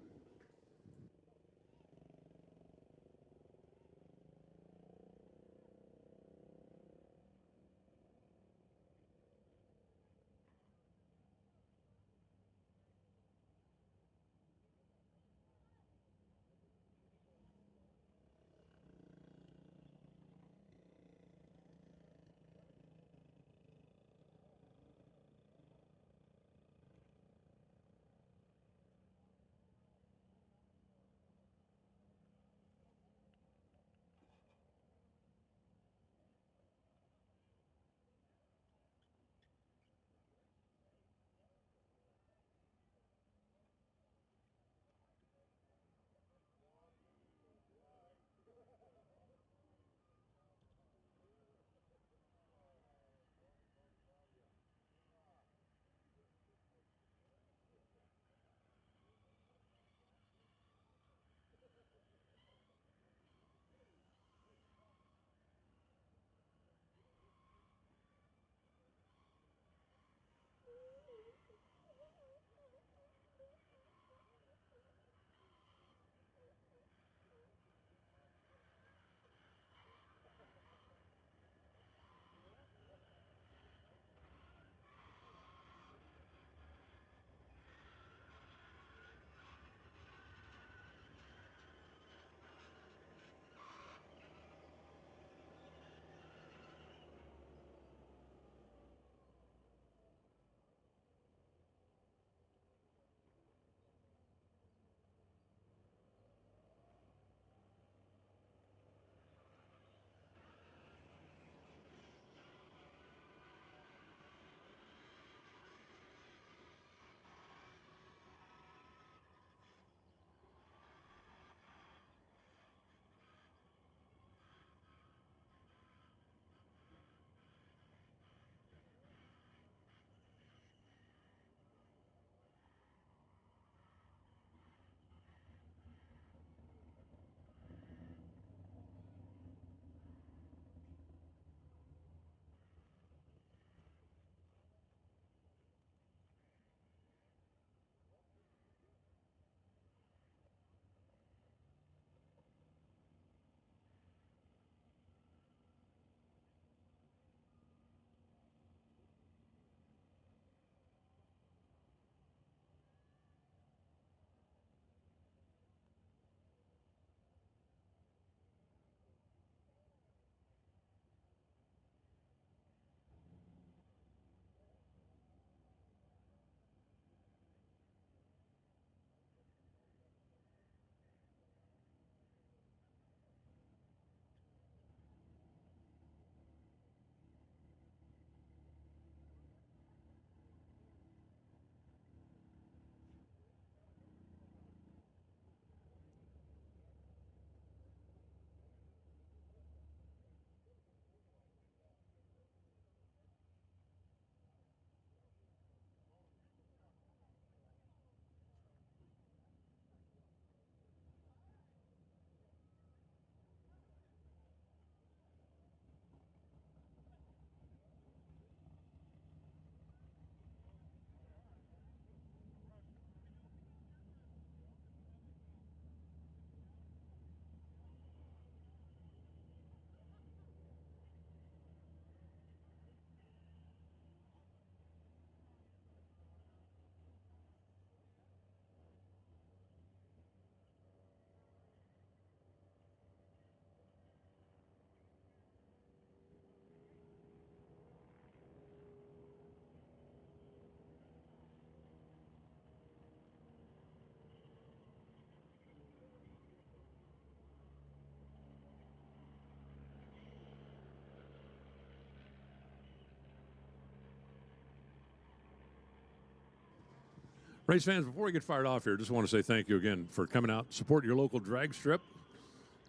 Race fans, before we get fired off here, just want to say thank you again for coming out, support your local drag strip.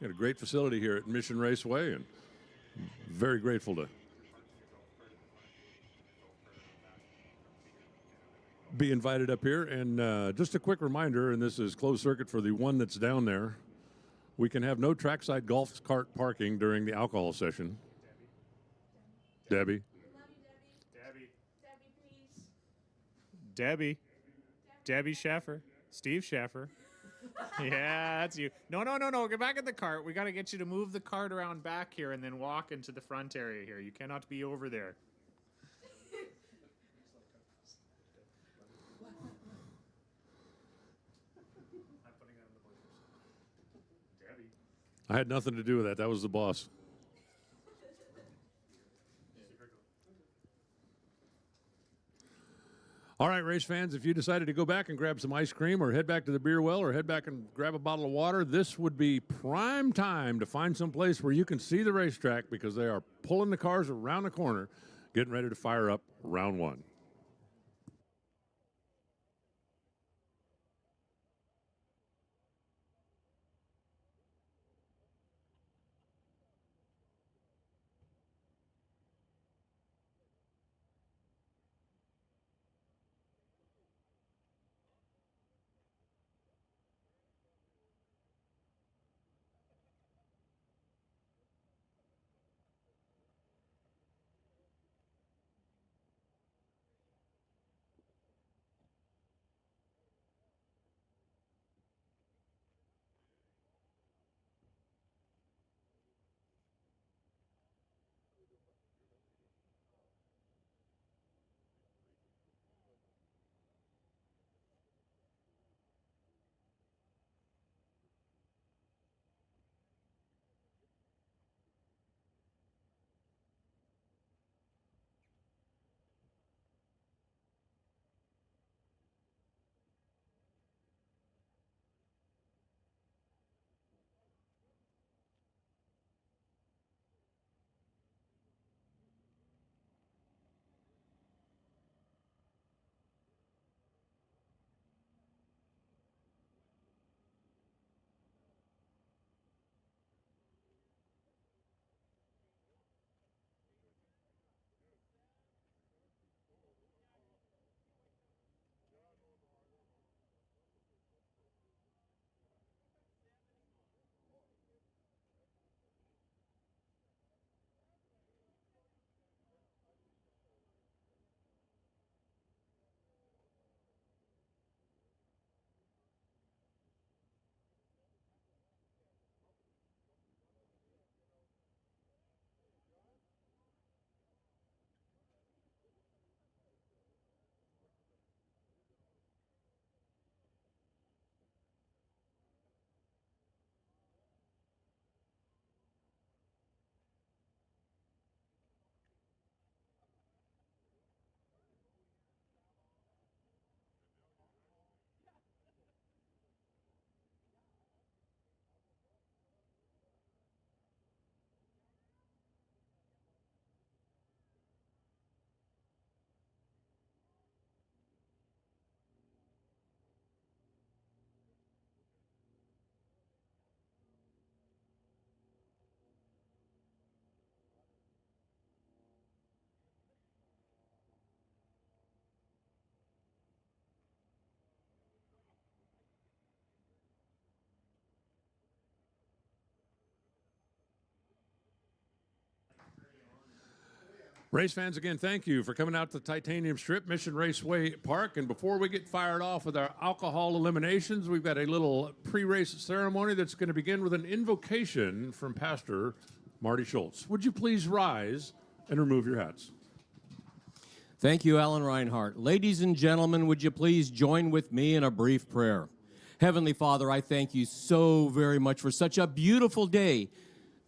Got a great facility here at Mission Raceway, and very grateful to be invited up here. And just a quick reminder, and this is closed circuit for the one that's down there, we can have no trackside golf cart parking during the alcohol session. Debbie. Love you, Debbie. Debbie, please. Debbie. Debbie Sheffer. Steve Sheffer. Yeah, that's you. No. Get back in the cart. We got to get you to move the cart around back here and then walk into the front area here. You cannot be over there. Debbie. I had nothing to do with that. That was the boss. All right, race fans, if you decided to go back and grab some ice cream or head back to the beer well or head back and grab a bottle of water, this would be prime time to find some place where you can see the racetrack because they are pulling the cars around the corner, getting ready to fire up round one. Race fans, again, thank you for coming out to the Titanium Strip, Mission Raceway Park. And before we get fired off with our alcohol eliminations, we've got a little pre-race ceremony that's going to begin with an invocation from Pastor Marty Schultz. Would you please rise and remove your hats? Thank you, Alan Reinhart. Ladies and gentlemen, would you please join with me in a brief prayer? Heavenly Father, I thank you so very much for such a beautiful day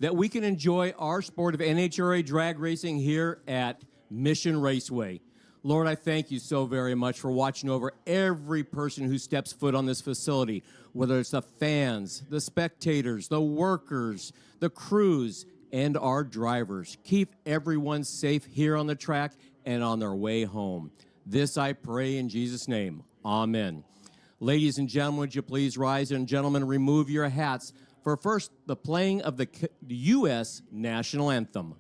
that we can enjoy our sport of NHRA drag racing here at Mission Raceway. Lord, I thank you so very much for watching over every person who steps foot on this facility, whether it's the fans, the spectators, the workers, the crews, and our drivers. Keep everyone safe here on the track and on their way home. This I pray in Jesus' name. Amen. Ladies and gentlemen, would you please rise, and gentlemen, remove your hats for first the playing of the U.S. National Anthem.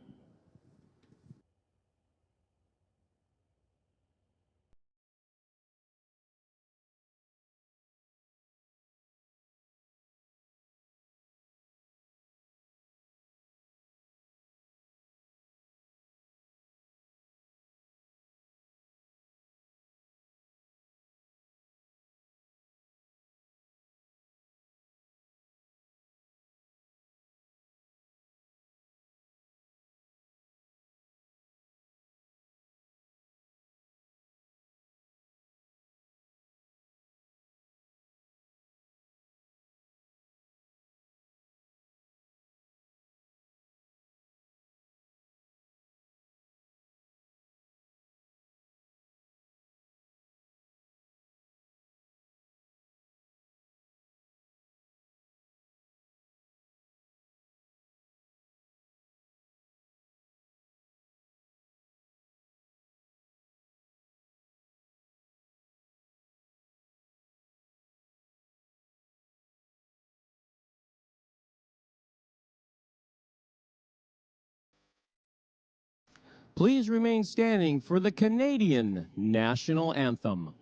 Please remain standing for the Canadian National Anthem.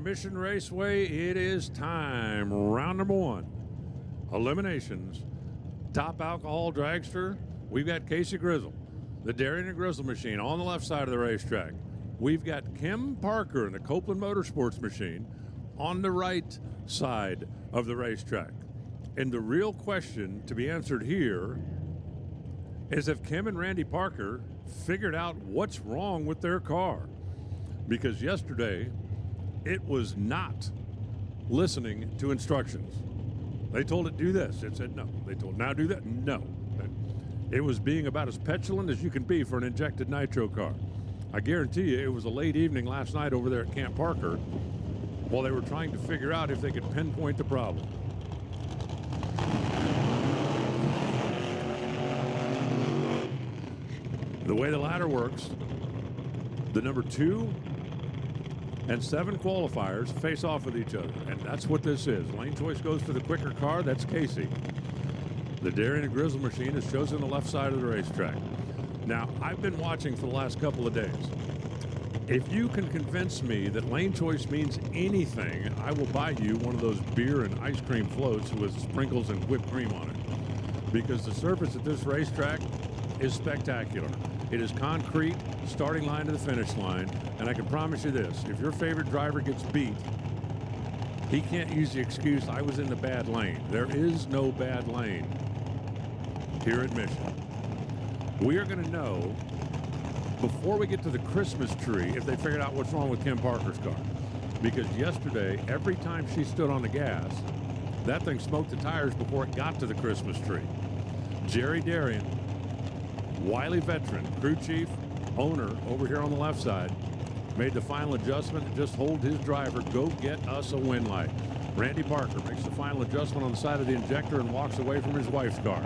Mission Raceway, it is time. Round number one. Eliminations. Top alcohol dragster. We've got Casey Grizzle, the Darien and Grizzle machine on the left side of the racetrack. We've got Kim Parker in the Copeland Motorsports machine on the right side of the racetrack. And the real question to be answered here is if Kim and Randy Parker figured out what's wrong with their car. Because yesterday, it was not listening to instructions. They told it do this, it said no. They told it now do that, no. It was being about as petulant as you can be for an injected nitro car. I guarantee you it was a late evening last night over there at Camp Parker while they were trying to figure out if they could pinpoint the problem. The way the ladder works, the number 2 and 7 qualifiers face off with each other, and that's what this is. Lane choice goes to the quicker car, that's Casey. The Darien and Grizzle machine is chosen the left side of the racetrack. Now, I've been watching for the last couple of days. If you can convince me that lane choice means anything, I will buy you one of those beer and ice cream floats with sprinkles and whipped cream on it. Because the surface at this racetrack is spectacular. It is concrete, starting line to the finish line, and I can promise you this, if your favorite driver gets beat, he can't use the excuse, I was in the bad lane. There is no bad lane here at Mission. We are going to know before we get to the Christmas tree if they figured out what's wrong with Kim Parker's car. Because yesterday, every time she stood on the gas, that thing smoked the tires before it got to the Christmas tree. Jerry Darian, wily veteran, crew chief, owner over here on the left side, made the final adjustment to just hold his driver, go get us a win light. Randy Parker makes the final adjustment on the side of the injector and walks away from his wife's car.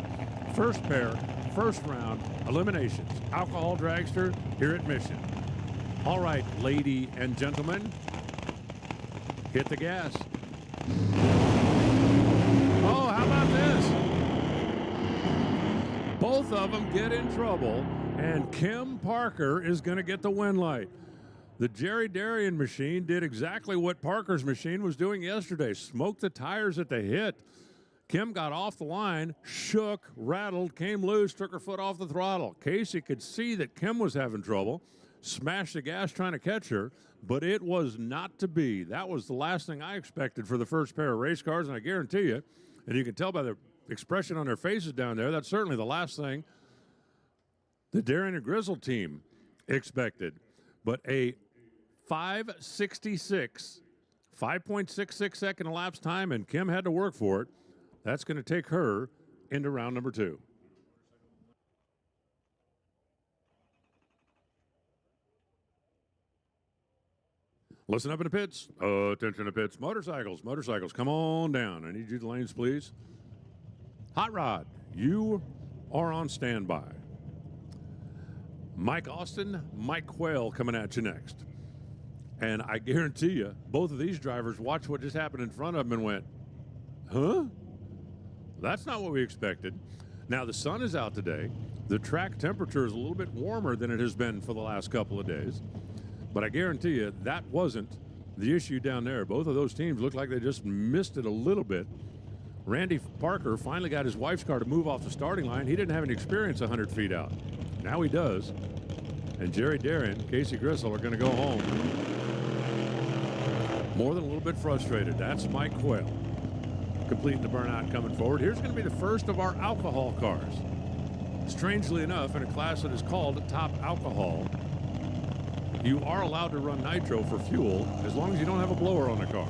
First pair, first round, eliminations. Alcohol dragster here at Mission. All right, lady and gentlemen, hit the gas. Oh, how about this? Both of them get in trouble, and Kim Parker is going to get the win light. The Jerry Darian machine did exactly what Parker's machine was doing yesterday. Smoked the tires at the hit. Kim got off the line, shook, rattled, came loose, took her foot off the throttle. Casey could see that Kim was having trouble, smashed the gas trying to catch her, but it was not to be. That was the last thing I expected for the first pair of race cars, and I guarantee you, and you can tell by the expression on their faces down there, that's certainly the last thing the Darian and Grizzle team expected. But a 5.66 second elapsed time, and Kim had to work for it. That's going to take her into round number 2. Listen up in the pits. Attention to pits. Motorcycles, come on down. I need you to lanes, please. Hot Rod, you are on standby. Mike Austin, Mike Quayle coming at you next. And I guarantee you, both of these drivers watched what just happened in front of them and went, huh? That's not what we expected. Now, the sun is out today. The track temperature is a little bit warmer than it has been for the last couple of days. But I guarantee you, that wasn't the issue down there. Both of those teams looked like they just missed it a little bit. Randy Parker finally got his wife's car to move off the starting line. He didn't have any experience 100 feet out. Now he does. And Jerry Darian, Casey Gristle are going to go home more than a little bit frustrated. That's Mike Quayle completing the burnout coming forward. Here's going to be the first of our alcohol cars. Strangely enough, in a class that is called Top Alcohol, you are allowed to run nitro for fuel as long as you don't have a blower on the car.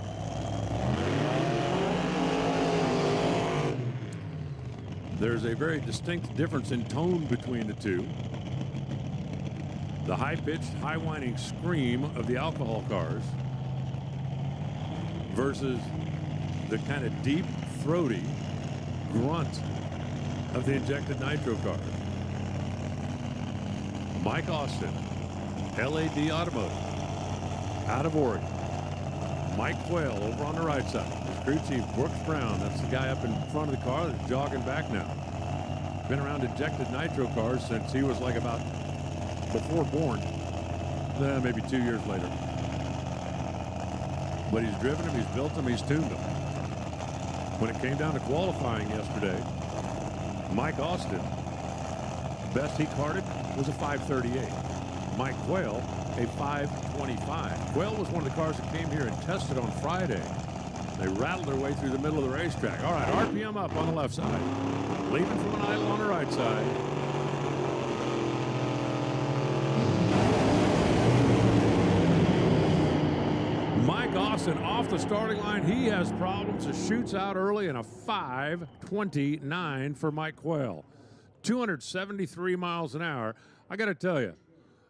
There's a very distinct difference in tone between the two. The high-pitched, high-whining scream of the alcohol cars versus the kind of deep, throaty grunt of the injected nitro cars. Mike Austin, LAD Automotive, out of Oregon. Mike Quayle over on the right side. His crew chief, Brooks Brown. That's the guy up in front of the car that's jogging back now. Been around injected nitro cars since he was like about before born. Maybe 2 years later. But he's driven them, he's built them, he's tuned them. When it came down to qualifying yesterday, Mike Austin, best he carted was a 538. Mike Quayle, a 525. Quayle was one of the cars that came here and tested on Friday. They rattled their way through the middle of the racetrack. All right, RPM up on the left side. Leaving from an idle on the right side. Mike Austin off the starting line. He has problems. It shoots out early and a 5:29 for Mike Quayle. 273 miles an hour. I got to tell you,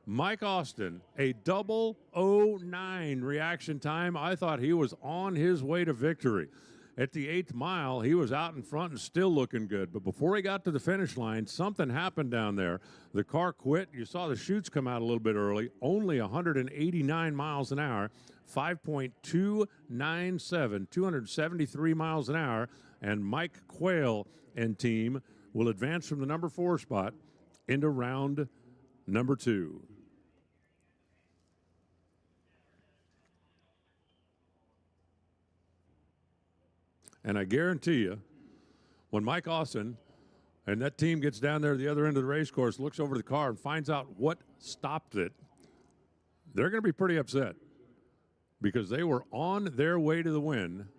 Mike Austin, a 009 reaction time. I thought he was on his way to victory. At the 8th mile, he was out in front and still looking good. But before he got to the finish line, something happened down there. The car quit. You saw the chutes come out a little bit early. Only 189 miles an hour, 5.297, 273 miles an hour. And Mike Quayle and team will advance from the number 4 spot into round number 2. And I guarantee you, when Mike Austin and that team gets down there at the other end of the race course, looks over the car and finds out what stopped it, they're going to be pretty upset because they were on their way to the win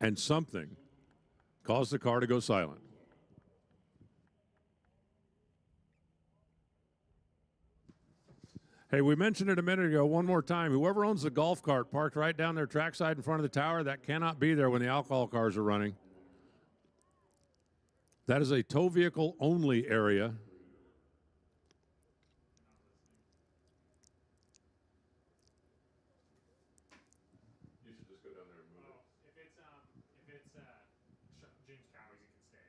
and something caused the car to go silent. Hey, we mentioned it a minute ago, one more time. Whoever owns the golf cart parked right down their trackside in front of the tower, that cannot be there when the alcohol cars are running. That is a tow vehicle only area. You should just go down there and move it. If it's James Cowie's, he can stay.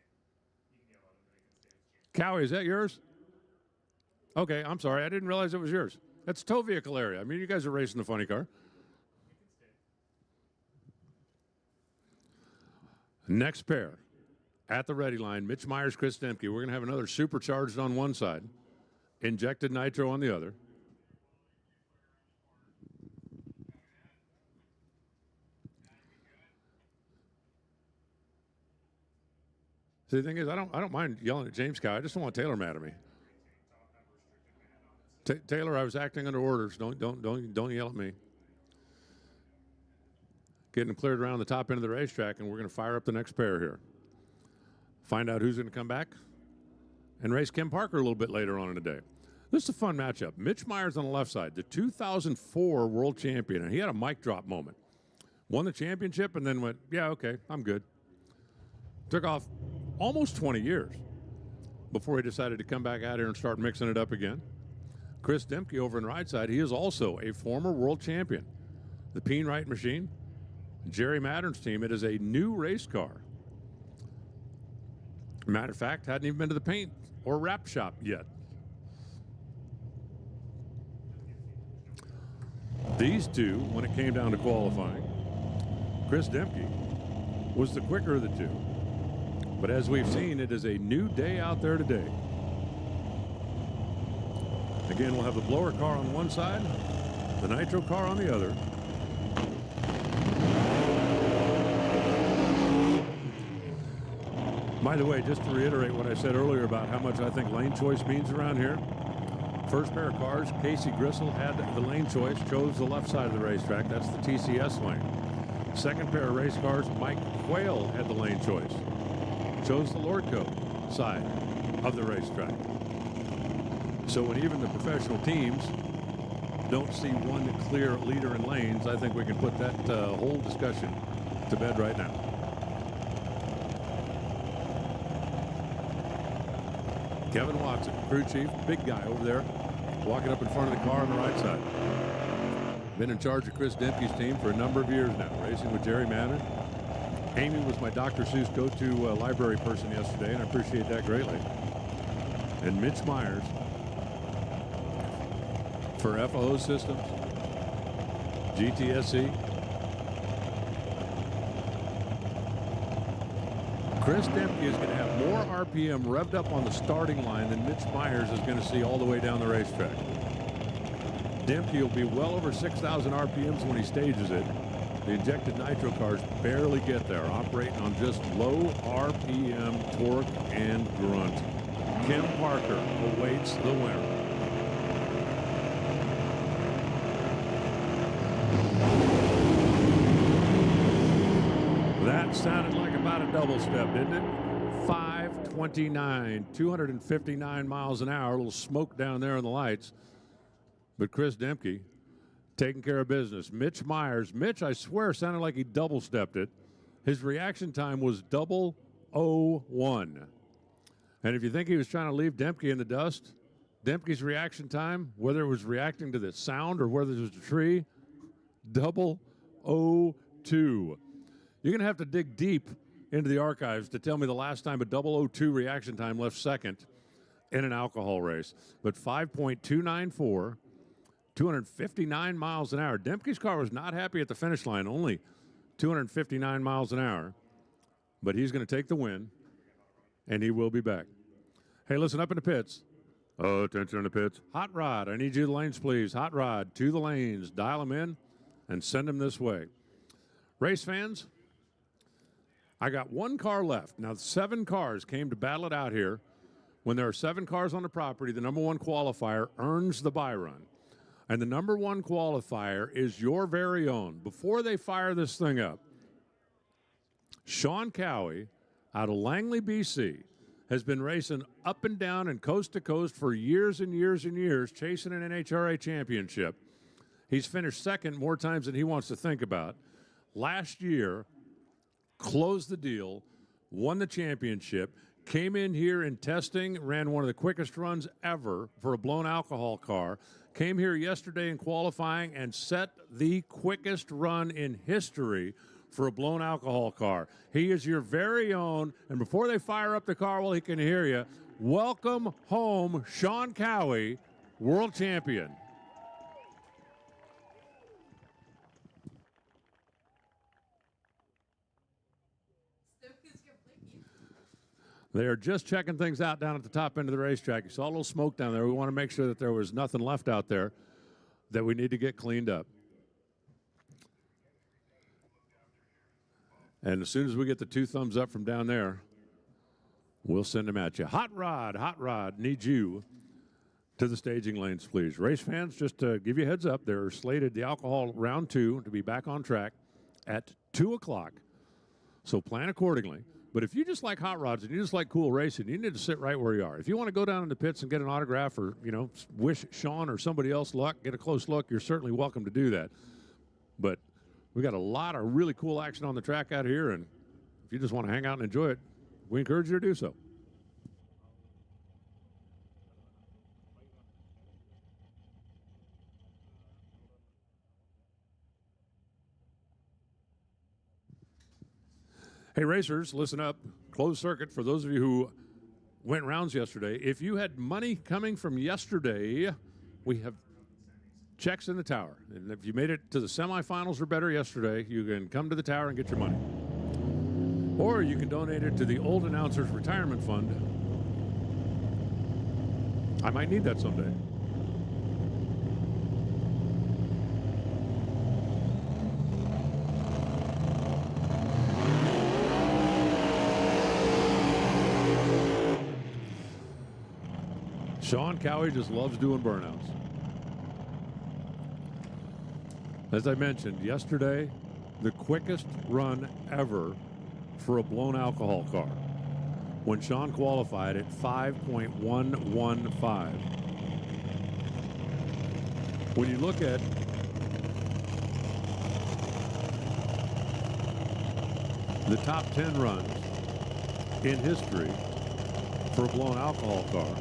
You can yell at him, but he can stay with James. Cowie, is that yours? Okay, I'm sorry. I didn't realize it was yours. That's tow vehicle area. I mean, you guys are racing the funny car. Next pair at the ready line, Mitch Myers, Chris Demke. We're going to have another supercharged on one side, injected nitro on the other. See, the thing is, I don't mind yelling at James Cow. I just don't want Taylor mad at me. Taylor, I was acting under orders. Don't yell at me. Getting them cleared around the top end of the racetrack, and we're going to fire up the next pair here. Find out who's going to come back and race Kim Parker a little bit later on in the day. This is a fun matchup. Mitch Myers on the left side, the 2004 world champion, and he had a mic drop moment. Won the championship and then went, yeah, okay, I'm good. Took off almost 20 years before he decided to come back out here and start mixing it up again. Chris Demke over on the right side, he is also a former world champion. The Peen Wright machine, Jerry Mattern's team, it is a new race car. Matter of fact, hadn't even been to the paint or wrap shop yet. These two, when it came down to qualifying, Chris Demke was the quicker of the two. But as we've seen, it is a new day out there today. Again, we'll have the blower car on one side, the nitro car on the other. By the way, just to reiterate what I said earlier about how much I think lane choice means around here. First pair of cars, Casey Gristle had the lane choice, chose the left side of the racetrack. That's the TCS lane. Second pair of race cars, Mike Quayle had the lane choice, chose the Lordco side of the racetrack. So when even the professional teams don't see one clear leader in lanes, I think we can put that whole discussion to bed right now. Kevin Watson, crew chief, big guy over there, walking up in front of the car on the right side. Been in charge of Chris Demke's team for a number of years now, racing with Jerry Mattern. Amy was my Dr. Seuss go-to library person yesterday, and I appreciate that greatly. And Mitch Myers for FO Systems, GTSC. Chris Demke is going to have more RPM revved up on the starting line than Mitch Myers is going to see all the way down the racetrack. Demke will be well over 6,000 RPMs when he stages it. The injected nitro cars barely get there, operating on just low RPM torque and grunt. Kim Parker awaits the winner. That sounded like about a double step, didn't it? 529, 259 miles an hour. A little smoke down there on the lights. But Chris Demke taking care of business. Mitch Myers. Mitch, I swear, sounded like he double stepped it. His reaction time was 001. And if you think he was trying to leave Demke in the dust, Demke's reaction time, whether it was reacting to the sound or whether it was a tree, 002. You're going to have to dig deep into the archives to tell me the last time a 002 reaction time left second in an alcohol race. But 5.294, 259 miles an hour. Demke's car was not happy at the finish line, only 259 miles an hour. But he's going to take the win, and he will be back. Hey, listen, up in the pits. Oh, attention in the pits. Hot Rod, I need you to the lanes, please. Hot Rod, to the lanes. Dial them in and send them this way. Race fans, I got one car left. Now, 7 cars came to battle it out here. When there are 7 cars on the property, the number 1 qualifier earns the bye run. And the number 1 qualifier is your very own. Before they fire this thing up, Sean Cowie out of Langley, BC, has been racing up and down and coast to coast for years and years and years, chasing an NHRA championship. He's finished second more times than he wants to think about. Last year, closed the deal, won the championship, came in here in testing, ran one of the quickest runs ever for a blown alcohol car, came here yesterday in qualifying and set the quickest run in history for a blown alcohol car. He is your very own, and before they fire up the car while he can hear you, welcome home, Sean Cowie, world champion. They are just checking things out down at the top end of the racetrack. You saw a little smoke down there. We want to make sure that there was nothing left out there that we need to get cleaned up. And as soon as we get the 2 thumbs up from down there, we'll send them at you. Hot Rod, need you to the staging lanes, please. Race fans, just to give you a heads up, they're slated the alcohol round 2 to be back on track at 2 o'clock. So plan accordingly. But if you just like hot rods and you just like cool racing, you need to sit right where you are. If you want to go down in the pits and get an autograph or, you know, wish Sean or somebody else luck, get a close look, you're certainly welcome to do that. But we got a lot of really cool action on the track out here, and if you just want to hang out and enjoy it, we encourage you to do so. Hey, racers, listen up. Closed circuit for those of you who went rounds yesterday. If you had money coming from yesterday, we have checks in the tower. And if you made it to the semifinals or better yesterday, you can come to the tower and get your money. Or you can donate it to the Old Announcers Retirement Fund. I might need that someday. Sean Cowie just loves doing burnouts. As I mentioned yesterday, the quickest run ever for a blown alcohol car when Sean qualified at 5.115. When you look at the top 10 runs in history for a blown alcohol car,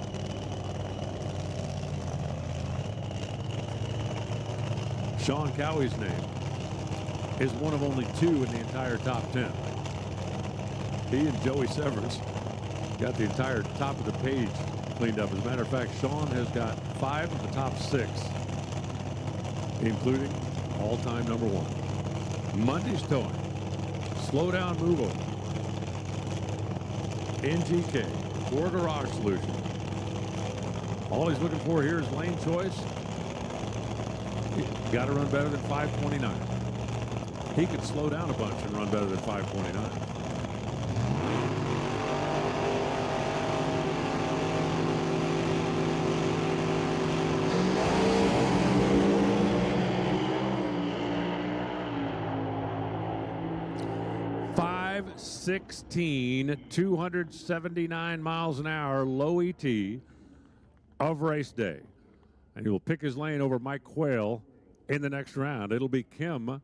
Sean Cowie's name is one of only 2 in the entire top 10. He and Joey Severance got the entire top of the page cleaned up. As a matter of fact, Sean has got 5 of the top 6, including all-time number 1. Monday's Towing, Slow Down, Move Over, NGK, 4 Garage Solutions. All he's looking for here is lane choice. Got to run better than 529. He could slow down a bunch and run better than 529. .516, 279 miles an hour, low ET of race day. And he will pick his lane over Mike Quayle in the next round. It'll be Kim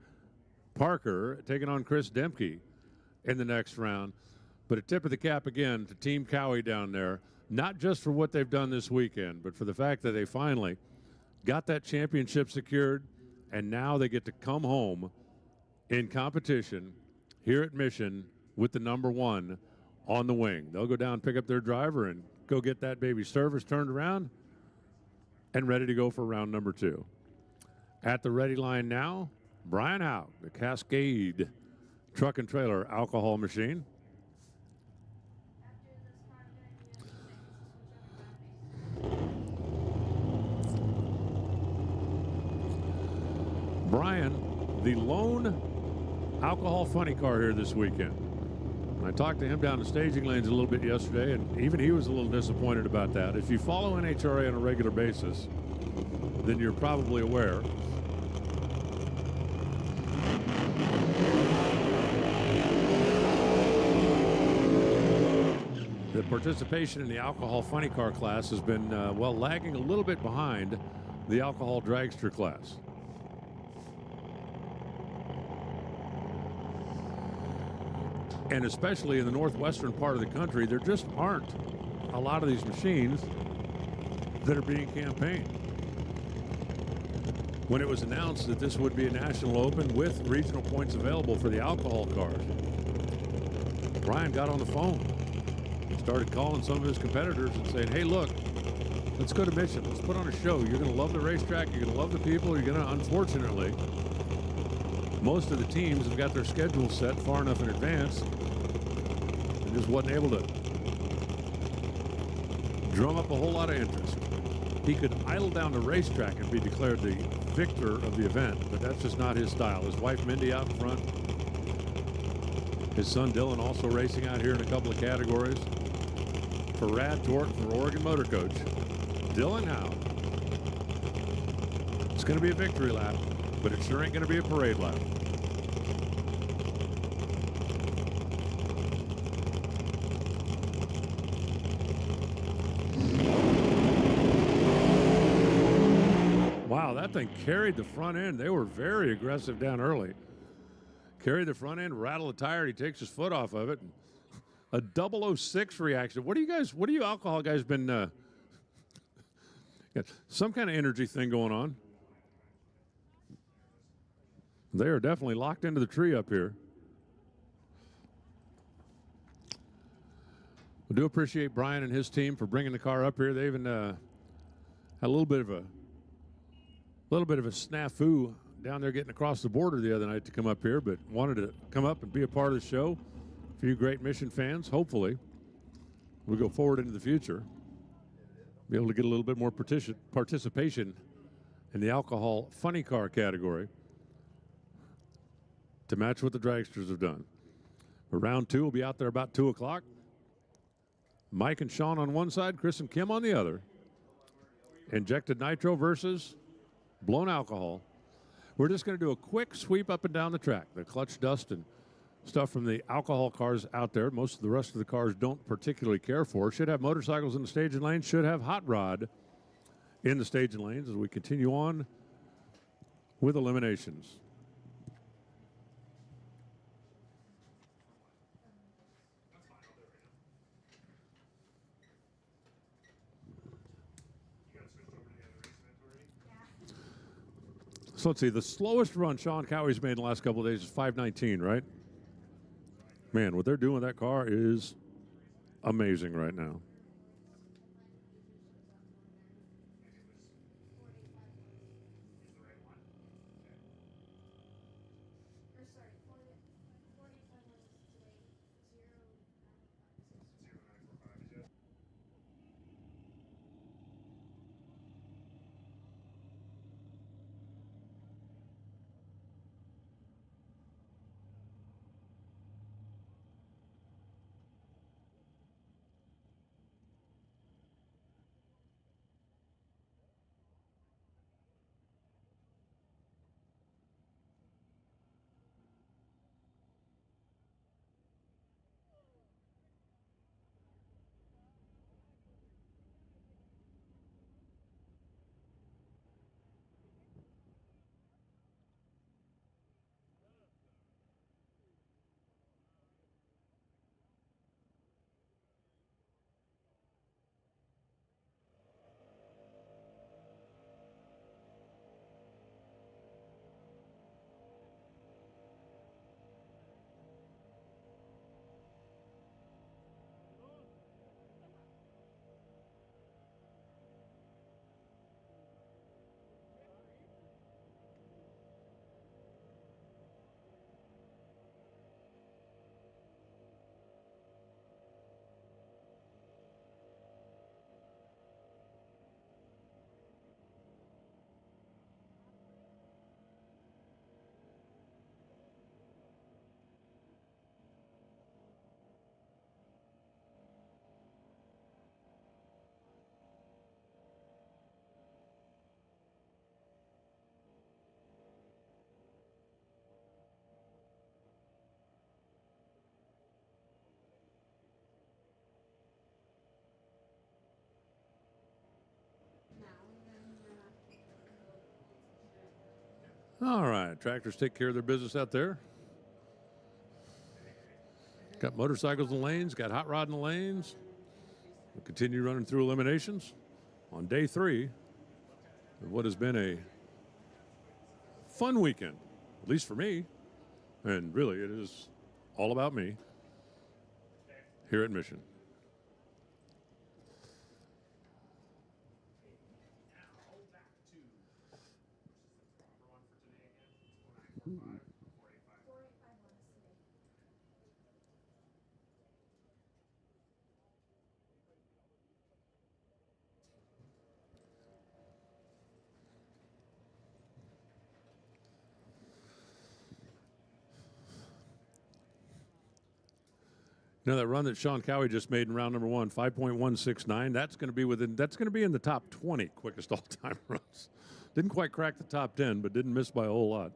Parker taking on Chris Demke in the next round. But a tip of the cap again to Team Cowie down there, not just for what they've done this weekend, but for the fact that they finally got that championship secured, and now they get to come home in competition here at Mission with the number 1 on the wing. They'll go down, pick up their driver, and go get that baby service turned around and ready to go for round number 2. At the ready line now, Brian Howe, the Cascade truck and trailer alcohol machine. Brian, the lone alcohol funny car here this weekend. I talked to him down the staging lanes a little bit yesterday, and even he was a little disappointed about that. If you follow NHRA on a regular basis, then you're probably aware the participation in the alcohol funny car class has been, well, lagging a little bit behind the alcohol dragster class. And especially in the northwestern part of the country, there just aren't a lot of these machines that are being campaigned. When it was announced that this would be a national open with regional points available for the alcohol cars, Brian got on the phone, started calling some of his competitors and saying, hey, look, let's go to Mission. Let's put on a show. You're going to love the racetrack. You're going to love the people. You're going to, unfortunately, most of the teams have got their schedule set far enough in advance and just wasn't able to drum up a whole lot of interest. He could idle down the racetrack and be declared the victor of the event, but that's just not his style. His wife Mindy out in front. His son Dylan also racing out here in a couple of categories. For Rad Torque for Oregon Motor Coach, Dylan Howe. It's going to be a victory lap, but it sure ain't going to be a parade lap. Wow, that thing carried the front end. They were very aggressive down early. Carried the front end, rattled the tire. He takes his foot off of it. A 006 reaction. What do you alcohol guys been, got some kind of energy thing going on. They are definitely locked into the tree up here. We do appreciate Brian and his team for bringing the car up here. They even had a little bit of a snafu down there getting across the border the other night to come up here, but wanted to come up and be a part of the show. A few great Mission fans, hopefully, we go forward into the future, be able to get a little bit more participation in the alcohol funny car category to match what the dragsters have done. But round two will be out there about 2 o'clock. Mike and Sean on one side, Chris and Kim on the other. Injected nitro versus blown alcohol. We're just going to do a quick sweep up and down the track. The clutch dust and stuff from the alcohol cars out there, most of the rest of the cars don't particularly care for. Should have motorcycles in the staging lanes, should have hot rod in the staging lanes as we continue on with eliminations. So let's see, the slowest run Sean Cowie's made in the last couple of days is 5:19, right? Man, what they're doing with that car is amazing right now. Or sorry, 45 was today. 0.946. All right, tractors take care of their business out there. Got motorcycles in the lanes, got hot rod in the lanes. We'll continue running through eliminations on day 3 of what has been a fun weekend, at least for me. And really, it is all about me here at Mission. You know, that run that Sean Cowie just made in round number 1, 5.169, that's going to be in the top 20 quickest all-time runs. Didn't quite crack the top 10, but didn't miss by a whole lot.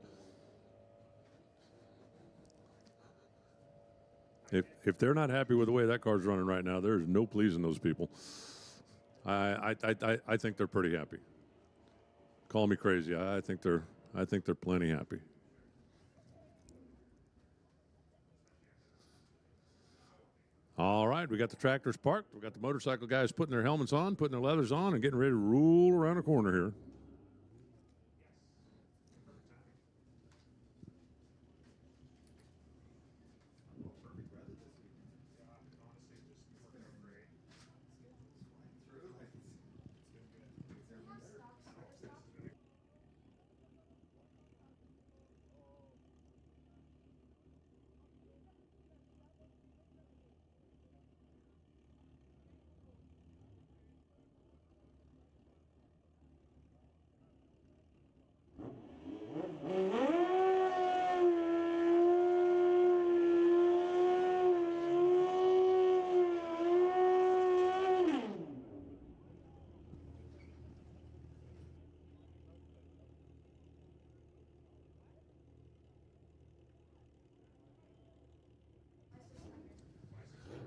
If they're not happy with the way that car's running right now, there's no pleasing those people. I think they're pretty happy. Call me crazy. I think they're plenty happy. All right, we got the tractors parked. We got the motorcycle guys putting their helmets on, putting their leathers on, and getting ready to roll around the corner here.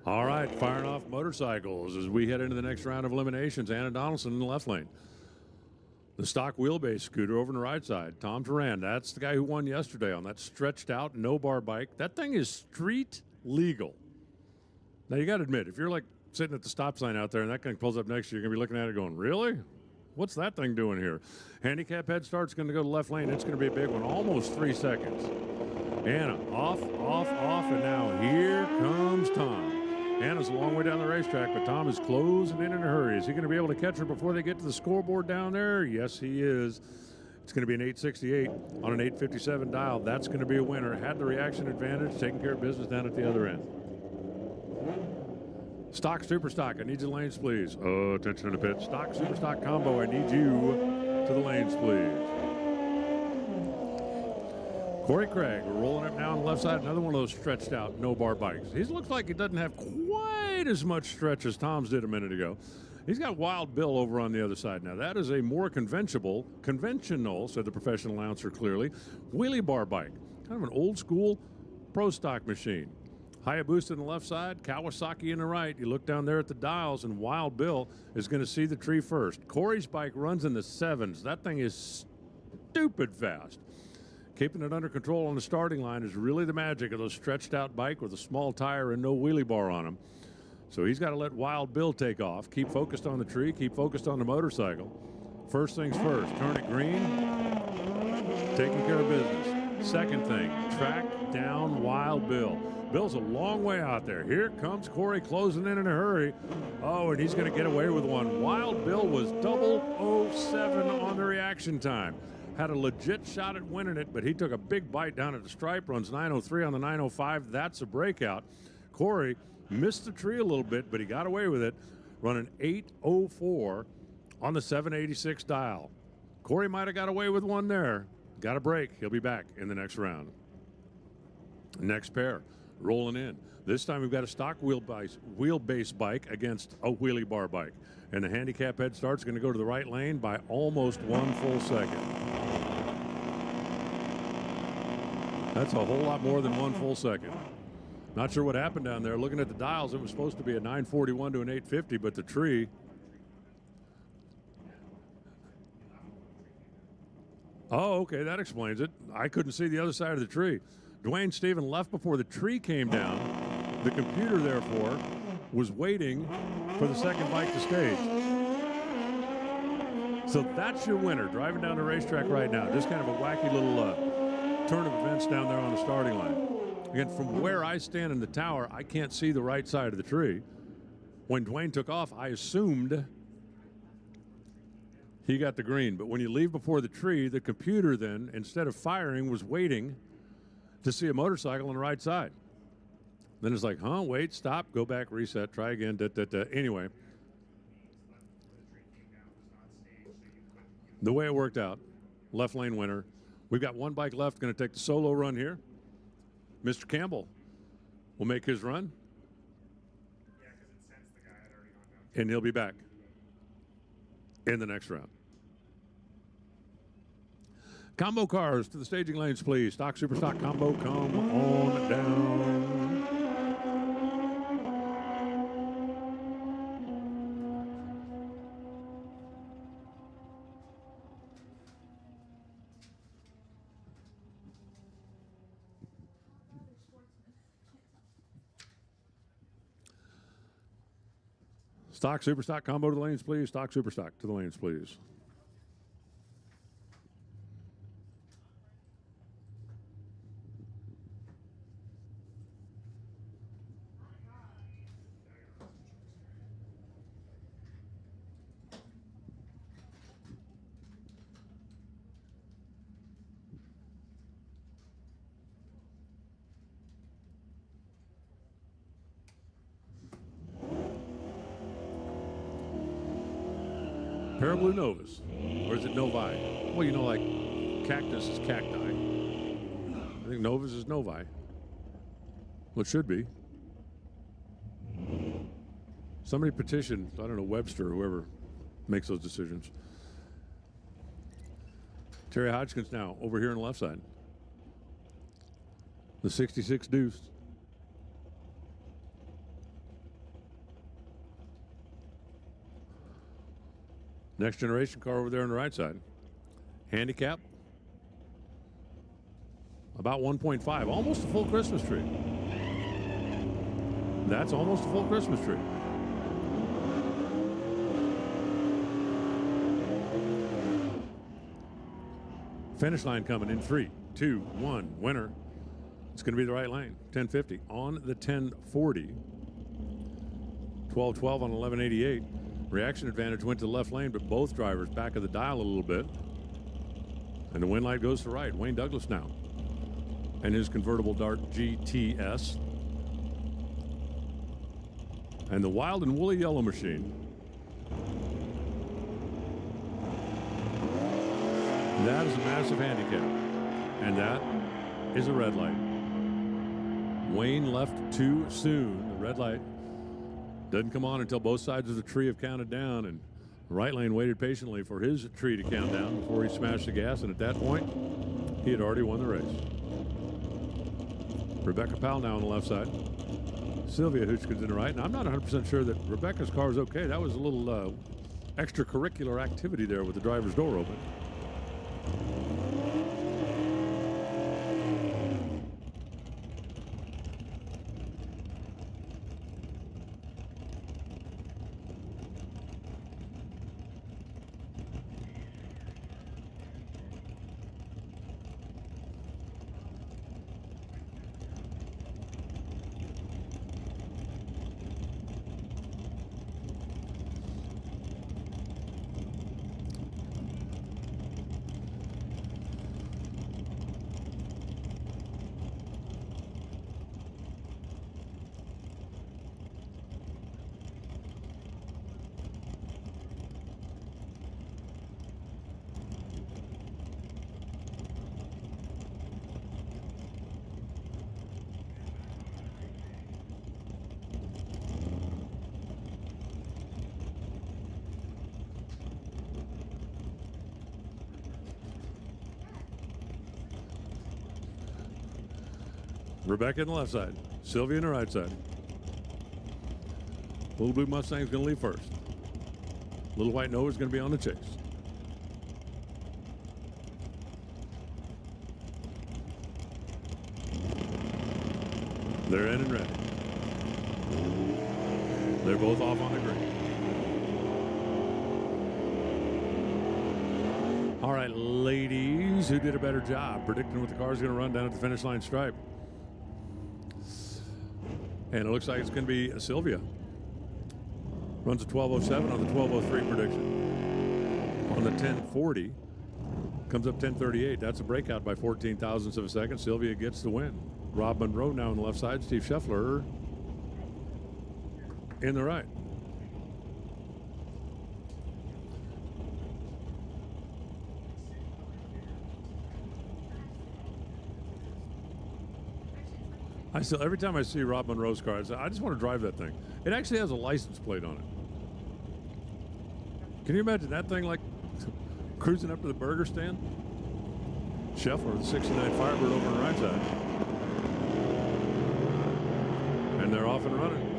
All right, firing off motorcycles as we head into the next round of eliminations. Anna Donaldson in the left lane. The stock wheelbase scooter over on the right side. Tom Duran, that's the guy who won yesterday on that stretched out no bar bike. That thing is street legal. Now you got to admit, if you're like sitting at the stop sign out there and that thing pulls up next to you, you're going to be looking at it going, really? What's that thing doing here? Handicap head start's going to go to the left lane. It's going to be a big one, almost 3 seconds. Anna, off, and now here comes Tom. Anna's a long way down the racetrack, but Tom is closing in a hurry. Is he going to be able to catch her before they get to the scoreboard down there? Yes, he is. It's going to be an 868 on an 857 dial. That's going to be a winner. Had the reaction advantage, taking care of business down at the other end. Stock, super stock, I need you lanes, please. Oh, attention to the pit. Stock, super stock combo, I need you to the lanes, please. Corey Craig, we're rolling up now on the left side, another one of those stretched out no-bar bikes. He looks like he doesn't have quite as much stretch as Tom's did a minute ago. He's got Wild Bill over on the other side now. That is a more conventional, said the professional announcer clearly, wheelie bar bike. Kind of an old school pro stock machine. Hayabusa on the left side, Kawasaki in the right. You look down there at the dials, and Wild Bill is going to see the tree first. Corey's bike runs in the 7s. That thing is stupid fast. Keeping it under control on the starting line is really the magic of those stretched out bike with a small tire and no wheelie bar on them. So he's got to let Wild Bill take off. Keep focused on the tree, keep focused on the motorcycle. First things first, turn it green, taking care of business. Second thing, track down Wild Bill. Bill's a long way out there. Here comes Corey closing in a hurry. Oh, and he's going to get away with one. Wild Bill was 007 on the reaction time. Had a legit shot at winning it, but he took a big bite down at the stripe, runs 903 on the 905. That's a breakout. Corey missed the tree a little bit, but he got away with it, running 804 on the 786 dial. Corey might have got away with one there. Got a break. He'll be back in the next round. Next pair, rolling in. This time we've got a stock wheelbase bike against a wheelie bar bike. And the handicap head start's going to go to the right lane by almost 1 full second. That's a whole lot more than 1 full second. Not sure what happened down there. Looking at the dials, it was supposed to be a 941 to an 850, but the tree. Oh, okay, that explains it. I couldn't see the other side of the tree. Dwayne Stephen left before the tree came down. The computer, therefore, was waiting for the second bike to stage. So that's your winner, driving down the racetrack right now. Just kind of a wacky little turn of events down there on the starting line. Again, from where I stand in the tower, I can't see the right side of the tree. When Dwayne took off, I assumed he got the green. But when you leave before the tree, the computer then, instead of firing, was waiting to see a motorcycle on the right side. Then it's like, huh, wait, stop, go back, reset, try again, Anyway, the way it worked out, left lane winner. We've got one bike left, going to take the solo run here. Mr. Campbell will make his run. Yeah, because it sensed the guy had already gone down. And he'll be back in the next round. Combo cars to the staging lanes, please. Stock, super stock, combo, come on down. Stock, super stock, combo to the lanes, please. Stock, super stock to the lanes, please. Pair of blue Novas, or is it Novi? Well, you know, like cactus is cacti. I think Novas is Novi. Well, it should be. Somebody petitioned, I don't know, Webster or whoever makes those decisions. Terry Hodgkins now over here on the left side. The 66 Deuce. Next generation car over there on the right side. Handicap. About 1.5. Almost a full Christmas tree. That's almost a full Christmas tree. Finish line coming in 3, 2, 1. Winner. It's going to be the right lane. 1050 on the 1040. 1212 on 1188. Reaction advantage went to the left lane, but both drivers back of the dial a little bit. And the wind light goes to right. Wayne Douglas now. And his convertible Dart GTS. And the wild and woolly yellow machine. That is a massive handicap. And that is a red light. Wayne left too soon. The red light doesn't come on until both sides of the tree have counted down, and the right lane waited patiently for his tree to count down before he smashed the gas, and at that point, he had already won the race. Rebecca Powell now on the left side. Sylvia Hutchkins in the right, and I'm not 100% sure that Rebecca's car is okay. That was a little extracurricular activity there with the driver's door open. Rebecca on the left side. Sylvia on the right side. Little Blue Mustang's going to leave first. Little White Nova's going to be on the chase. They're in and ready. They're both off on the green. All right, ladies, who did a better job predicting what the car is going to run down at the finish line stripe? And it looks like it's going to be Sylvia. Runs a 12:07 on the 12:03 prediction. On the 10:40, comes up 10:38. That's a breakout by 14 thousandths of a second. Sylvia gets the win. Rob Monroe now on the left side. Steve Scheffler in the right. I still, every time I see Rob Monroe's car, I just want to drive that thing. It actually has a license plate on it. Can you imagine that thing like cruising up to the burger stand? Scheffler, the 69 Firebird over on the right side. And they're off and running.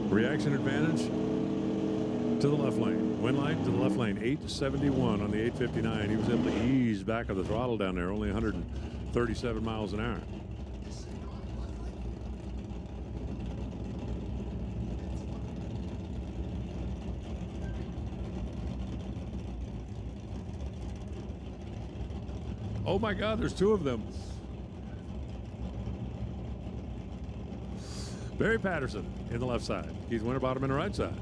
Reaction advantage to the left lane. Wind light to the left lane. 871 on the 859. He was able to ease back of the throttle down there, only 137 miles an hour. Oh my God, there's two of them. Barry Patterson in the left side. Keith Winterbottom in the right side.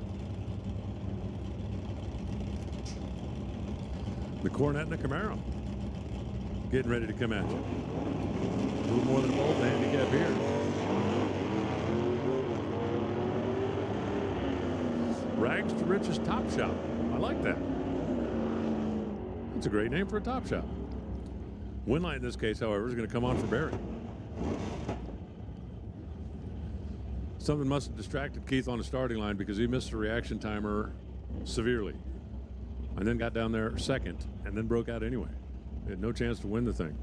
The Corvette and the Camaro getting ready to come at you. A little more than a bolt handicap here. Rags to Riches Top Shop. I like that. That's a great name for a top shop. Windlight in this case, however, is going to come on for Barry. Something must have distracted Keith on the starting line because he missed the reaction timer severely. And then got down there second and then broke out anyway. He had no chance to win the thing.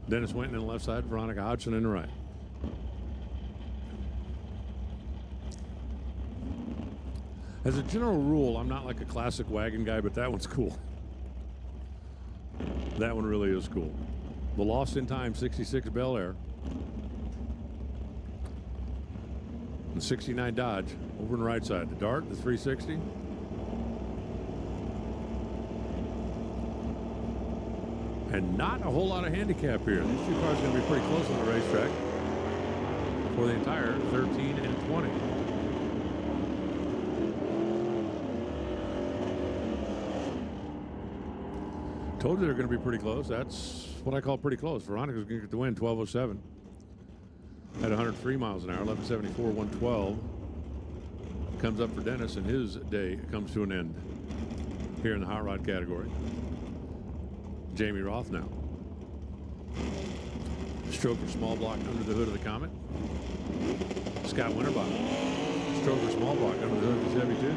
Dennis Winton in the left side, Veronica Hodgson in the right. As a general rule, I'm not like a classic wagon guy, but that one's cool. That one really is cool. The Lost in Time 66 Bel Air. The 69 Dodge over on the right side. The Dart, the 360. And not a whole lot of handicap here. These two cars are going to be pretty close on the racetrack for the entire 13 and 20. Told you they're going to be pretty close. That's what I call pretty close. Veronica's going to get the win, 12:07. At 103 miles an hour, 11:74, 112. Comes up for Dennis, and his day comes to an end here in the hot rod category. Jamie Roth now. Stroker small block under the hood of the Comet. Scott Winterbottom. Stroker small block under the hood of the Chevy 2.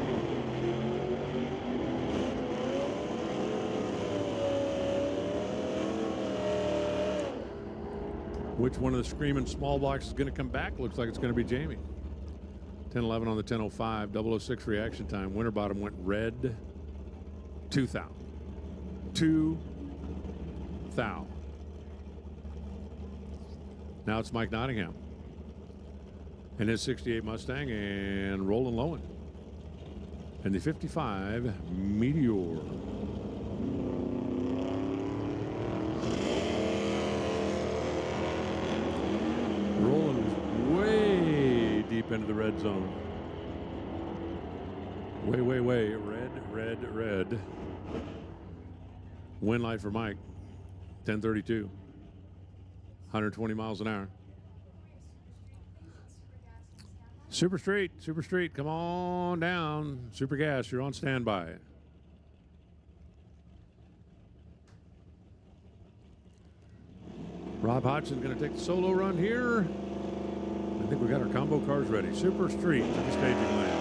Which one of the screaming small blocks is going to come back? Looks like it's going to be Jamie. 10:11 on the 10:05. 006 reaction time. Winterbottom went red. 2 thou. 2 thou. Now it's Mike Nottingham and his 68 Mustang and Roland Lowen and the 55 Meteor. Roland was way deep into the red zone. Way, way, way. Red, red, red. Wind light for Mike. 10:32. 120 miles an hour. Super Street, come on down. Super Gas, you're on standby. Rob Hodgson's going to take the solo run here. I think we got our combo cars ready. Super Street to the staging lanes.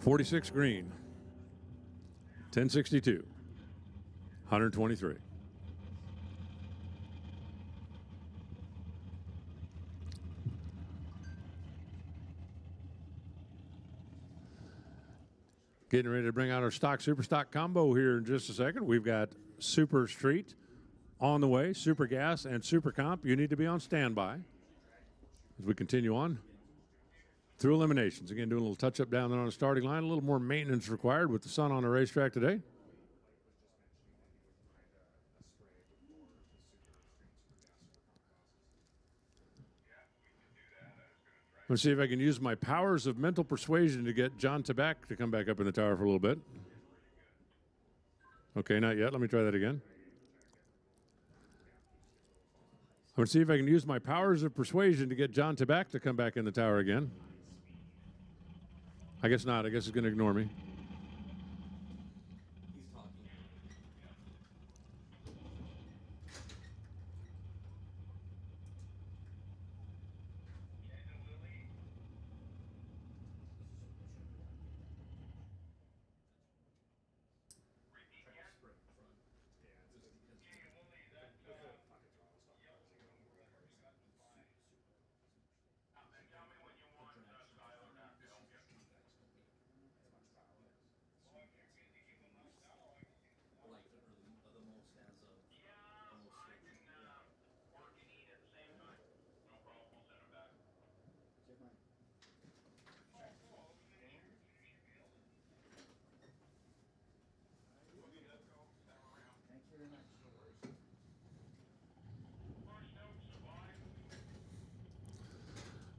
.46 green. 1062. 123. Getting ready to bring out our stock, super stock combo here in just a second. We've got Super Street on the way, Super Gas, and Super Comp. You need to be on standby as we continue on through eliminations. Again, doing a little touch-up down there on the starting line. A little more maintenance required with the sun on the racetrack today. Let's see if I can use my powers of mental persuasion to get John Tabak to come back up in the tower for a little bit. Okay, not yet. Let me try that again. I'm going to see if I can use my powers of persuasion to get John Tabak to come back in the tower again. I guess not. I guess he's going to ignore me.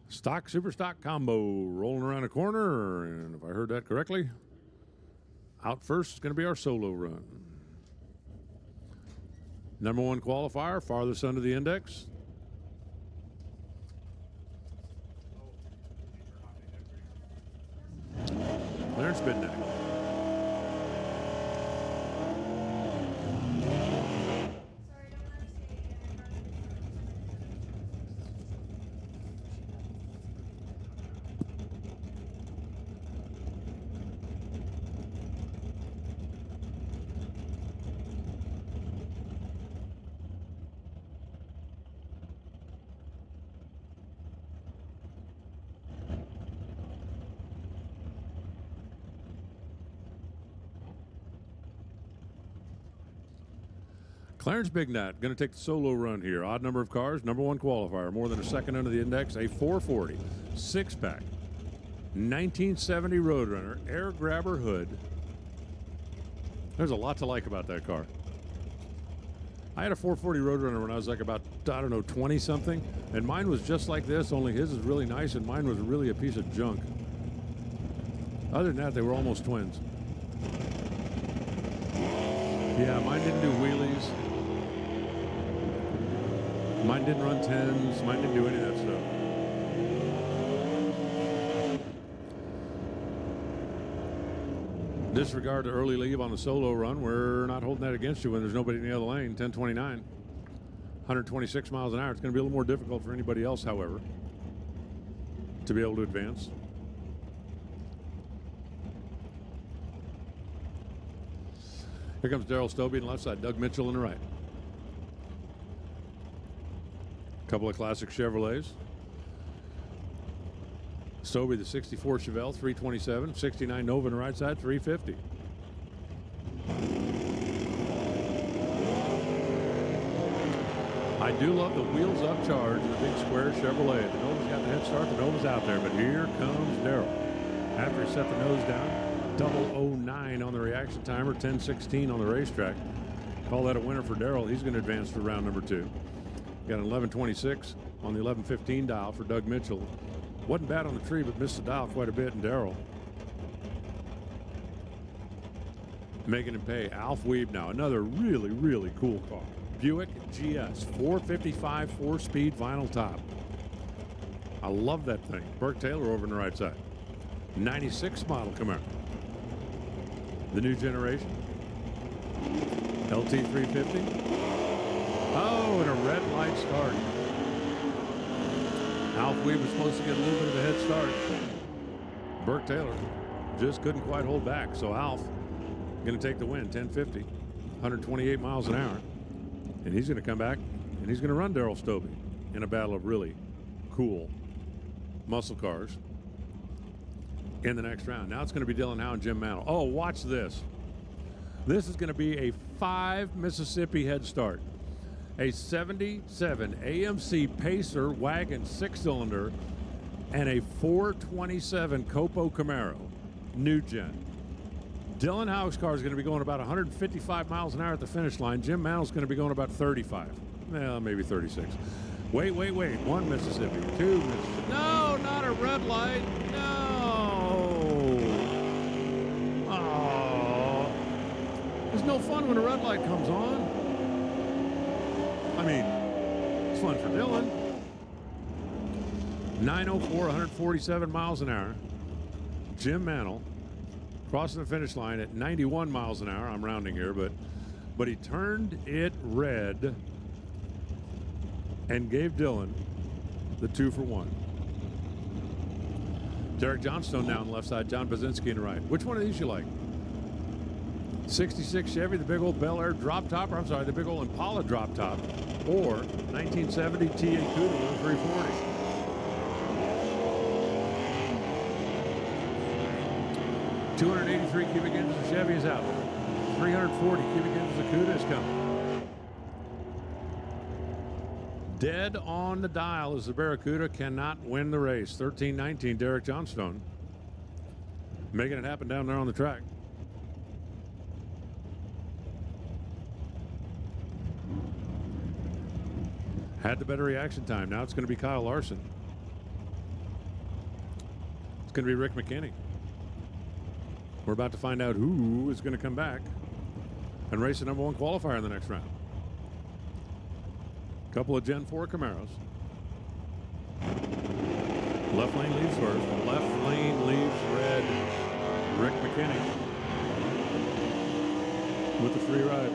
Stock, super stock combo rolling around a corner, and if I heard that correctly, out first is going to be our solo run. Number one qualifier, farthest under the index. Clarence Bidnack. Clarence Bignat going to take the solo run here. Odd number of cars, number one qualifier, more than a second under the index, a 440, six-pack, 1970 Roadrunner, air grabber hood. There's a lot to like about that car. I had a 440 Roadrunner when I was like about, I don't know, 20-something, and mine was just like this, only his is really nice, and mine was really a piece of junk. Other than that, they were almost twins. Yeah, mine didn't do wheelies. Mine didn't run 10s. Mine didn't do any of that stuff. Disregard to early leave on the solo run. We're not holding that against you when there's nobody in the other lane. 1029, 126 miles an hour. It's going to be a little more difficult for anybody else, however, to be able to advance. Here comes Darrell Stobie on the left side, Doug Mitchell on the right. Couple of classic Chevrolets. Stobie, the 64 Chevelle, 327. 69 Nova on the right side, 350. I do love the wheels up charge of the big square Chevrolet. The Nova's got the head start, the Nova's out there, but here comes Darrell. After he set the nose down, 009 on the reaction timer, 10:16 on the racetrack. Call that a winner for Darrell. He's going to advance to round number 2. Got an 11:26 on the 11:15 dial for Doug Mitchell. Wasn't bad on the tree, but missed the dial quite a bit in Darrell. Making him pay. Alf Weeb now, another really, really cool car. Buick GS, 455 4-speed vinyl top. I love that thing. Burke Taylor over on the right side. 96 model Camaro. The new generation. LT 350. Oh, and a red light start. Alf Weeb was supposed to get a little bit of a head start. Burke Taylor just couldn't quite hold back. So Alf going to take the win, 1050, 128 miles an hour. And he's going to come back and he's going to run Darrell Stobie in a battle of really cool muscle cars. in the next round. Now it's going to be Dylan Howe and Jim Mantle. Oh, watch this. This is going to be a 5 Mississippi head start. A 77 AMC Pacer wagon 6-cylinder and a 427 Copo Camaro, new gen. Dylan Howe's car is going to be going about 155 miles an hour at the finish line. Jim Mantle's going to be going about 35. Well, maybe 36. Wait. 1 Mississippi, 2 Mississippi. No, not a red light. No. Oh. There's no fun when a red light comes on. I mean, it's fun for Dylan. 904, 147 miles an hour. Jim Mantle crossing the finish line at 91 miles an hour. I'm rounding here, but he turned it red and gave Dylan the 2 for 1. Derek Johnstone now on the left side, John Bazinski on the right. Which one of these you like? 66 Chevy, the big old Bel Air drop top, or I'm sorry, the big old Impala drop top, or 1970 TA Cuda 340. $283 cubic inches of Chevy is out. 340 cubic inches of Cuda is coming. Dead on the dial as the Barracuda cannot win the race. 13-19, Derek Johnstone making it happen down there on the track. Had the better reaction time. Now it's going to be Kyle Larson. It's going to be Rick McKinney. We're about to find out who is going to come back and race the #1 qualifier in the next round. Couple of Gen 4 Camaros. Left lane leaves first. Left lane leaves red. Rick McKinney with the free ride.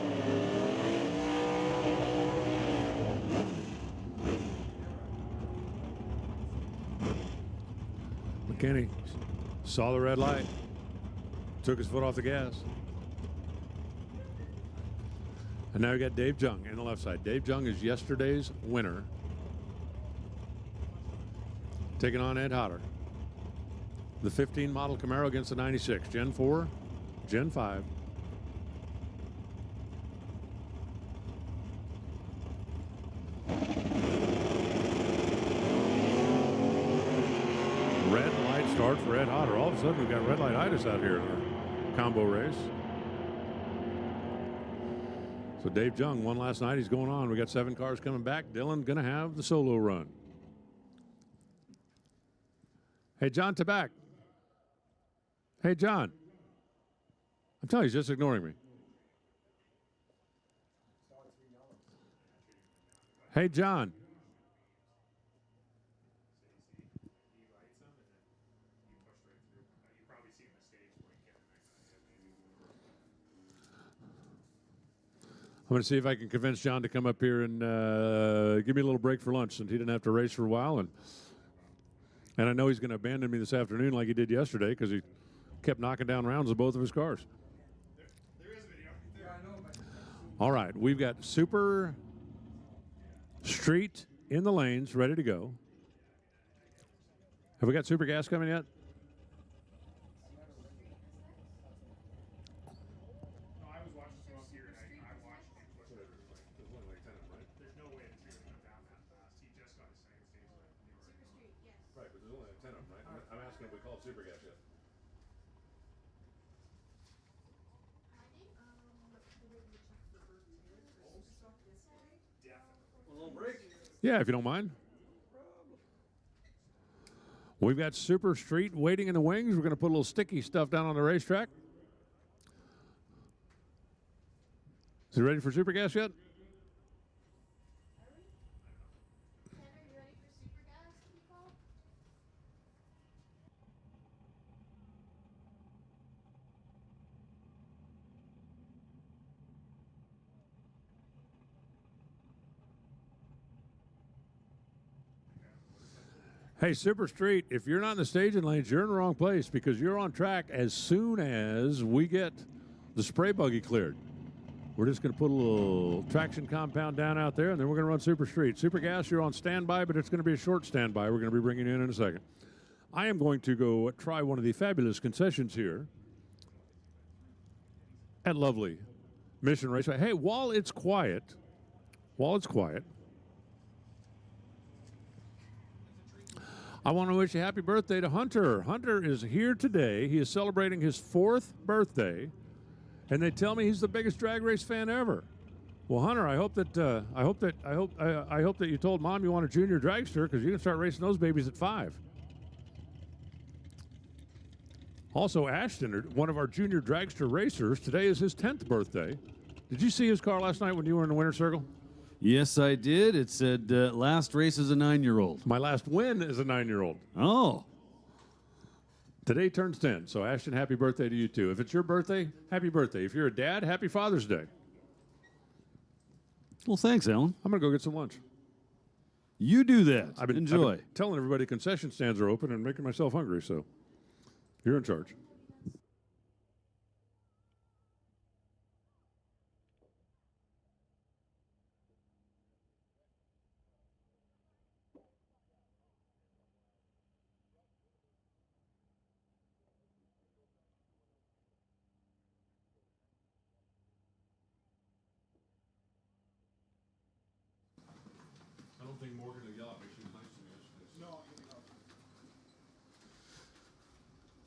McKinney saw the red light. Took his foot off the gas. And now we got Dave Jung in the left side. Dave Jung is yesterday's winner. Taking on Ed Hodder. The 15 model Camaro against the 96. Gen 4, Gen 5. Red light start for Ed Hodder. All of a sudden we've got red light-itis out here in our combo race. So Dave Jung won last night. He's going on. We got 7 cars coming back. Dylan going to have the solo run. Hey, John Tabak. Hey, John. I'm telling you, he's just ignoring me. Hey, John. I'm going to see if I can convince John to come up here and give me a little break for lunch, since he didn't have to race for a while. And I know he's going to abandon me this afternoon like he did yesterday, because he kept knocking down rounds of both of his cars. There is a video. Yeah, I know. All right, we've got Super Street in the lanes, ready to go. Have we got Super Gas coming yet? No, I was watching some up here, and I watched him push it. There's no way the two are going to come down that fast. He just got his second stage like Super Street, yes. Right, but there's only like 10 of them, right? I'm asking if we call Super Gas yet. Yeah, if you don't mind. We've got Super Street waiting in the wings. We're going to put a little sticky stuff down on the racetrack. Is he ready for Super Gas yet? Ken, are you ready for Super Gas to be called? Hey, Super Street, if you're not in the staging lanes, you're in the wrong place, because you're on track as soon as we get the spray buggy cleared. We're just going to put a little traction compound down out there, and then we're going to run Super Street. Super Gas, you're on standby, but it's going to be a short standby. We're going to be bringing you in a second. I am going to go try one of the fabulous concessions here at lovely Mission Raceway. Hey, while it's quiet, I want to wish a happy birthday to Hunter. Hunter is here today. He is celebrating his 4th birthday, and they tell me he's the biggest drag race fan ever. Well, Hunter, I hope that you told Mom you want a junior dragster, because you can start racing those babies at 5. Also, Ashton, one of our junior dragster racers, today is his 10th birthday. Did you see his car last night when you were in the winner's circle? Yes, I did. It said last race is a 9-year-old. My last win is a 9-year-old. Oh. Today turns 10, so Ashton, happy birthday to you too. If it's your birthday, happy birthday. If you're a dad, happy Father's Day. Well, thanks, Alan. I'm going to go get some lunch. You do that. I've been telling everybody concession stands are open and making myself hungry, so you're in charge. I don't think Morgan will yell at me. She was nice to me yesterday.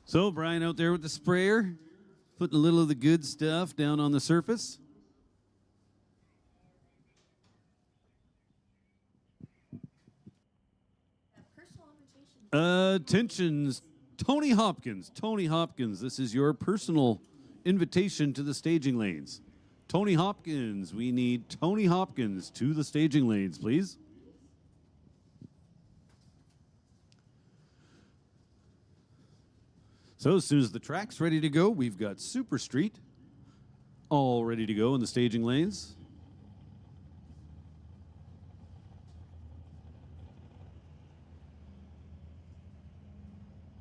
So, Brian out there with the sprayer, putting a little of the good stuff down on the surface. Personal invitation. Attentions, Tony Hopkins. Tony Hopkins, this is your personal invitation to the staging lanes. Tony Hopkins, we need Tony Hopkins to the staging lanes, please. So as soon as the track's ready to go, we've got Super Street all ready to go in the staging lanes.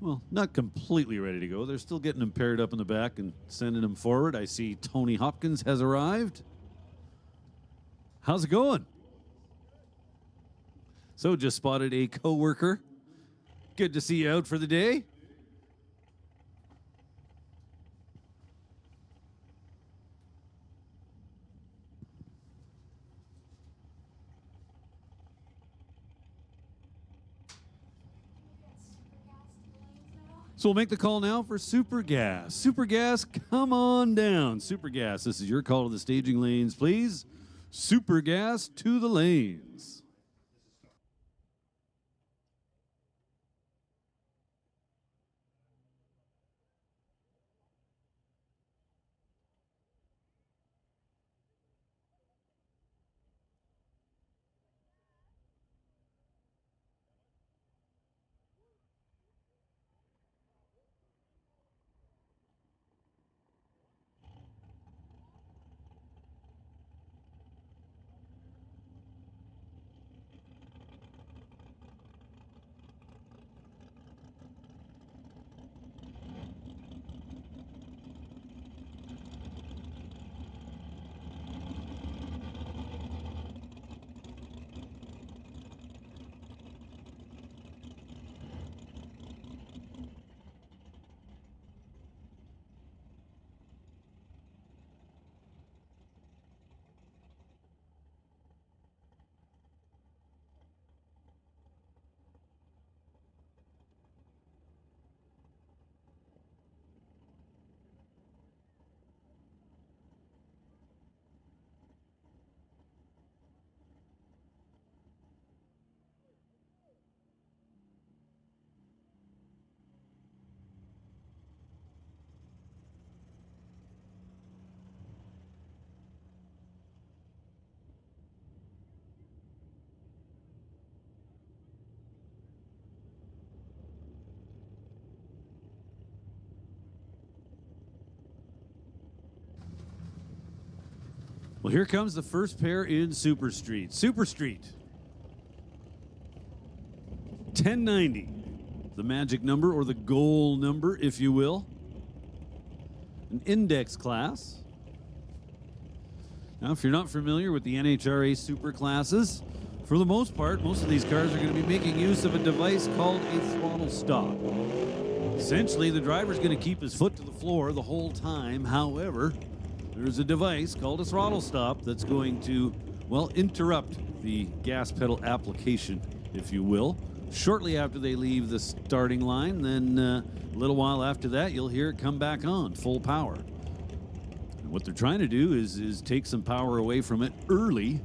Well, not completely ready to go. They're still getting them paired up in the back and sending them forward. I see Tony Hopkins has arrived. How's it going? So just spotted a coworker. Good to see you out for the day. So we'll make the call now for Super Gas. Super Gas, come on down. Super Gas, this is your call to the staging lanes, please. Super Gas to the lanes. Well, here comes the first pair in Super Street. Super Street. 1090. The magic number, or the goal number, if you will. An index class. Now, if you're not familiar with the NHRA super classes, For the most part, most of these cars are going to be making use of a device called a throttle stop. Essentially, the driver's going to keep his foot to the floor the whole time. However, there's a device called a throttle stop that's going to, well, interrupt the gas pedal application, if you will, shortly after they leave the starting line. Then a little while after that, you'll hear it come back on, full power. And what they're trying to do is take some power away from it early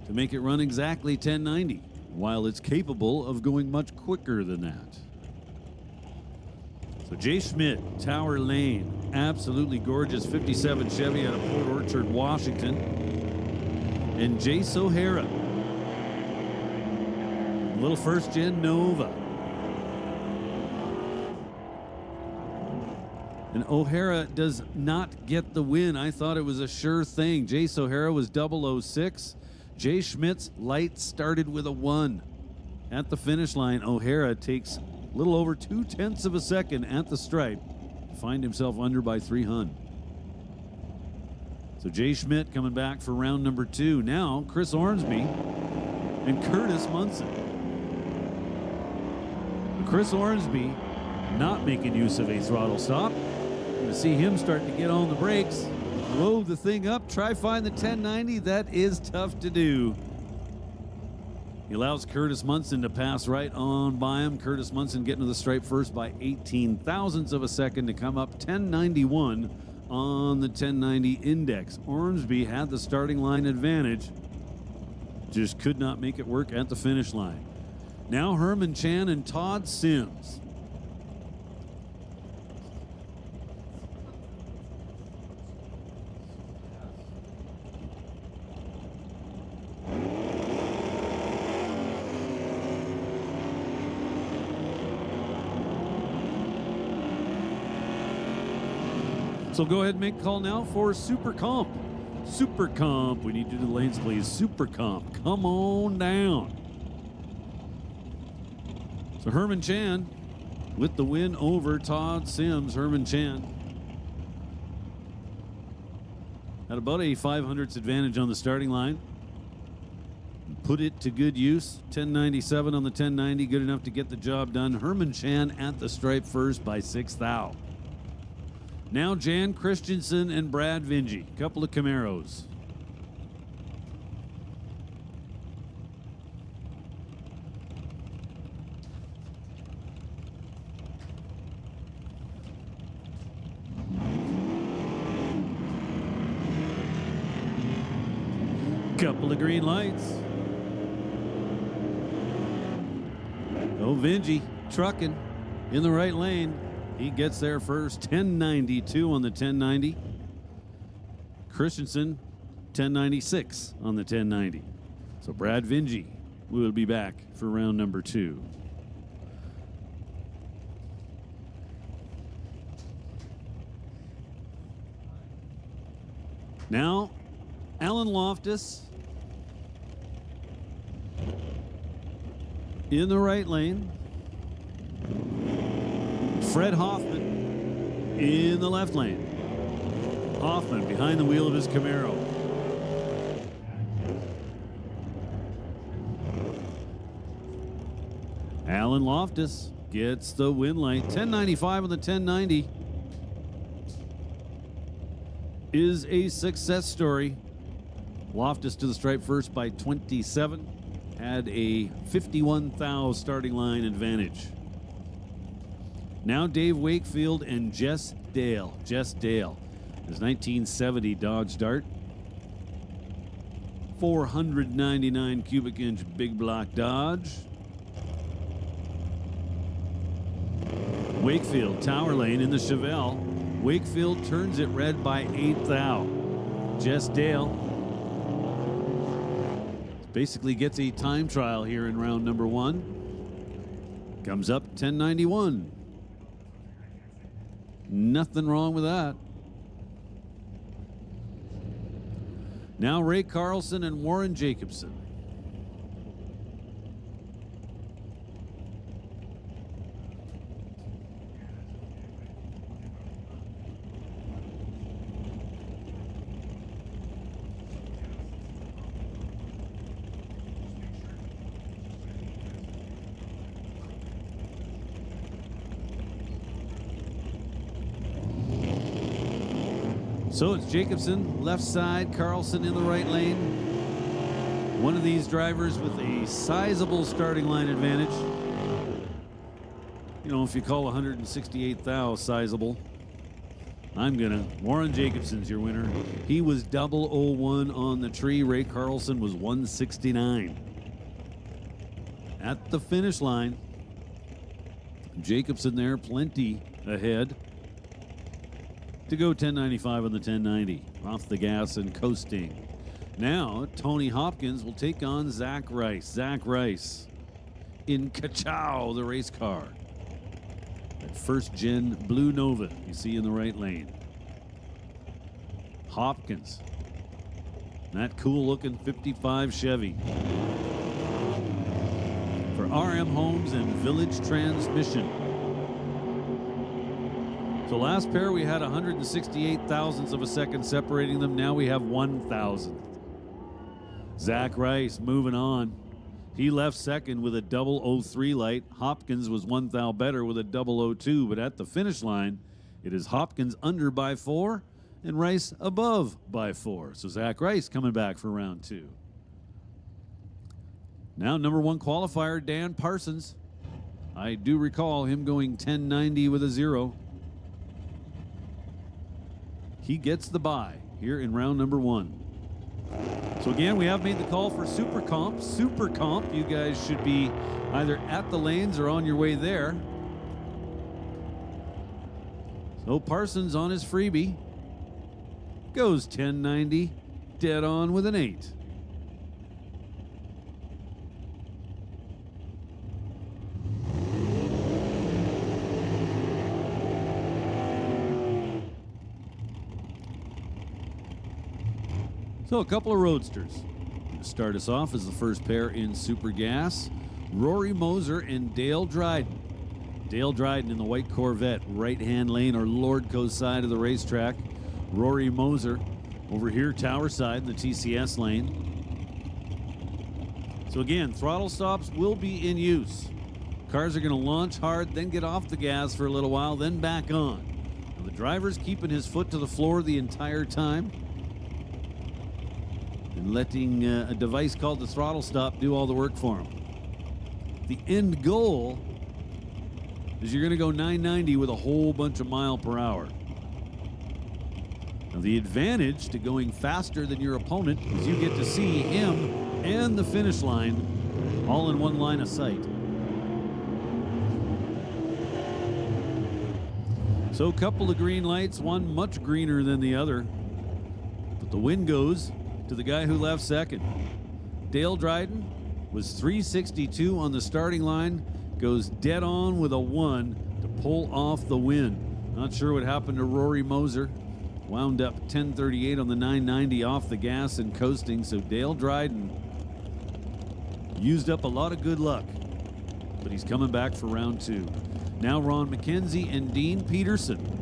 to make it run exactly 1090, while it's capable of going much quicker than that. So Jay Schmidt, Tower Lane, absolutely gorgeous 57 Chevy out of Port Orchard, Washington. And Jace O'Hara, little first-gen Nova. And O'Hara does not get the win. I thought it was a sure thing. Jace O'Hara was 006. Jay Schmidt's light started with a 1. At the finish line, O'Hara takes a little over 0.2 of a second at the stripe to find himself under by 3 hun. So Jay Schmidt coming back for round number 2. Now Chris Ormsby and Curtis Munson. Chris Ormsby not making use of a throttle stop. Going to see him start to get on the brakes. Load the thing up, try find the 1090. That is tough to do. He allows Curtis Munson to pass right on by him. Curtis Munson getting to the stripe first by 18 thousandths of a second to come up 1091 on the 1090 index. Ormsby had the starting line advantage, just could not make it work at the finish line. Now Herman Chan and Todd Sims. So go ahead and make a call now for Super Comp. Super Comp, we need you to the lanes, please. Super Comp, come on down. So Herman Chan with the win over Todd Sims. Herman Chan had about a 500ths advantage on the starting line. Put it to good use. 1097 on the 1090, good enough to get the job done. Herman Chan at the stripe first by 6 thou. Now Jan Christensen and Brad Vingy, couple of Camaros. Couple of green lights. Oh, Vingy trucking in the right lane. He gets there first. 1092 on the 1090. Christensen 1096 on the 1090. So Brad Vingy will be back for round number 2. Now Alan Loftus in the right lane. Fred Hoffman in the left lane. Hoffman behind the wheel of his Camaro. Alan Loftus gets the win light. 1095 on the 1090 is a success story. Loftus to the stripe first by 27. Had a 51 thou starting line advantage. Now Dave Wakefield and Jess Dale. Jess Dale, his 1970 Dodge Dart. 499 cubic inch big block Dodge. Wakefield, Tower Lane in the Chevelle. Wakefield turns it red by 8 thou. Jess Dale basically gets a time trial here in round number 1. Comes up 1091. Nothing wrong with that. Now Ray Carlson and Warren Jacobson. So it's Jacobson left side, Carlson in the right lane. One of these drivers with a sizable starting line advantage. You know, if you call 168 thou sizable, I'm gonna. Warren Jacobson's your winner. He was 001 on the tree. Ray Carlson was 169. At the finish line, Jacobson there, plenty ahead to go 1095 on the 1090. Off the gas and coasting. Now, Tony Hopkins will take on Zach Rice. Zach Rice in Kachow, the race car. That first gen Blue Nova you see in the right lane. Hopkins. That cool looking 55 Chevy. For RM Homes and Village Transmission. So last pair we had 168 thousandths of a second separating them. Now we have 1,000. Zach Rice moving on. He left second with a 003 light. Hopkins was 1 thou better with a 002, but at the finish line, it is Hopkins under by 4 and Rice above by 4. So Zach Rice coming back for round 2. Now number 1 qualifier, Dan Parsons. I do recall him going 1090 with a 0. He gets the bye here in round number 1. So again, we have made the call for Super Comp. Super Comp, you guys should be either at the lanes or on your way there. So Parsons on his freebie goes 1090, dead on with an 8. So a couple of roadsters. To start us off as the first pair in Super Gas, Rory Moser and Dale Dryden. Dale Dryden in the white Corvette, right-hand lane or Lordco side of the racetrack. Rory Moser over here, tower side in the TCS lane. So again, throttle stops will be in use. Cars are going to launch hard, then get off the gas for a little while, then back on. Now the driver's keeping his foot to the floor the entire time and letting a device called the throttle stop do all the work for him. The end goal is you're going to go 990 with a whole bunch of mile per hour. Now the advantage to going faster than your opponent is you get to see him and the finish line all in one line of sight. So a couple of green lights, one much greener than the other. But the win goes to the guy who left second. Dale Dryden was 362 on the starting line, goes dead on with a 1 to pull off the win. Not sure what happened to Rory Moser. Wound up 1038 on the 990 off the gas and coasting, so Dale Dryden used up a lot of good luck, but he's coming back for round 2. Now Ron McKenzie and Dean Peterson.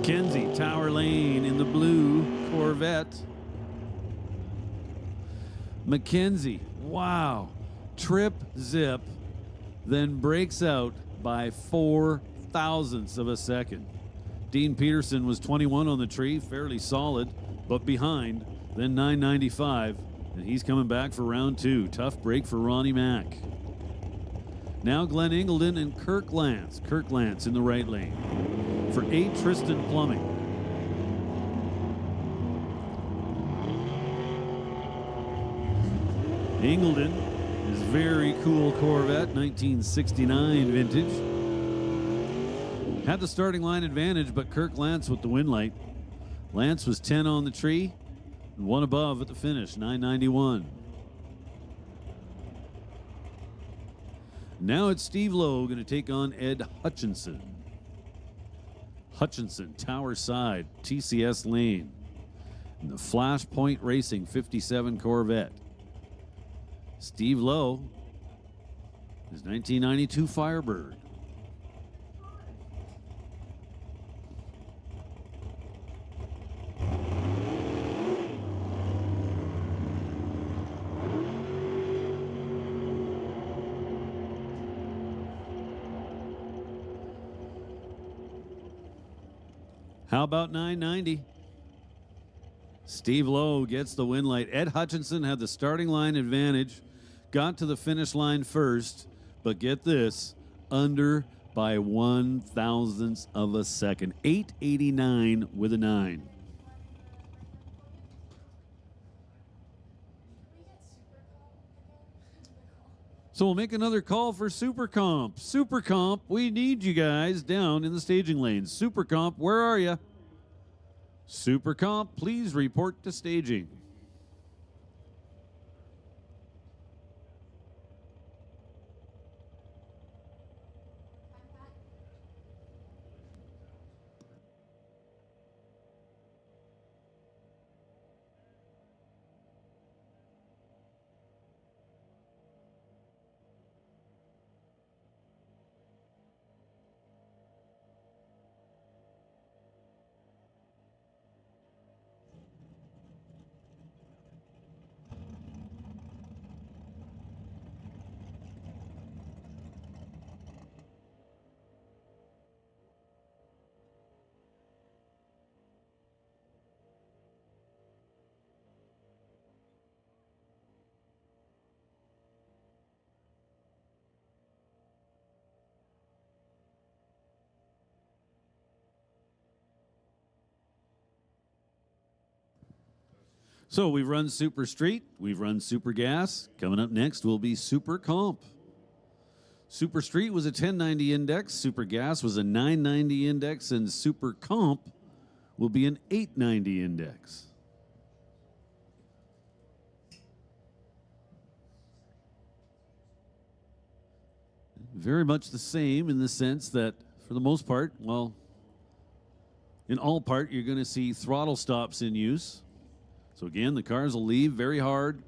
McKenzie, tower lane in the blue Corvette. McKenzie, wow. Trip, zip, then breaks out by 4 thousandths of a second. Dean Peterson was 21 on the tree, fairly solid, but behind, then 995, and he's coming back for round 2. Tough break for Ronnie Mack. Now Glenn Ingleton and Kirk Lance. Kirk Lance in the right lane. For A. Tristan Plumbing. Ingleton is very cool Corvette, 1969 vintage. Had the starting line advantage, but Kirk Lance with the win light. Lance was 10 on the tree and 1 above at the finish, 991. Now it's Steve Lowe going to take on Ed Hutchinson. Hutchinson, tower side, TCS lane. In the Flashpoint Racing 57 Corvette. Steve Lowe, his 1992 Firebird. How about 990? Steve Lowe gets the win light. Ed Hutchinson had the starting line advantage, got to the finish line first, but get this, under by 1/1000th of a second. 889 with a 9. So we'll make another call for Super Comp. Super Comp, we need you guys down in the staging lanes. Super Comp, where are you? Super Comp, please report to staging. So we've run Super Street, we've run Super Gas. Coming up next will be Super Comp. Super Street was a 1090 index, Super Gas was a 990 index, and Super Comp will be an 890 index. Very much the same in the sense that, for the most part, well, in all part, you're going to see throttle stops in use. So again, the cars will leave very hard,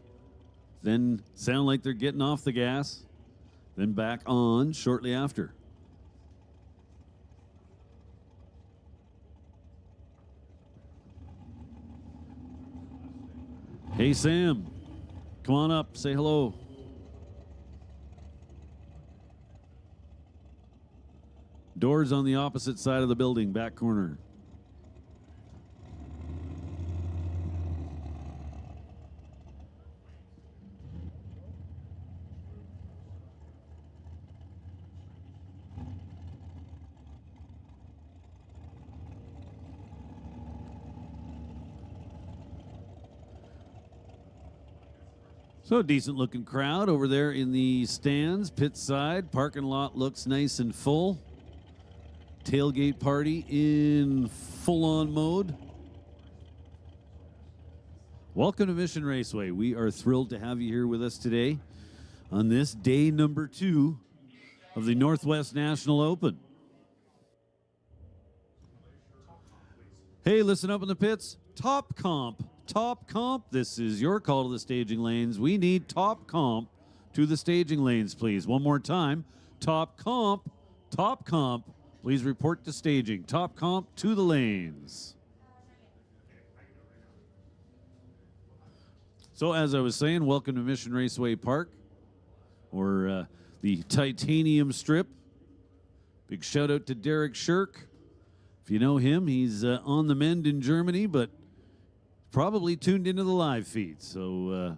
then sound like they're getting off the gas, then back on shortly after. Hey, Sam, come on up, say hello. Doors on the opposite side of the building, back corner. So a decent looking crowd over there in the stands, pit side. Parking lot looks nice and full. Tailgate party in full-on mode. Welcome to Mission Raceway. We are thrilled to have you here with us today on this day number 2 of the Northwest National Open. Hey, listen up in the pits. Top Comp. Top Comp, this is your call to the staging lanes. We need Top Comp to the staging lanes, please. One more time. Top Comp, please report to staging. Top Comp to the lanes. So as I was saying, welcome to Mission Raceway Park, or the Titanium Strip. Big shout out to Derek Shirk. If you know him, he's on the mend in Germany, but probably tuned into the live feed. So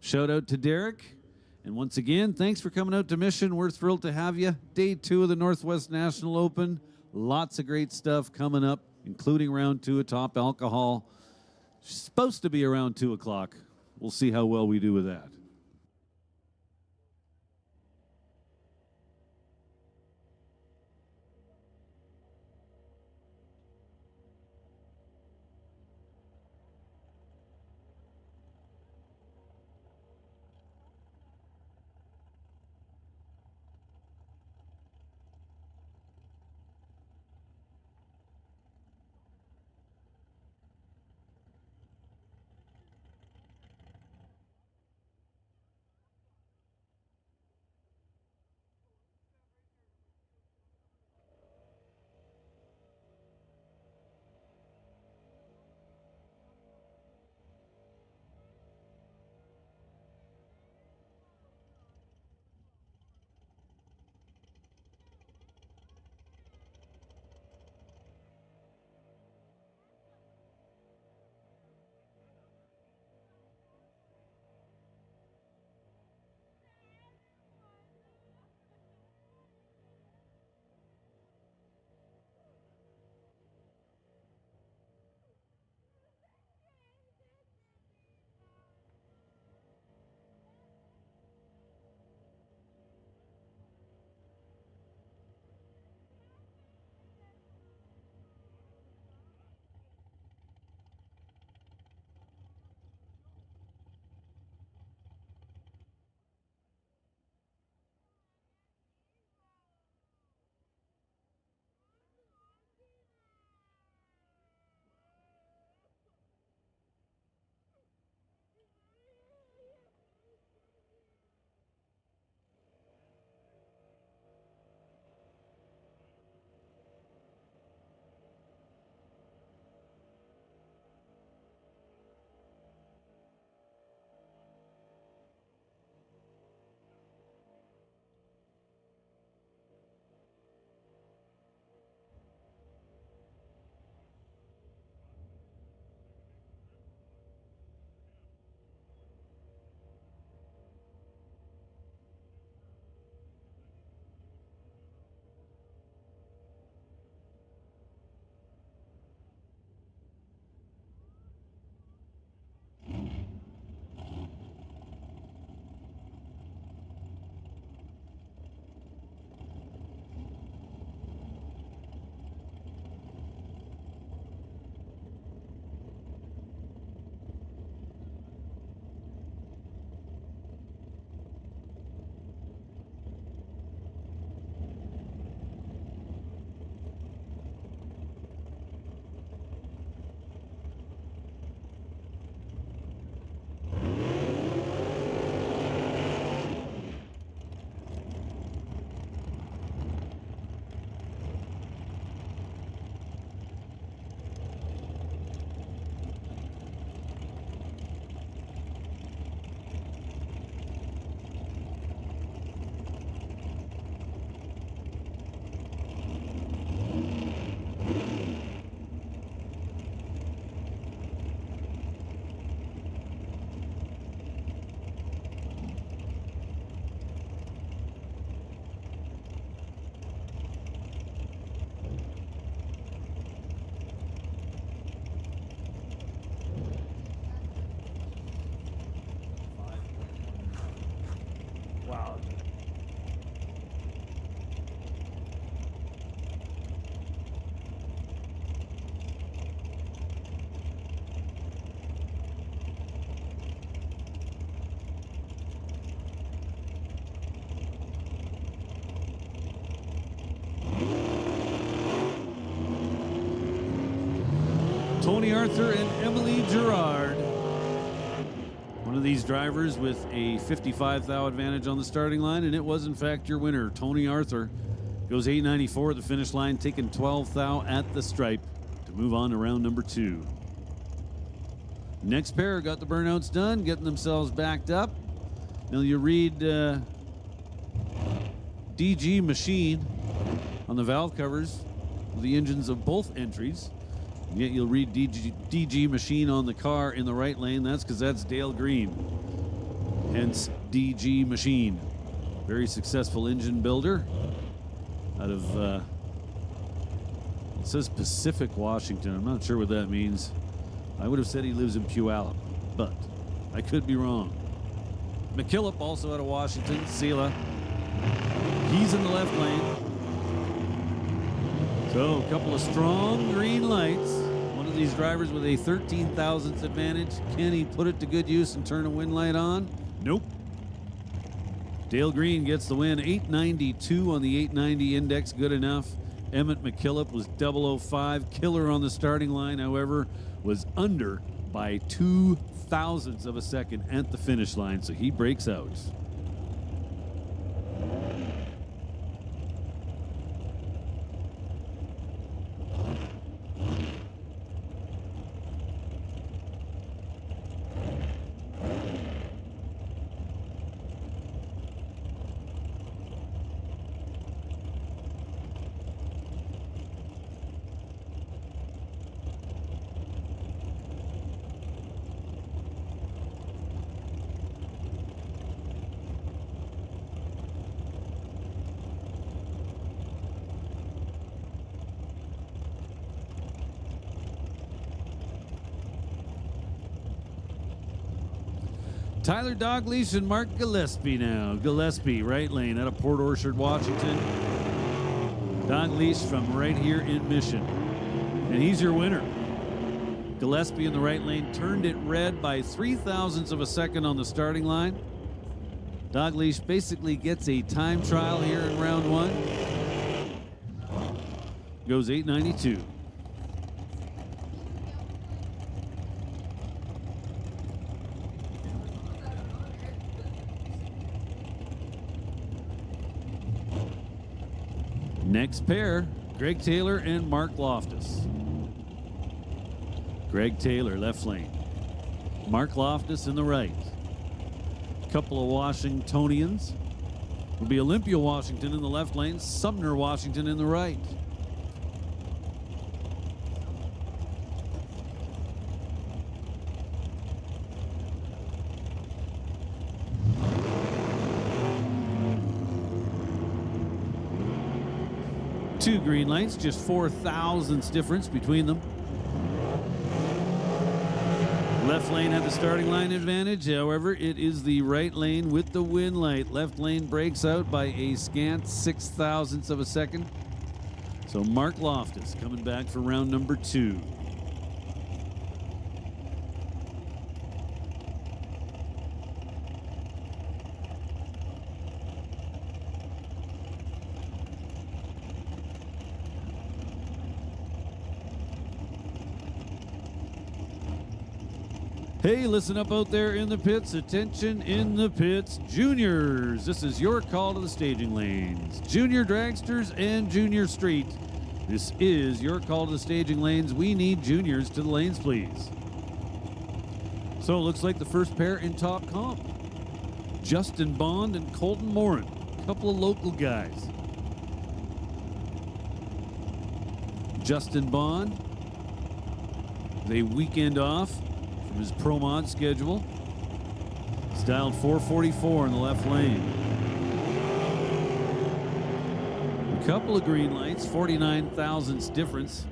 shout out to Derek. And once again, thanks for coming out to Mission. We're thrilled to have you. Day 2 of the Northwest National Open. Lots of great stuff coming up, including round 2 of Top Alcohol. Supposed to be around 2 o'clock. We'll see how well we do with that. Tony Arthur and Emily Gerard. One of these drivers with a 55 thou advantage on the starting line, and it was in fact your winner. Tony Arthur goes 894 at the finish line, taking 12 thou at the stripe to move on to round number 2. Next pair got the burnouts done, getting themselves backed up. Now you read DG Machine on the valve covers of the engines of both entries. And yet you'll read DG Machine on the car in the right lane. That's because that's Dale Green. Hence DG Machine. Very successful engine builder out of, it says Pacific, Washington. I'm not sure what that means. I would have said he lives in Puyallup, but I could be wrong. McKillop, also out of Washington, Sela. He's in the left lane. So a couple of strong green lights. One of these drivers with a 13 thousandths advantage. Can he put it to good use and turn a win light on? Nope. Dale Green gets the win. 892 on the 890 index, good enough. Emmett McKillop was 005. Killer on the starting line, however, was under by 2 thousandths of a second at the finish line, so he breaks out. Tyler Dalglish and Mark Gillespie now. Gillespie, right lane out of Port Orchard, Washington. Dalglish from right here in Mission. And he's your winner. Gillespie in the right lane turned it red by 3 thousandths of a second on the starting line. Dalglish basically gets a time trial here in round 1. Goes 892. Next pair, Greg Taylor and Mark Loftus. Greg Taylor, left lane. Mark Loftus in the right. A couple of Washingtonians. Will be Olympia, Washington in the left lane, Sumner, Washington in the right. Two green lights, just 4 thousandths difference between them. Left lane had the starting line advantage. However, it is the right lane with the win light. Left lane breaks out by a scant 6 thousandths of a second. So Mark Loftus coming back for round number 2. Hey, listen up out there in the pits. Attention in the pits. Juniors, this is your call to the staging lanes. Junior dragsters and junior street. This is your call to the staging lanes. We need juniors to the lanes, please. So it looks like the first pair in top comp. Justin Bond and Colton Morin. A couple of local guys. Justin Bond, they weekend off from his Pro Mod schedule. Styled 444 in the left lane. A couple of green lights, 49 thousandths difference.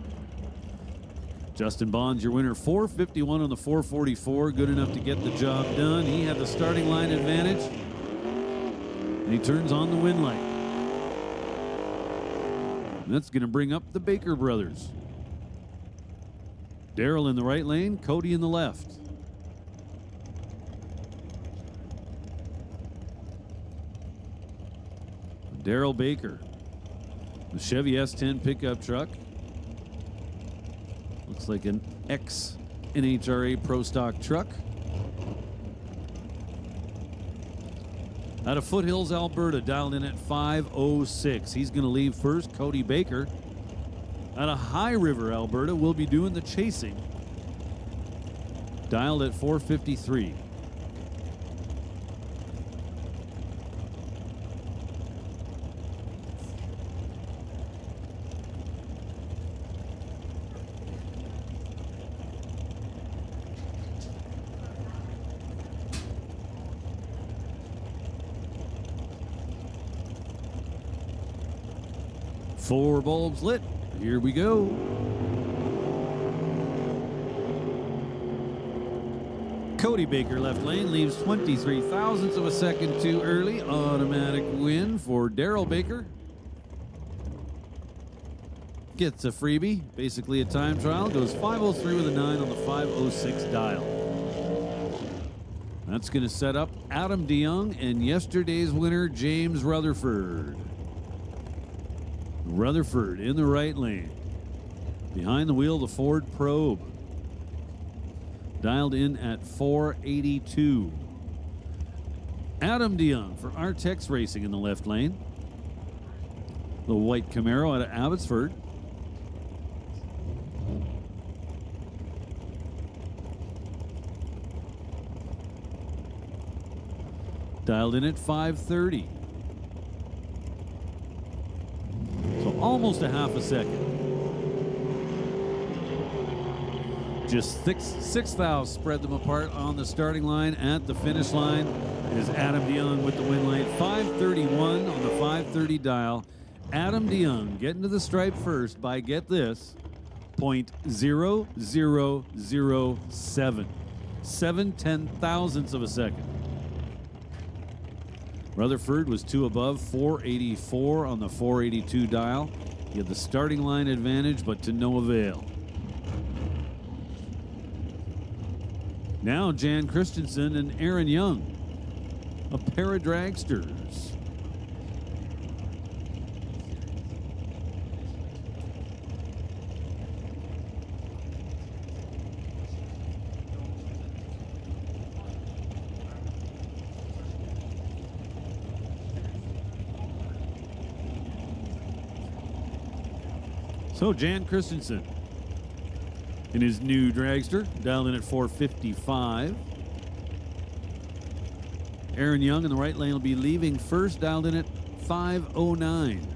Justin Bond's your winner, 451 on the 444, good enough to get the job done. He had the starting line advantage, and he turns on the win light. And that's going to bring up the Baker brothers. Darrell in the right lane, Cody in the left. Darrell Baker, the Chevy S10 pickup truck. Looks Looks like an ex-NHRA Pro Stock truck. Out of Foothills, Alberta, dialed in at 5:06. He's going to leave first. Cody Baker. Out of High River, Alberta, will be doing the chasing. Dialed at 4:53. Four bulbs lit. Here we go. Cody Baker left lane, leaves 23 thousandths of a second too early. Automatic win for Daryl Baker. Gets a freebie, basically a time trial. Goes 5:03 with a 9 on the 5:06 dial. That's going to set up Adam DeYoung and yesterday's winner, James Rutherford. Rutherford in the right lane. Behind the wheel, the Ford Probe. Dialed in at 482. Adam DeYoung for Artex Racing in the left lane. The white Camaro out of Abbotsford. Dialed in at 530. So almost a half a second. Just six thou spread them apart on the starting line. At the finish line is Adam DeYoung with the win lane. 5:31 on the 5:30 dial. Adam DeYoung getting to the stripe first by, get this, 0.0007. 7/10,000ths of a second. Rutherford was 2 above, 484 on the 482 dial. He had the starting line advantage, but to no avail. Now Jan Christensen and Aaron Young, a pair of dragsters. So Jan Christensen in his new dragster, dialed in at 455. Aaron Young in the right lane will be leaving first, dialed in at 509.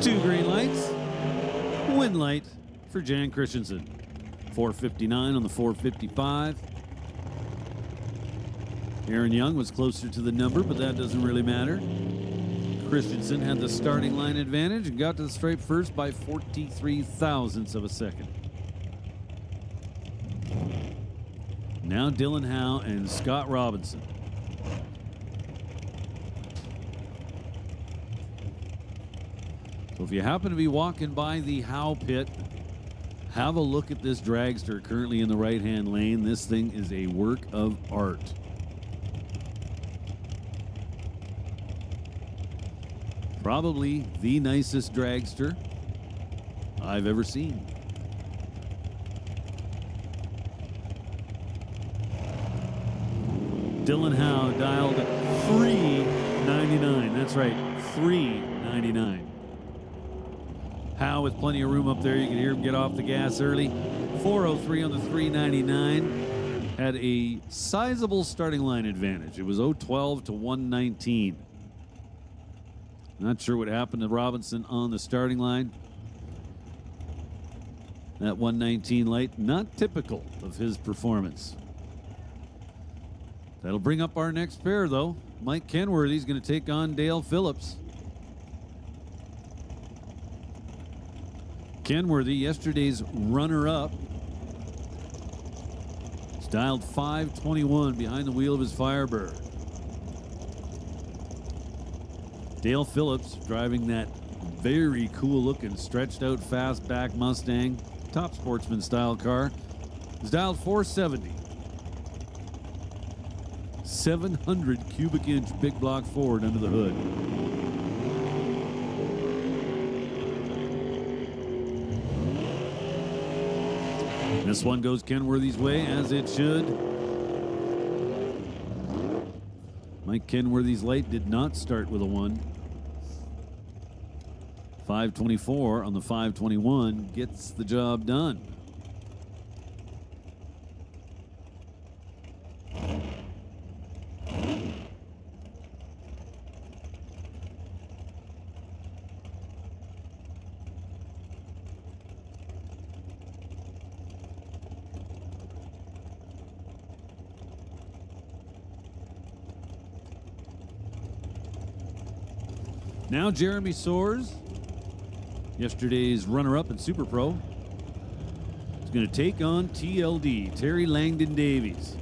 Two green lights, win light for Jan Christensen. 459 on the 455. Aaron Young was closer to the number, but that doesn't really matter. Christensen had the starting line advantage and got to the stripe first by 43 thousandths of a second. Now Dylan Howe and Scott Robinson. So if you happen to be walking by the Howe pit, have a look at this dragster currently in the right-hand lane. This thing is a work of art. Probably the nicest dragster I've ever seen. Dylan Howe dialed 399. That's right, 399. Howe with plenty of room up there. You can hear him get off the gas early. 403 on the 399. Had a sizable starting line advantage. It was 012 to 119. Not sure what happened to Robinson on the starting line. That 119 light, not typical of his performance. That'll bring up our next pair, though. Mike Kenworthy's going to take on Dale Phillips. Kenworthy, yesterday's runner-up. It's dialed 521 behind the wheel of his Firebird. Dale Phillips driving that very cool looking stretched out fastback Mustang, top sportsman style car. It's dialed 470. 700 cubic inch big block Ford under the hood. This one goes Kenworthy's way, as it should. Mike Kenworthy's light did not start with a 1. 524 on the 521 gets the job done. Now Jeremy Soares, yesterday's runner-up in Super Pro, is going to take on TLD, Terry Langdon Davies.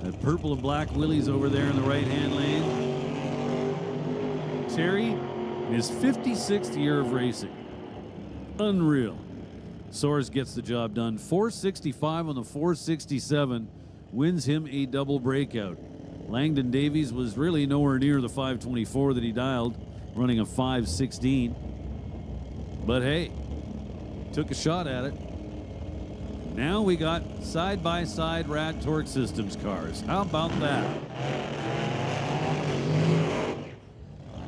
That purple and black Willys over there in the right-hand lane. Terry, in his 56th year of racing. Unreal. Soares gets the job done. 465 on the 467, wins him a double breakout. Langdon Davies was really nowhere near the 524 that he dialed, running a 516. But hey, took a shot at it. Now we got side-by-side Rad Torque Systems cars. How about that?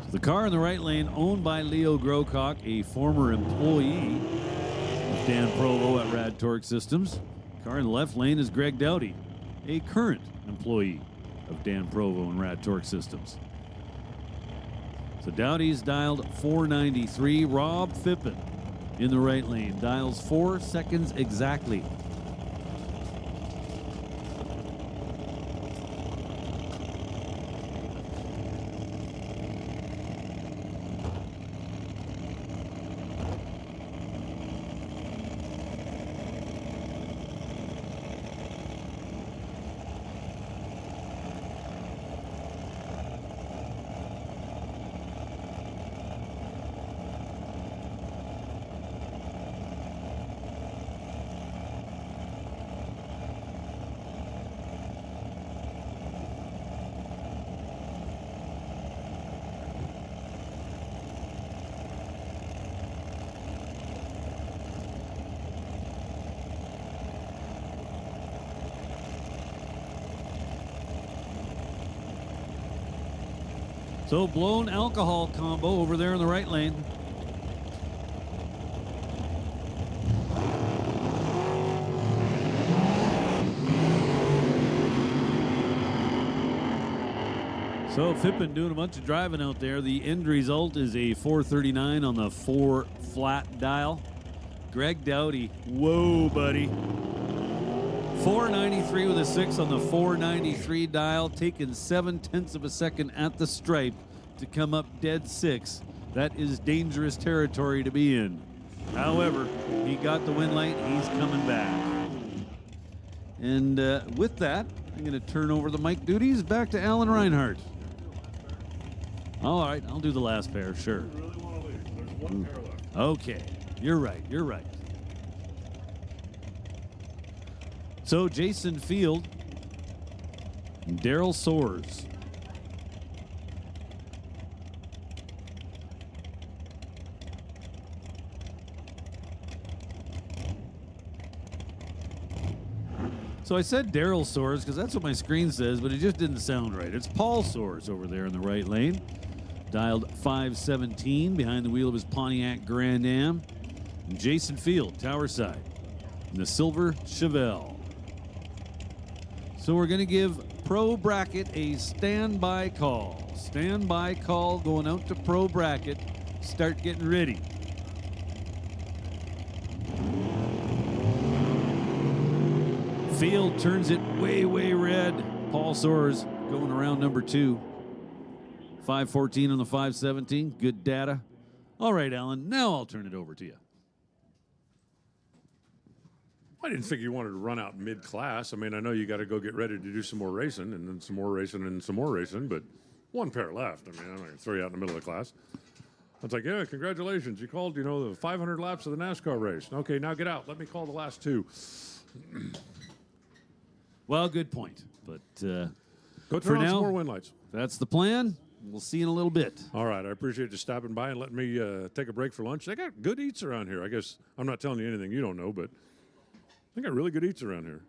So the car in the right lane owned by Leo Grocock, a former employee of Dan Provo at Rad Torque Systems. Car in the left lane is Greg Doughty, a current employee of Dan Provo and Rad Torque Systems. So Doughty's dialed 493. Rob Phippen in the right lane dials 4 seconds exactly. So blown alcohol combo over there in the right lane. So Phippen doing a bunch of driving out there. The end result is a 439 on the 4 flat dial. Greg Doughty, whoa, buddy. 493 with a 6 on the 493 dial, taking 7/10 of a second at the stripe to come up dead 6. That is dangerous territory to be in. However, he got the win light. He's coming back. And with that, I'm going to turn over the mic duties back to Alan Reinhart. All right, I'll do the last pair, sure. Okay, you're right, you're right. So Jason Field and Daryl Soares. So I said Daryl Soares because that's what my screen says, but it just didn't sound right. It's Paul Soares over there in the right lane. Dialed 517 behind the wheel of his Pontiac Grand Am. And Jason Field, Tower Side, in the silver Chevelle. So we're going to give Pro Bracket a standby call. Standby call going out to Pro Bracket. Start getting ready. Field turns it way, way red. Paul Soares going around number 2. 514 on the 517. Good data. All right, Alan, now I'll turn it over to you. I didn't think you wanted to run out mid-class. I mean, I know you got to go get ready to do some more racing, and then some more racing, and some more racing, but One pair left. I mean, I'm not going to throw you out in the middle of the class. I was like, yeah, congratulations. You called, you know, the 500 laps of the NASCAR race. Okay, now get out. Let me call the last two. Well, good point. But Go for turn on some now, more wind lights. that's the plan. We'll see you in a little bit. All right, I appreciate you stopping by and letting me take a break for lunch. They got good eats around here. I guess I'm not telling you anything you don't know, but they got really good eats around here.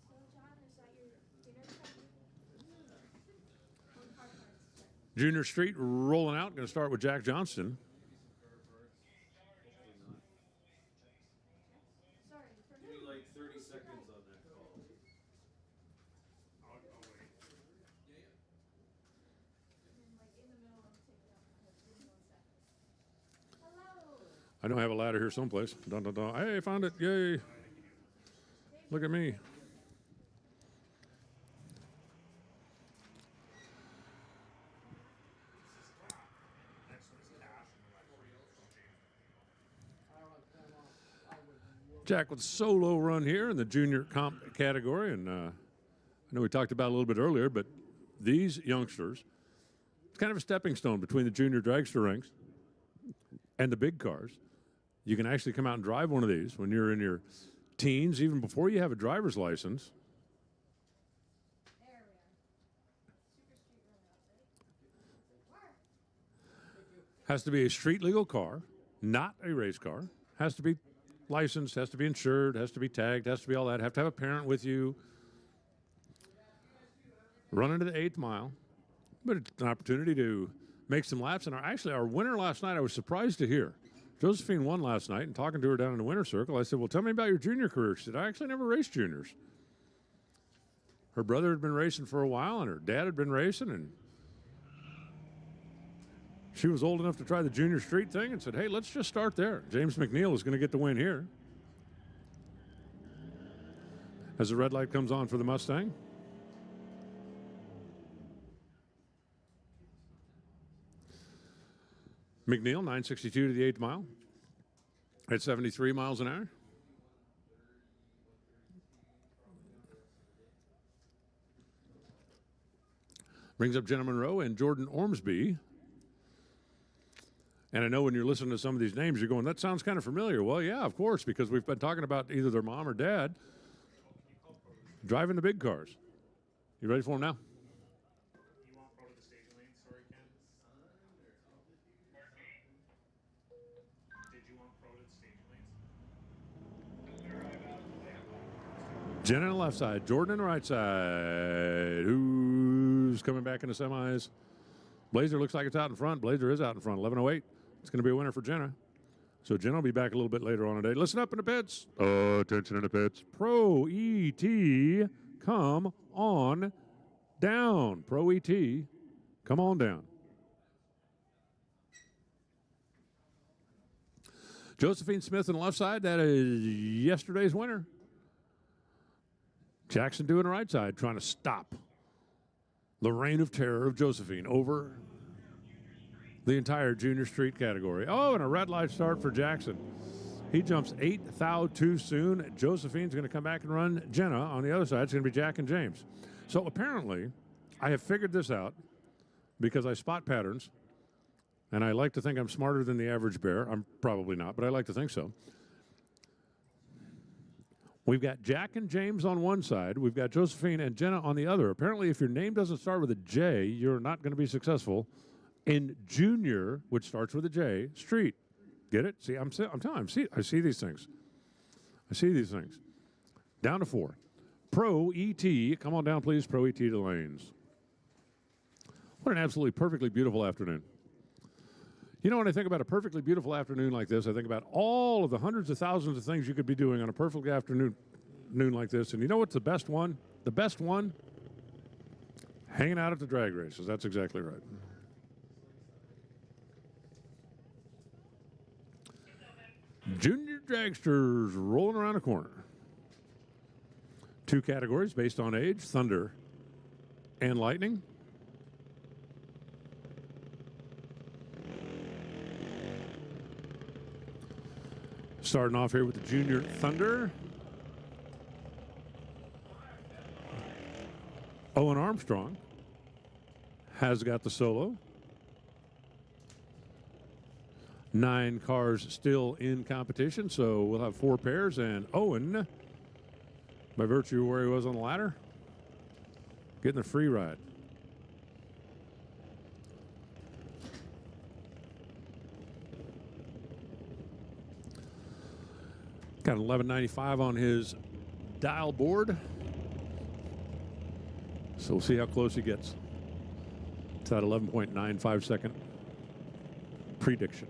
So, John, is that your dinner time? On hard parts. Junior Street rolling out. Going to start with Jack Johnston. Sorry, for who? Like 30 seconds on that call. I'll wait. And, like, in the middle of taking up my head, give me 1 second. Hello. I don't have a ladder here someplace. Dun, dun, dun. Hey, found it. Yay. Look at me. Jack with a solo run here in the junior comp category. And I know we talked about it a little bit earlier, but these youngsters, it's kind of a stepping stone between the junior dragster ranks and the big cars. You can actually come out and drive one of these when you're in your teens, even before you have a driver's license. There we are. Super street rollout, right? Has to be a street legal car, not a race car. Has to be licensed, has to be insured, has to be tagged, has to be all that. Have to have a parent with you. Run into the 8th mile. But it's an opportunity to make some laps. And our winner last night, I was surprised to hear. Josephine won last night, and talking to her down in the winner's circle, I said, well, tell me about your junior career. She said, I actually never raced juniors. Her brother had been racing for a while, and her dad had been racing, and she was old enough to try the junior street thing and said, hey, let's just start there. James McNeil is going to get the win here. As the red light comes on for the Mustang. McNeil, 962 to the 8th mile at 73 miles an hour. Brings up Jenna Monroe and Jordan Ormsby. And I know when you're listening to some of these names, you're going, that sounds kind of familiar. Well, yeah, of course, because we've been talking about either their mom or dad driving the big cars. You ready for them now? You want pro to the staging lane? Sorry, Ken. Did you want pro to the staging lanes? Jenna on the left side, Jordan on the right side. Who's coming back in the semis? Blazer looks like it's out in front. Blazer is out in front, 11:08. It's going to be a winner for Jenna. So Jenna will be back a little bit later on today. Listen up in the pits. Attention in the pits. Pro ET, come on down. Pro ET, come on down. Josephine Smith on the left side. That is yesterday's winner. Jackson doing the right side, trying to stop the reign of terror of Josephine over the entire junior street category. Oh, and a red light start for Jackson. He jumps 8 thou too soon. Josephine's going to come back and run Jenna. On the other side, it's going to be Jack and James. So apparently, I have figured this out because I spot patterns, and I like to think I'm smarter than the average bear. I'm probably not, but I like to think so. We've got Jack and James on one side. We've got Josephine and Jenna on the other. Apparently, if your name doesn't start with a J, you're not going to be successful in junior, which starts with a J, street. Get it? See, I'm telling you, I see these things. I see these things. Down to 4. Pro ET, come on down, please. Pro ET to the lanes. What an absolutely perfectly beautiful afternoon. You know, when I think about a perfectly beautiful afternoon like this, I think about all of the hundreds of thousands of things you could be doing on a perfect afternoon like this. And you know what's the best one? The best one? Hanging out at the drag races. That's exactly right. Junior dragsters rolling around the corner. 2 categories based on age, Thunder and Lightning. Starting off here with the Junior Thunder. Owen Armstrong. has got the solo. 9 cars still in competition, so we'll have 4 pairs, and Owen, by virtue of where he was on the ladder, getting the free ride. Got an 1195 on his dial board, so we'll see how close he gets to that 11.95 second prediction.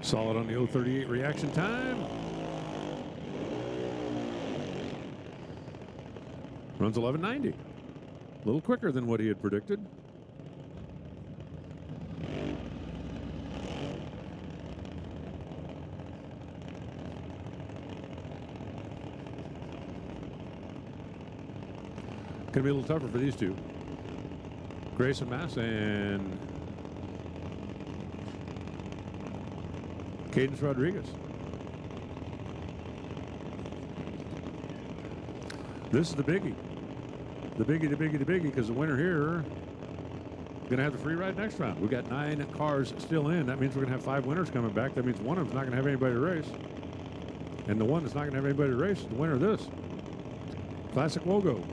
Solid on the 038 reaction time. Runs 1190. A little quicker than what he had predicted. Gonna be a little tougher for these two. Grayson Mass and Cadence Rodriguez. This is the biggie. The biggie, because the winner here going to have the free ride next round. We've got 9 cars still in. That means we're going to have 5 winners coming back. That means one of them's not going to have anybody to race. And the one that's not going to have anybody to race is the winner of this. Classic Wogo.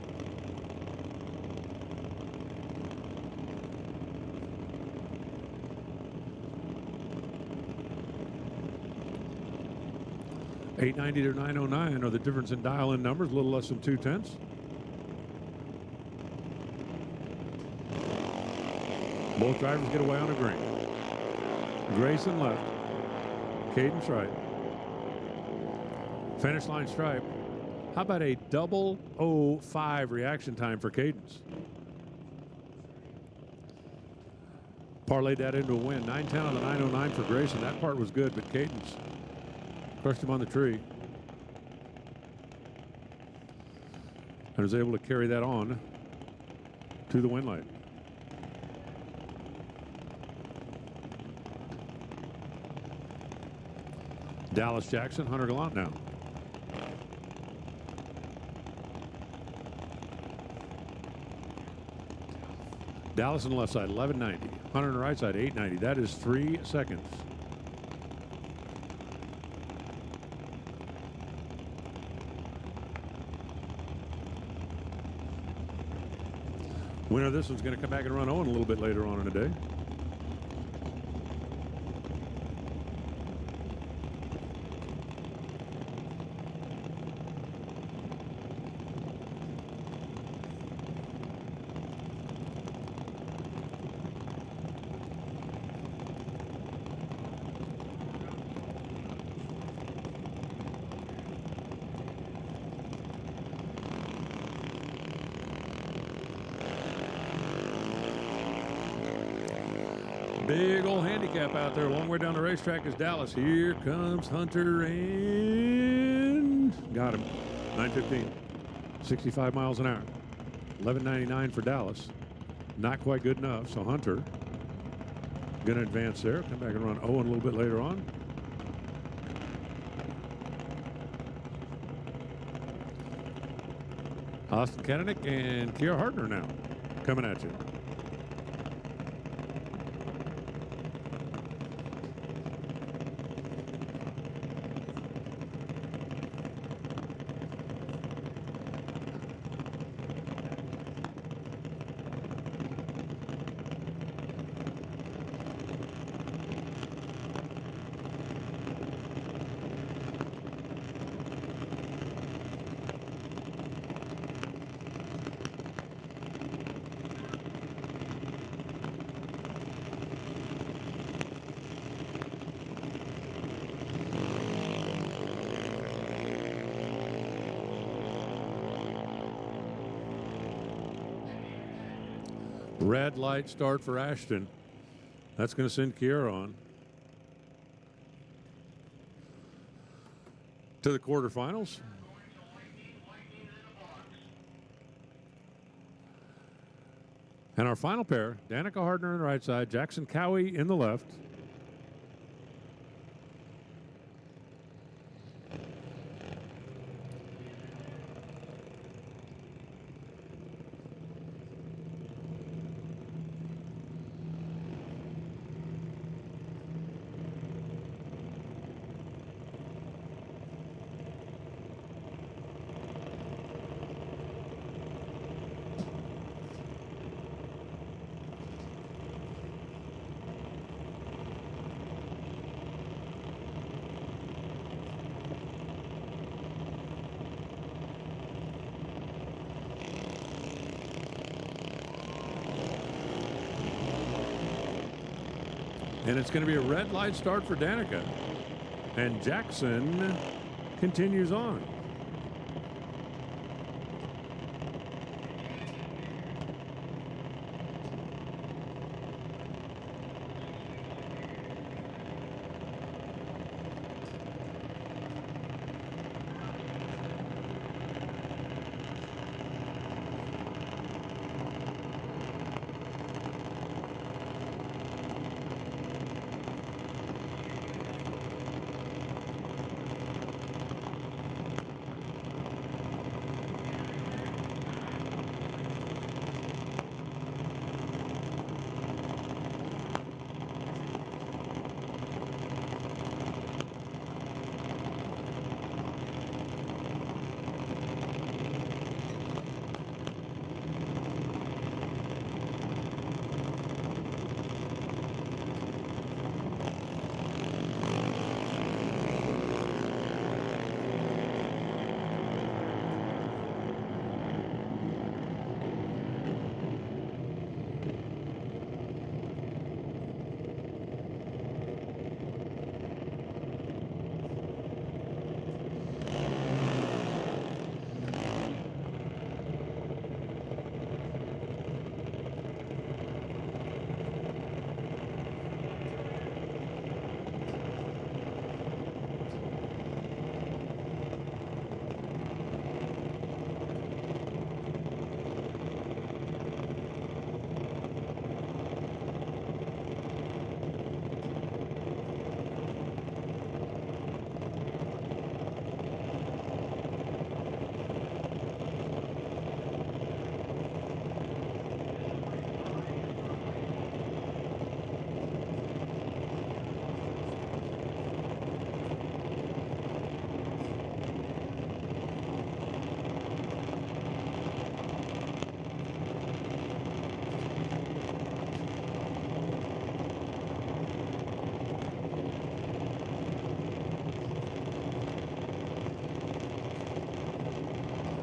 .890 to 909 are the difference in dial-in numbers, a little less than 2/10. Both drivers get away on the green. Grayson left, Cadence right. Finish line stripe. How about a 0:05 reaction time for Cadence? Parlayed that into a win. 910 on the 909 for Grayson. That part was good, but Cadence crushed him on the tree and was able to carry that on to the win light. Dallas Jackson, Hunter Gallant now. Dallas on the left side, 1190. Hunter on the right side, 890. That is 3 seconds. Winner of this one's going to come back and run Owen a little bit later on in the day. Big old handicap out there, a long way down the racetrack is Dallas. Here comes Hunter and got him. 915, 65 miles an hour. 1199 for Dallas. Not quite good enough, so Hunter gonna advance there. Come back and run Owen a little bit later on. Austin Kenenick and Kiera Hartner now coming at you. Red light start for Ashton. That's going to send Kiera on to the quarterfinals. And our final pair, Danica Hardner on the right side, Jackson Cowie in the left. And it's going to be a red light start for Danica. And Jackson continues on.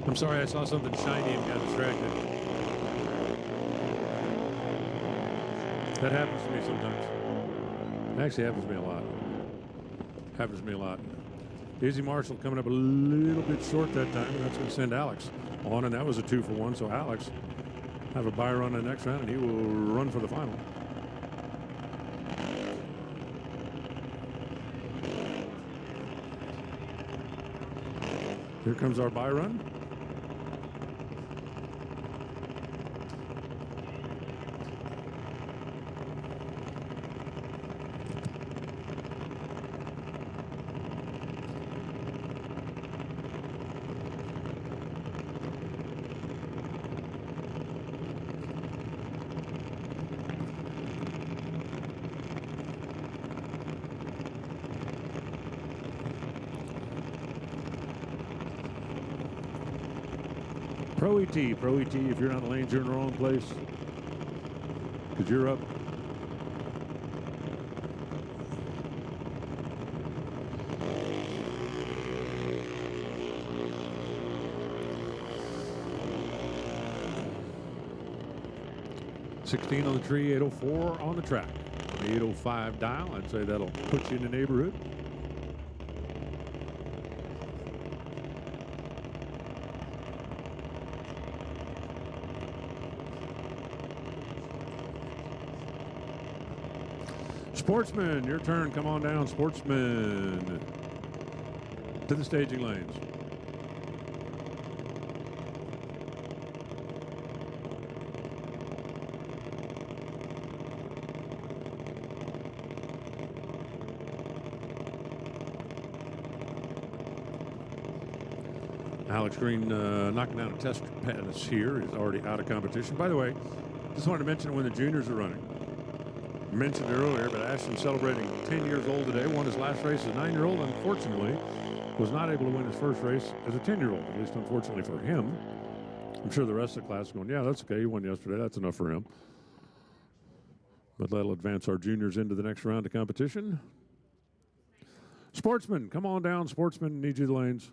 I'm sorry, I saw something shiny and got distracted. That happens to me sometimes. It actually happens to me a lot. Happens to me a lot. Izzy Marshall coming up a little bit short that time, and that's going to send Alex on, and that was a 2-for-1, so Alex have a bye run in the next round, and he will run for the final. Here comes our bye run. Pro ET, if you're not in the lanes, you're in the wrong place. Because you're up. $16 on the tree, 804 on the track. 805 dial, I'd say that'll put you in the neighborhood. Sportsman, your turn. Come on down, Sportsman. To the staging lanes. Alex Green knocking down a test pass here. He's already out of competition. By the way, just wanted to mention when the juniors are running. Mentioned it earlier, but Ashton celebrating 10 years old today. Won his last race as a 9-year-old. Unfortunately, was not able to win his first race as a 10-year-old, at least unfortunately for him. I'm sure the rest of the class is going, yeah, that's okay. He won yesterday. That's enough for him. But that'll advance our juniors into the next round of competition. Sportsman, come on down. Sportsman, need you the lanes.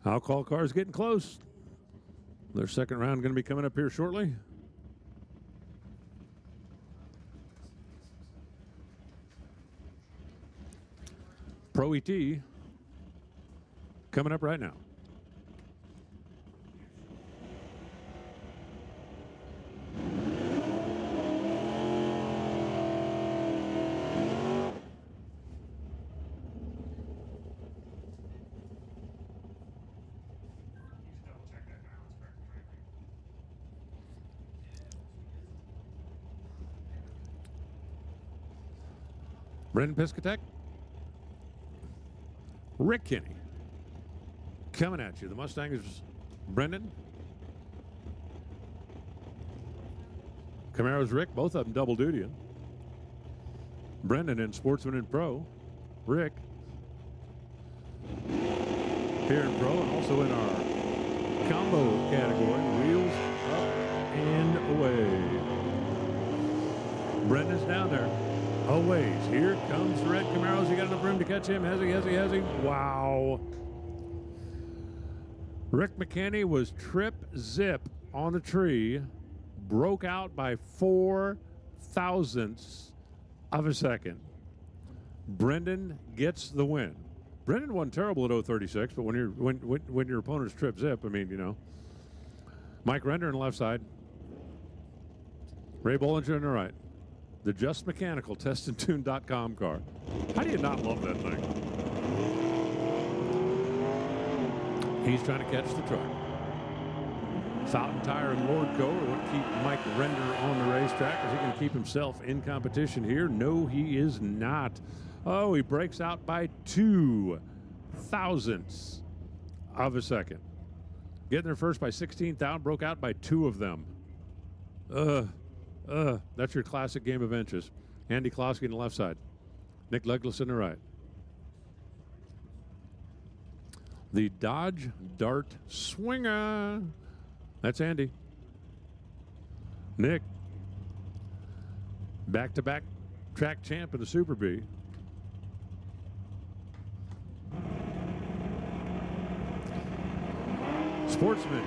I'll call cars getting close. Their second round going to be coming up here shortly. Pro ET coming up right now. Double check that balance correctly. Brendan Piscatek. Rick Kinney coming at you. The Mustang is Brendan. Camaro's Rick, both of them double dutying. Brendan in Sportsman and Pro. Rick here in Pro and also in our combo category. Wheels up and away. Brendan's down there. Oh, ways. Here comes the red Camaros. He got enough room to catch him. Has he? Wow. Rick McKinney was trip zip on the tree. Broke out by 4 thousandths of a second. Brendan gets the win. Brendan wasn't terrible at 036, but when your opponent's trip zip, I mean, you know. Mike Render on the left side. Ray Bollinger on the right. The Just Mechanical testandtune.com car. How do you not love that thing? He's trying to catch the truck. Fountain Tire and Lordco are what keep Mike Render on the racetrack. Is he going to keep himself in competition here? No, he is not. Oh, he breaks out by 2 thousandths of a second. Getting there first by 16,000, broke out by 2 of them. That's your classic game of inches. Andy Klosky on the left side. Nick Legless on the right. The Dodge Dart Swinger. That's Andy. Nick. Back-to-back track champ in the Super B. Sportsman.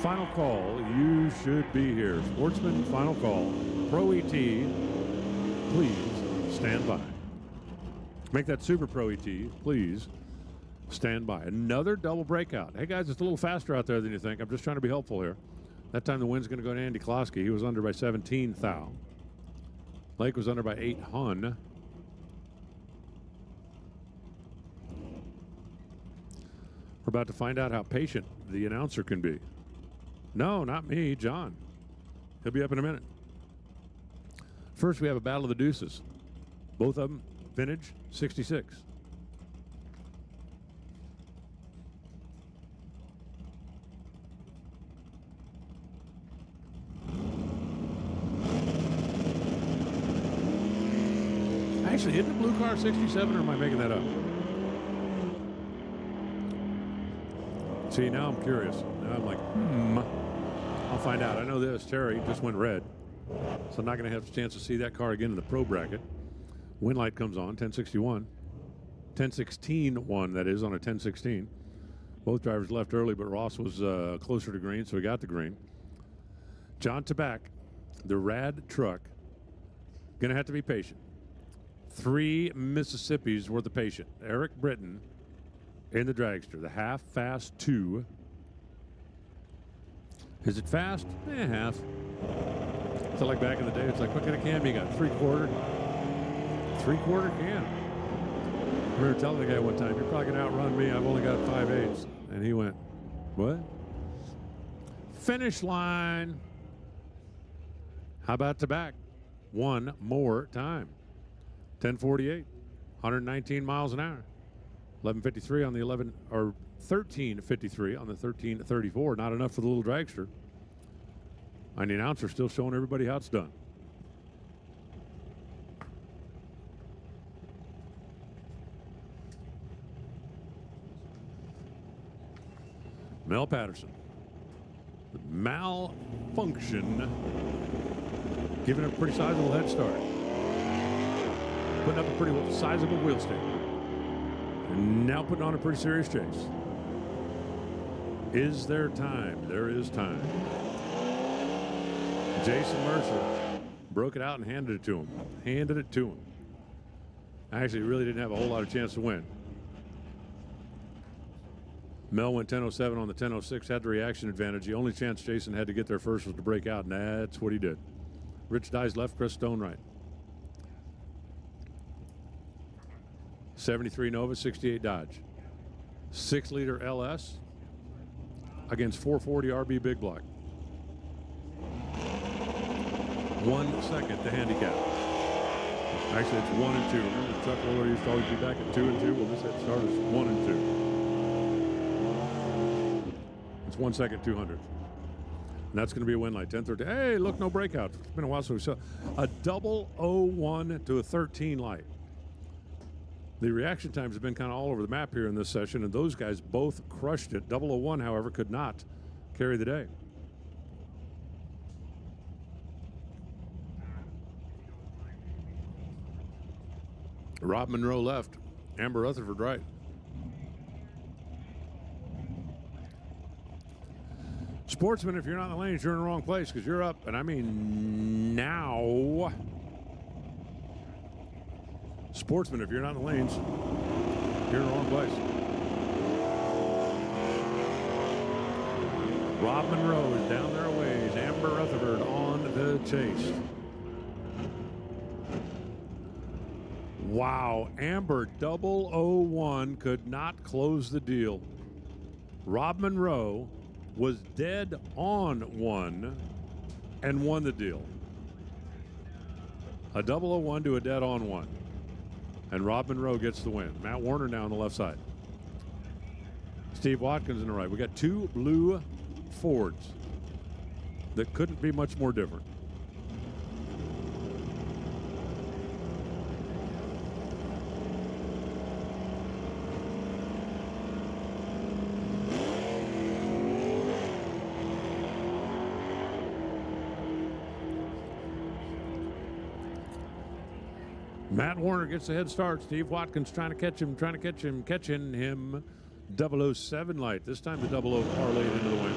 Final call. You should be here. Sportsman, final call. Pro ET, please stand by. Make that Super Pro ET, please stand by. Another double breakout. Hey, guys, it's a little faster out there than you think. I'm just trying to be helpful here. That time the wind's going to go to Andy Klosky. He was under by 17 thou. Lake was under by 8 hun. We're about to find out how patient the announcer can be. No, not me, John. He'll be up in a minute. First, we have a battle of the deuces. Both of them vintage 66. Actually, isn't the blue car 67, or am I making that up? See, now I'm curious. Now I'm like, I'll find out. I know this. Terry just went red, so I'm not going to have a chance to see that car again in the pro bracket. Wind light comes on, 1061. 1016 that is, on a 1016. Both drivers left early, but Ross was closer to green, so he got the green. John Tabak, the rad truck, going to have to be patient. 3 Mississippis worth of patient. Eric Britton in the dragster, the half-fast 2. Is it fast? Half. So like back in the day, it's like, what kind of cam you got? 3/4? 3/4 cam. I remember telling the guy one time, you're probably going to outrun me. I've only got 5/8. And he went, what? Finish line. How about to back? One more time. 10:48, 119 miles an hour. 11:53 on the 13:53 on the 13:34. Not enough for the little dragster. And the announcer still showing everybody how it's done. Mel Patterson. Malfunction. Giving it a pretty sizable head start. Putting up a pretty sizable wheel stick. And now putting on a pretty serious chase. Is there time? There is time. Jason Mercer broke it out and handed it to him. Handed it to him. Actually, really didn't have a whole lot of chance to win. Mel went 10:07 on the 10:06, had the reaction advantage. The only chance Jason had to get there first was to break out, and that's what he did. Rich Dye's left, Chris Stone right. 73 Nova, 68 Dodge. 6-liter LS against 440 RB Big Block. 1 second to handicap. Actually, it's 1 and 2. Remember, Chuck Roller used to always be back at 2 and 2. Well, this head start is 1 and 2. It's 1 second, 200. And that's going to be a win light. 10:30. Hey, look, no breakout. It's been a while since we saw a 001 to a 13 light. The reaction times have been kind of all over the map here in this session, and those guys both crushed it. 001, however, could not carry the day. Rob Monroe left. Amber Rutherford right. Sportsman, if you're not in the lanes, you're in the wrong place because you're up, and I mean now. Sportsman, if you're not in the lanes, you're in the wrong place. Rob Monroe is down there a ways. Amber Rutherford on the chase. Wow, Amber 001 could not close the deal. Rob Monroe was dead on 1 and won the deal. A 001 to a dead on 1. And Rob Monroe gets the win. Matt Warner now on the left side. Steve Watkins on the right. We got 2 blue Fords that couldn't be much more different. Matt Warner gets a head start. Steve Watkins trying to catch him, catching him. 007 light. This time the 00 parlayed into the win.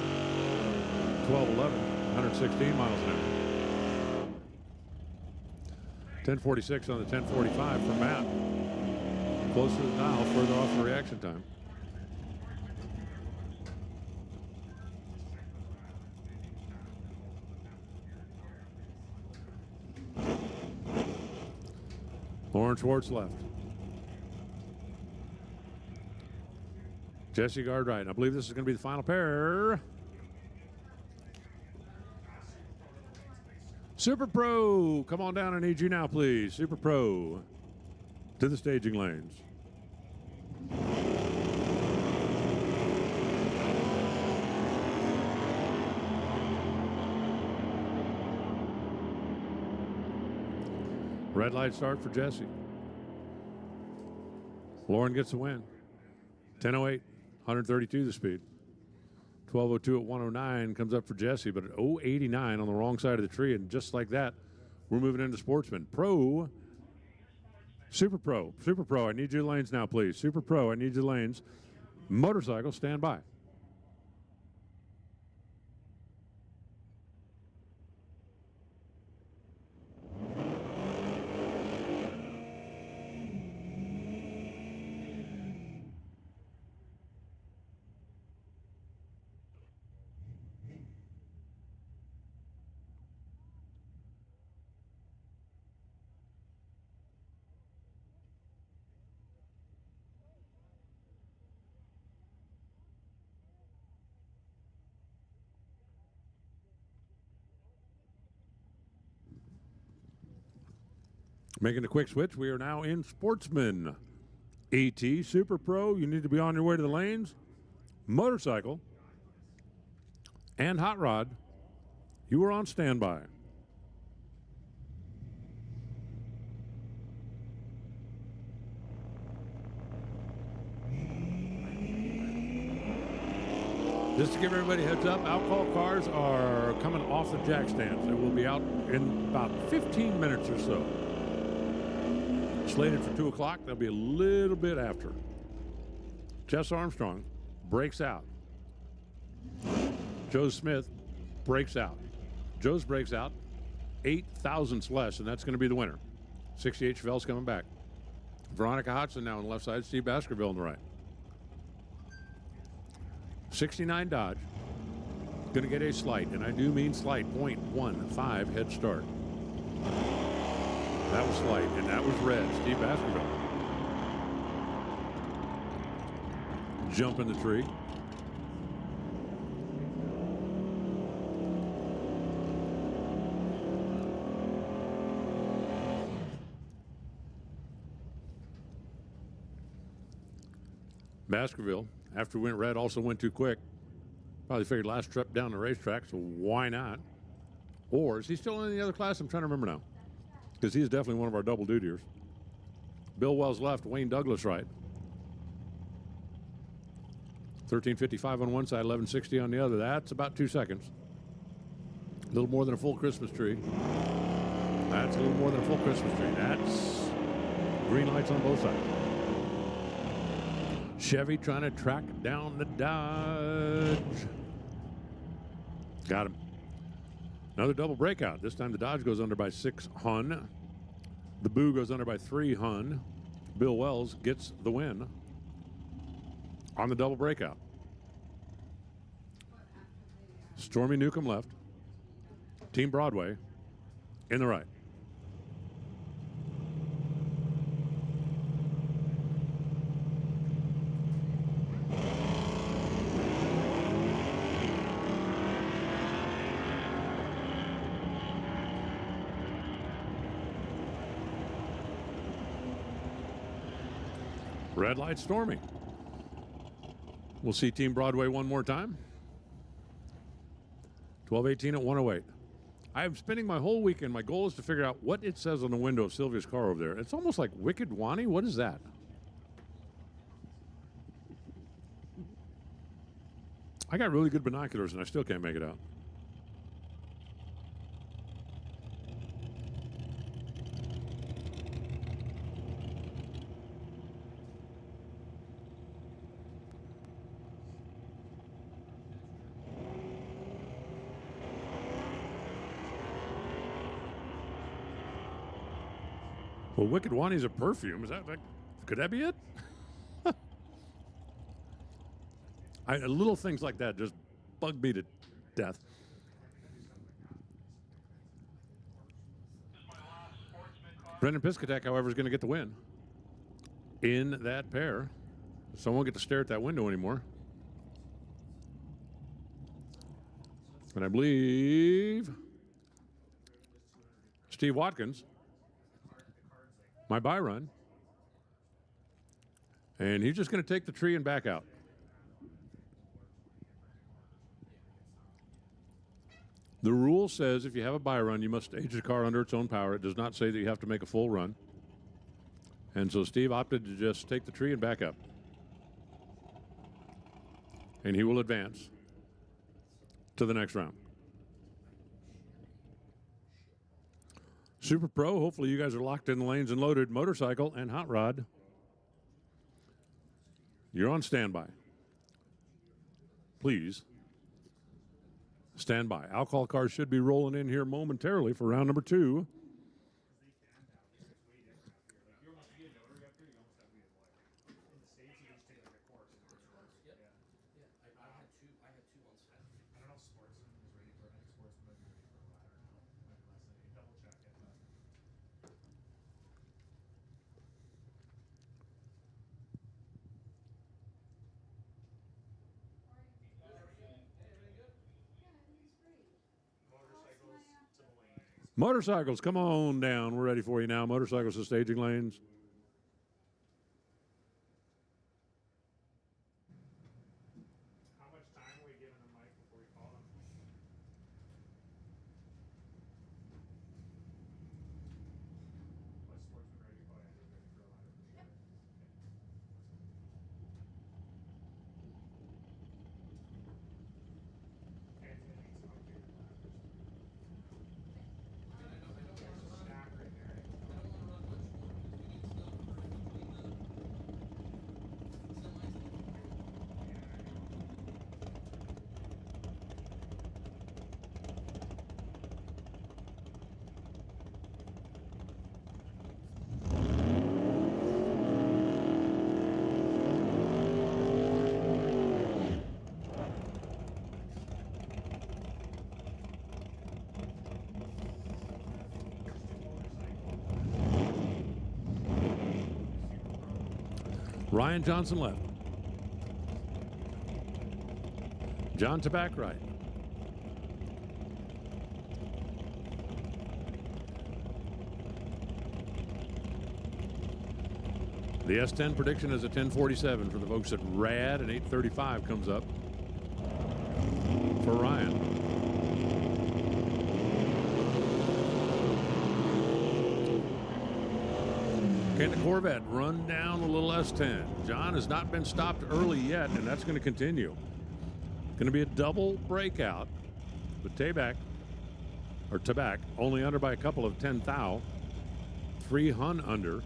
12-11, 116 miles an hour. 10:46 on the 10:45 for Matt. Closer to the dial, further off the reaction time. Lauren Schwartz left. Jesse Gard right. I believe this is going to be the final pair. Super Pro, come on down. I need you now, please. Super Pro to the staging lanes. Red light start for Jesse. Lauren gets the win. 10:08, 132 the speed. 12:02 at 109 comes up for Jesse, but at 0:89 on the wrong side of the tree, and just like that, we're moving into Sportsman. Pro, Super Pro, Super Pro, I need your lanes now, please. Super Pro, I need your lanes. Motorcycle, stand by. Making a quick switch, we are now in Sportsman E2 Super Pro. You need to be on your way to the lanes. Motorcycle and hot rod, you are on standby. Just to give everybody a heads up, alcohol cars are coming off the jack stands. They will be out in about 15 minutes or so. Slated for 2 o'clock. They'll be a little bit after. Jess Armstrong breaks out. Joe Smith breaks out. Joe's breaks out 8 thousandths less, and that's going to be the winner. 68 Chevelle's coming back. Veronica Hodgson now on the left side. Steve Baskerville on the right. 69 Dodge, going to get a slight, and I do mean slight, 0.15 head start. That was slight, and that was red, Steve Baskerville. Jump in the tree. Baskerville, after we went red, also went too quick. Probably figured last trip down the racetrack, so why not? Or is he still in the other class? I'm trying to remember now. Because he's definitely one of our double dutiers. Bill Wells left, Wayne Douglas right. 13:55 on one side, 11:60 on the other. That's about 2 seconds. A little more than a full Christmas tree. That's a little more than a full Christmas tree. That's green lights on both sides. Chevy trying to track down the Dodge. Got him. Another double breakout. This time the Dodge goes under by 6 Hun. The Boo goes under by 3 Hun. Bill Wells gets the win on the double breakout. Stormy Newcomb left. Team Broadway in the right. Red light Stormy. We'll see Team Broadway one more time. 12:18 at 108. I'm spending my whole weekend. My goal is to figure out what it says on the window of Sylvia's car over there. It's almost like Wicked Wani. What is that? I got really good binoculars and I still can't make it out. Well, Wicked Wani's a perfume. Is that could that be it? Little things like that just bug me to death. Brendan Piscatek, however, is going to get the win in that pair. So I won't get to stare at that window anymore. And I believe Steve Watkins, my buy run, and he's just going to take the tree and back out. The rule says if you have a buy run, you must stage the car under its own power. It does not say that you have to make a full run. And so Steve opted to just take the tree and back up. And he will advance to the next round. Super Pro, hopefully you guys are locked in the lanes and loaded. Motorcycle and hot rod, you're on standby. Please stand by. Alcohol cars should be rolling in here momentarily for round number 2. Motorcycles, come on down. We're ready for you now. Motorcycles to staging lanes. How much time are we giving them, Mike, before we call them? Was Sportsman ready? Oh, yeah, they're ready for a ladder for sure. Okay. And then need some updated ladders. Stack right there. Ryan Johnson left. John Tabak right. The S10 prediction is a 10:47 for the folks at Rad, and 8:35 comes up for Ryan. Can the Corvette run down the little S10? John has not been stopped early yet, and that's going to continue. Going to be a double breakout, but Tabak only under by a couple of 10 thou, 3 hun under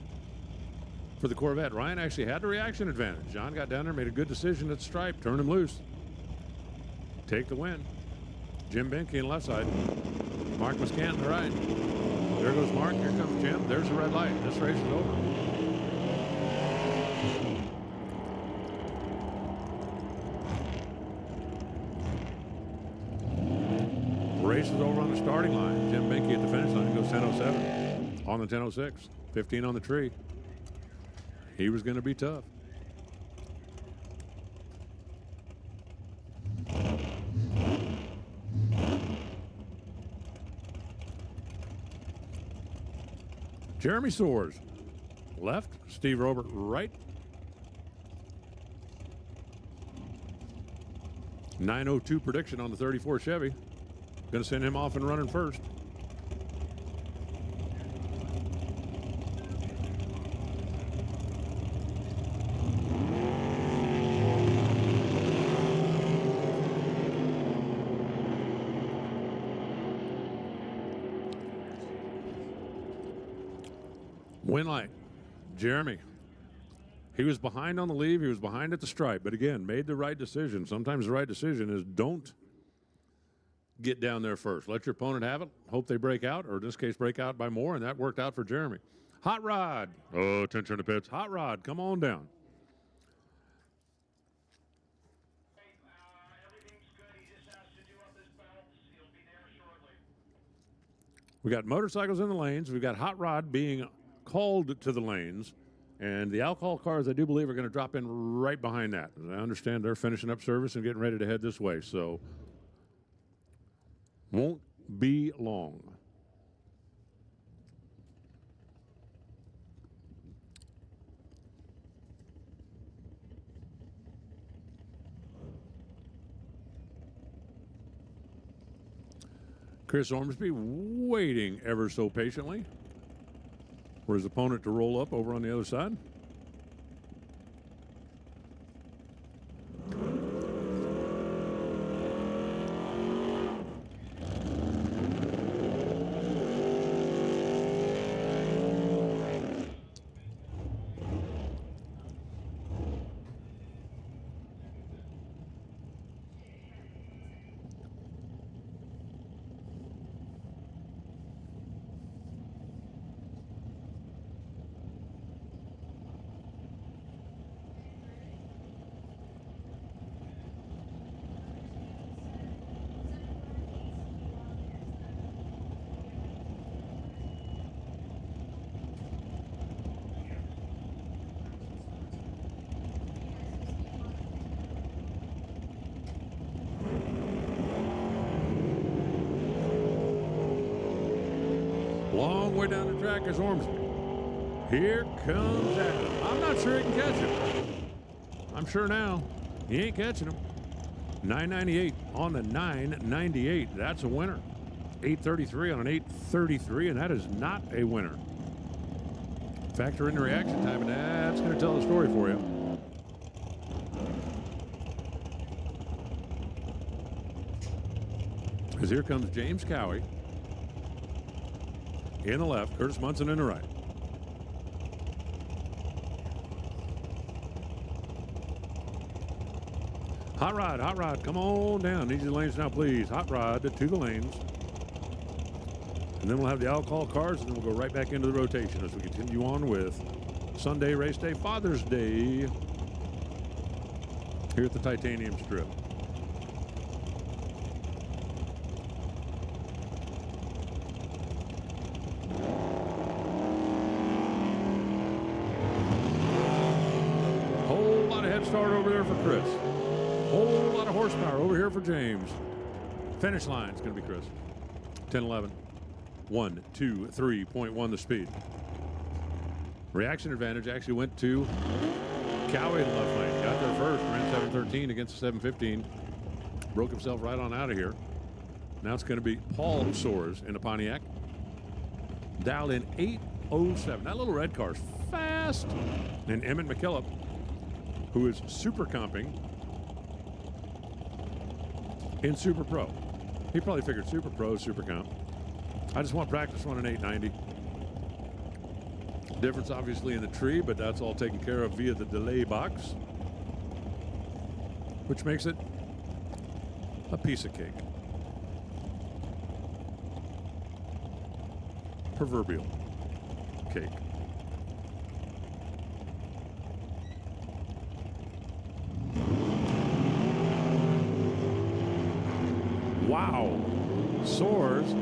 for the Corvette. Ryan actually had the reaction advantage. John got down there, made a good decision at stripe, turned him loose. Take the win. Jim Benke on the left side. Mark Muscant on the right. There goes Mark. Here comes Jim. There's the red light. This race is over. Race is over on the starting line. Jim Benke at the finish line goes 10:07 on the 10:06. 15 on the tree. He was going to be tough. Jeremy Soares, left. Steve Robert, right. 9:02 prediction on the 34 Chevy. Going to send him off and running first. Win light, Jeremy. He was behind on the leave. He was behind at the stripe, but again, made the right decision. Sometimes the right decision is don't get down there first. Let your opponent have it. Hope they break out, or in this case, break out by more, and that worked out for Jeremy. Hot Rod. Oh, attention to pits. Hot Rod, come on down. Everything's good. He just has to do up his belts. He'll be there shortly. We got motorcycles in the lanes. We've got Hot Rod being called to the lanes, and the alcohol cars, I do believe, are going to drop in right behind that. As I understand, they're finishing up service and getting ready to head this way, so won't be long. Chris Ormsby waiting ever so patiently for his opponent to roll up over on the other side. Long way down the track is Ormsby. Here comes Adam. I'm not sure he can catch him. I'm sure now he ain't catching him. 998 on the 998. That's a winner. 833 on an 833, and that is not a winner. Factor in the reaction time, and that's going to tell the story for you. Because here comes James Cowie in the left, Curtis Munson in the right. Hot Rod, come on down. Easy lanes now, please. Hot Rod to the lanes. And then we'll have the alcohol cars, and then we'll go right back into the rotation as we continue on with Sunday race day, Father's Day, here at the Titanium Strip. Whole lot of head start over there for Chris. Whole lot of horsepower over here for James. Finish line is going to be Chris. 10-11. 1, 2, 3.1 the speed. Reaction advantage actually went to Cowie in the left lane. Got there first, ran 7:13 against 7:15. Broke himself right on out of here. Now it's going to be Paul Soares in a Pontiac. Dialed in 8:07. That little red car's fast. And Emmett McKillop, who is super comping in Super Pro. He probably figured Super Pro, Super Comp. I just want practice running 890. Difference obviously in the tree, but that's all taken care of via the delay box, which makes it a piece of cake. Proverbial cake. Wow. Soares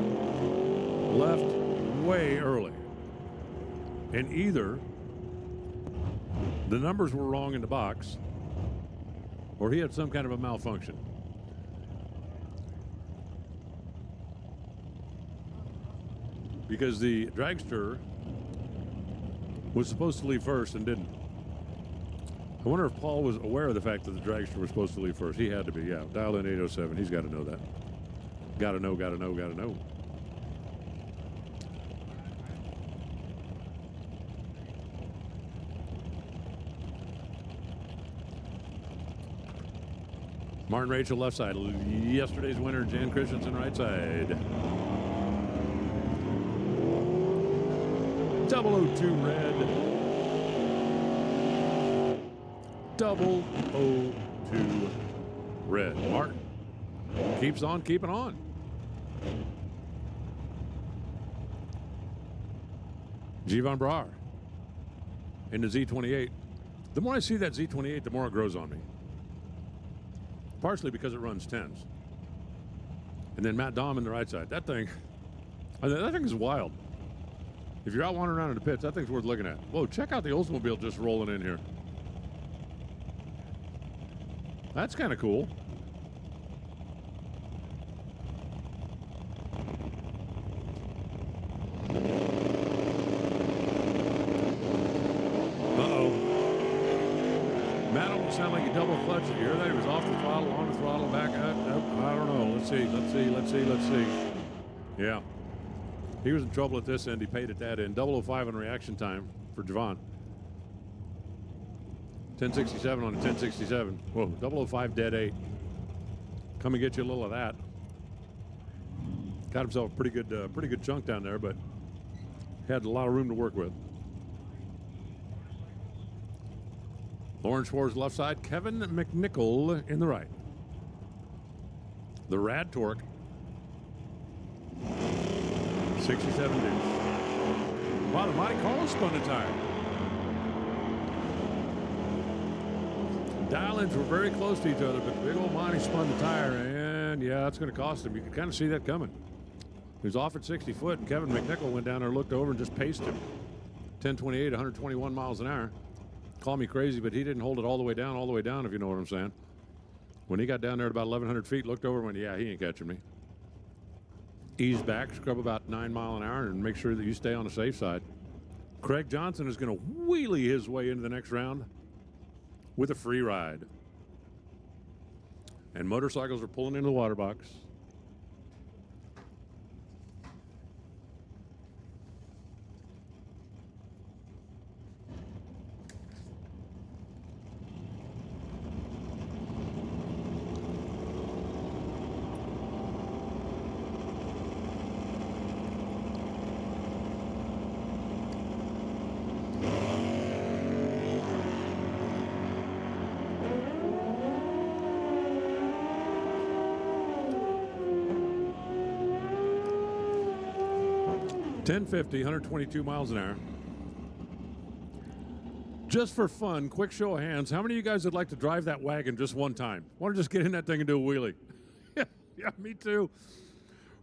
left way early. And either the numbers were wrong in the box or he had some kind of a malfunction. Because the dragster was supposed to leave first and didn't. I wonder if Paul was aware of the fact that the dragster was supposed to leave first. He had to be, yeah. Dial in 807. He's got to know that. Got to know, got to know, got to know. Martin Rachel left side. Yesterday's winner, Jan Christensen right side. 002 red. 002 red. Martin keeps on keeping on. Givan Brar in the Z28. The more I see that Z28, the more it grows on me. Partially because it runs 10s. And then Matt Dahm in the right side. That thing is wild. If you're out wandering around in the pits, that thing's worth looking at. Whoa, check out the Oldsmobile just rolling in here. That's kind of cool. Matt almost sounded like he double clutched it. You heard that? He was off the throttle, on the throttle, back up. I don't know. Let's see. Yeah. He was in trouble at this end. He paid at that end. 005 on reaction time for Javon. 1067 on a 1067. Whoa, 005 dead 8. Come and get you a little of that. Got himself a pretty good chunk down there, but had a lot of room to work with. Lawrence Schwartz left side, Kevin McNichol in the right. The Rad Torque. 67 deuce. Wow, the Monte Carlo spun the tire. Dial-ins were very close to each other, but the big old Monte spun the tire, and yeah, that's going to cost him. You can kind of see that coming. He was off at 60 foot, and Kevin McNichol went down there, looked over, and just paced him. 1028, 121 miles an hour. Call me crazy, but he didn't hold it all the way down, if you know what I'm saying. When he got down there at about 1,100 feet, looked over and went, yeah, he ain't catching me. Ease back, scrub about 9 mile an hour, and make sure that you stay on the safe side. Craig Johnson is going to wheelie his way into the next round with a free ride. And motorcycles are pulling into the water box. .1050, 122 miles an hour. Just for fun, quick show of hands, how many of you guys would like to drive that wagon just one time? Want to just get in that thing and do a wheelie? Yeah, me too.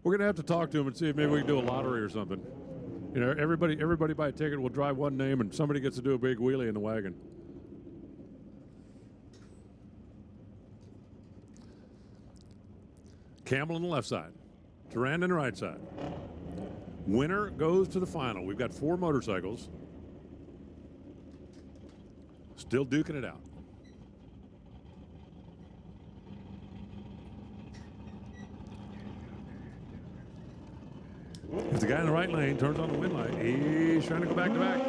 We're going to have to talk to him and see if maybe we can do a lottery or something. You know, everybody buy a ticket will drive one name and somebody gets to do a big wheelie in the wagon. Campbell on the left side. Durand on the right side. Winner goes to the final. We've got 4 motorcycles. Still duking it out. If the guy in the right lane turns on the wind light, he's trying to go back to back.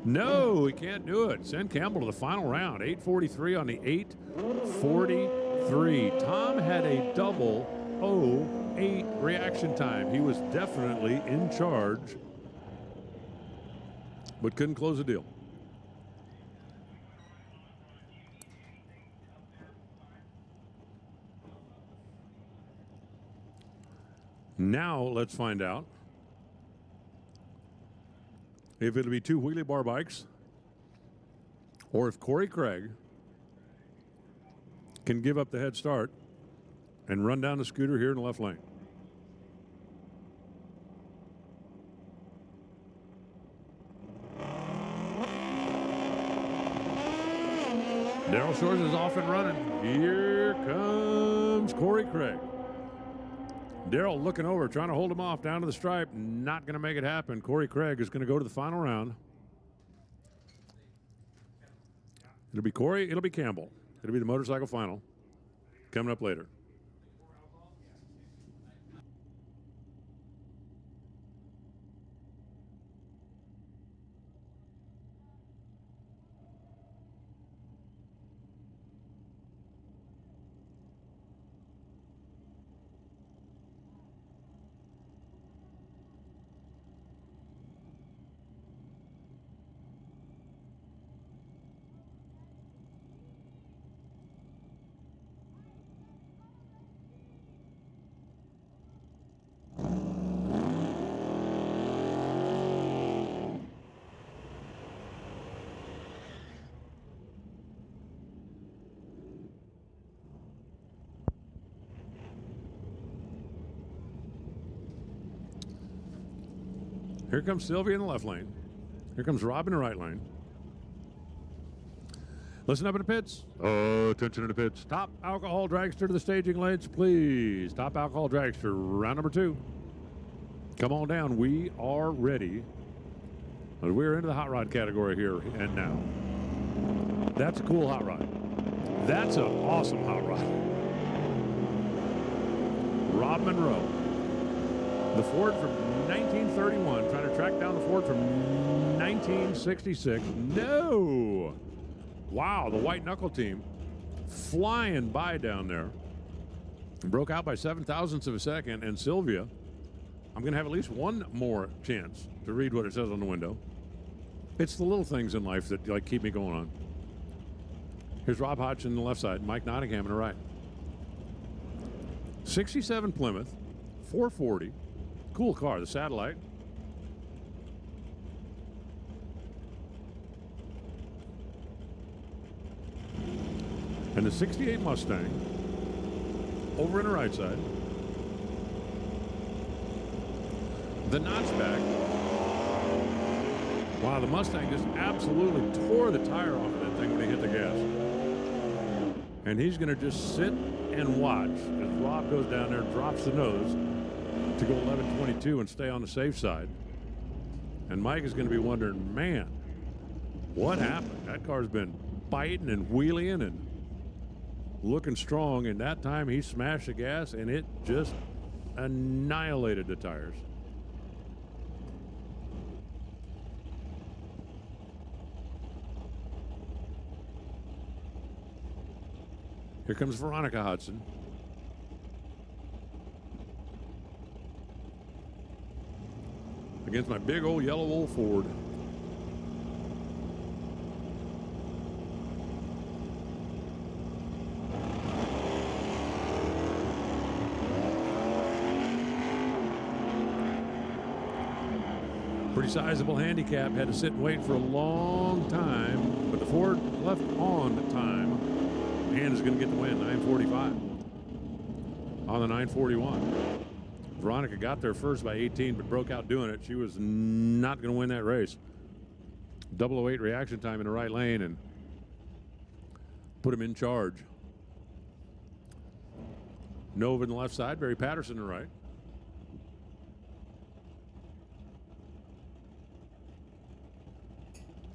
No, he can't do it. Send Campbell to the final round. 8:43 on the 8:43. Tom had a double 08 reaction time. He was definitely in charge, but couldn't close the deal. Now let's find out if it'll be 2 wheelie bar bikes or if Corey Craig can give up the head start and run down the scooter here in the left lane. Daryl Shores is off and running. Here comes Corey Craig. Daryl looking over, trying to hold him off down to the stripe. Not going to make it happen. Corey Craig is going to go to the final round. It'll be Corey, it'll be Campbell. It'll be the motorcycle final coming up later. Here comes Sylvia in the left lane. Here comes Rob in the right lane. Listen up in the pits. Oh, attention in the pits. Top alcohol dragster to the staging lanes, please. Top alcohol dragster, round number 2. Come on down. We are ready. We're into the hot rod category here and now. That's a cool hot rod. That's an awesome hot rod. Rob Monroe. The Ford from 1931, trying to track down the Ford from 1966. No! Wow, the white knuckle team flying by down there. Broke out by 0.07 of a second, and Sylvia, I'm going to have at least one more chance to read what it says on the window. It's the little things in life that like keep me going on. Here's Rob Hodgson on the left side, Mike Nottingham on the right. 67 Plymouth, 440. Cool car, the Satellite. And the 68 Mustang over on the right side. The notchback Wow, the Mustang just absolutely tore the tire off of that thing when he hit the gas. And he's going to just sit and watch as Rob goes down there, drops the nose to go 11.22 and stay on the safe side. And Mike is going to be wondering, man, what happened? That car's been biting and wheeling and looking strong, and that time he smashed the gas and it just annihilated the tires. Here comes Veronica Hudson. Against my big old yellow old Ford. Pretty sizable handicap. Had to sit and wait for a long time, but the Ford left on time and is going to get the win. 9:45 on the 9:41. Veronica got there first by 18, but broke out doing it. She was not going to win that race. 008 reaction time in the right lane and put him in charge. Nova in the left side, Barry Patterson in the right.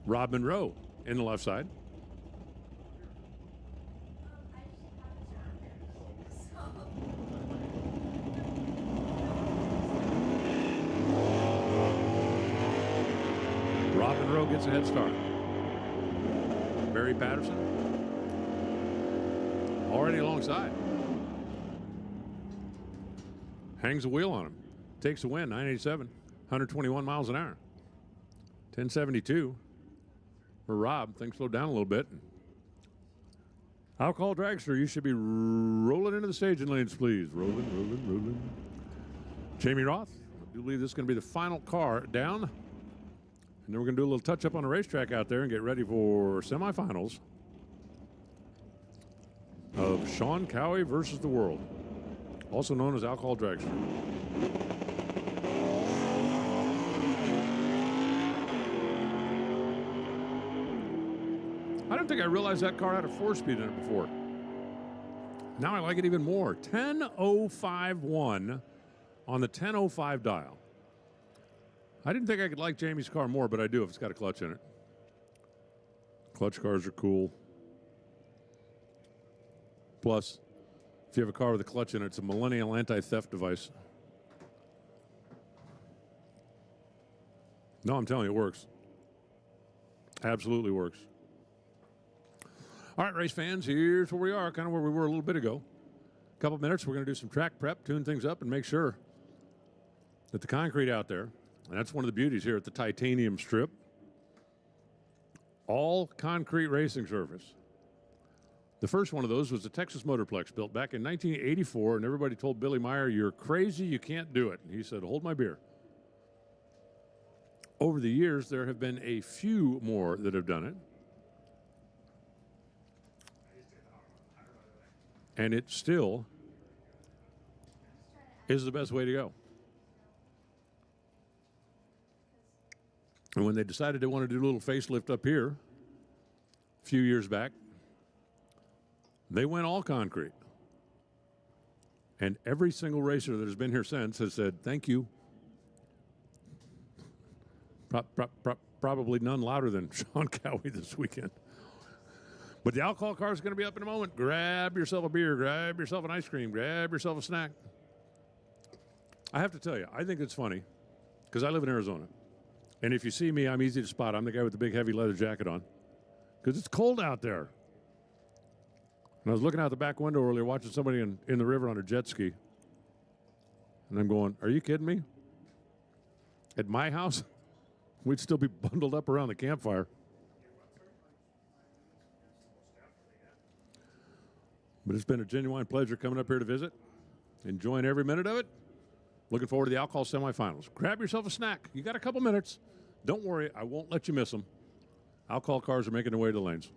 Rob Monroe in the left side. Rob Monroe gets a head start. Barry Patterson already alongside. Hangs a wheel on him. Takes the win, 987, 121 miles an hour. 1072 for Rob. Things slowed down a little bit. Alcohol Dragster, you should be rolling into the staging lanes, please. Rolling, rolling, rolling. Jamie Roth, I do believe this is going to be the final car down. And then we're going to do a little touch-up on the racetrack out there and get ready for semifinals of Sean Cowie versus the World, also known as Alcohol Dragster. I don't think I realized that car had a 4-speed in it before. Now I like it even more. 10.051 on the 10.05 dial. I didn't think I could like Jamie's car more, but I do if it's got a clutch in it. Clutch cars are cool. Plus, if you have a car with a clutch in it, it's a millennial anti-theft device. No, I'm telling you, it works. Absolutely works. All right, race fans, here's where we are, kind of where we were a little bit ago. A couple minutes, we're going to do some track prep, tune things up, and make sure that the concrete out there, and that's one of the beauties here at the Titanium Strip, all concrete racing surface. The first one of those was the Texas Motorplex, built back in 1984, and everybody told Billy Meyer, "You're crazy, you can't do it." And he said, "Hold my beer." Over the years, there have been a few more that have done it. And it still is the best way to go. And when they decided they wanted to do a little facelift up here a few years back, they went all concrete. And every single racer that has been here since has said, "Thank you." Probably none louder than Sean Cowie this weekend. But the alcohol car is going to be up in a moment. Grab yourself a beer, grab yourself an ice cream, grab yourself a snack. I have to tell you, I think it's funny because I live in Arizona. And if you see me, I'm easy to spot. I'm the guy with the big heavy leather jacket on because it's cold out there. And I was looking out the back window earlier watching somebody in the river on a jet ski. And I'm going, are you kidding me? At my house, we'd still be bundled up around the campfire. But it's been a genuine pleasure coming up here to visit, enjoying every minute of it. Looking forward to the alcohol semifinals. Grab yourself a snack. You got a couple minutes. Don't worry, I won't let you miss them. Alcohol cars are making their way to the lanes.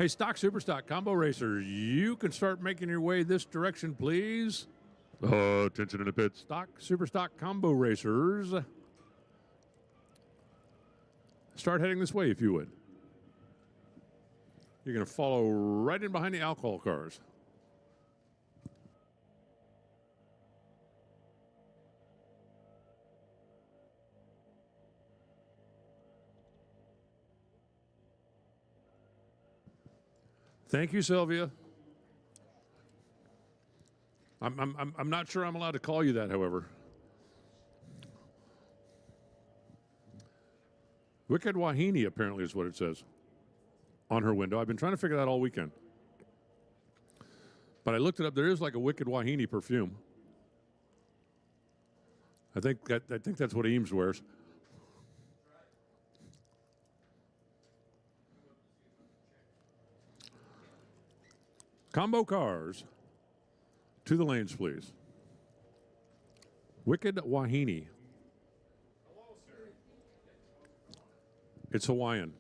Hey, stock, super stock, combo racer, you can start making your way this direction, please. Attention in the pit. Stock, super stock, combo racers. Start heading this way if you would. You're going to follow right in behind the alcohol cars. Thank you, Sylvia. I'm not sure I'm allowed to call you that, however. Wicked Wahini apparently is what it says on her window. I've been trying to figure that all weekend. But I looked it up. There is like a Wicked Wahini perfume. I think that's what Eames wears. Combo cars. To the lanes, please. Wicked Wahini. It's Hawaiian.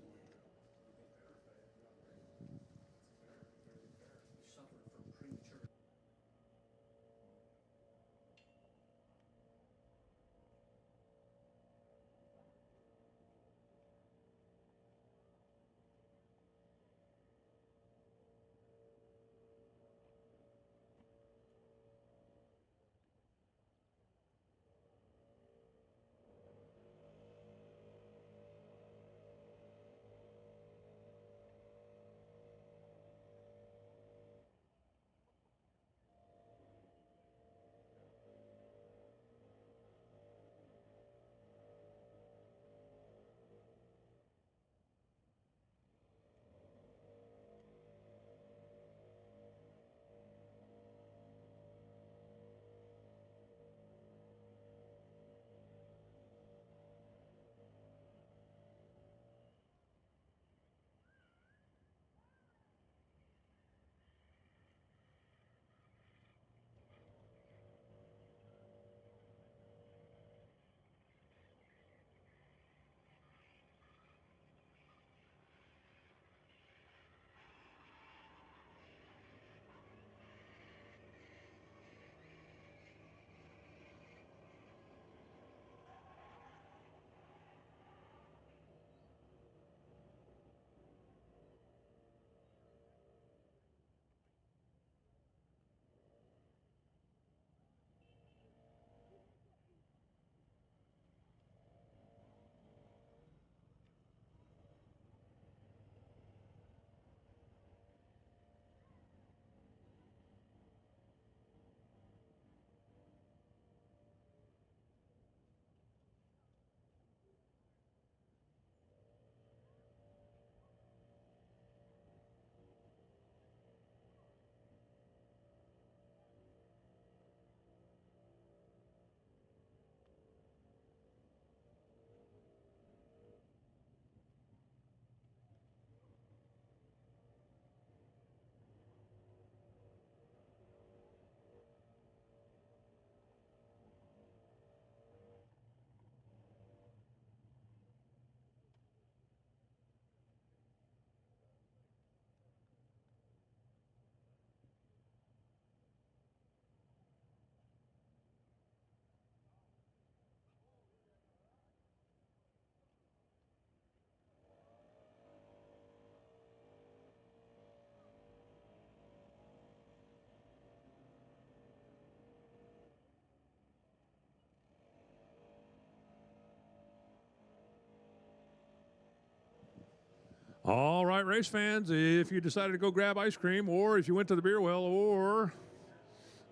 All right, race fans, if you decided to go grab ice cream, or if you went to the beer well, or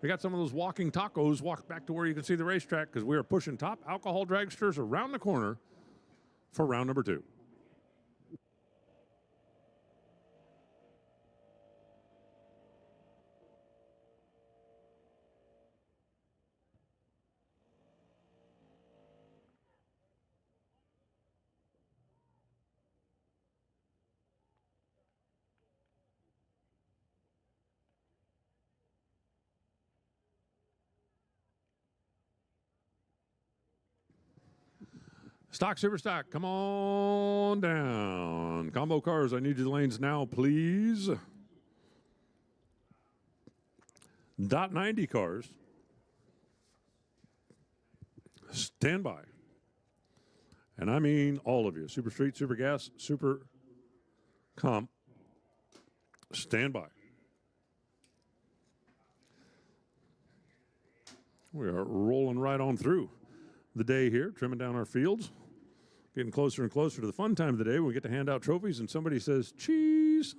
we got some of those walking tacos, walk back to where you can see the racetrack, because we are pushing top alcohol dragsters around the corner for round number 2. Stock, super stock, come on down. Combo cars, I need you the lanes now, please. Dot 90 cars, stand by. And I mean all of you. Super Street, Super Gas, Super Comp, stand by. We are rolling right on through the day here, trimming down our fields, getting closer and closer to the fun time of the day when we get to hand out trophies and somebody says, cheese.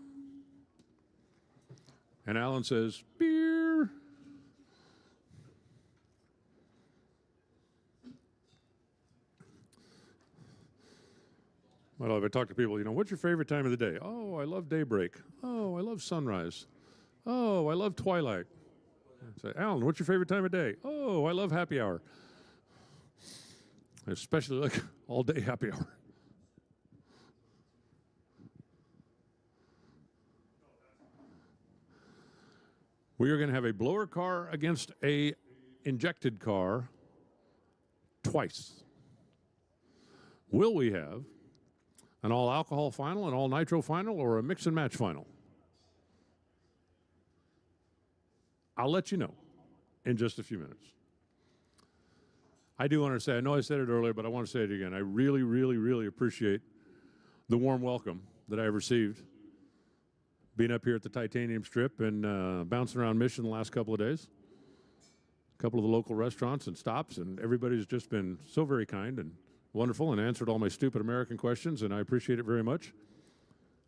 And Alan says, beer. Well, if I talk to people, you know, what's your favorite time of the day? Oh, I love daybreak. Oh, I love sunrise. Oh, I love twilight. I say, Alan, what's your favorite time of day? Oh, I love happy hour. I especially like all day happy hour. We are going to have a blower car against a injected car twice. Will we have an all alcohol final, an all nitro final, or a mix and match final? I'll let you know in just a few minutes. I do want to say, I know I said it earlier, but I want to say it again. I really, really, really appreciate the warm welcome that I have received being up here at the Titanium Strip and bouncing around Mission the last couple of days. A couple of the local restaurants and stops, and everybody's just been so very kind and wonderful and answered all my stupid American questions, and I appreciate it very much.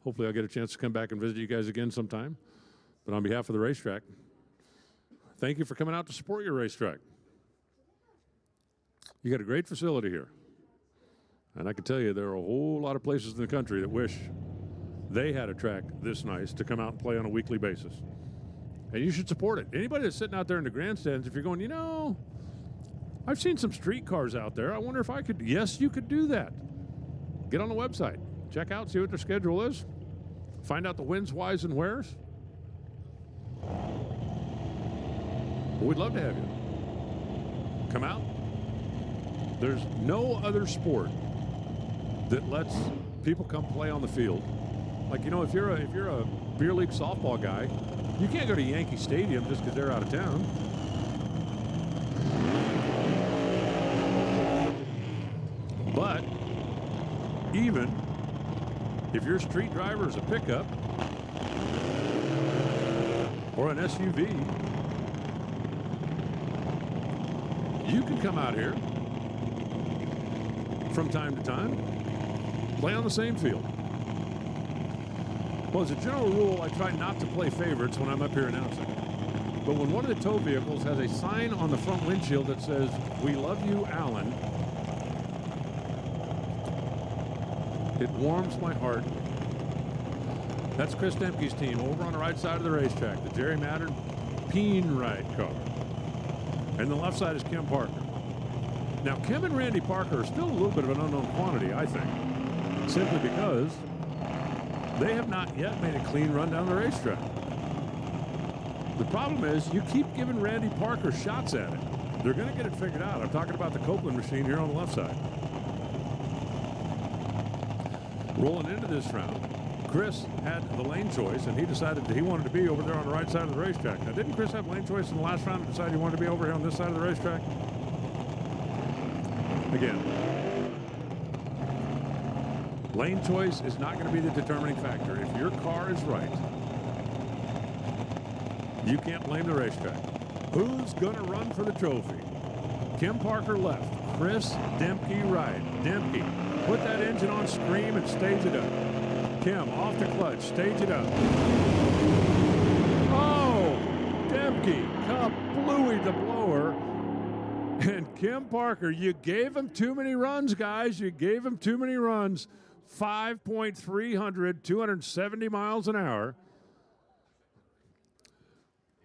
Hopefully I'll get a chance to come back and visit you guys again sometime. But on behalf of the racetrack, thank you for coming out to support your racetrack. You got a great facility here. And I can tell you there are a whole lot of places in the country that wish they had a track this nice to come out and play on a weekly basis. And you should support it. Anybody that's sitting out there in the grandstands, if you're going, you know, I've seen some street cars out there. I wonder if I could. Yes, you could do that. Get on the website. Check out, see what their schedule is. Find out the whens, whys, and wheres. We'd love to have you. Come out. There's no other sport that lets people come play on the field. Like, you know, if you're a beer league softball guy, you can't go to Yankee Stadium just because they're out of town. But even if your street driver is a pickup or an SUV, you can come out here from time to time, play on the same field. Well, as a general rule, I try not to play favorites when I'm up here announcing. But when one of the tow vehicles has a sign on the front windshield that says, "We love you, Alan," it warms my heart. That's Chris Dempke's team over on the right side of the racetrack, the Jerry Mattern Peen Ride car. And the left side is Kim Parker. Now, Kim and Randy Parker are still a little bit of an unknown quantity, I think, simply because they have not yet made a clean run down the racetrack. The problem is you keep giving Randy Parker shots at it. They're going to get it figured out. I'm talking about the Copeland machine here on the left side. Rolling into this round, Chris had the lane choice, and he decided that he wanted to be over there on the right side of the racetrack. Now, didn't Chris have lane choice in the last round and decide he wanted to be over here on this side of the racetrack? Again, lane choice is not going to be the determining factor. If your car is right, you can't blame the racetrack. Who's going to run for the trophy? Kim Parker left. Chris Dempke right. Dempke, put that engine on scream and stage it up. Kim, off the clutch, stage it up. Oh, Dempke, kablooey the blower. And Kim Parker, you gave him too many runs, guys. You gave him too many runs. 5.300, 270 miles an hour.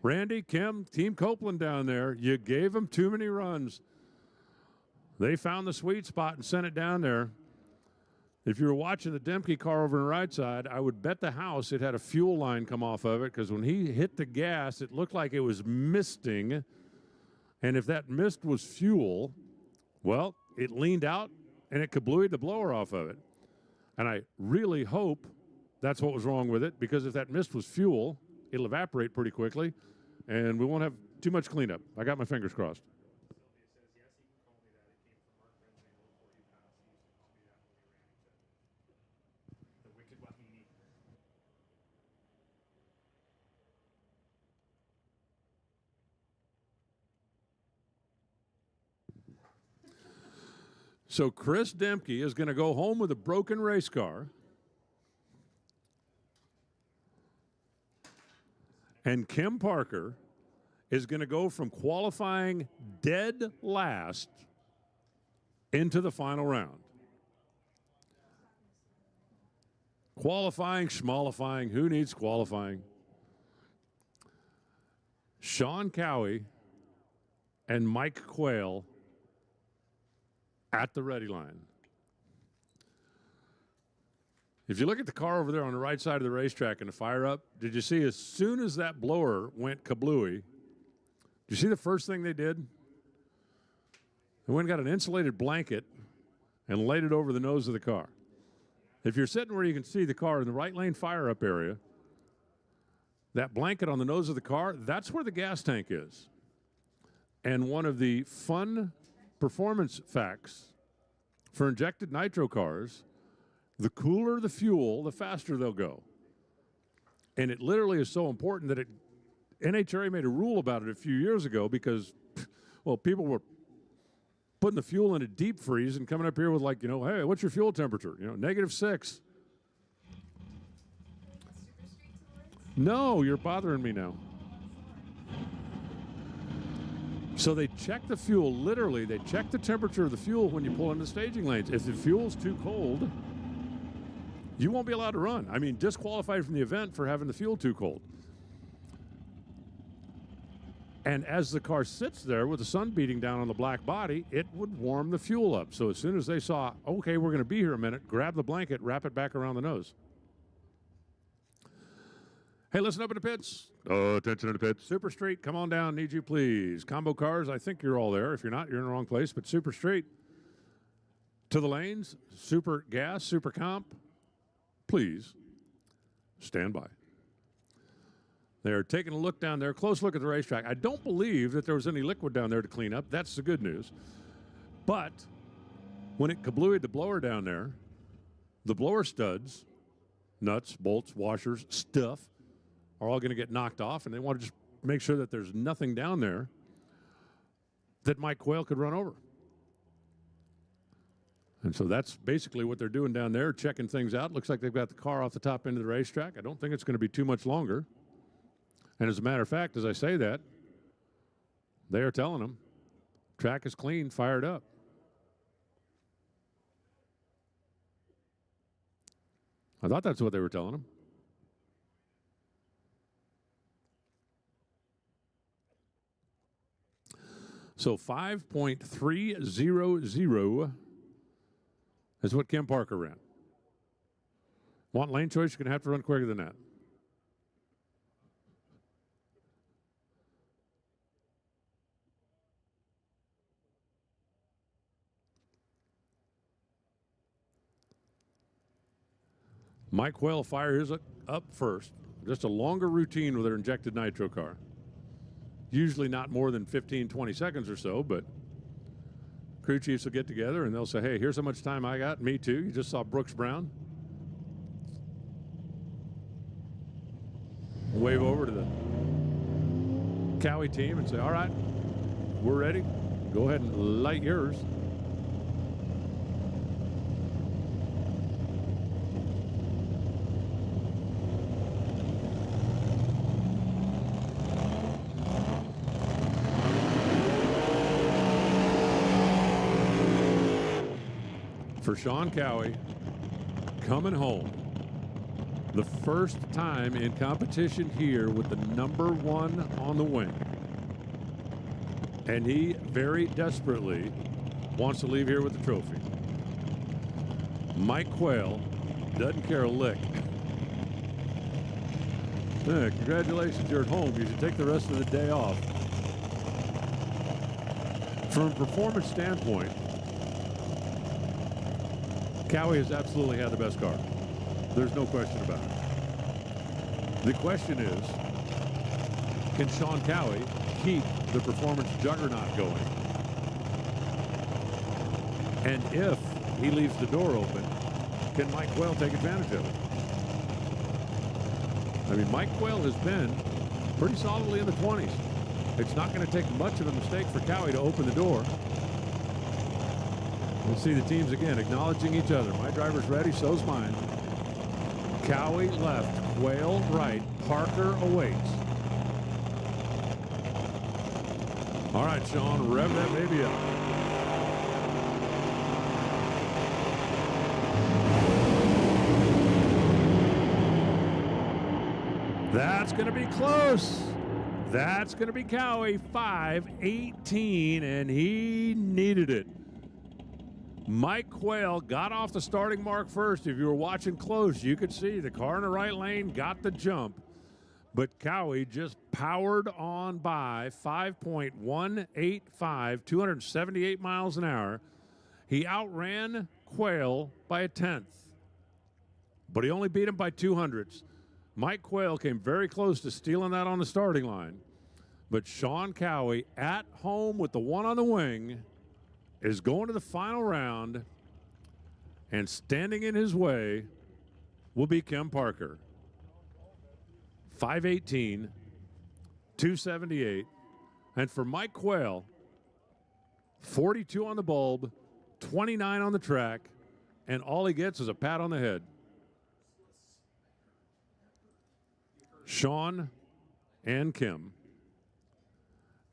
Randy, Kim, Team Copeland down there, you gave them too many runs. They found the sweet spot and sent it down there. If you were watching the Dempke car over on the right side, I would bet the house it had a fuel line come off of it, because when he hit the gas, it looked like it was misting. And if that mist was fuel, well, it leaned out and it kablooied the blower off of it. And I really hope that's what was wrong with it, because if that mist was fuel, it'll evaporate pretty quickly, and we won't have too much cleanup. I got my fingers crossed. So Chris Demke is going to go home with a broken race car. And Kim Parker is going to go from qualifying dead last into the final round. Qualifying, schmalifying, who needs qualifying? Sean Cowie and Mike Quayle at the ready line. If you look at the car over there on the right side of the racetrack and the fire up, did you see as soon as that blower went kablooey, did you see the first thing they did? They went and got an insulated blanket and laid it over the nose of the car. If you're sitting where you can see the car in the right lane fire up area, that blanket on the nose of the car, that's where the gas tank is. And one of the fun performance facts for injected nitro cars, the cooler the fuel, the faster they'll go. And it literally is so important that NHRA made a rule about it a few years ago because, well, people were putting the fuel in a deep freeze and coming up here with like, hey, what's your fuel temperature? -6. No, you're bothering me now. So they check the fuel, literally, they check the temperature of the fuel when you pull into the staging lanes. If the fuel's too cold, you won't be allowed to run. I mean, disqualified from the event for having the fuel too cold. And as the car sits there with the sun beating down on the black body, it would warm the fuel up. So as soon as they saw, okay, we're going to be here a minute, grab the blanket, wrap it back around the nose. Hey, listen up in the pits. Attention in the pits. Super Street, come on down, need you please. Combo cars, I think you're all there. If you're not, you're in the wrong place. But Super Street, to the lanes, Super Gas, Super Comp, please stand by. They're taking a look down there, close look at the racetrack. I don't believe that there was any liquid down there to clean up. That's the good news. But when it kablooied the blower down there, the blower studs, nuts, bolts, washers, stuff, are all going to get knocked off, and they want to just make sure that there's nothing down there that Mike Quayle could run over. And so that's basically what they're doing down there, checking things out. Looks like they've got the car off the top end of the racetrack. I don't think it's going to be too much longer. And as a matter of fact, as I say that, they are telling them, track is clean, fired up. I thought that's what they were telling them. So 5.300 is what Kim Parker ran. Want lane choice, you're going to have to run quicker than that. Mike Quayle fires up first. Just a longer routine with their injected nitro car. Usually not more than 15, 20 seconds or so, but crew chiefs will get together and they'll say, hey, here's how much time I got. Me too. You just saw Brooks Brown. Wave over to the Cowie team and say, all right, we're ready. Go ahead and light yours. For Sean Cowie, coming home, the first time in competition here with the #1 on the wing. And he very desperately wants to leave here with the trophy. Mike Quayle doesn't care a lick. Congratulations, you're at home. You should take the rest of the day off. From a performance standpoint, Cowie has absolutely had the best car. There's no question about it. The question is, can Sean Cowie keep the performance juggernaut going? And if he leaves the door open, can Mike Quayle take advantage of it? I mean, Mike Quayle has been pretty solidly in the 20s. It's not going to take much of a mistake for Cowie to open the door. We'll see the teams again acknowledging each other. My driver's ready, so's mine. Cowie left, Quayle right, Parker awaits. All right, Sean, rev that baby up. That's going to be close. That's going to be Cowie, 5:18, and he needed it. Mike Quayle got off the starting mark first. If you were watching close, you could see the car in the right lane got the jump. But Cowie just powered on by 5.185, 278 miles an hour. He outran Quayle by a tenth, but he only beat him by 200ths. Mike Quayle came very close to stealing that on the starting line. But Sean Cowie, at home with the one on the wing, is going to the final round, and standing in his way will be Kim Parker. 5:18, 278. And for Mike Quayle, 42 on the bulb, 29 on the track, and all he gets is a pat on the head. Sean and Kim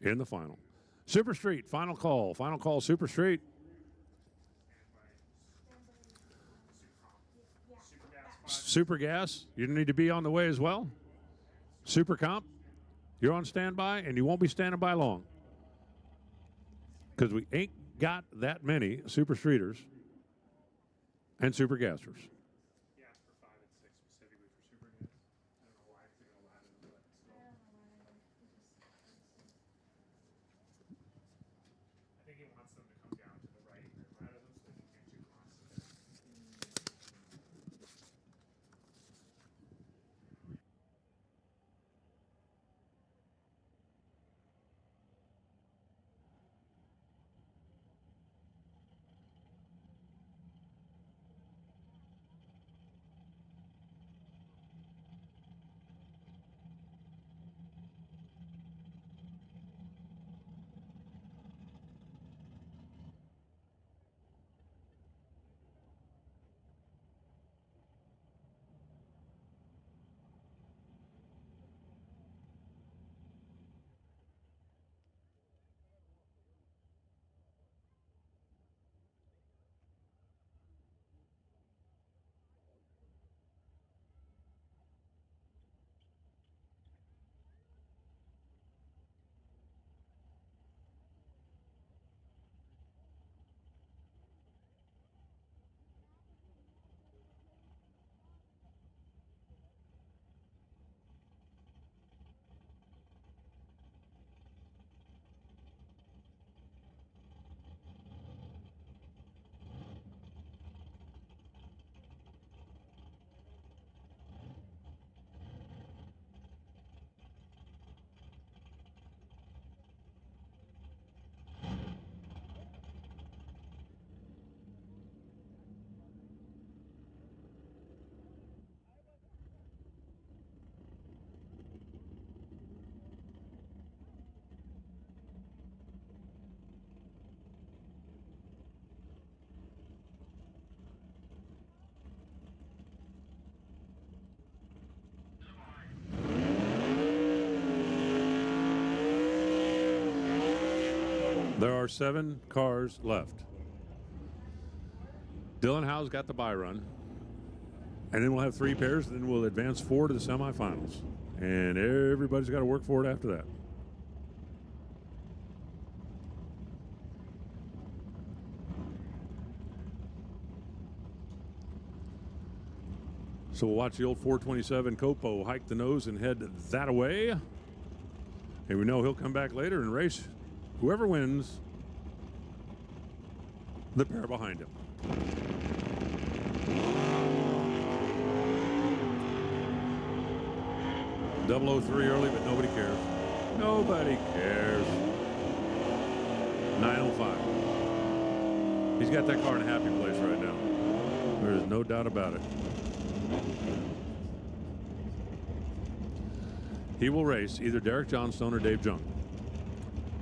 in the final. Super Street, final call, Super Street. Super Gas, you need to be on the way as well. Super Comp, you're on standby, and you won't be standing by long, because we ain't got that many Super Streeters and Super Gassers. Yeah, for 5 and 6 specifically for Super Gas. I don't know why I think allowed it, but still. I think he wants them to come down to the right and right of them so they can get you constant. There are 7 cars left. Dylan Howe's got the bye run. And then we'll have 3 pairs, and then we'll advance 4 to the semifinals. And everybody's got to work for it after that. So we'll watch the old 427 Copo hike the nose and head that away. And we know he'll come back later and race whoever wins the pair behind him. .003 early, but nobody cares. Nobody cares. 9:05. He's got that car in a happy place right now. There is no doubt about it. He will race either Derek Johnstone or Dave Jung,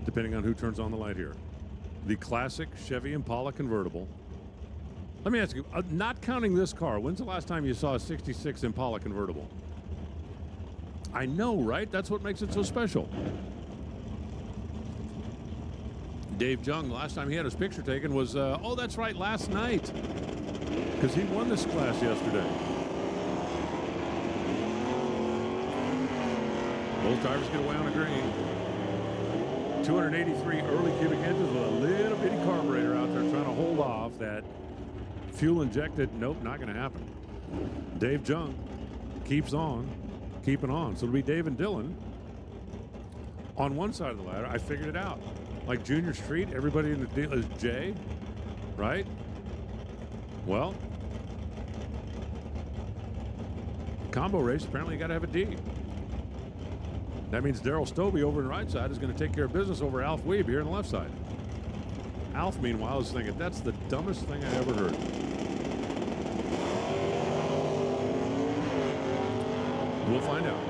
depending on who turns on the light here. The classic Chevy Impala convertible. Let me ask you, not counting this car, when's the last time you saw a 66 Impala convertible? I know, right? That's what makes it so special. Dave Jung, last time he had his picture taken was, oh, that's right, last night. Because he won this class yesterday. Both drivers get away on a green. 283 early cubic inches with a little bitty carburetor out there trying to hold off that fuel injected. Nope, not going to happen. Dave Jung keeps on, keeping on. So it'll be Dave and Dylan on one side of the ladder. I figured it out. Like Junior Street, everybody in the deal is J, right? Well, combo race, apparently you got to have a D. That means Daryl Stobie over on the right side is going to take care of business over Alf Weeb here on the left side. Alf, meanwhile, is thinking, that's the dumbest thing I ever heard. We'll find out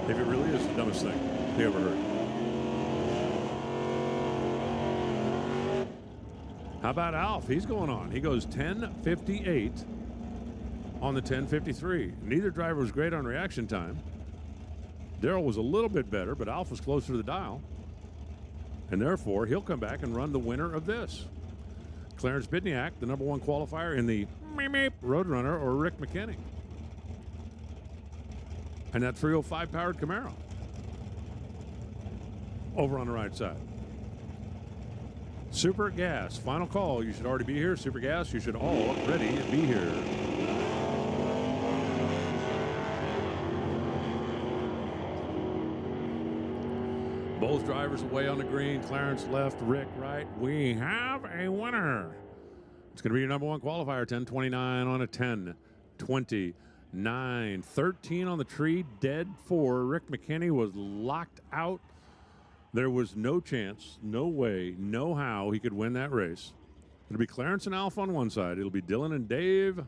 if it really is the dumbest thing he ever heard. How about Alf? He's going on. He goes 10:58 on the 10:53. Neither driver was great on reaction time. Daryl was a little bit better, but Alf was closer to the dial. And therefore, he'll come back and run the winner of this. Clarence Bidniak, the #1 qualifier in the Roadrunner, or Rick McKinney. And that 305 powered Camaro. Over on the right side. Super Gas, final call. You should already be here. Super Gas, you should already be here. Both drivers away on the green. Clarence left, Rick right. We have a winner. It's going to be your #1 qualifier. 10:29 on a 10:29. 13 on the tree, dead 4. Rick McKinney was locked out. There was no chance, no way, no how he could win that race. It'll be Clarence and Alf on one side. It'll be Dylan and Dave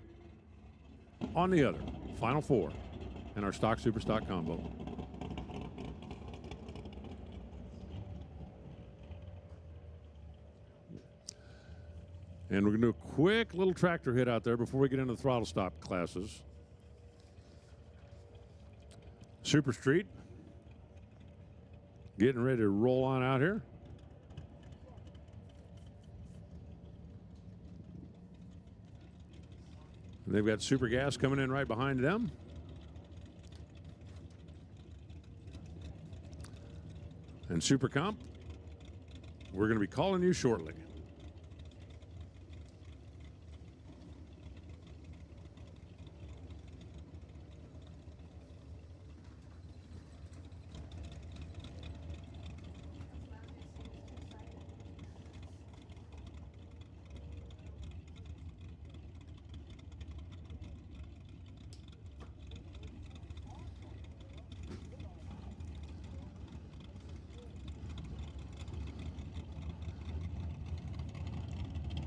on the other. Final 4 in our stock super stock combo. And we're going to do a quick little tractor hit out there before we get into the throttle stop classes. Super Street. Getting ready to roll on out here. And they've got Super Gas coming in right behind them. And Super Comp, we're going to be calling you shortly.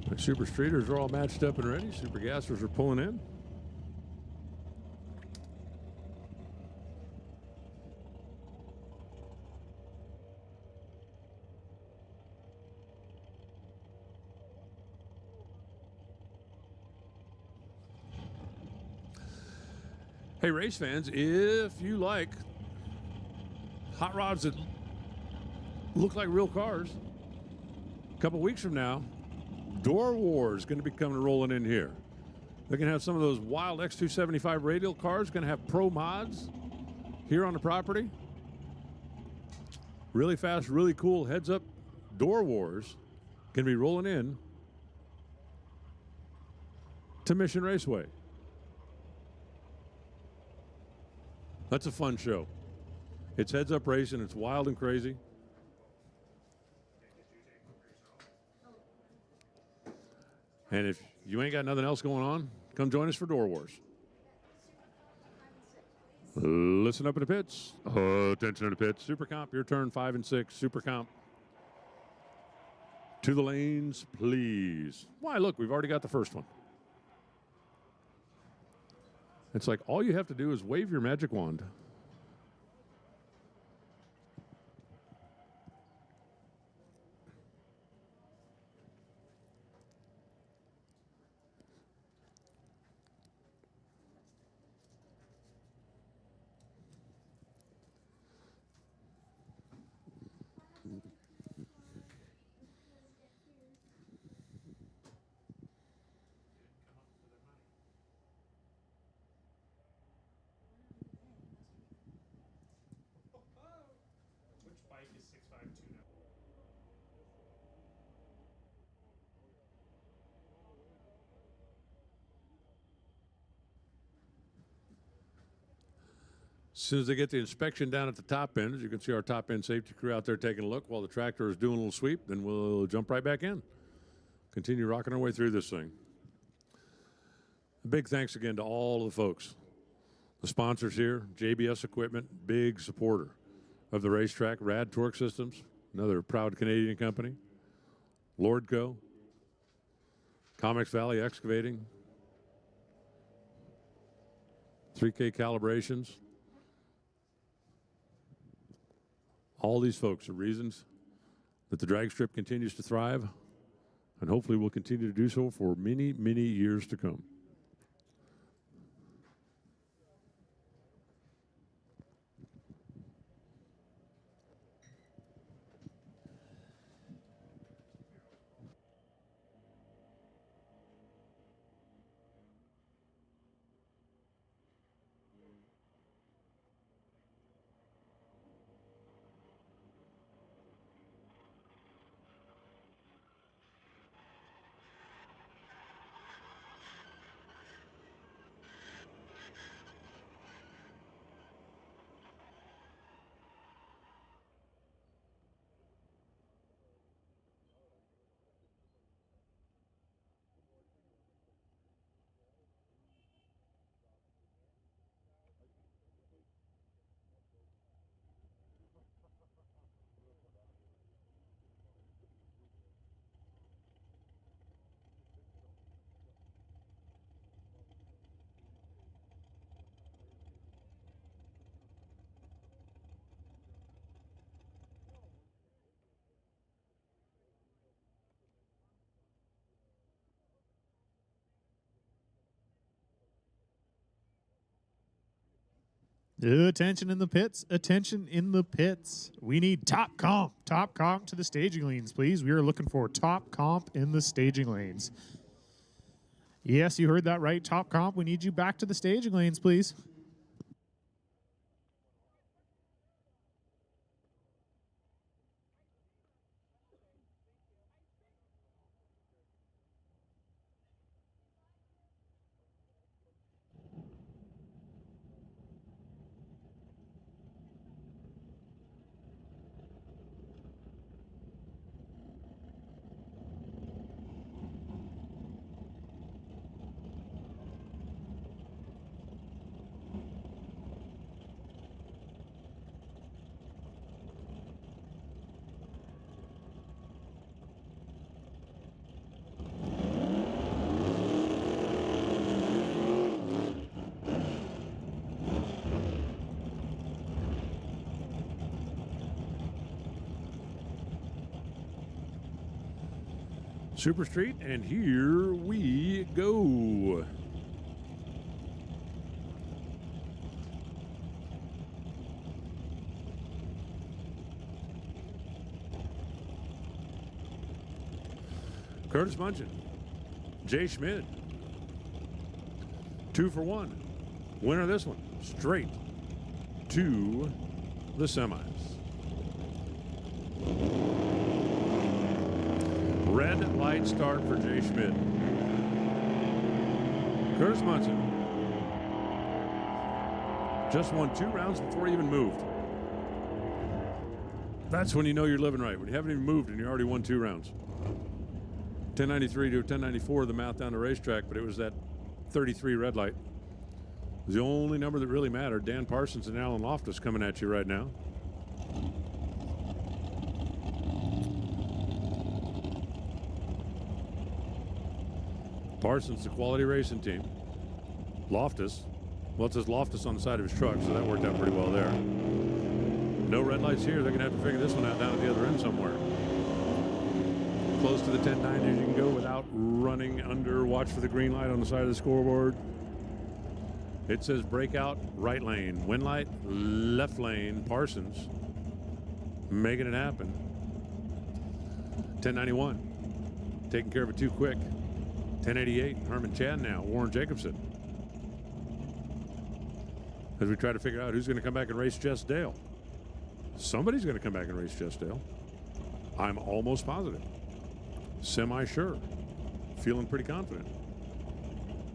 The Super Streeters are all matched up and ready. Super Gassers are pulling in. Hey, race fans, if you like hot rods that look like real cars, a couple weeks from now, Door War is going to be coming rolling in here. They're going to have some of those wild X275 radial cars, going to have pro mods here on the property. Really fast, really cool heads up Door Wars going to be rolling in to Mission Raceway. That's a fun show. It's heads up racing. It's wild and crazy. And if You ain't got nothing else going on? Come join us for Door Wars. Listen up in the pits. Attention in the pits. Super Comp, your turn, 5 and 6. Super Comp. To the lanes, please. Why, look, we've already got the first one. It's like all you have to do is wave your magic wand. Which bike is 652 now? As soon as they get the inspection down at the top end, as you can see our top end safety crew out there taking a look while the tractor is doing a little sweep, then we'll jump right back in. Continue rocking our way through this thing. A big thanks again to all of the folks. The sponsors here, JBS Equipment, big supporter of the racetrack. Rad Torque Systems, another proud Canadian company. Lordco, Comics Valley Excavating, 3K Calibrations. All these folks are reasons that the drag strip continues to thrive, and hopefully will continue to do so for many, many years to come. Attention in the pits. Attention in the pits. We need top comp. Top comp to the staging lanes, please. We are looking for top comp in the staging lanes. Yes, you heard that right. Top comp. We need you back to the staging lanes, please. Super Street, and here we go. Curtis Munchen, Jay Schmid, 2 for 1. Winner of this one, straight to the semis. Red light start for Jay Schmid. Curtis Munson just won 2 rounds before he even moved. That's when you know you're living right, when you haven't even moved and you already won 2 rounds. 1093 to 1094, the math down the racetrack, but it was that 33 red light. It was the only number that really mattered. Dan Parsons and Alan Loftus coming at you right now. Parsons, the quality racing team. Loftus, well, it says Loftus on the side of his truck, so that worked out pretty well there. No red lights here. They're going to have to figure this one out down at the other end somewhere. Close to the 1090s you can go without running under. Watch for the green light on the side of the scoreboard. It says breakout, right lane. Win light, left lane. Parsons making it happen. 1091, taking care of it too quick. 1088, Herman Chan now. Warren Jacobson. As we try to figure out who's going to come back and race Jess Dale. Somebody's going to come back and race Jess Dale. I'm almost positive. Semi-sure. Feeling pretty confident.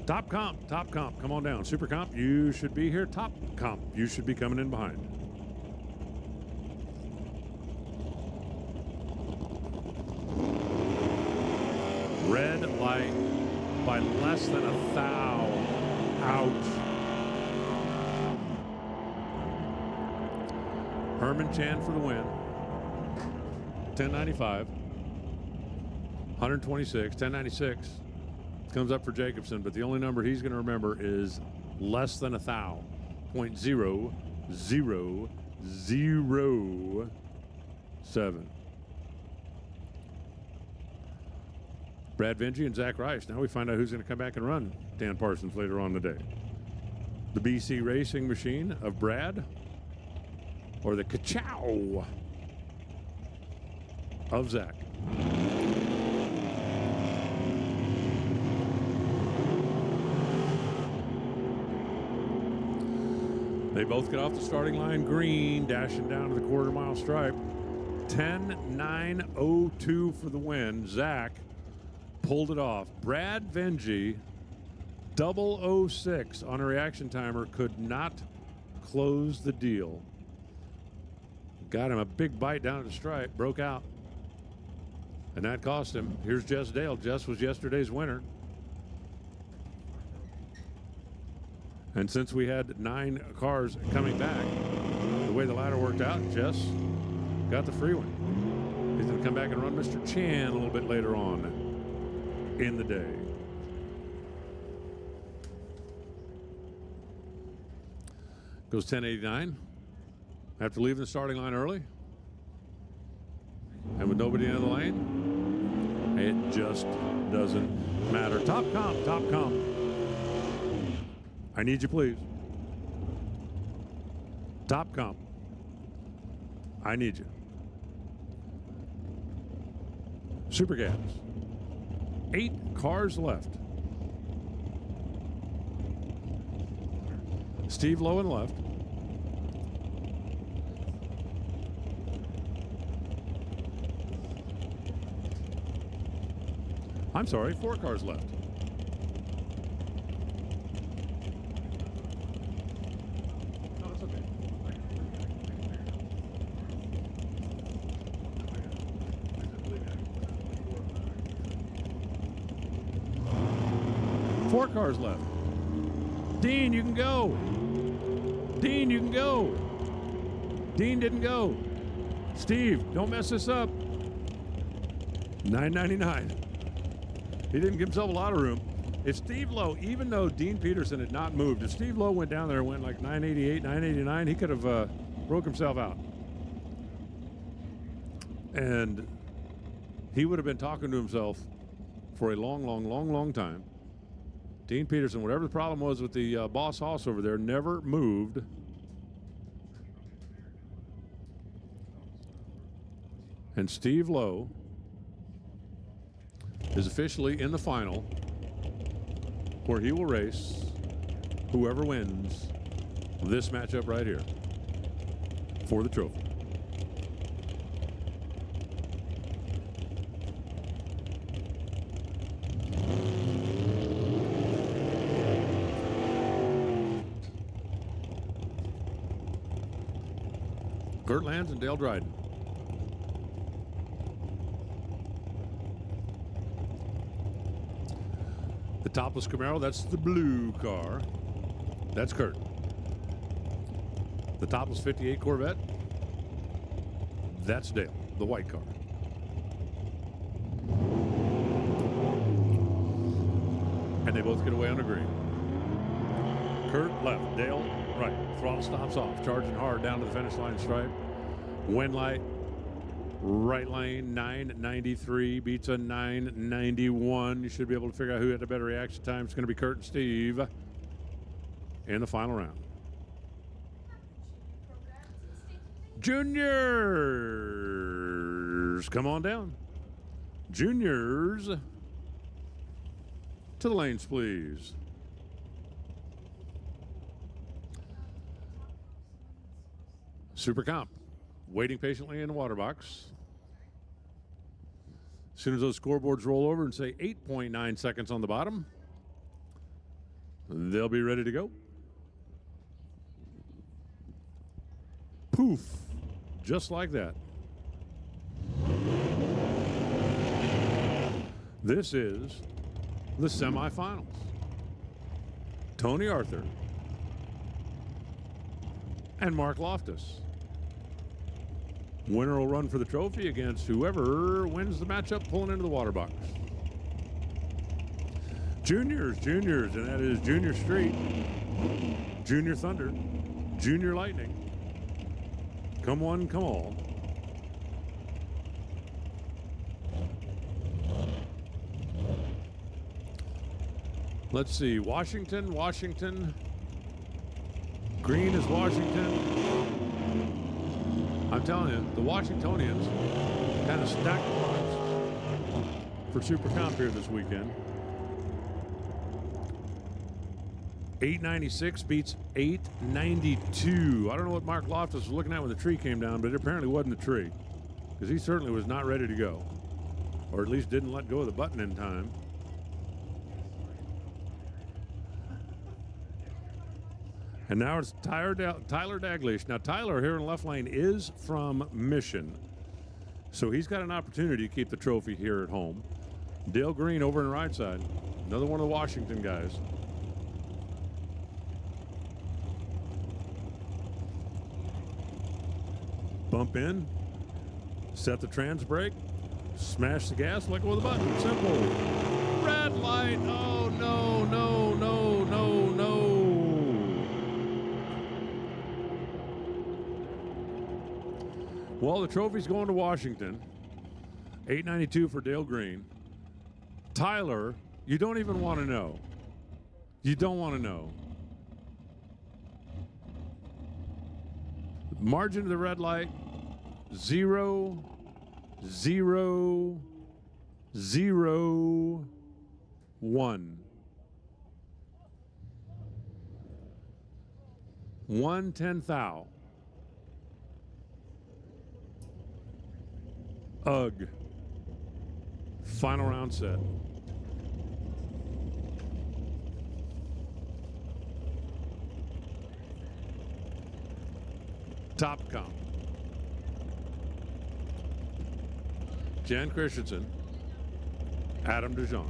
Top comp, come on down. Super comp, you should be here. Top comp, you should be coming in behind. Red light by less than a thou. Ouch. Herman Chan for the win. 1095. 126, 1096 comes up for Jacobson, but the only number he's going to remember is less than a thou. 0.00007. Brad Vinci and Zach Rice. Now we find out who's going to come back and run Dan Parsons later on today. The BC Racing Machine of Brad, or the Ka-chow of Zach. They both get off the starting line green, dashing down to the quarter-mile stripe. 10.902 for the win. Zach pulled it off. Brad Venji, 006 on a reaction timer, could not close the deal. Got him a big bite down at the stripe, broke out. And that cost him. Here's Jess Dale. Jess was yesterday's winner. And since we had 9 cars coming back, the way the ladder worked out, Jess got the free win. He's going to come back and run Mr. Chan a little bit later on in the day. Goes 1089 after leaving the starting line early. And with nobody in the lane, it just doesn't matter. Top comp, top comp. I need you, please. Top comp. I need you. Super gas. 8 cars left. Steve Lowen left. I'm sorry, 4 cars left. No, it's okay. 4 cars left. Dean, you can go. Dean, you can go. Dean didn't go. Steve, don't mess this up. 999. He didn't give himself a lot of room. If Steve Lowe, even though Dean Peterson had not moved, if Steve Lowe went down there and went like 988, 989, he could have broke himself out. And he would have been talking to himself for a long time. Dean Peterson, whatever the problem was with the boss hoss over there, never moved. And Steve Lowe is officially in the final, where he will race whoever wins this matchup right here for the trophy. Kurt Lands and Dale Dryden. The topless Camaro, that's the blue car. That's Kurt. The topless 58 Corvette, that's Dale, the white car. And they both get away on the green. Kurt left, Dale right. Throttle stops off, charging hard down to the finish line stripe. Wind light, right lane, 993 beats a 991. You should be able to figure out who had the better reaction time. It's going to be Kurt and Steve in the final round. Juniors, come on down. Juniors, to the lanes, please. Super Comp, waiting patiently in the water box. As soon as those scoreboards roll over and say 8.9 seconds on the bottom, they'll be ready to go. Poof, just like that. This is the semifinals. Tony Arthur and Mark Loftus. Winner will run for the trophy against whoever wins the matchup pulling into the water box. Juniors, and that is Junior Street, Junior Thunder, Junior Lightning. Come one, come all. Let's see, Washington. Green is Washington. I'm telling you, the Washingtonians kind of stacked the odds for Super Comp here this weekend. 896 beats 892. I don't know what Mark Loftus was looking at when the tree came down, but it apparently wasn't the tree, because he certainly was not ready to go, or at least didn't let go of the button in time. And now it's Tyler Daglish. Now, Tyler here in the left lane is from Mission, so he's got an opportunity to keep the trophy here at home. Dale Green over on the right side, another one of the Washington guys. Bump in, set the trans brake, smash the gas, let go of the button. Simple. Red light. Oh, no, no, no, no, no. Well, the trophy's going to Washington. 892 for Dale Green. Tyler, you don't even want to know. You don't want to know. Margin of the red light, 0, 0, 0, 1. 1/10,000. Ugh. Final round set. Top Comp. Jan Christensen, Adam DeJean.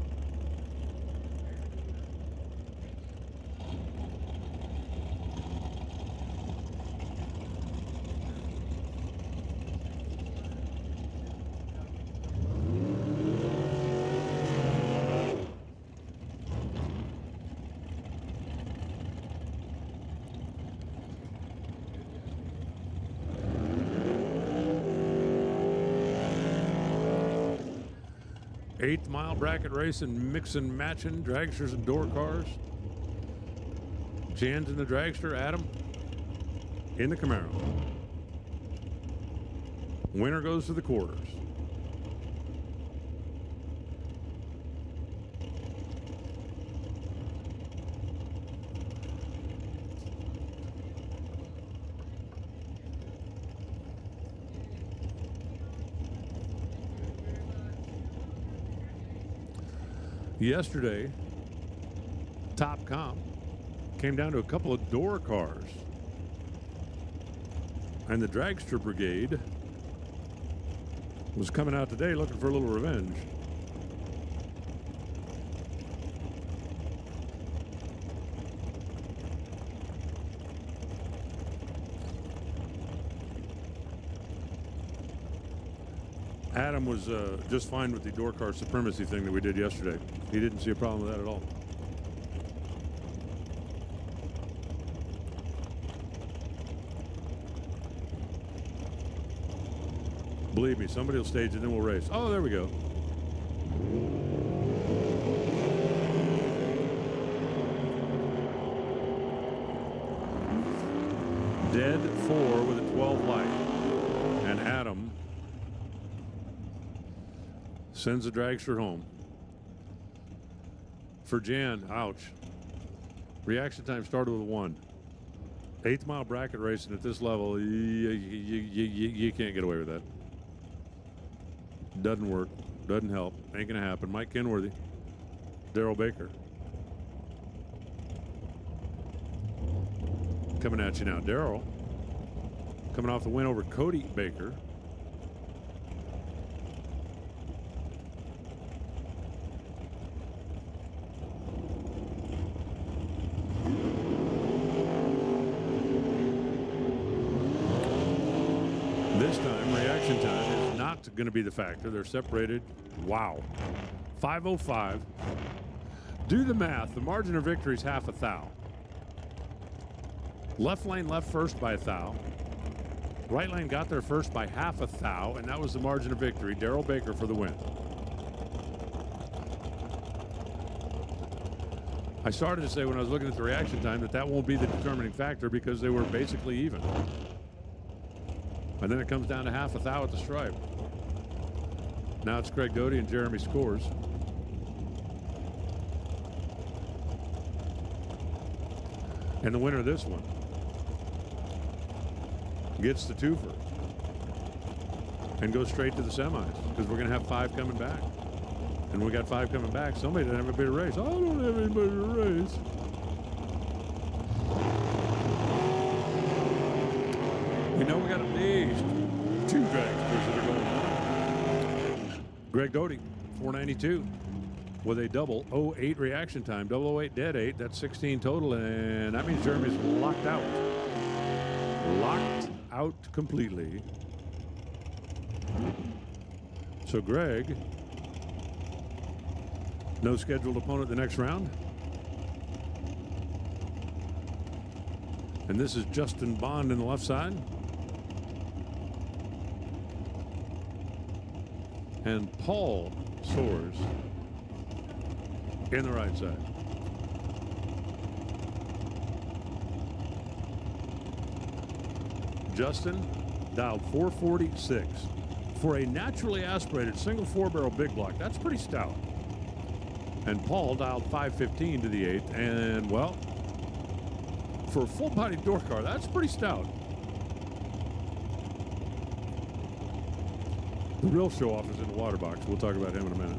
Eighth mile bracket racing, mixing, matching, dragsters and door cars. Jan's in the dragster, Adam in the Camaro. Winner goes to the quarters. Yesterday, Top Comp came down to a couple of door cars, and the dragster brigade was coming out today looking for a little revenge. Adam was just fine with the door car supremacy thing that we did yesterday. He didn't see a problem with that at all. Believe me, somebody will stage and then we'll race. Oh, there we go. Dead 4 with a 12 light. And Adam sends the dragster home. For Jan, ouch. Reaction time started with a 1. 8th mile bracket racing at this level, you can't get away with that. Doesn't work. Doesn't help. Ain't gonna happen. Mike Kenworthy. Daryl Baker. Coming at you now. Daryl coming off the win over Cody Baker. This time, reaction time is not going to be the factor. They're separated. Wow. 5:05. Do the math. The margin of victory is half a thou. Left lane left first by a thou. Right lane got there first by half a thou, and that was the margin of victory. Daryl Baker for the win. I started to say when I was looking at the reaction time that won't be the determining factor because they were basically even. And then it comes down to half a thou at the stripe. Now it's Craig Doty and Jeremy Scores. And the winner of this one gets the twofer and goes straight to the semis because we're going to have 5 coming back. And we got 5 coming back. Somebody doesn't have a bit of race. I don't have anybody to race. We know we got at least 2 dragsters that are going. Greg Doty, 492 with a double 08 reaction time. 008 dead 8. That's 16 total, and that means Jeremy's locked out. Locked out completely. So Greg, no scheduled opponent the next round. And this is Justin Bond in the left side. And Paul Soares in the right side. Justin dialed 446 for a naturally aspirated single 4-barrel big block. That's pretty stout. And Paul dialed 515 to the 8th, and well, for a full-body door car, that's pretty stout. The real show-off is in the water box. We'll talk about him in a minute.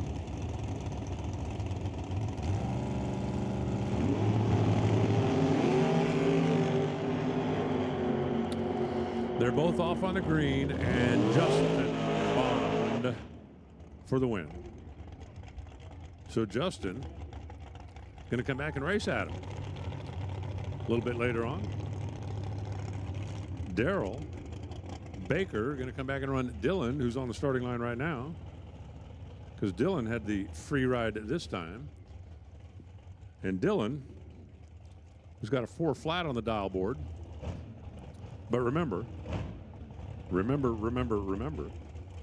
They're both off on the green, and Justin Bond for the win. So Justin going to come back and race Adam a little bit later on. Daryl Baker going to come back and run Dylan, who's on the starting line right now, because Dylan had the free ride this time. And Dylan, who's got a 4 flat on the dial board. But remember,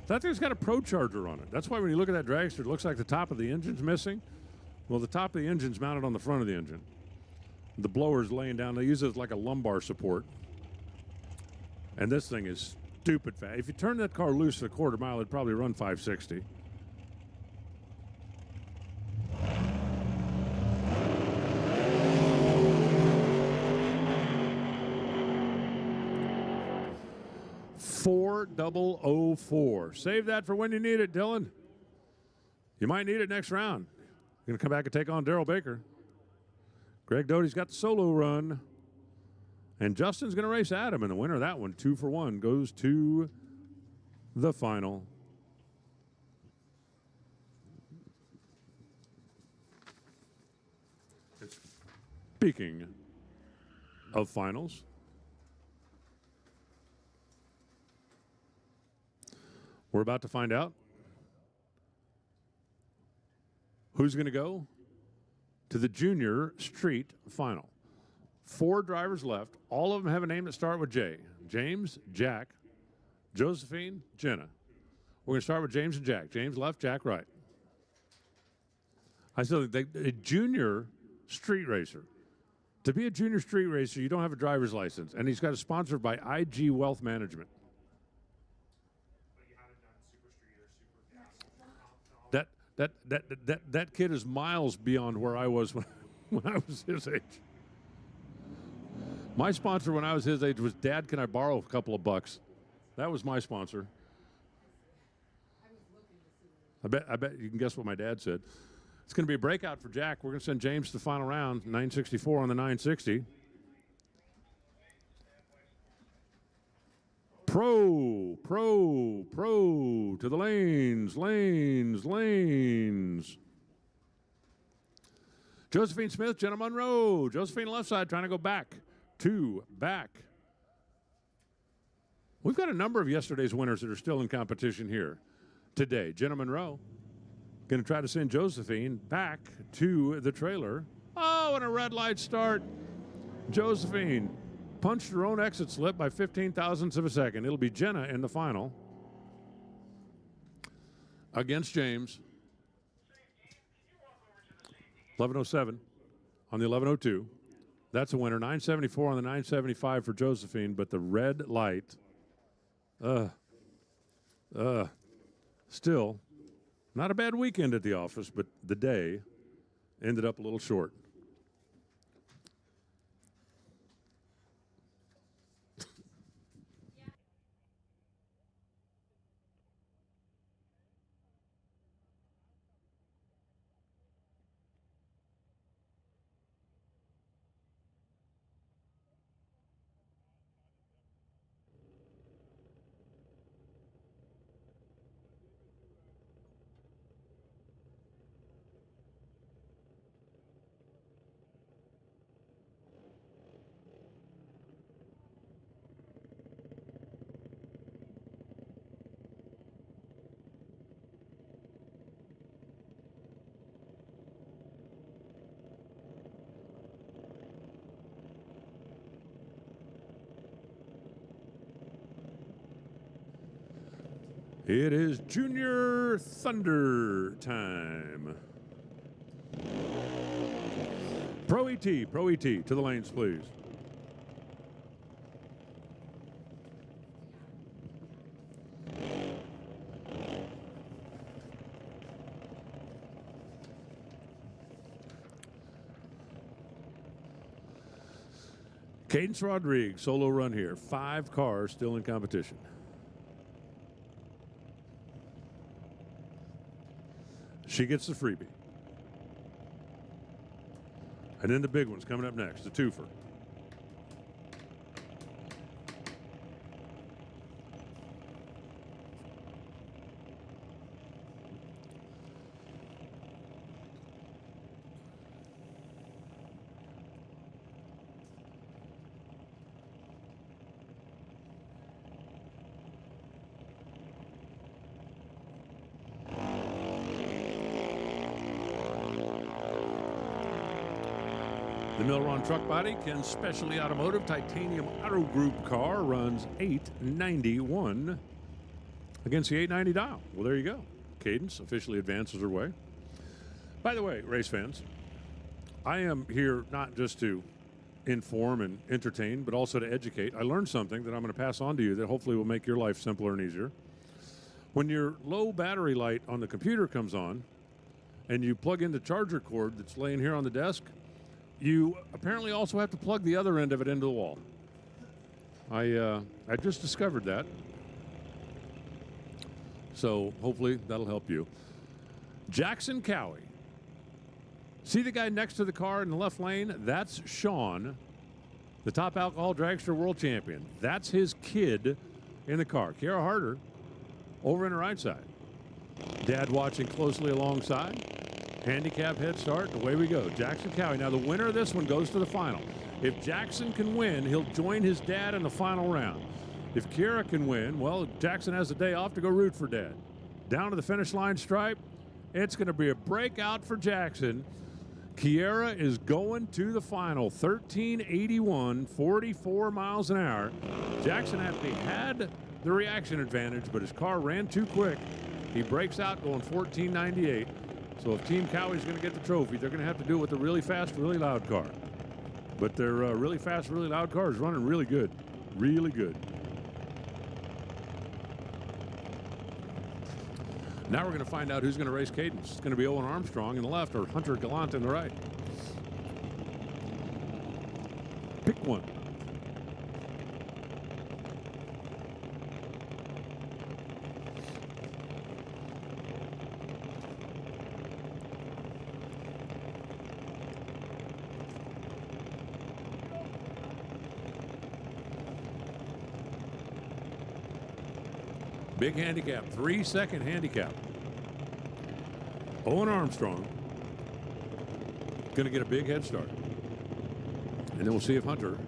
that thing's got a Pro Charger on it. That's why when you look at that dragster, it looks like the top of the engine's missing. Well, the top of the engine's mounted on the front of the engine. The blower's laying down. They use it as like a lumbar support. And this thing is stupid fast. If you turn that car loose at a quarter mile, it'd probably run 560. $4,004. Save that for when you need it, Dylan. You might need it next round. You're going to come back and take on Daryl Baker. Greg Doty's got the solo run. And Justin's going to race Adam, and the winner of that one, 2 for 1, goes to the final. Speaking of finals, we're about to find out Who's going to go to the junior street final? 4 drivers left. All of them have a name that start with J. James, Jack, Josephine, Jenna. We're going to start with James and Jack. James left, Jack right. I said a junior street racer. To be a junior street racer, you don't have a driver's license, and he's got a sponsor by IG Wealth Management. But you haven't done super street or super gas. That kid is miles beyond where I was when I was his age. My sponsor when I was his age was, Dad, can I borrow a couple of bucks? That was my sponsor. I bet you can guess what my dad said. It's going to be a breakout for Jack. We're going to send James to the final round, 964 on the 960. Pro to the lanes. Josephine Smith, Jenna Monroe. Josephine left side trying to go back. 2 back. We've got a number of yesterday's winners that are still in competition here today. Jenna Monroe going to try to send Josephine back to the trailer. Oh, and a red light start. Josephine punched her own exit slip by 15 thousandths of a second. It'll be Jenna in the final against James. 11:07 on the 11:02. That's a winner. 974 on the 975 for Josephine, but the red light, still not a bad weekend at the office, but the day ended up a little short. It is Junior Thunder time. Pro ET to the lanes, please. Cadence Rodriguez, solo run here. 5 cars still in competition. She gets the freebie. And then the big one's coming up next, the twofer. The Milron truck body, Ken's Specialty Automotive titanium auto group car runs 891 against the 890 dial. Well, there you go. Cadence officially advances her way. By the way, race fans, I am here not just to inform and entertain, but also to educate. I learned something that I'm going to pass on to you that hopefully will make your life simpler and easier. When your low battery light on the computer comes on and you plug in the charger cord that's laying here on the desk, you apparently also have to plug the other end of it into the wall. I just discovered that. So hopefully that'll help you. Jackson Cowie. See the guy next to the car in the left lane? That's Sean, the top alcohol dragster world champion. That's his kid in the car. Kara Harder over in the right side. Dad watching closely alongside. Handicap head start, away we go. Jackson Cowie. Now the winner of this one goes to the final. If Jackson can win, he'll join his dad in the final round. If Kira can win, well, Jackson has a day off to go root for Dad. Down to the finish line stripe, It's going to be a breakout for Jackson. Kiera is going to the final, 1381, 44 miles an hour. Jackson actually had the reaction advantage, but his car ran too quick. He breaks out going 1498. So if Team Cowie's going to get the trophy, they're going to have to do it with a really fast, really loud car. But their really fast, really loud car is running really good. Really good. Now we're going to find out who's going to race Cadence. It's going to be Owen Armstrong in the left or Hunter Gallant in the right. Pick one. Big handicap, 3-second handicap. Owen Armstrong going to get a big head start. And then we'll see if Hunter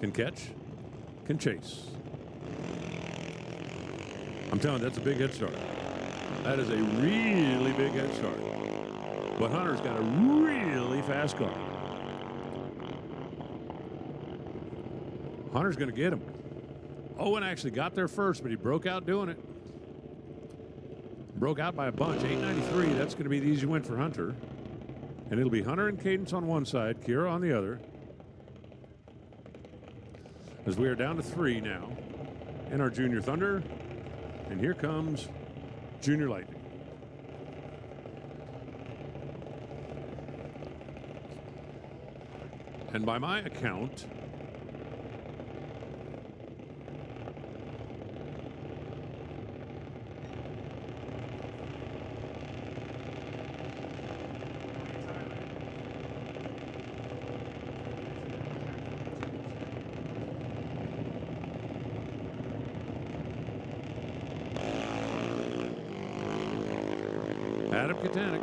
can catch, can chase. I'm telling you, that's a big head start. That is a really big head start. But Hunter's got a really fast car. Hunter's going to get him. Owen actually got there first, but he broke out doing it. Broke out by a bunch. 893, that's going to be the easy win for Hunter. And it'll be Hunter and Cadence on one side, Kiera on the other. As we are down to 3 now in our Junior Thunder. And here comes Junior Lightning. And by my account, Adam Katanik.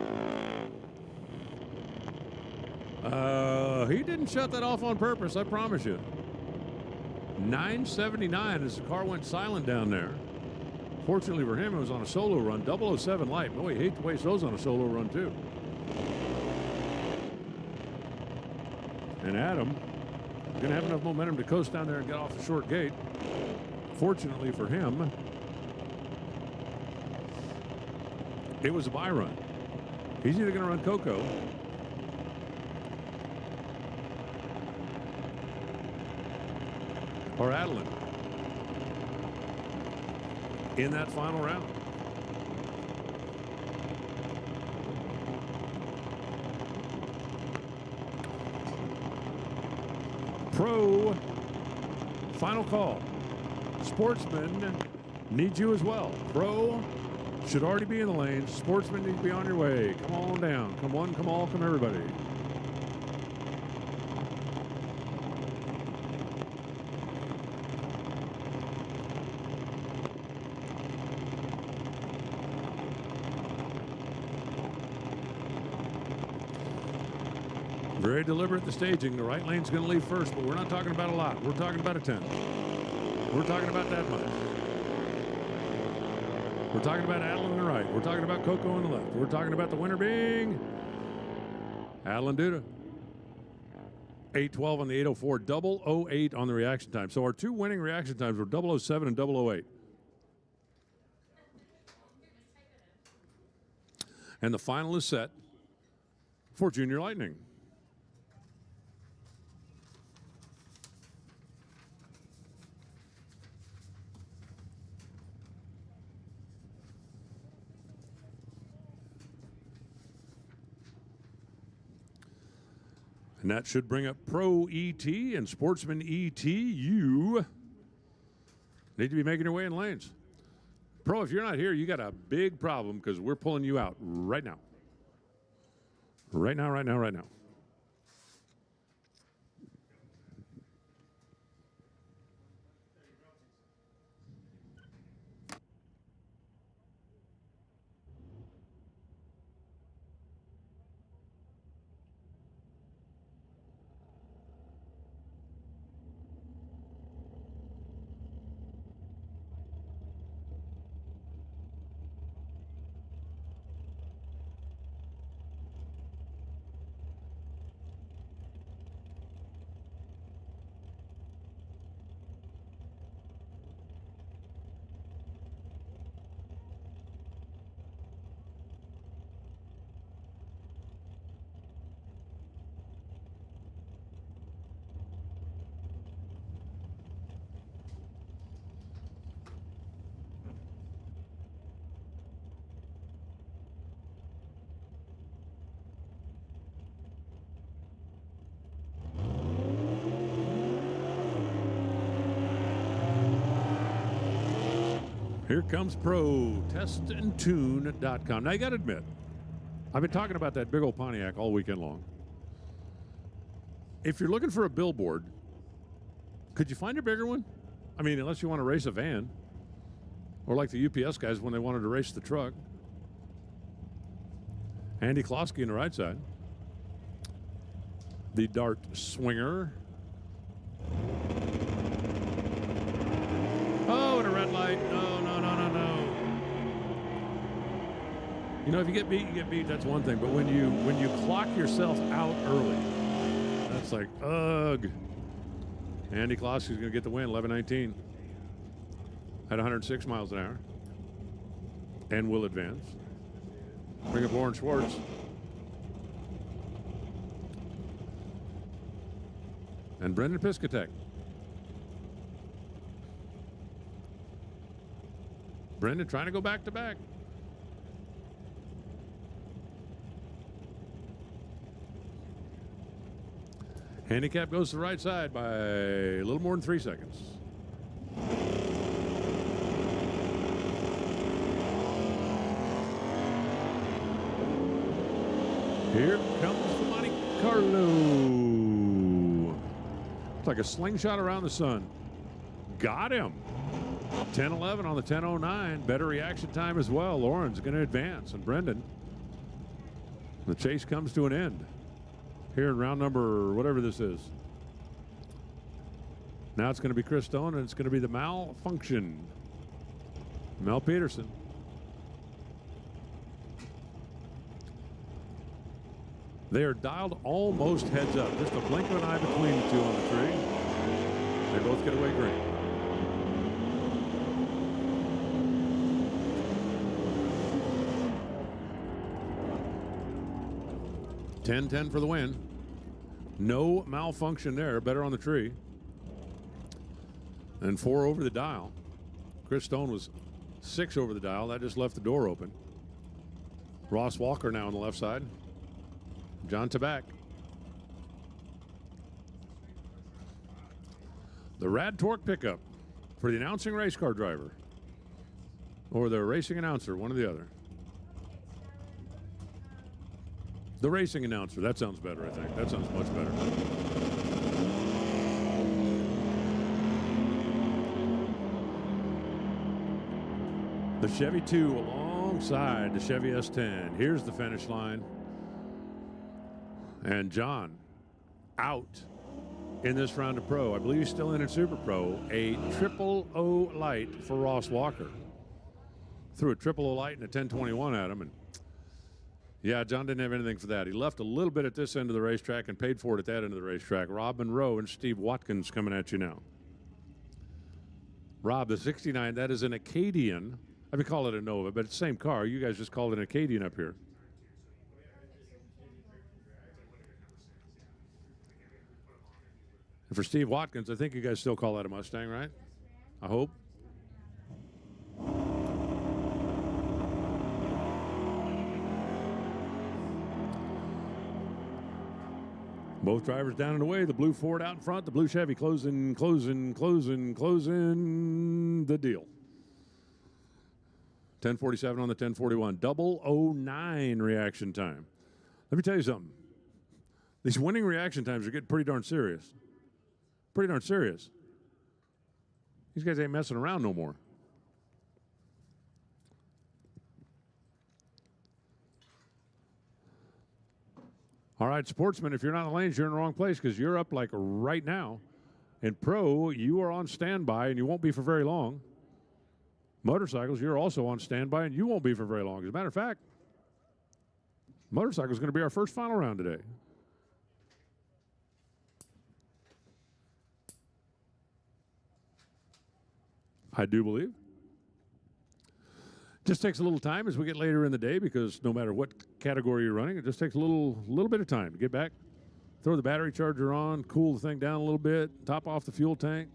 He didn't shut that off on purpose, I promise you. 979 as the car went silent down there. Fortunately for him, it was on a solo run. 007 light. Boy, you hate to waste those on a solo run, too. And Adam going to have enough momentum to coast down there and get off the short gate. Fortunately for him, it was a buy run. He's either going to run Coco or Adeline in that final round. Pro final call. Sportsman needs you as well. Pro should already be in the lanes. Sportsman needs to be on your way. Come on down. Come one, come all, come everybody. Very deliberate the staging. The right lane's going to leave first, but we're not talking about a lot. We're talking about a 10. We're talking about that much. We're talking about Adeline on the right. We're talking about Coco on the left. We're talking about the winner being Adeline Duda. 812 on the 804, 008 on the reaction time. So our two winning reaction times were 007 and 008. And the final is set for Junior Lightning. And that should bring up Pro ET and Sportsman ET. You need to be making your way in lanes. Pro, if you're not here, you got a big problem because we're pulling you out right now. Right now, right now, right now. Here comes Pro, testandtune.com. Now, you got to admit, I've been talking about that big old Pontiac all weekend long. If you're looking for a billboard, could you find a bigger one? I mean, unless you want to race a van, or like the UPS guys when they wanted to race the truck. Andy Klosky on the right side. The Dart Swinger. Oh, and a red light. No, no, no, no, no. You know, if you get beat, you get beat. That's one thing. But when you clock yourself out early, that's like, ugh. Andy Klosky's going to get the win, 11:19. At 106 miles an hour. And will advance. Bring up Lauren Schwartz. And Brendan Piscatek. Brendan trying to go back to back. Handicap goes to the right side by a little more than 3 seconds. Here comes the Monte Carlo. It's like a slingshot around the sun. Got him. 10:11 on the 10:09. Better reaction time as well. Lauren's going to advance. And Brendan, the chase comes to an end here in round number, whatever this is. Now it's going to be Chris Stone, and it's going to be the malfunction. Mel Peterson. They are dialed almost heads up. Just a blink of an eye between the two on the tree. They both get away green. (10-10) for the win. No malfunction there. Better on the tree. And 4 over the dial. Chris Stone was 6 over the dial. That just left the door open. Ross Walker now on the left side. John Tabak. The Rad Torque pickup for the announcing race car driver or the racing announcer, one or the other. The racing announcer. That sounds better, I think. That sounds much better. The Chevy 2 alongside the Chevy S10. Here's the finish line. And John out in this round of Pro. I believe he's still in Super Pro. A 000 light for Ross Walker. Threw a 000 light and a 1021 at him. And yeah, John didn't have anything for that. He left a little bit at this end of the racetrack and paid for it at that end of the racetrack. Rob Monroe and Steve Watkins coming at you now. Rob, the 69, that is an Acadian. I mean, call it a Nova, but it's the same car. You guys just called it an Acadian up here. And for Steve Watkins, I think you guys still call that a Mustang, right? I hope. Both drivers down and away. The blue Ford out in front. The blue Chevy closing the deal. 10:47 on the 10:41. 009 reaction time. Let me tell you something. These winning reaction times are getting pretty darn serious. Pretty darn serious. These guys ain't messing around no more. All right, Sportsman, if you're not in the lanes, you're in the wrong place because you're up like right now. In Pro, you are on standby and you won't be for very long. Motorcycles, you're also on standby and you won't be for very long. As a matter of fact, motorcycle is going to be our first final round today. I do believe. Just takes a little time as we get later in the day because no matter what category you're running, it just takes a little bit of time to get back, throw the battery charger on, cool the thing down a little bit, top off the fuel tank,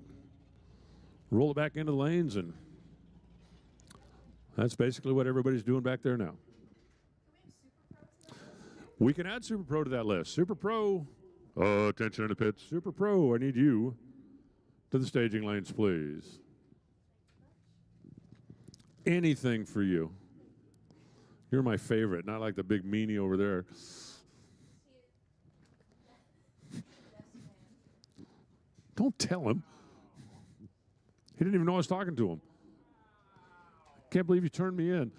roll it back into the lanes, and that's basically what everybody's doing back there now. We can add Super Pro to that list. Super Pro, attention in the pits. Super Pro, I need you to the staging lanes, please. anything for you. You're my favorite, not like the big meanie over there. Don't tell him. He didn't even know I was talking to him. Can't believe you turned me in.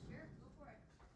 Yeah, sure. Go for it. Thank you, kids.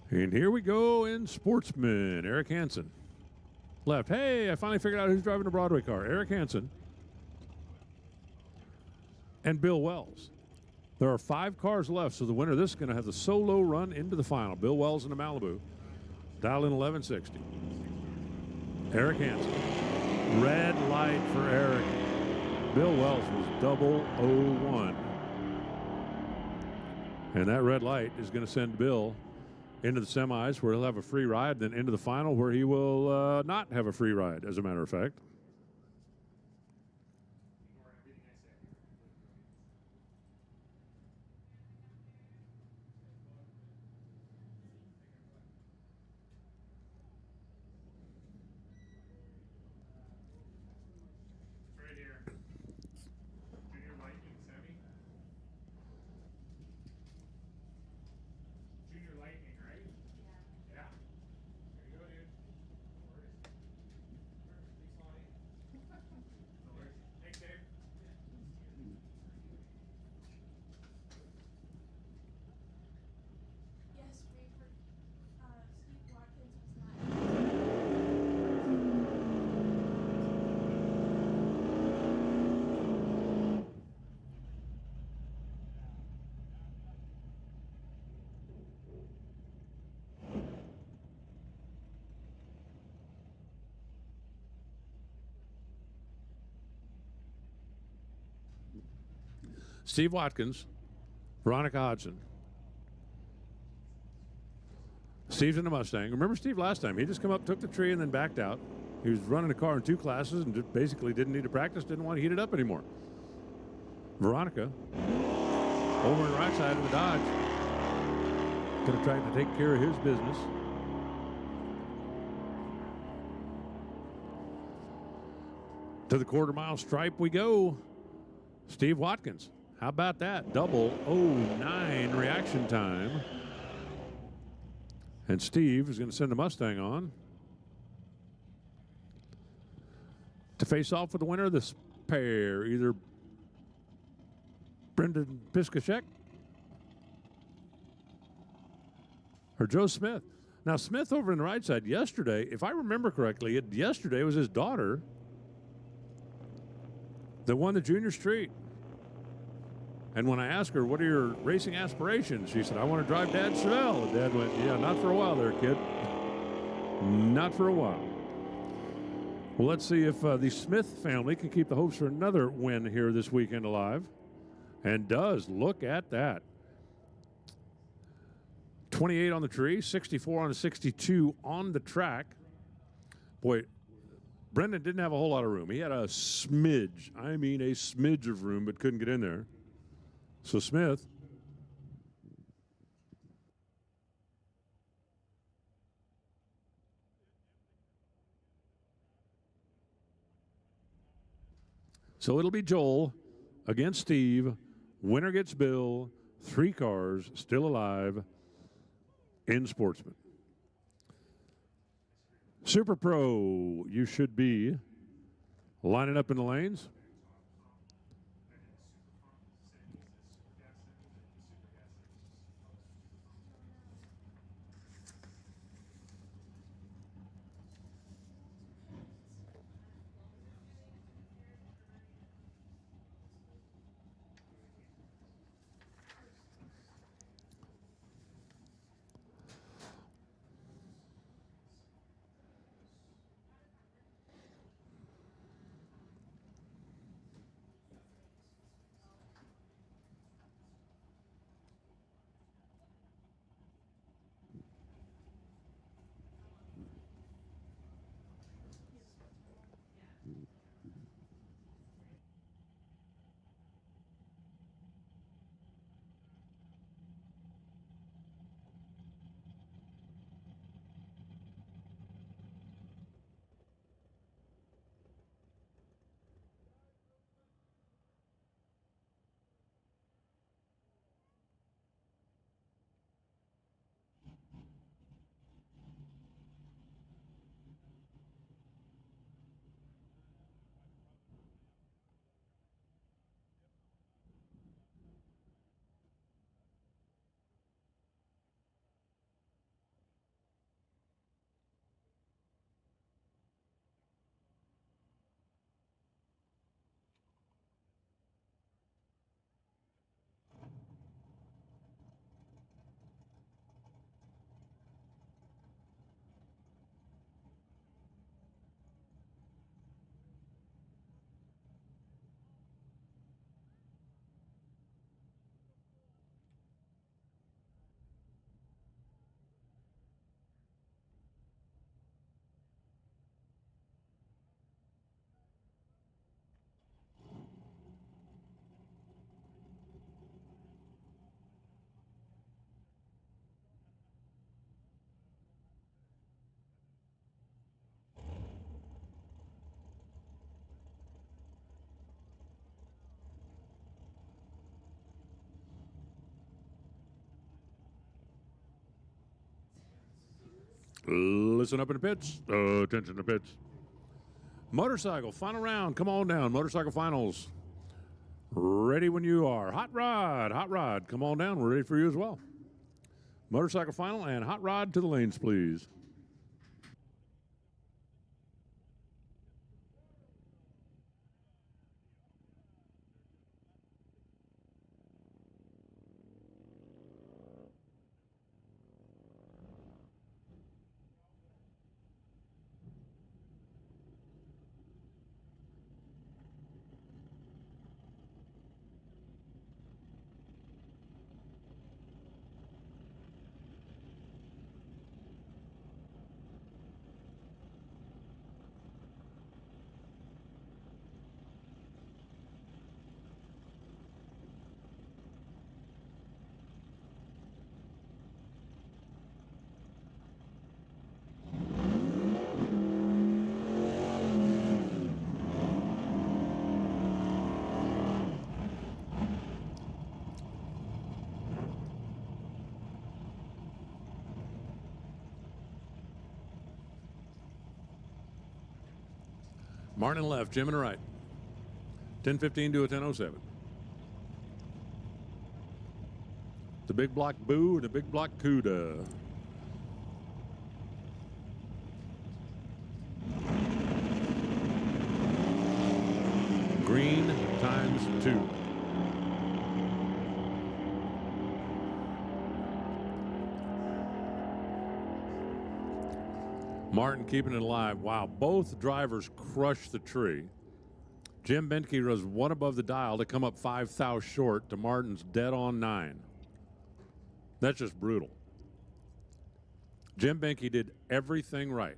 And here we go in Sportsman. Eric Hansen. Left. Hey, I finally figured out who's driving the Broadway car. Eric Hansen and Bill Wells. There are 5 cars left, so the winner of this is going to have the solo run into the final. Bill Wells in the Malibu. Dial in 1160. Eric Hansen. Red light for Eric. Bill Wells was 001. And that red light is going to send Bill into the semis where he'll have a free ride, then into the final where he will not have a free ride, as a matter of fact. Right here. Junior Lightning semi. Junior Lightning, right? Yeah. There you go, dude. No worries. Thanks, Lonnie. No worries. Thanks, Dave. Yes, wait for Steve Watkins was not. Steve Watkins, Veronica Hodgson. Steve's in the Mustang. Remember Steve last time? He just come up, took the tree, and then backed out. He was running the car in 2 classes and just basically didn't need to practice, didn't want to heat it up anymore. Veronica, over on the right side of the Dodge, could have tried to take care of his business. To the quarter-mile stripe we go. Steve Watkins. How about that? 009 reaction time. And Steve is going to send the Mustang on to face off with the winner of this pair, either Brendan Piskachek or Joe Smith. Now, Smith over on the right side yesterday, if I remember correctly, yesterday was his daughter that won the junior street. And when I asked her, what are your racing aspirations? She said, I want to drive Dad Chevelle. And Dad went, yeah, not for a while there, kid. Not for a while. Well, let's see if the Smith family can keep the hopes for another win here this weekend alive. And does. Look at that. 28 on the tree, 64 on the 62 on the track. Boy, Brendan didn't have a whole lot of room. He had a smidge, I mean a smidge of room, but couldn't get in there. So Smith So it'll be Joel against Steve. Winner gets Bill. 3 cars still alive in Sportsman. Super Pro, you should be lining up in the lanes. Listen up in the pits. Attention to pits. Motorcycle, final round. Come on down. Motorcycle finals. Ready when you are. Hot Rod, come on down. We're ready for you as well. Motorcycle final and Hot Rod to the lanes, please. Martin left, Jim in the right. 10:15 to a 10:07. The big block Boo and the big block Cuda. Green times 2. Martin keeping it alive. Wow, both drivers crushed the tree. Jim Benke was 1 above the dial to come up 5 thou short to Martin's dead on 9. That's just brutal. Jim Benke did everything right.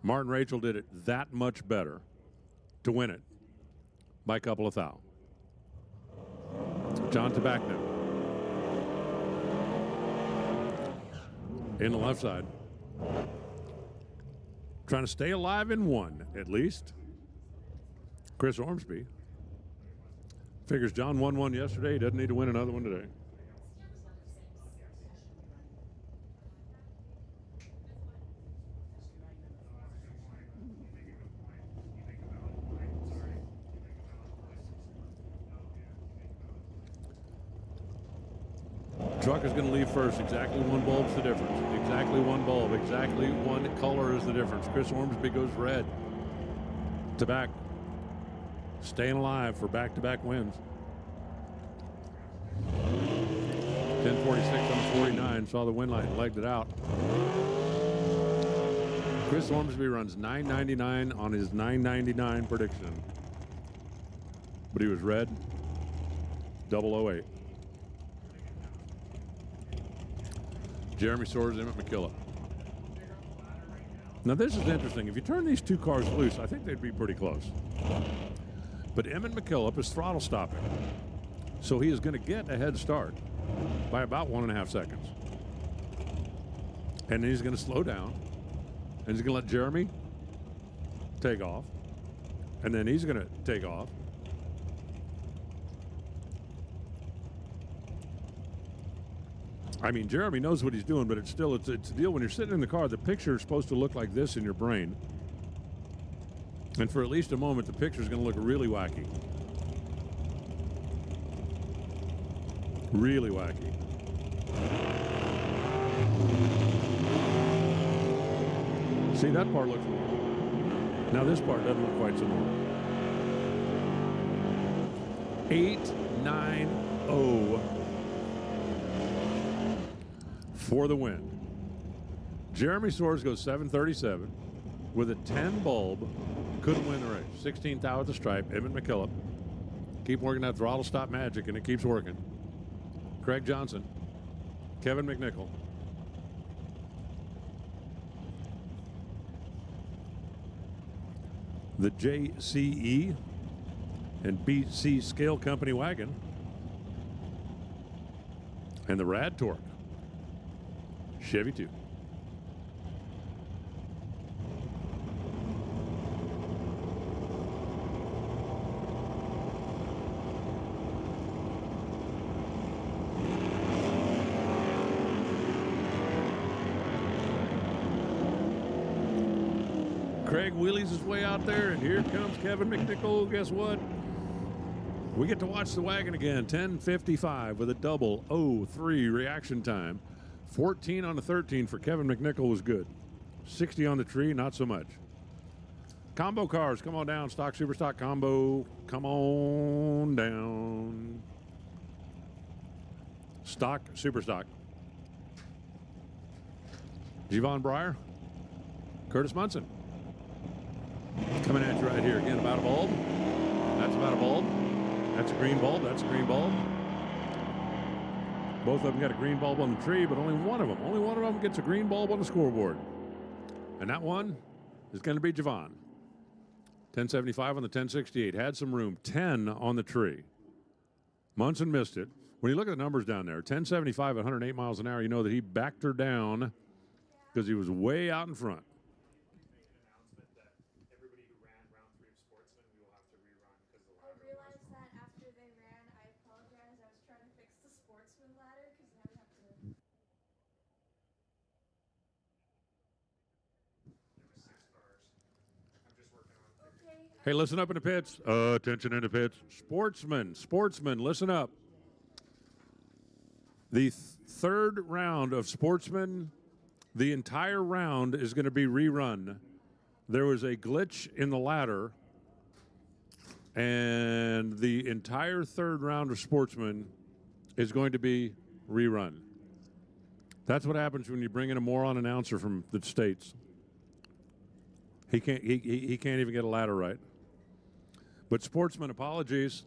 Martin Rachel did it that much better to win it by a couple of thou. John Tabacno in the left side. Trying to stay alive in one, at least. Chris Ormsby figures John won one yesterday. He doesn't need to win another one today. Truck is going to leave first. Exactly one bulb's the difference. Exactly one bulb. Exactly one color is the difference. Chris Ormsby goes red. Tabac staying alive for back-to-back wins. 10:46 on 49. Saw the win light and legged it out. Chris Ormsby runs 9.99 on his 9.99 prediction. But he was red. 008. Jeremy Soares, Emmett McKillop. Now this is interesting. If you turn these two cars loose, I think they'd be pretty close. But Emmett McKillop is throttle stopping. So he is going to get a head start by about 1.5 seconds. And then he's going to slow down. And he's going to let Jeremy take off. And then he's going to take off. I mean, Jeremy knows what he's doing, but it's still, it's a deal when you're sitting in the car, the picture is supposed to look like this in your brain. And for at least a moment, the picture is going to look really wacky. Really wacky. See, that part looks normal. Now this part doesn't look quite so normal. 8-9-0 for the win. Jeremy Soares goes 7:37 with a 10 bulb. Couldn't win the race. 16th thou at the stripe. Emmett McKillop. Keep working that throttle stop magic, and it keeps working. Craig Johnson. Kevin McNichol. The JCE and BC Scale Company wagon. And the Rad Torque Chevy 2. Craig wheelies his way out there, and here comes Kevin McNichol. Guess what? We get to watch the wagon again. 10:55 with a 003 reaction time. 14 on the 13 for Kevin McNichol was good. 60 on the tree, not so much. Combo cars, come on down. Stock, super stock, combo, come on down. Stock, super stock. Javon Breyer, Curtis Munson. Coming at you right here. Again, about a bulb. That's about a bulb. That's a green bulb. That's a green bulb. Both of them got a green bulb on the tree, but only one of them gets a green bulb on the scoreboard. And that one is going to be Javon. 1075 on the 1068. Had some room. 10 on the tree. Munson missed it. When you look at the numbers down there, 1075 at 108 miles an hour, you know that he backed her down because he was way out in front. Everybody who ran round 3 of Sportsman, we will have to rerun because the I ladder realized that after they ran. I apologize. I was trying to fix the Sportsman ladder because now we have to. there was 6 cars. I'm just working on Okay. Hey, listen up in the pits. Attention in the pits. Sportsman, listen up. The third round of Sportsman, the entire round is going to be rerun. There was a glitch in the ladder, and the entire third round of Sportsman is going to be rerun. That's what happens when you bring in a moron announcer from the States. He can't even get a ladder right. But Sportsman, apologies.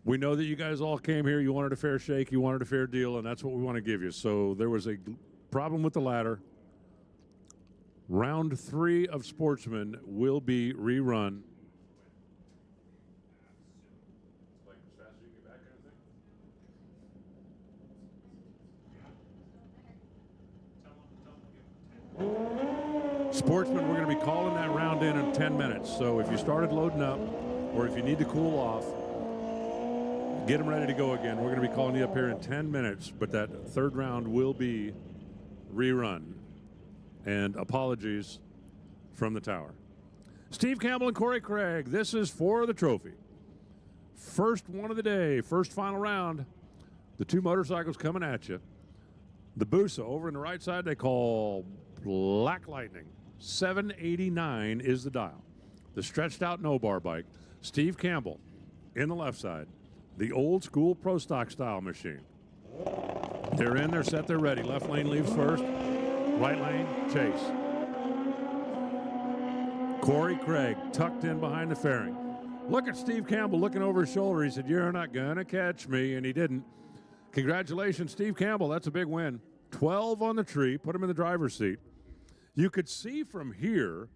We know that you guys all came here. You wanted a fair shake. You wanted a fair deal, and that's what we want to give you. So there was a problem with the ladder. Round 3 of Sportsman will be rerun. Sportsman, we're going to be calling that round in 10 minutes. So if you started loading up or if you need to cool off, get them ready to go again. We're going to be calling you up here in 10 minutes, but that third round will be rerun. And apologies from the tower. Steve Campbell and Corey Craig, this is for the trophy. First one of the day, first final round. The two motorcycles coming at you. The Busa over on the right side they call Black Lightning. 789 is the dial. The stretched out no bar bike. Steve Campbell in the left side. The old school pro stock style machine. They're in, they're set, they're ready. Left lane leaves first. Right lane, chase. Corey Craig tucked in behind the fairing. Look at Steve Campbell looking over his shoulder. He said, "You're not going to catch me," and he didn't. Congratulations, Steve Campbell. That's a big win. 12 on the tree, put him in the driver's seat. You could see from here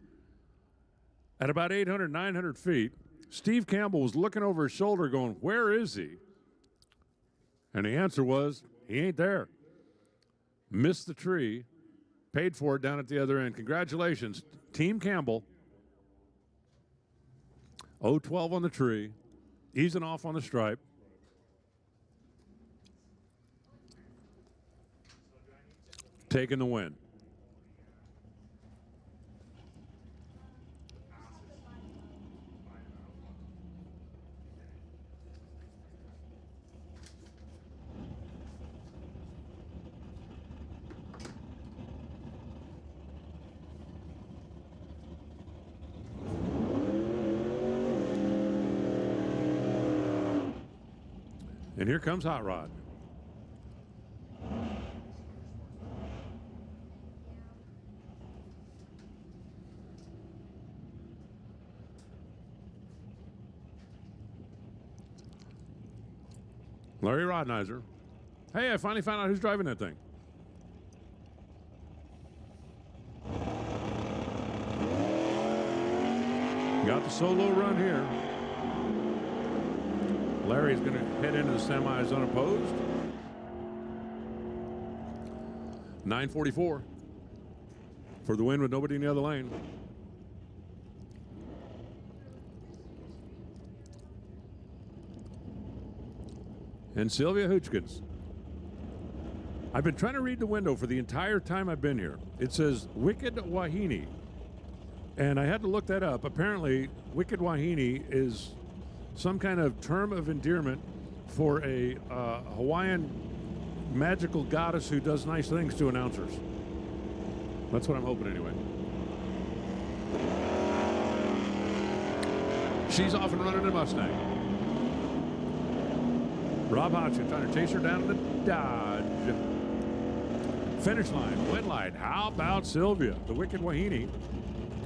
at about 800, 900 feet, Steve Campbell was looking over his shoulder going, "Where is he?" And the answer was, he ain't there. Missed the tree, paid for it down at the other end. Congratulations, Team Campbell. 0-12 on the tree, easing off on the stripe. Taking the win. And here comes Hot Rod. Larry Rodnizer. Hey, I finally found out who's driving that thing. Got the solo run here. Larry's going to head into the semis unopposed. 9:44 for the win with nobody in the other lane. And Sylvia Hoochkins. I've been trying to read the window for the entire time I've been here. It says Wicked Wahine. And I had to look that up. Apparently, Wicked Wahine is some kind of term of endearment for a Hawaiian magical goddess who does nice things to announcers. That's what I'm hoping anyway. She's off and running a Mustang. Rob Hodgson trying to chase her down to the Dodge. Finish line, win light. How about Sylvia, the Wicked Wahine?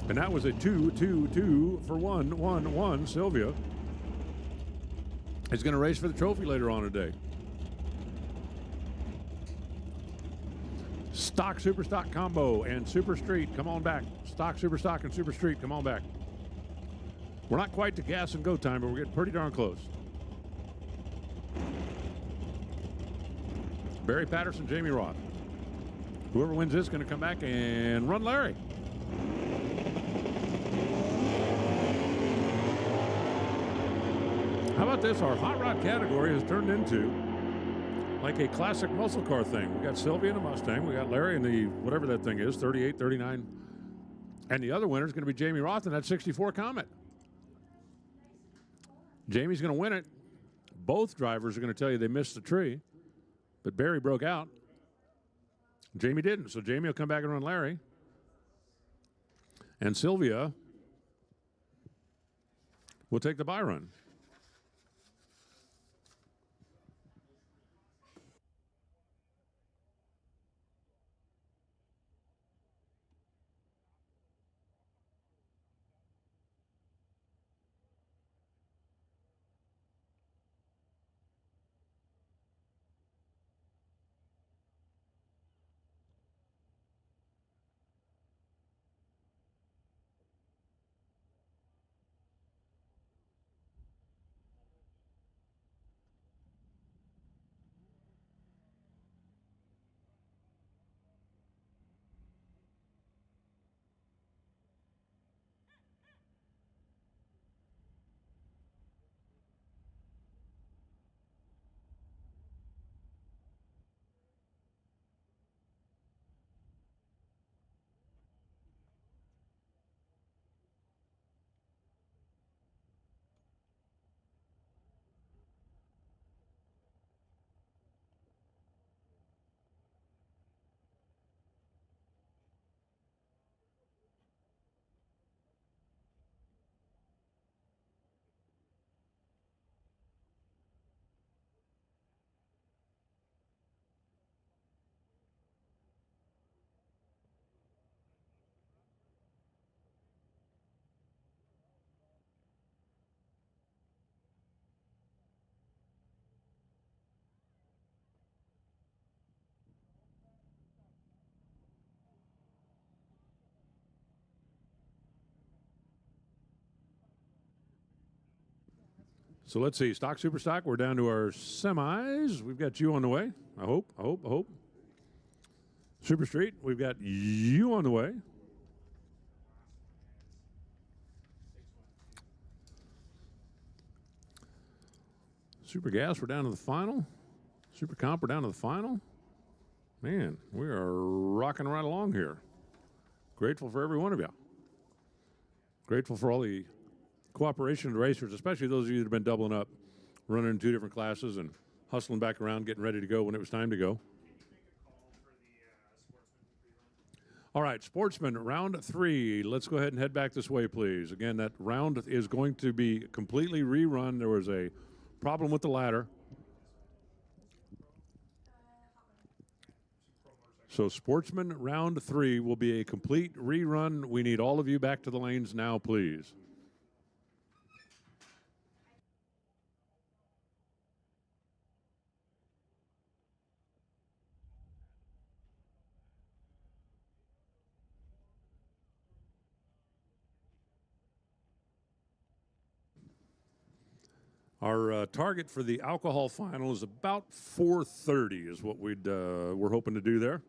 And that was a 2-2-2 for 1-1-1. Sylvia is going to race for the trophy later on today. Stock, Super Stock Combo, and Super Street, come on back. Stock, Super Stock, and Super Street, come on back. We're not quite to gas and go time, but we're getting pretty darn close. Barry Patterson, Jamie Roth. Whoever wins this is going to come back and run Larry. How about this? Our hot rod category has turned into like a classic muscle car thing. We got Sylvia in the Mustang. We got Larry in the, whatever that thing is, 38, 39. And the other winner is going to be Jamie Roth in that 64 Comet. Jamie's going to win it. Both drivers are going to tell you they missed the tree. But Barry broke out. Jamie didn't. So Jamie will come back and run Larry. And Sylvia will take the bye run. So let's see. Stock, super stock. We're down to our semis. We've got you on the way. I hope. Super street. We've got you on the way. Super gas. We're down to the final. Super comp. We're down to the final. Man, we are rocking right along here. Grateful for every one of you. Grateful for all the cooperation of the racers, especially those of you that have been doubling up, running in 2 different classes and hustling back around, getting ready to go when it was time to go. All right, Sportsman, round 3. Let's go ahead and head back this way, please. Again, that round is going to be completely rerun. There was a problem with the ladder. So Sportsman round 3 will be a complete rerun. We need all of you back to the lanes now, please. Our target for the alcohol final is about 4:30 is what we're hoping to do there.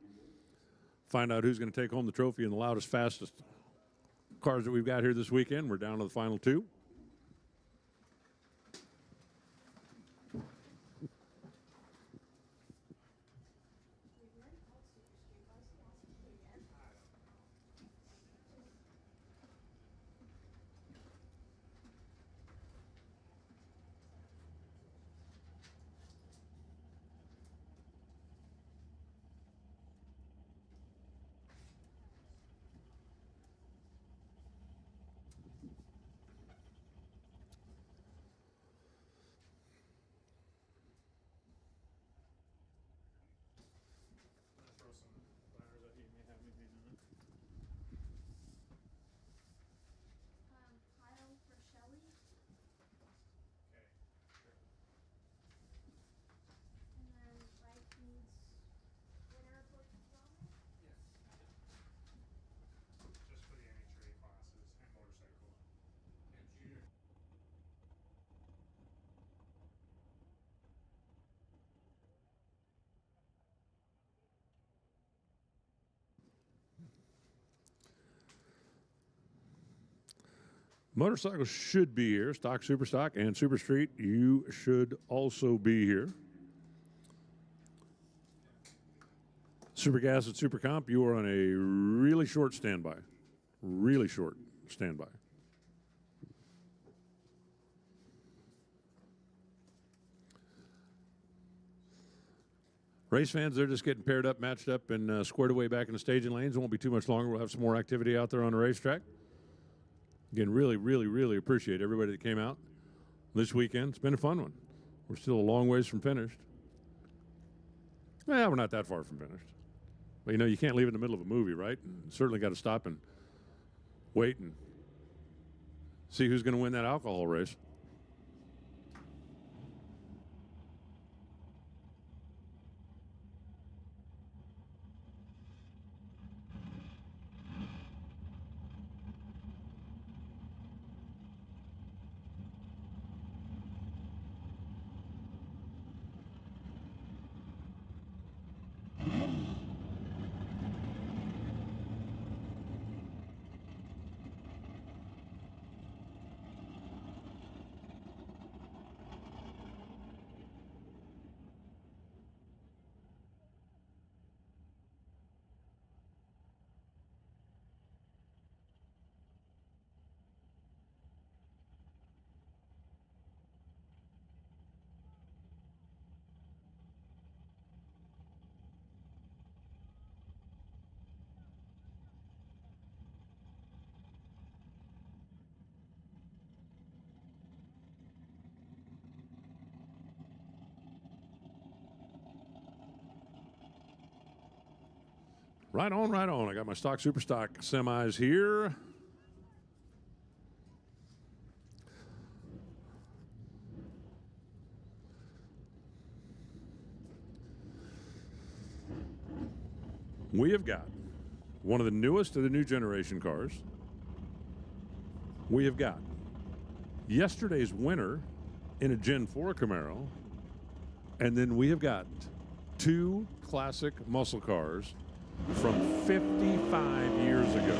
Find out who's going to take home the trophy in the loudest, fastest cars that we've got here this weekend. We're down to the final 2. Pile for Shelly. And then Mike needs winner for Thomas. Just for the NHRA classes and motorcycle. And junior. Motorcycles should be here. Stock, super stock, and super street. You should also be here. Super gas and super comp. You are on a really short standby. Really short standby. Race fans, they're just getting paired up, matched up, and squared away back in the staging lanes. It won't be too much longer. We'll have some more activity out there on the racetrack. Again, really appreciate everybody that came out this weekend. It's been a fun one. We're still a long ways from finished. Well, we're not that far from finished. But, you know, you can't leave in the middle of a movie, right? And certainly got to stop and wait and see who's going to win that alcohol race. Right on, right on. I got my stock, super stock semis here. We have got one of the newest of the new generation cars. We have got yesterday's winner in a Gen 4 Camaro. And then we have got 2 classic muscle cars from 55 years ago.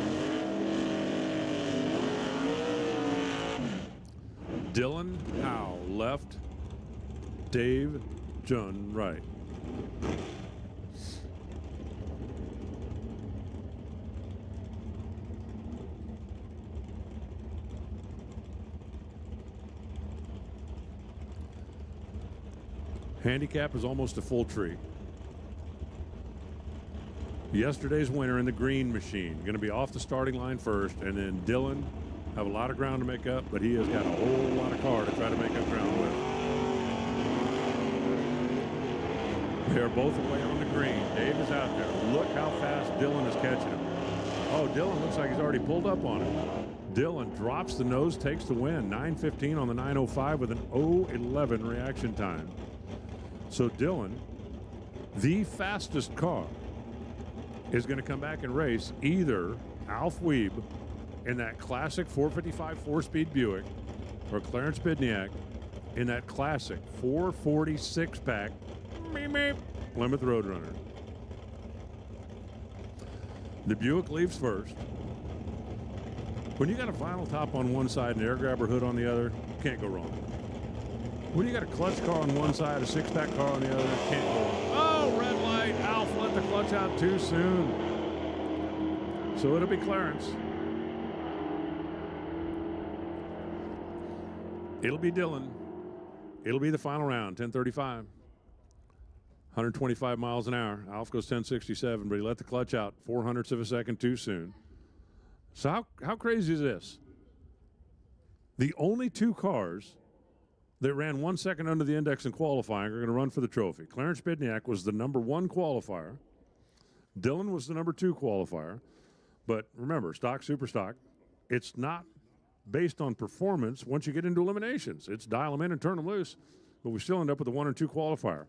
Dylan Howe left, Dave Jun right. Handicap is almost a full tree. Yesterday's winner in the green machine, going to be off the starting line first, and then Dylan have a lot of ground to make up, but he has got a whole lot of car to try to make up ground with. They are both away on the green. Dave is out there. Look how fast Dylan is catching him. Oh, Dylan looks like he's already pulled up on him. Dylan drops the nose, takes the win. 9:15 on the 9:05 with an 0:11 reaction time. So Dylan, the fastest car, is going to come back and race either Alf Weeb in that classic 455 4-speed Buick or Clarence Bidniak in that classic 440 6-pack Plymouth Roadrunner. The Buick leaves first. When you got a vinyl top on one side and an air grabber hood on the other, can't go wrong. When you got a clutch car on one side, a 6-pack car on the other, can't go wrong. Oh, red light. Alf let the clutch out too soon. So it'll be Clarence. It'll be Dylan. It'll be the final round, 10:35. 125 miles an hour. Alf goes 10:67, but he let the clutch out 0.04 of a second too soon. So how crazy is this? The only 2 cars that ran 1 second under the index in qualifying are going to run for the trophy. Clarence Bidniak was the number 1 qualifier. Dylan was the number 2 qualifier. But remember, stock, super stock, it's not based on performance once you get into eliminations. It's dial them in and turn them loose. But we still end up with a 1 and 2 qualifier.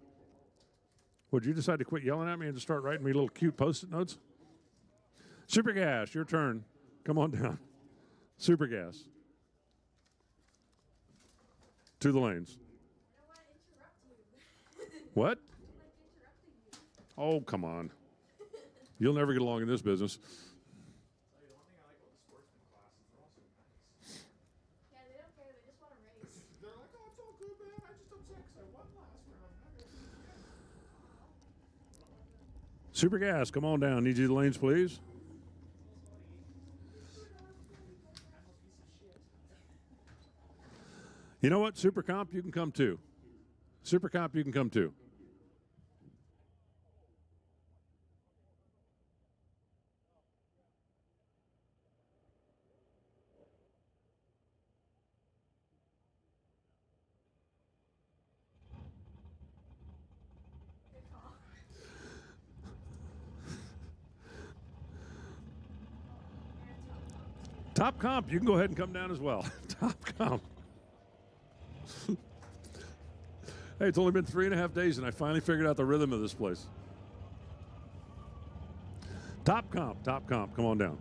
Would you decide to quit yelling at me and just start writing me little cute Post-it notes? Super Gas, your turn. Come on down. Super Gas. To the lanes. I don't want to interrupt you. What? I don't like interrupting you. Oh, come on. You'll never get along in this business. The one thing I like about the sportsman classes, they're also nice. Yeah, they don't care. They just want to race. They're like, oh, it's all good, man. I just upset because I won last round. Super Gas, come on down. Need you to the lanes, please. You know what? Super Comp, you can come too. Super Comp, you can come too. Top Comp, you can go ahead and come down as well. Top Comp. Hey, it's only been 3.5 days, and I finally figured out the rhythm of this place. Top Comp, come on down.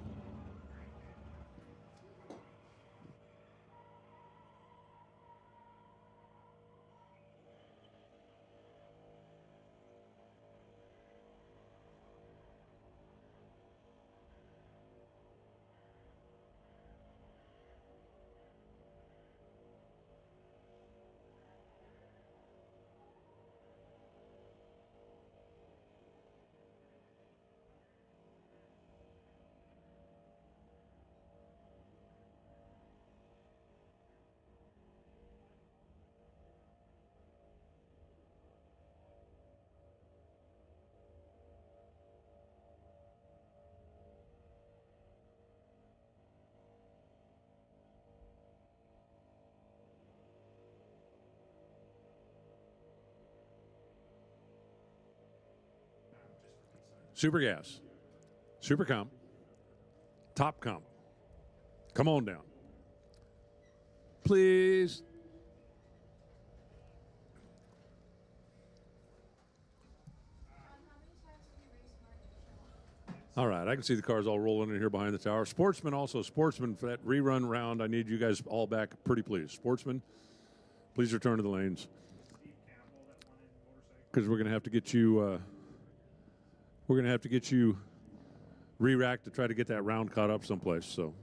Super Gas, Super Comp, Top Comp. Come on down. Please. How many times have you raced Martin? All right, I can see the cars all rolling in here behind the tower. Sportsman, for that rerun round, I need you guys all back pretty please. Sportsman, Please return to the lanes. Because we're going to have to get you, re-racked to try to get that round caught up someplace. So.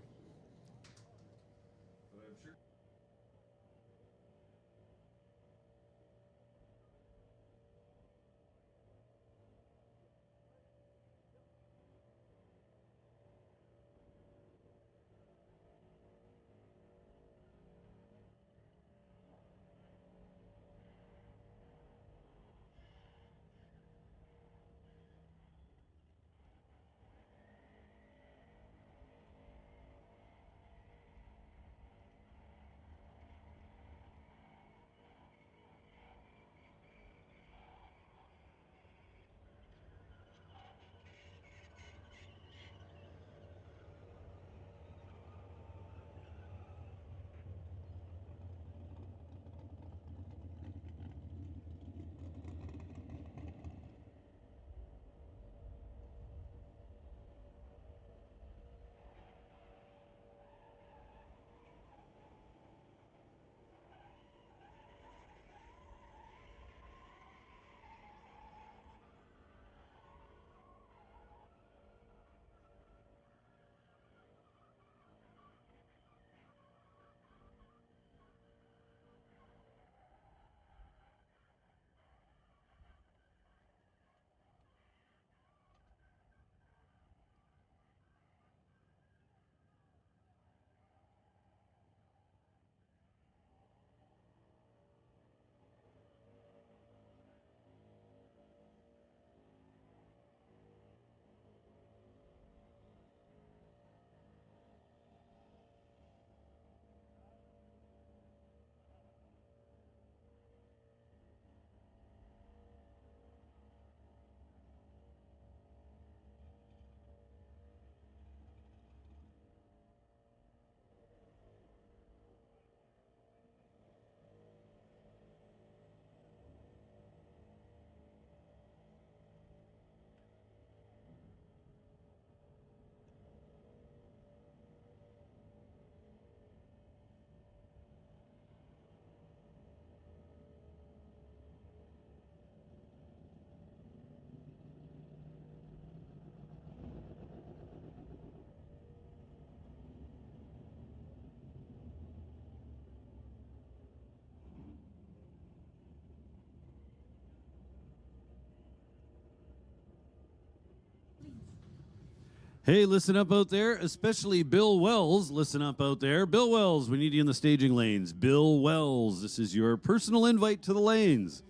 Hey, listen up out there, especially Bill Wells. Listen up out there. Bill Wells, we need you in the staging lanes. Bill Wells, this is your personal invite to the lanes.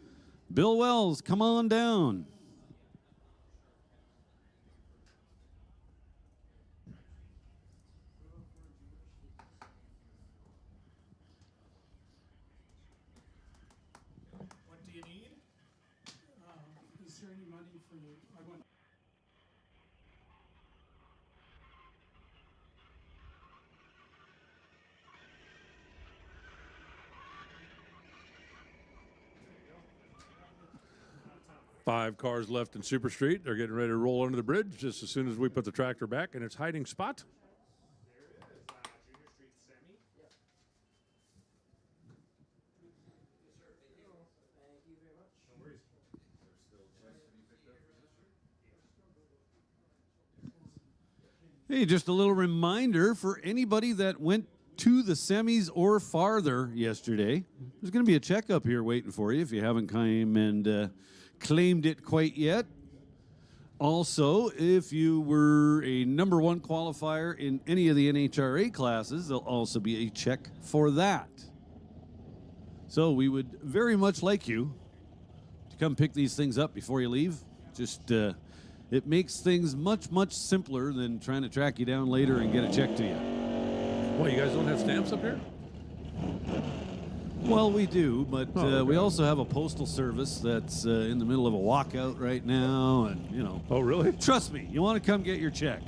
Bill Wells, come on down. What do you need? Is there any money for you? I want. Five cars left in Super Street. They're getting ready to roll under the bridge just as soon as we put the tractor back in its hiding spot. There it is, Junior Street Semi. No worries. Hey, just a little reminder for anybody that went to the semis or farther yesterday. There's going to be a checkup here waiting for you if you haven't come and claimed it quite yet. Also, if you were a #1 qualifier in any of the NHRA classes, there'll also be a check for that. So we would very much like you to come pick these things up before you leave. Just it makes things much, much simpler than trying to track you down later and get a check to you. What, you guys don't have stamps up here? Well, we do, but okay. we also have a postal service that's in the middle of a walkout right now, and, you know. Oh, really? Trust me, you want to come get your check.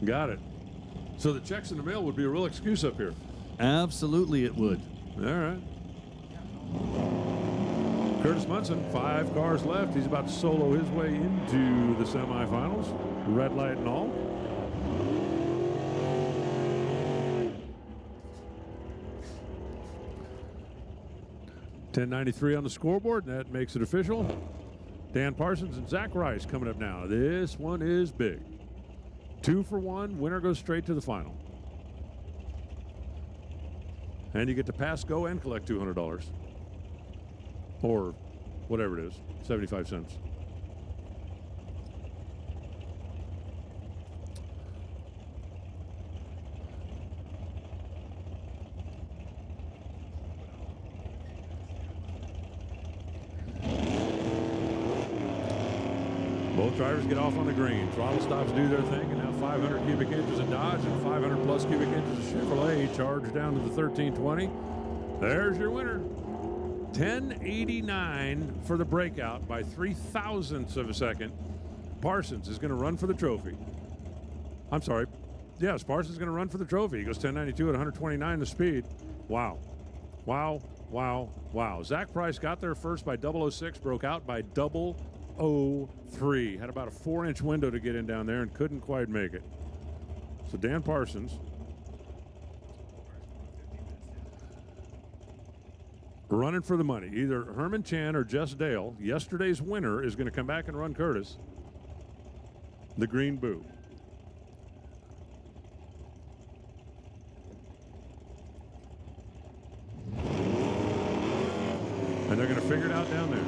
Got it. So the checks in the mail would be a real excuse up here. Absolutely it would. All right. Curtis Munson, 5 cars left. He's about to solo his way into the semifinals. Red light and all. 1093 on the scoreboard, and that makes it official. Dan Parsons and Zach Rice coming up now. This one is big. 2 for 1. Winner goes straight to the final. And you get to pass, go, and collect $200. Or whatever it is, 75 cents. Both drivers get off on the green. Throttle stops do their thing, and now 500 cubic inches of Dodge and 500 plus cubic inches of Chevrolet charge down to the 1320. There's your winner. 1089 for the breakout by 0.003 of a second. Parsons is going to run for the trophy. I'm sorry. Yes, Parsons is going to run for the trophy. He goes 1092 at 129 the speed. Wow. Wow, wow, wow. Zach Price got there first by 006, broke out by 003. Had about a 4-inch window to get in down there and couldn't quite make it. So Dan Parsons running for the money. Either Herman Chan or Jess Dale, yesterday's winner, is going to come back and run Curtis the green boo. And they're going to figure it out down there.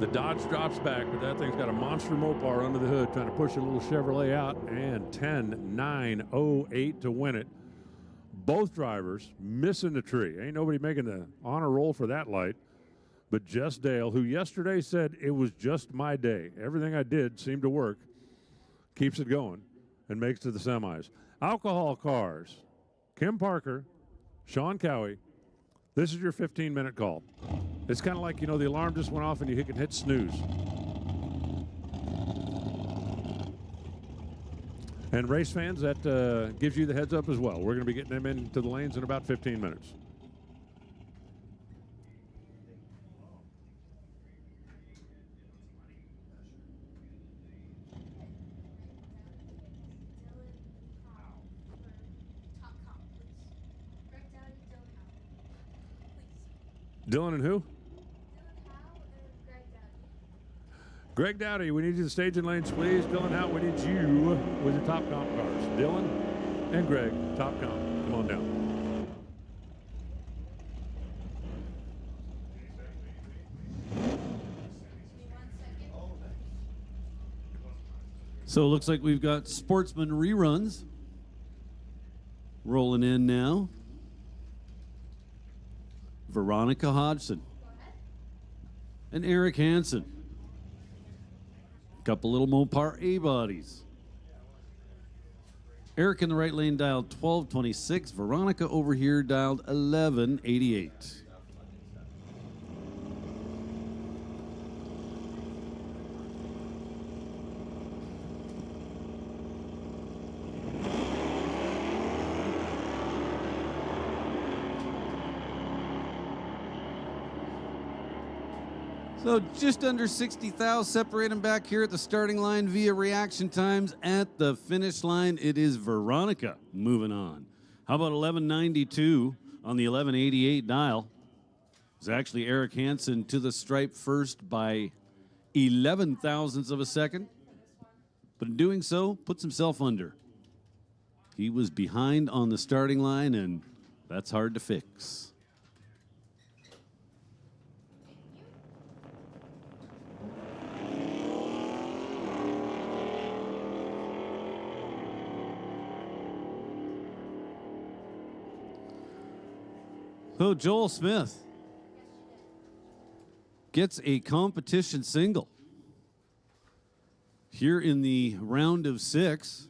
The Dodge drops back, but that thing's got a monster Mopar under the hood trying to push a little Chevrolet out, and 10.908 to win it. Both drivers missing the tree. Ain't nobody making the honor roll for that light. But Jess Dale, who yesterday said it was just my day, everything I did seemed to work, keeps it going and makes it to the semis. Alcohol cars, Kim Parker, Sean Cowie, this is your 15-minute call. It's kind of like, you know, the alarm just went off and you can hit snooze. And race fans, that gives you the heads up as well. We're going to be getting them into the lanes in about 15 minutes. Dylan and who? Greg Dowdy, we need you to the staging lanes, please. Dylan Howe, we need you with the top comp cars. Dylan and Greg, top comp. Come on down. So it looks like we've got Sportsman reruns rolling in now. Veronica Hodgson and Eric Hansen. Couple little Mopar A-bodies. Eric in the right lane dialed 1226. Veronica over here dialed 1188. So just under 60,000 separating back here at the starting line via reaction times. At the finish line, it is Veronica moving on. How about 1192 on the 1188 dial? It's actually Eric Hansen to the stripe first by 11 thousandths of a second. But in doing so, puts himself under. He was behind on the starting line, and that's hard to fix. So Joel Smith gets a competition single here in the round of 6.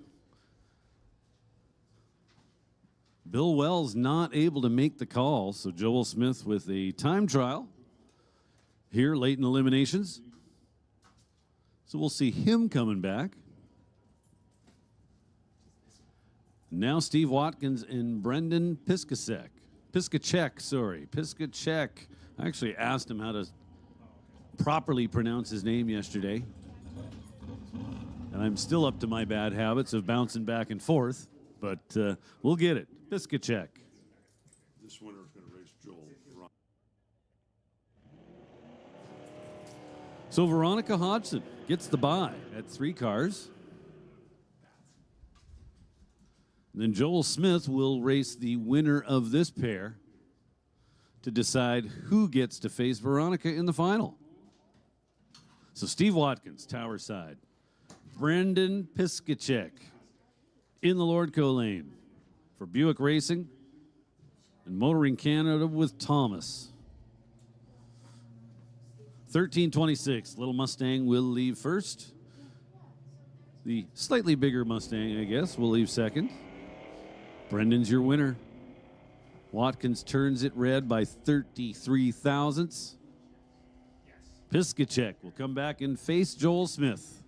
Bill Wells not able to make the call, so Joel Smith with a time trial here late in eliminations. So we'll see him coming back. Now Steve Watkins and Brendan Piskacek. Piskacek. I actually asked him how to properly pronounce his name yesterday. And I'm still up to my bad habits of bouncing back and forth, but we'll get it. Piskacek. this winner is going to race Joel. So Veronica Hodgson gets the bye at 3 cars. Then Joel Smith will race the winner of this pair to decide who gets to face Veronica in the final. So Steve Watkins, tower side. Brendan Piskacek in the Lordco lane for Buick Racing and Motoring Canada with Thomas. 1326, Little Mustang will leave first. The slightly bigger Mustang, I guess, will leave second. Brendan's your winner. Watkins turns it red by 33 thousandths. Piskacek will come back and face Joel Smith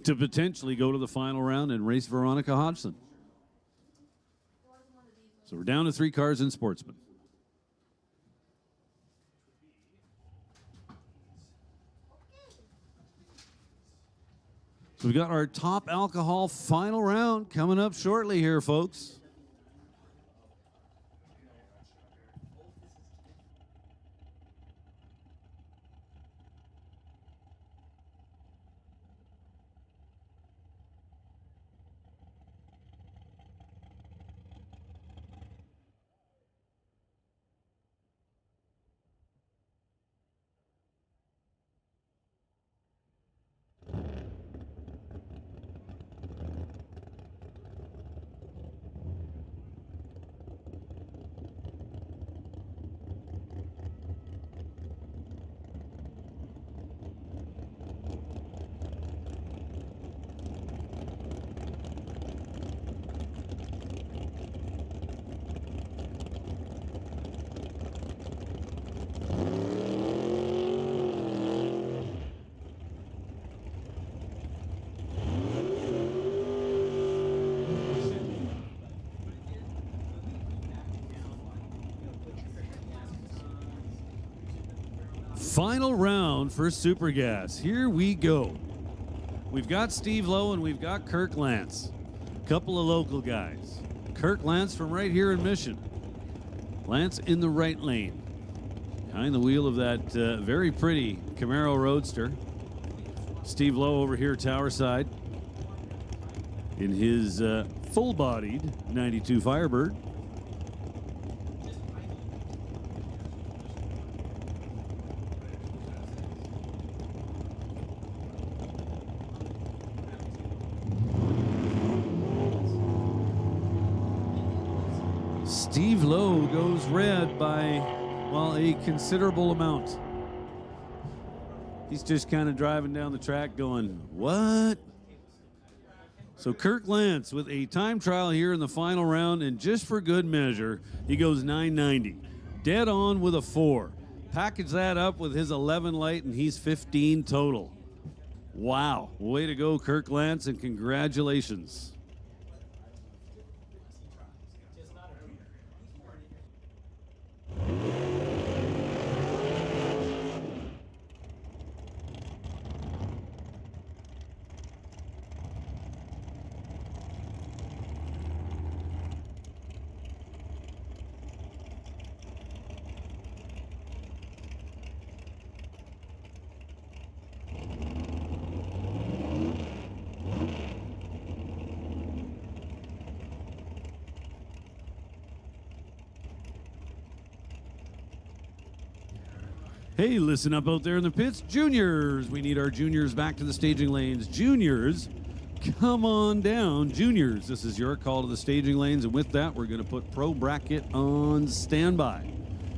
to potentially go to the final round and race Veronica Hodgson. So we're down to 3 cars in Sportsman. So we've got our top alcohol final round coming up shortly here, folks. Final round for Super Gas. Here we go. We've got Steve Lowe and we've got Kirk Lance. Couple of local guys. Kirk Lance from right here in Mission. Lance in the right lane. Behind the wheel of that very pretty Camaro Roadster. Steve Lowe over here tower side. In his full-bodied 92 Firebird. Steve Lowe goes red by, well, a considerable amount. He's just kind of driving down the track going, what? So Kirk Lance with a time trial here in the final round, and just for good measure, he goes 990. Dead on with a 4. Package that up with his 11 light, and he's 15 total. Wow. Way to go, Kirk Lance, and congratulations. Hey, listen up out there in the pits. Juniors, we need our juniors back to the staging lanes. Juniors, come on down. Juniors, this is your call to the staging lanes. And with that, we're going to put Pro Bracket on standby.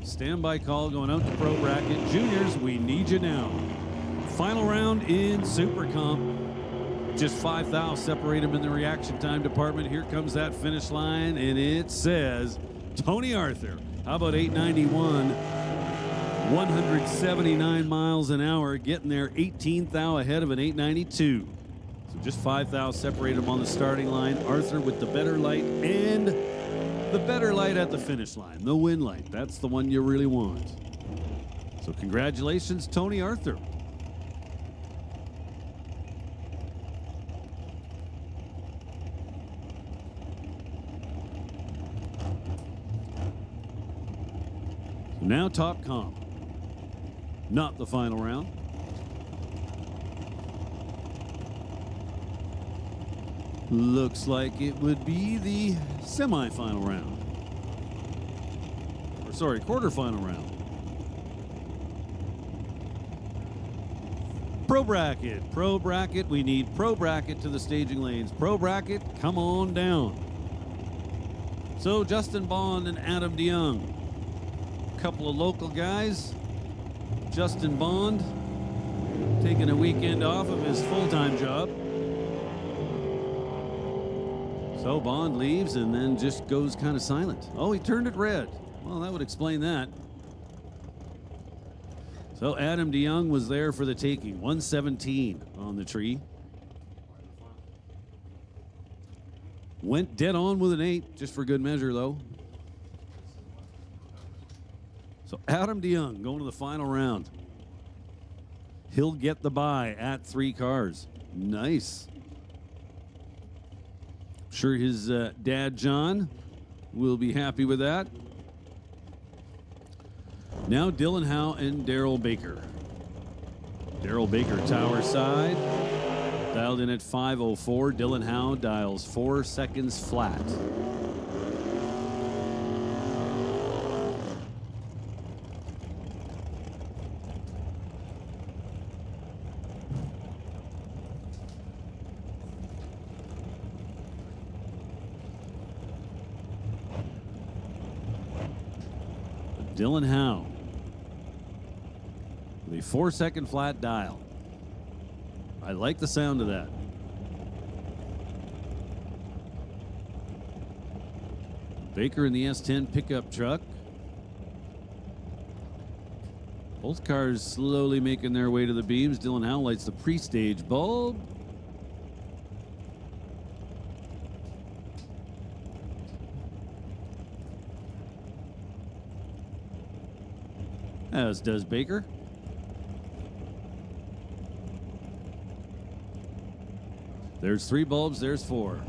Standby call going out to Pro Bracket. Juniors, we need you now. Final round in Super Comp. Just 5 thou separate them in the reaction time department. Here comes that finish line, and it says Tony Arthur. How about 891? 179 miles an hour, getting there 18 thou ahead of an 892. So just 5 thou separate them on the starting line. Arthur with the better light and the better light at the finish line. The win light, that's the one you really want. So congratulations, Tony Arthur. Now top comp. Not the final round. Looks like it would be the semifinal round. Or sorry, quarterfinal round. Pro bracket, pro bracket. We need pro bracket to the staging lanes. Pro bracket, come on down. So Justin Bond and Adam DeYoung. Couple of local guys. Justin Bond taking a weekend off of his full-time job. So Bond leaves and then just goes kind of silent. Oh, he turned it red. Well, that would explain that. So Adam DeYoung was there for the taking. 117 on the tree. Went dead on with an 8, just for good measure, though. So Adam DeYoung going to the final round. He'll get the bye at 3 cars. Nice. Sure his dad, John, will be happy with that. Now Dylan Howe and Daryl Baker. Daryl Baker, tower side. Dialed in at 5:04. Dylan Howe dials 4 seconds flat. Dylan Howe with a 4-second flat dial. I like the sound of that. Baker in the S10 pickup truck. Both cars slowly making their way to the beams. Dylan Howe lights the pre-stage bulb. As does Baker. There's 3 bulbs, there's 4.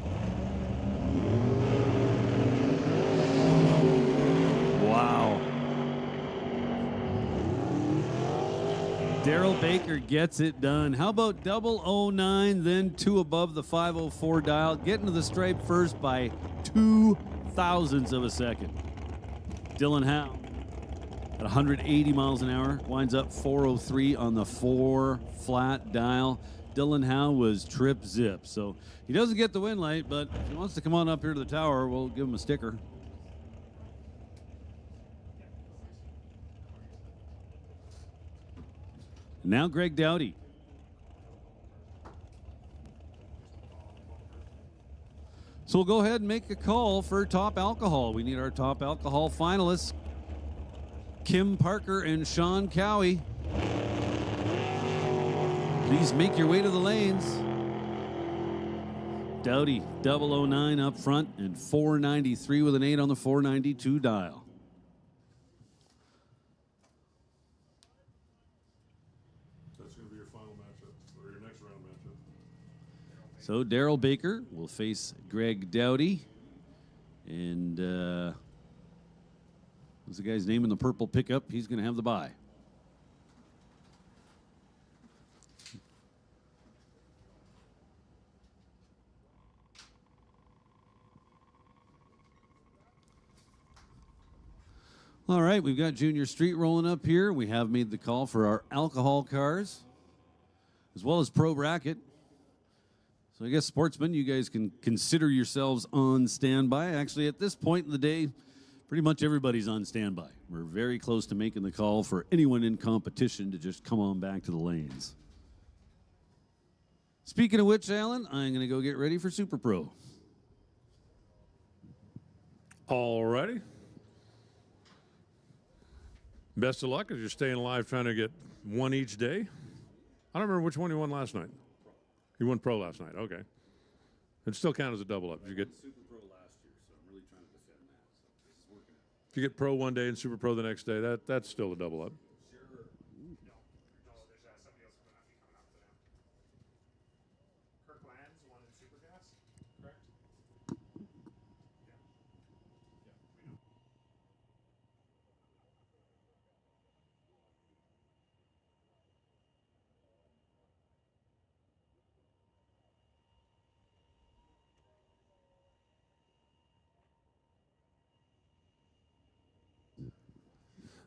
Wow. Daryl Baker gets it done. How about 009, then 2 above the 504 dial, getting to the stripe first by 2 thousandths of a second. Dylan Howe at 180 miles an hour, winds up 403 on the 4 flat dial. Dylan Howe was trip zip, so he doesn't get the win light, but if he wants to come on up here to the tower, we'll give him a sticker. Now Greg Dowdy. So we'll go ahead and make a call for top alcohol. We need our top alcohol finalists. Kim Parker and Sean Cowie. Please make your way to the lanes. Dowdy, 009 up front and 493 with an 8 on the 492 dial. That's going to be your final matchup, or your next round matchup. So Daryl Baker will face Greg Dowdy. And what's the guy's name in the purple pickup? He's going to have the bye. All right, we've got Junior Street rolling up here. We have made the call for our alcohol cars, as well as pro bracket. So I guess sportsmen, you guys can consider yourselves on standby. Actually, at this point in the day, pretty much everybody's on standby. We're very close to making the call for anyone in competition to just come on back to the lanes. Speaking of which, Alan, I'm going to go get ready for Super Pro. All righty. Best of luck as you're staying alive trying to get one each day. I don't remember which one you won last night. You won pro last night. Okay. It still counts as a double up. You get Super Pro last year, so I'm really trying to defend that. So this is working out. if you get pro one day and super pro the next day, that's still a double up. No, there's somebody else coming up. Be coming up to them. Kirk Lands won in Supergas, correct? Yeah. Yeah, we know.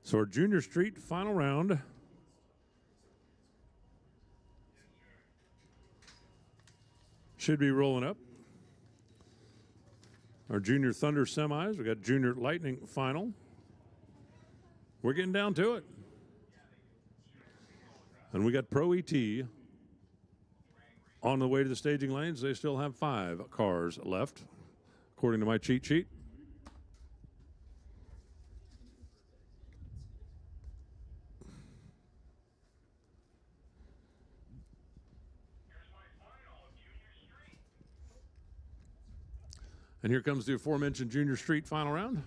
So our junior street final round. Should be rolling up. Our junior Thunder semis. We got junior Lightning final. We're getting down to it. And we got Pro ET on the way to the staging lanes. They still have 5 cars left, according to my cheat sheet. And here comes the aforementioned junior street final round.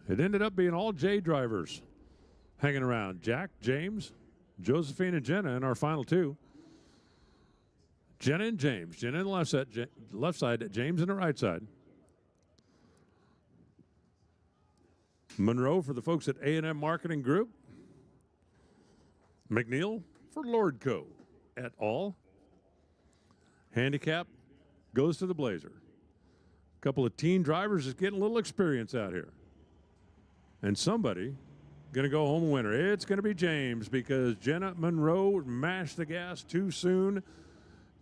It ended up being all J drivers hanging around. Jack, James, Josephine, and Jenna in our final 2. Jenna and James. Jenna on the left side, James on the right side. Monroe for the folks at A&M Marketing Group. McNeil for Lordco et al. Handicap goes to the Blazer. A couple of teen drivers is getting a little experience out here. And somebody going to go home winner. It's going to be James because Jenna Monroe mashed the gas too soon,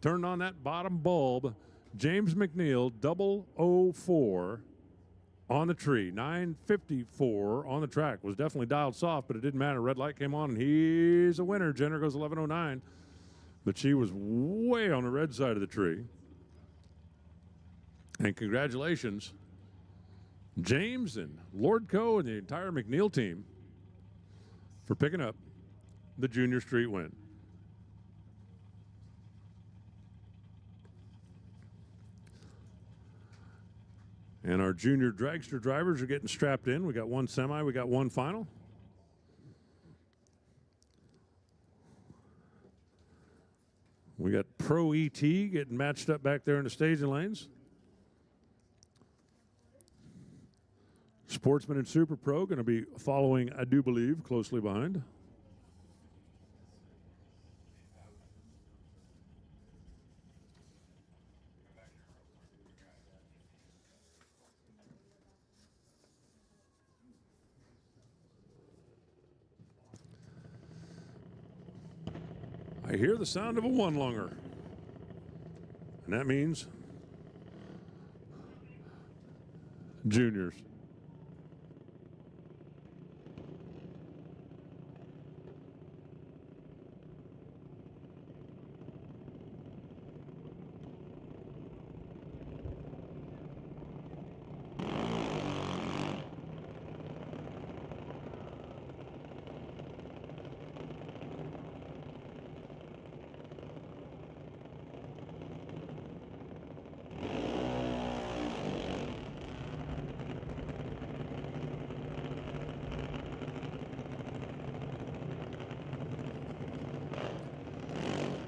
turned on that bottom bulb. James McNeil, 004 on the tree. 954 on the track. Was definitely dialed soft, but it didn't matter. Red light came on, and he's a winner. Jenner goes 1109, but she was way on the red side of the tree. And congratulations, James and Lordco and the entire McNeil team for picking up the junior street win. And our junior dragster drivers are getting strapped in. We got 1 semi, we got 1 final. We got Pro ET getting matched up back there in the staging lanes. Sportsman and Super Pro going to be following, I do believe, closely behind. I hear the sound of a one-lunger, and that means juniors.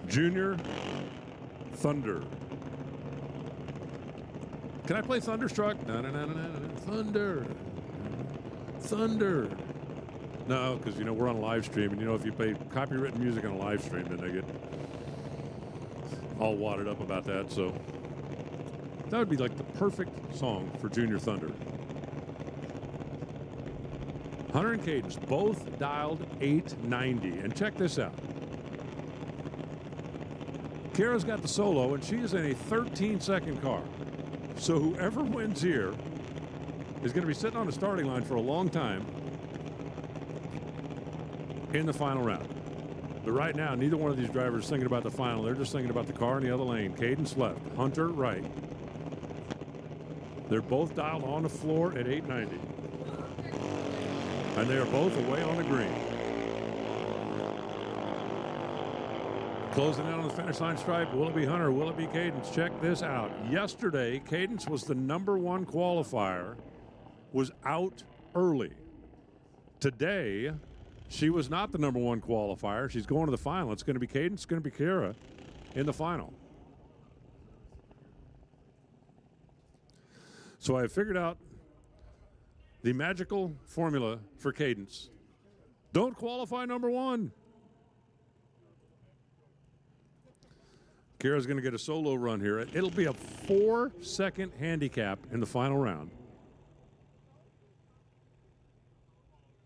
Junior Thunder. Can I play Thunderstruck? No. Thunder. Thunder. No, because, you know, we're on a live stream, and, you know, if you play copywritten music on a live stream, then they get all wadded up about that. So that would be like the perfect song for Junior Thunder. Hunter and Cadence both dialed 890. And check this out. Kara's got the solo, and she is in a 13-second car. So whoever wins here is going to be sitting on the starting line for a long time in the final round. But right now, neither one of these drivers is thinking about the final. They're just thinking about the car in the other lane. Cadence left, Hunter right. They're both dialed on the floor at 890. And they are both away on the green. Closing in on the finish line stripe. Will it be Hunter? Will it be Cadence? Check this out. Yesterday, Cadence was the #1 qualifier, was out early. Today, she was not the #1 qualifier. She's going to the final. It's going to be Cadence. It's going to be Kara in the final. So I figured out the magical formula for Cadence. Don't qualify #1. Kira's going to get a solo run here. It'll be a 4-second handicap in the final round.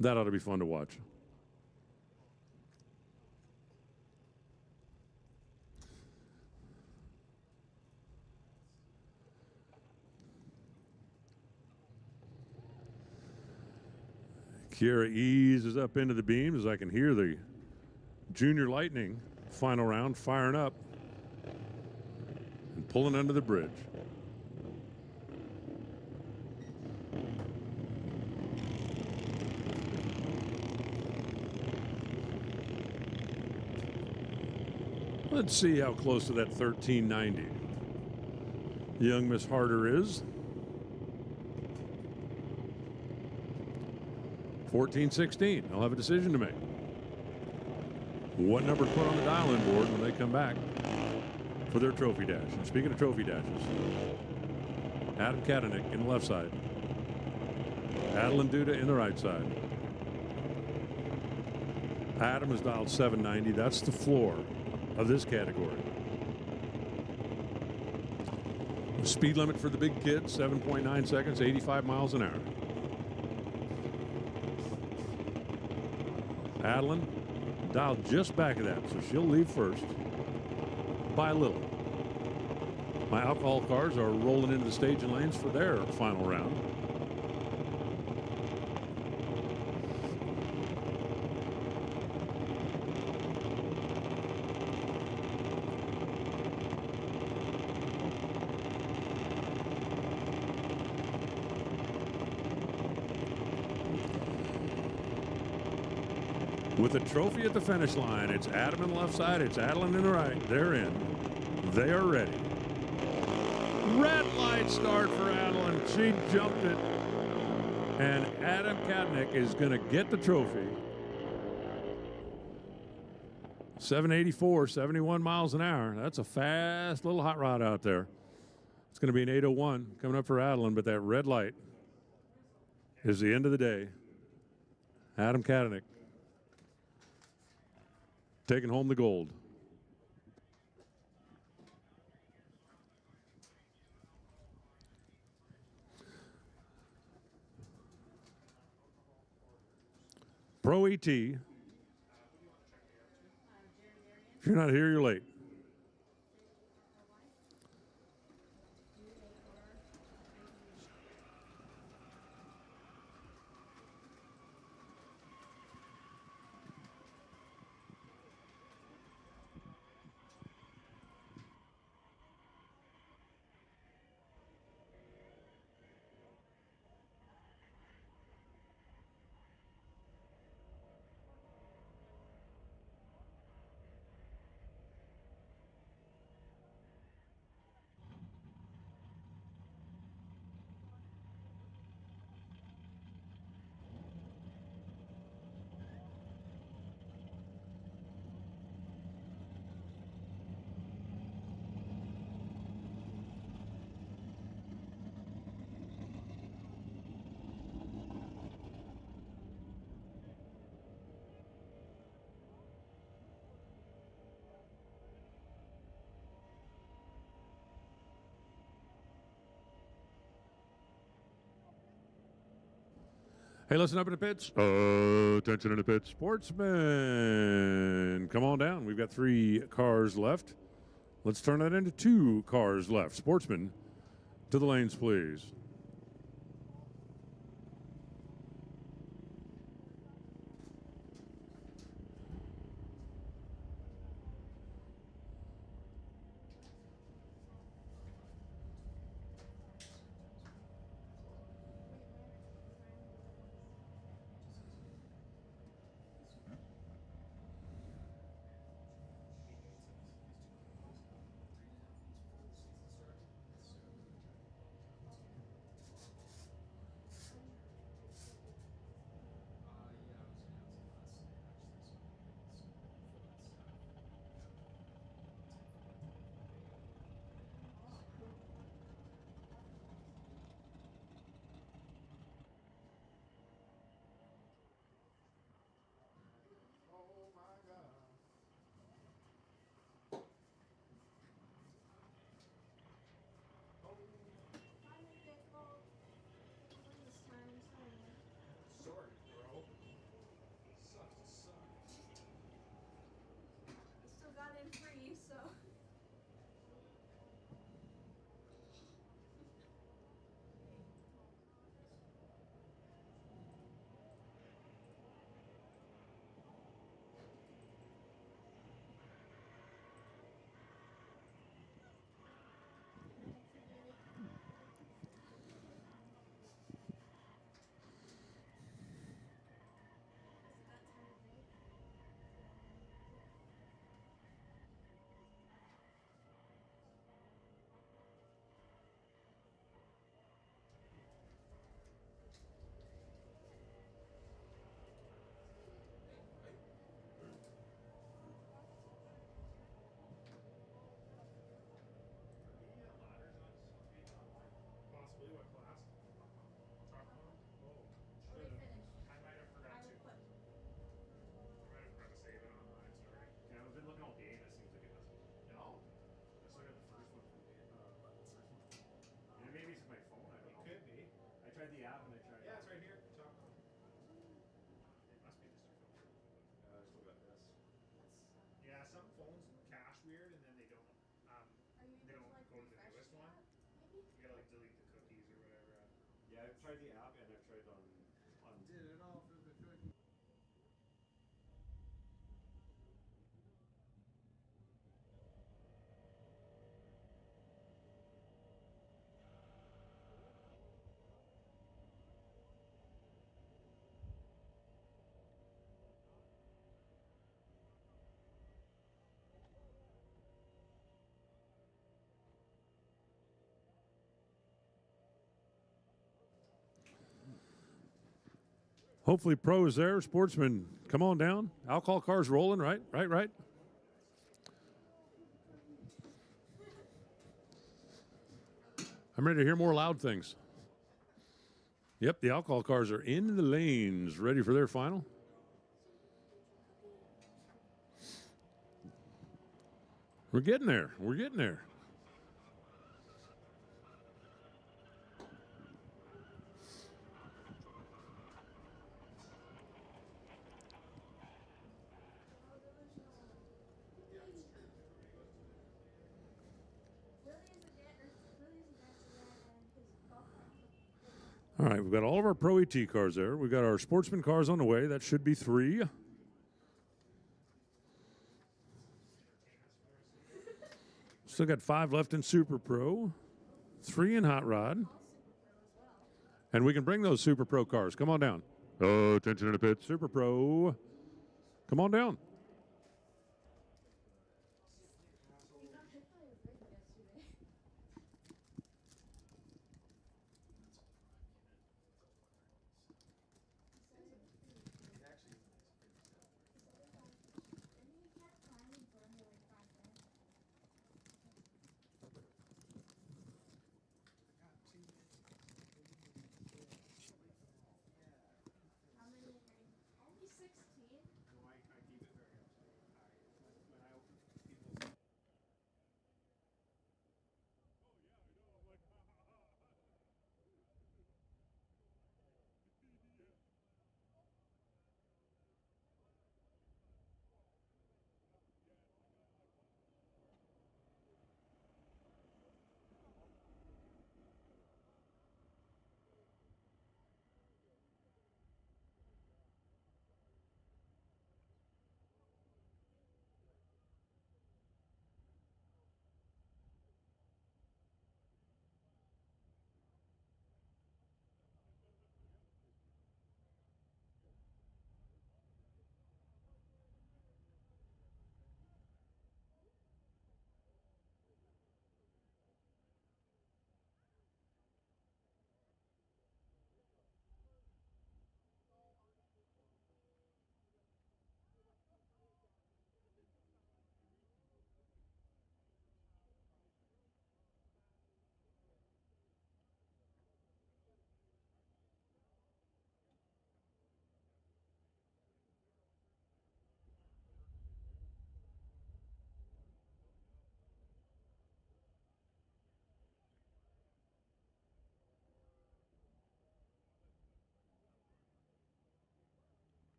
That ought to be fun to watch. Kira eases up into the beam as I can hear the Junior Lightning final round firing up and pulling under the bridge. Let's see how close to that 1390 young Miss Harder is. 14-16. I'll have a decision to make. What number to put on the dial-in board when they come back for their trophy dash. And speaking of trophy dashes, Adam Katanick in the left side. Adeline Duda in the right side. Adam is dialed 790. That's the floor of this category. The speed limit for the big kids, 7.9 seconds, 85 miles an hour. Adeline dialed just back of that, so she'll leave first by a little. My alcohol cars are rolling into the staging lanes for their final round. With a trophy at the finish line, it's Adam on the left side, it's Adeline in the right. They're in. They are ready. Red light start for Adeline. She jumped it. And Adam Katanick is going to get the trophy. 784, 71 miles an hour. That's a fast little hot rod out there. It's going to be an 801 coming up for Adeline, but that red light is the end of the day. Adam Katanick taking home the gold. Pro ET. If you're not here, you're late. Hey, listen up in the pits. Attention in the pits. Sportsman, come on down. We've got 3 cars left. Let's turn that into 2 cars left. Sportsman, to the lanes, please. app and I tried. Yeah, it's right here. Top. It must be just a filter. I still got this. Yeah, some phones cache weird and then they don't. Are you They able don't to like go to the refresh newest the one. app? Maybe? You gotta like delete the cookies or whatever. Yeah, I've tried the app and I've tried on. Did it all for the cookie. Hopefully, pro is there. Sportsman, come on down. Alcohol cars rolling, right? Right. I'm ready to hear more loud things. Yep, the alcohol cars are in the lanes, ready for their final. We're getting there. We're getting there. All right, we've got all of our Pro ET cars there. We've got our Sportsman cars on the way. That should be 3. Still got 5 left in Super Pro, 3 in Hot Rod. And we can bring those Super Pro cars. Come on down. Oh, attention in the pit. Super Pro. Come on down. Only 16? No, I keep it very up to date. When I open people's.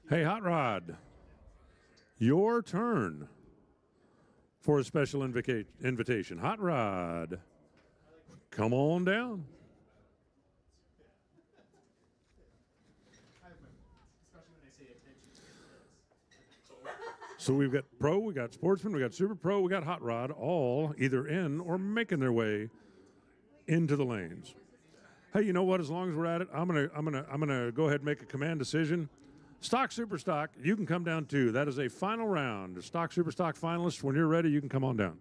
Hey, Hot Rod, your turn for a special invitation. Hot Rod, come on down. Especially when I say attention to So we've got Pro, we got Sportsman, we got Super Pro, we got Hot Rod, all either in or making their way into the lanes. Hey, you know what? As long as we're at it, I'm gonna go ahead and make a command decision. Stock, Super Stock, you can come down too. That is a final round. Stock, Super Stock finalists, when you're ready, you can come on down.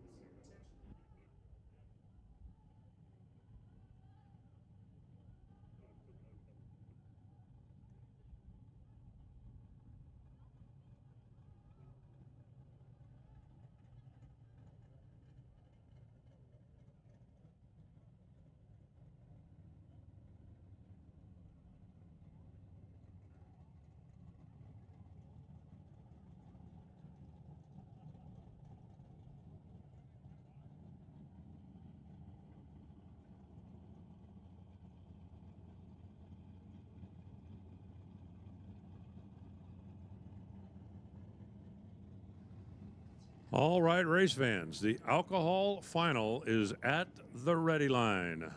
All right, race fans, the alcohol final is at the ready line.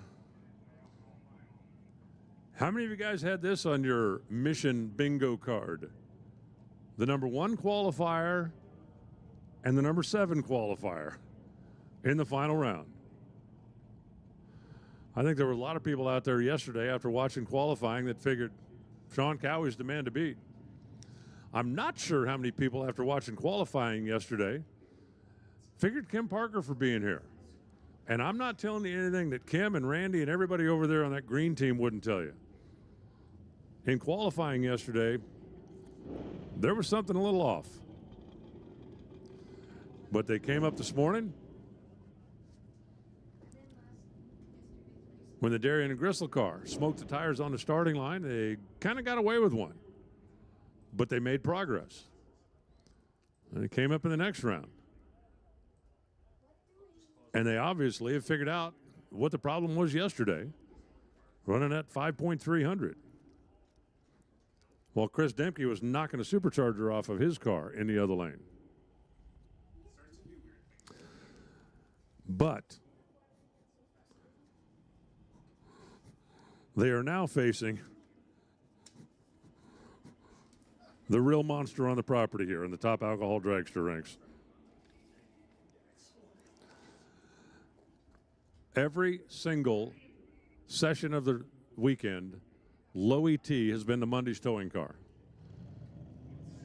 How many of you guys had this on your mission bingo card? The number 1 qualifier and the number 7 qualifier in the final round. I think there were a lot of people out there yesterday after watching qualifying that figured Sean Cowie's the man to beat. I'm not sure how many people after watching qualifying yesterday figured Kim Parker for being here. And I'm not telling you anything that Kim and Randy and everybody over there on that green team wouldn't tell you. In qualifying yesterday, there was something a little off. But they came up this morning when the Darien and Gristle car smoked the tires on the starting line. They kind of got away with one, but they made progress. And they came up in the next round. And they obviously have figured out what the problem was yesterday, running at 5.300. While Chris Demke was knocking a supercharger off of his car in the other lane. But they are now facing the real monster on the property here in the top alcohol dragster ranks. Every single session of the weekend, low ET has been the Monday's towing car.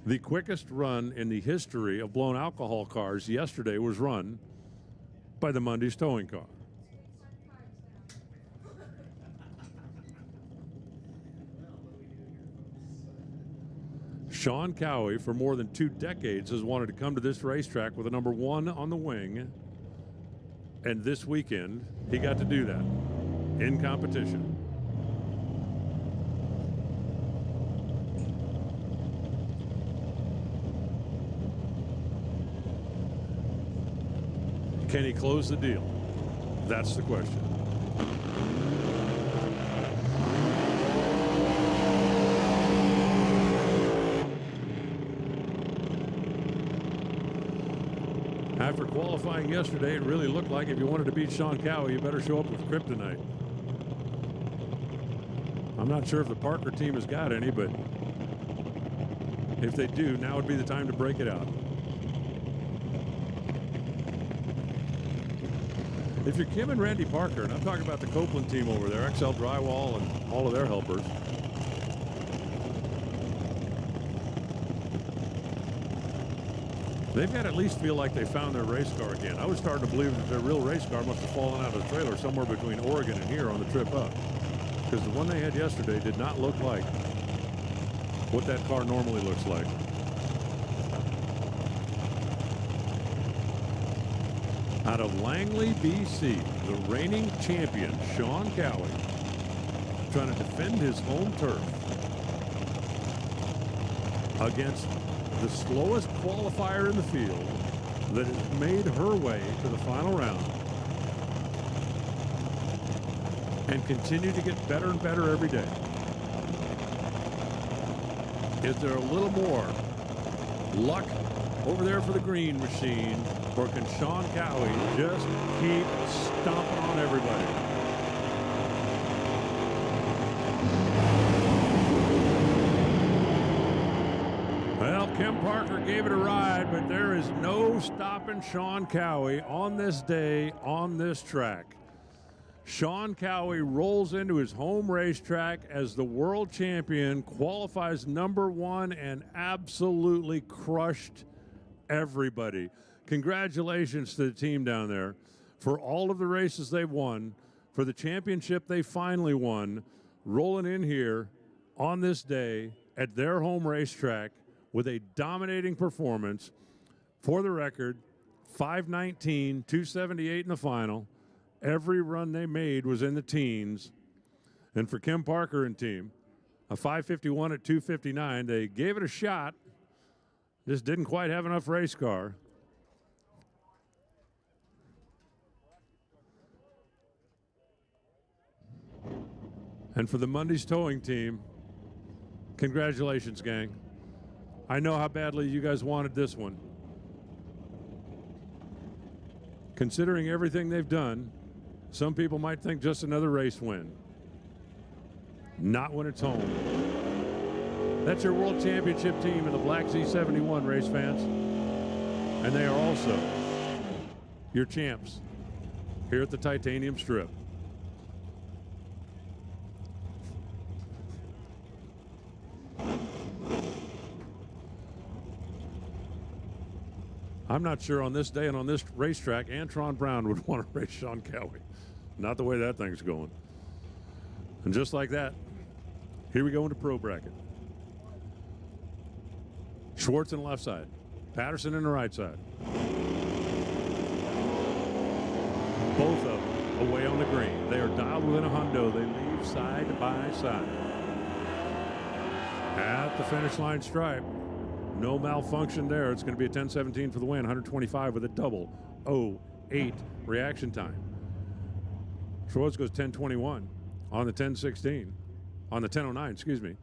The quickest run in the history of blown alcohol cars yesterday was run by the Monday's towing car. Sean Cowie, for more than 2 decades, has wanted to come to this racetrack with a number 1 on the wing. And this weekend, he got to do that in competition. Can he close the deal? That's the question. After qualifying yesterday, it really looked like if you wanted to beat Sean Cowie, you better show up with kryptonite. I'm not sure if the Parker team has got any, but if they do, now would be the time to break it out. If you're Kim and Randy Parker, and I'm talking about the Copeland team over there, XL Drywall and all of their helpers, they've got to at least feel like they found their race car again. I was starting to believe that their real race car must have fallen out of the trailer somewhere between Oregon and here on the trip up. Because the one they had yesterday did not look like what that car normally looks like. Out of Langley, BC, the reigning champion, Sean Cowie, trying to defend his home turf against the slowest qualifier in the field that has made her way to the final round and continue to get better and better every day. Is there a little more luck over there for the green machine, or can Sean Cowie just keep stomping on everybody? Well, Kim Parker gave it a ride, but there is no stopping Sean Cowie on this day, on this track. Sean Cowie rolls into his home racetrack as the world champion, qualifies number 1, and absolutely crushed everybody. Congratulations to the team down there for all of the races they've won, for the championship they finally won, rolling in here on this day at their home racetrack with a dominating performance. For the record, 519, 278 in the final. Every run they made was in the teens. And for Kim Parker and team, a 551 at 259. They gave it a shot, just didn't quite have enough race car. And for the Monday's towing team, congratulations, gang. I know how badly you guys wanted this one. Considering everything they've done, some people might think just another race win. Not when it's home. That's your World Championship team in the Black Z71, race fans. And they are also your champs here at the Titanium Strip. I'm not sure on this day and on this racetrack, Antron Brown would want to race Sean Cowie. Not the way that thing's going. And just like that, here we go into pro bracket. Schwartz in the left side. Patterson in the right side. Both of them away on the green. They are dialed within a hundo. They leave side by side. At the finish line stripe. No malfunction there. It's going to be a 10:17 for the win. 125 with a double 08 reaction time. Schwartz goes 10:21 on the 10:16. On the 10:09, excuse me.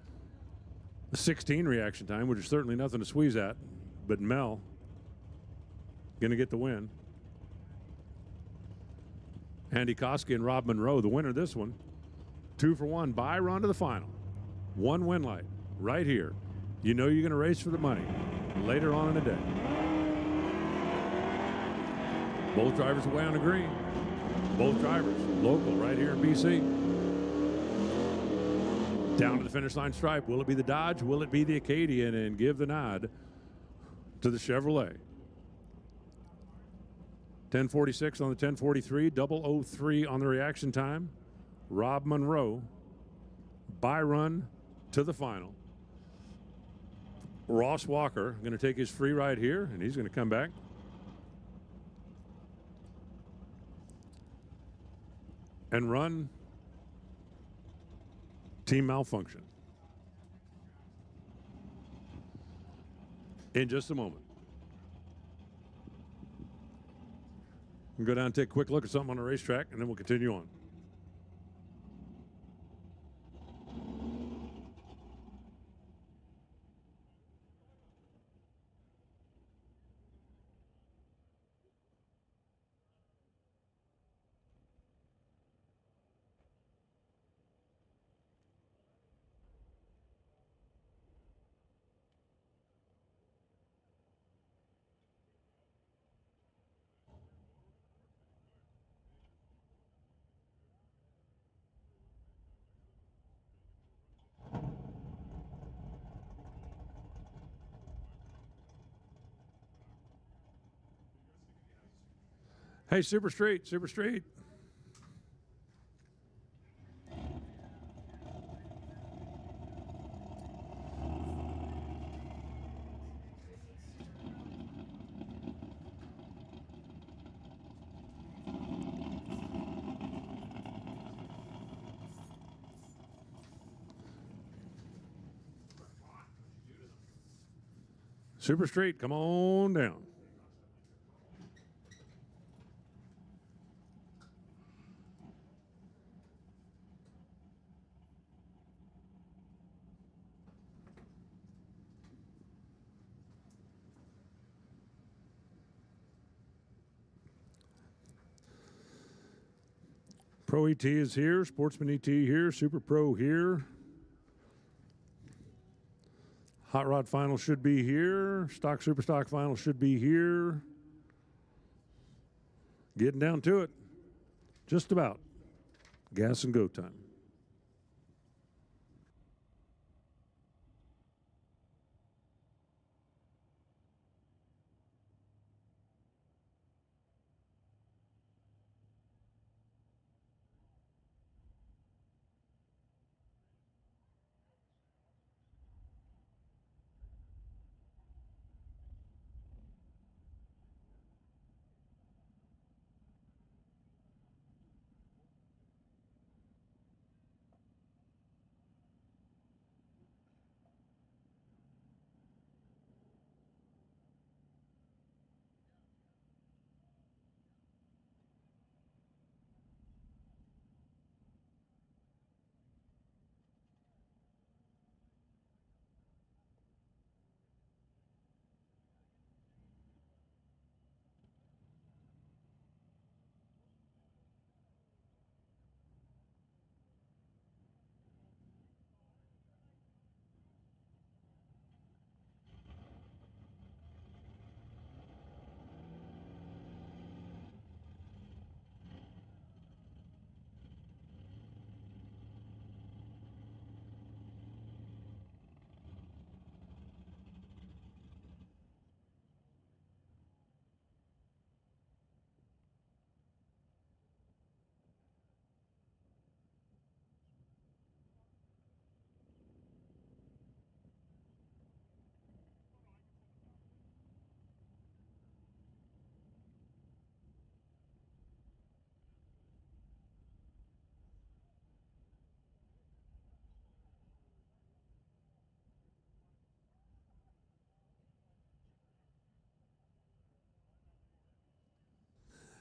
The 16 reaction time, which is certainly nothing to squeeze at. But Mel going to get the win. Andy Koski and Rob Monroe, the winner of this one. 2 for 1 by run to the final. 1 win light right here. You know you're going to race for the money later on in the day. Both drivers away on the green. Both drivers local right here in BC. Down to the finish line stripe. Will it be the Dodge? Will it be the Acadian? And give the nod to the Chevrolet. 10:46 on the 10:43. 003 on the reaction time. Rob Monroe by run to the final. Ross Walker going to take his free ride here, and he's going to come back. And run team malfunction. In just a moment. We'll go down and take a quick look at something on the racetrack, and then we'll continue on. Hey, Super Street, Super Street. Super Street, come on down. Pro ET is here, Sportsman ET here, Super Pro here. Hot Rod Final should be here. Stock Super Stock Final should be here. Getting down to it. Just about. Gas and go time.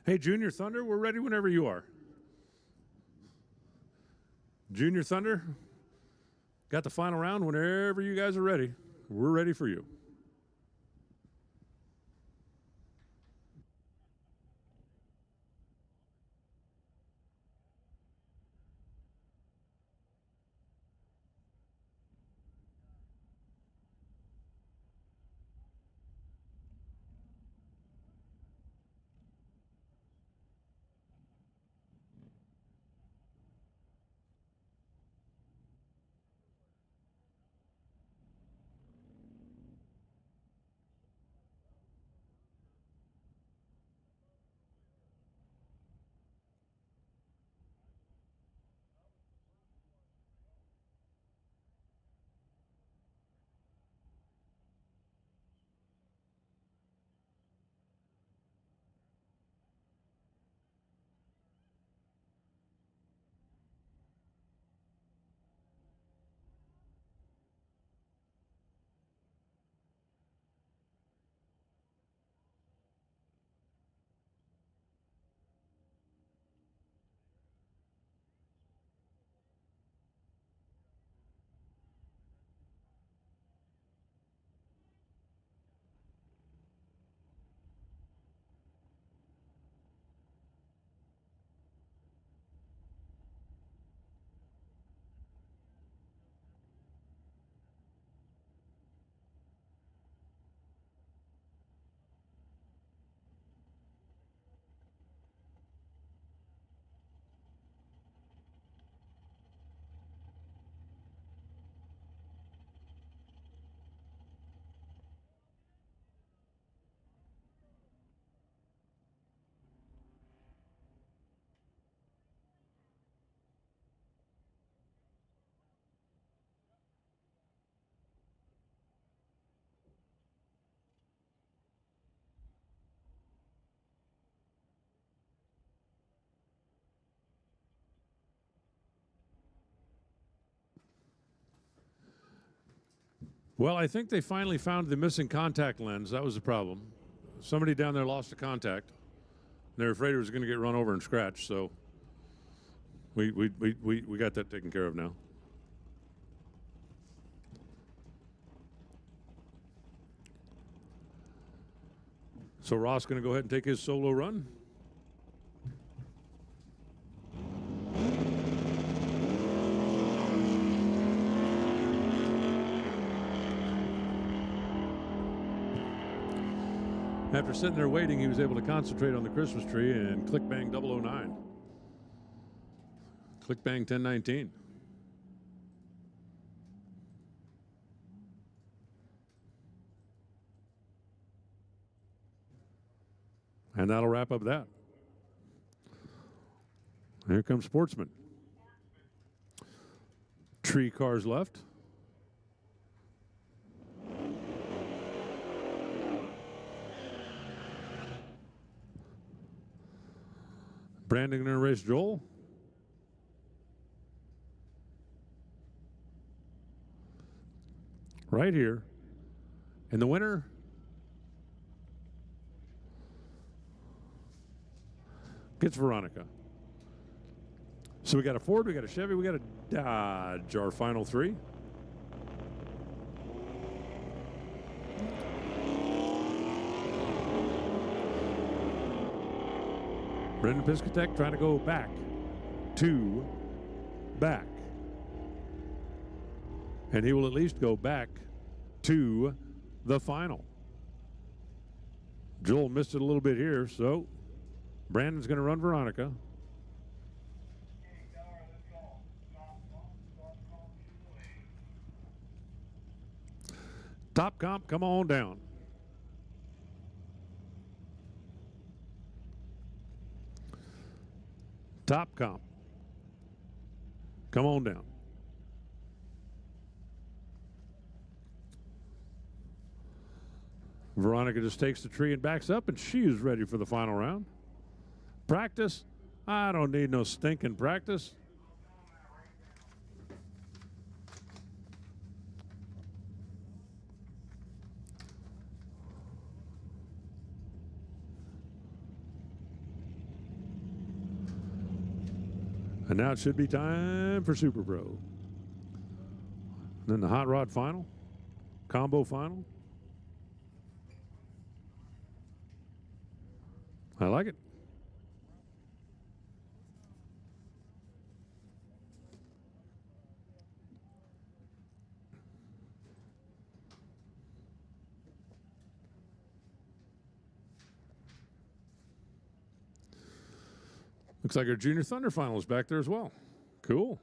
Hey, Junior Thunder, we're ready whenever you are. Junior Thunder, got the final round whenever you guys are ready. We're ready for you. Well, I think they finally found the missing contact lens. That was the problem. Somebody down there lost a contact. They're afraid it was going to get run over and scratched, so we got that taken care of now. So Ross going to go ahead and take his solo run. After sitting there waiting, he was able to concentrate on the Christmas tree and click bang 009. Click bang 1019. And that'll wrap up that. Here comes Sportsman. Tree cars left. Brandon going to race Joel. Right here. And the winner gets Veronica. So we got a Ford, we got a Chevy, we got a Dodge, our final three. Brendan Piscatek trying to go back to back. And he will at least go back to the final. Joel missed it a little bit here, so Brandon's going to run Veronica. Top comp, come on down. Top comp, come on down. Veronica just takes the tree and backs up, and she is ready for the final round. Practice? I don't need no stinking practice. And now it should be time for Super Pro. And then the Hot Rod Final, Combo Final. I like it. Looks like our Junior Thunder Final is back there as well. Cool.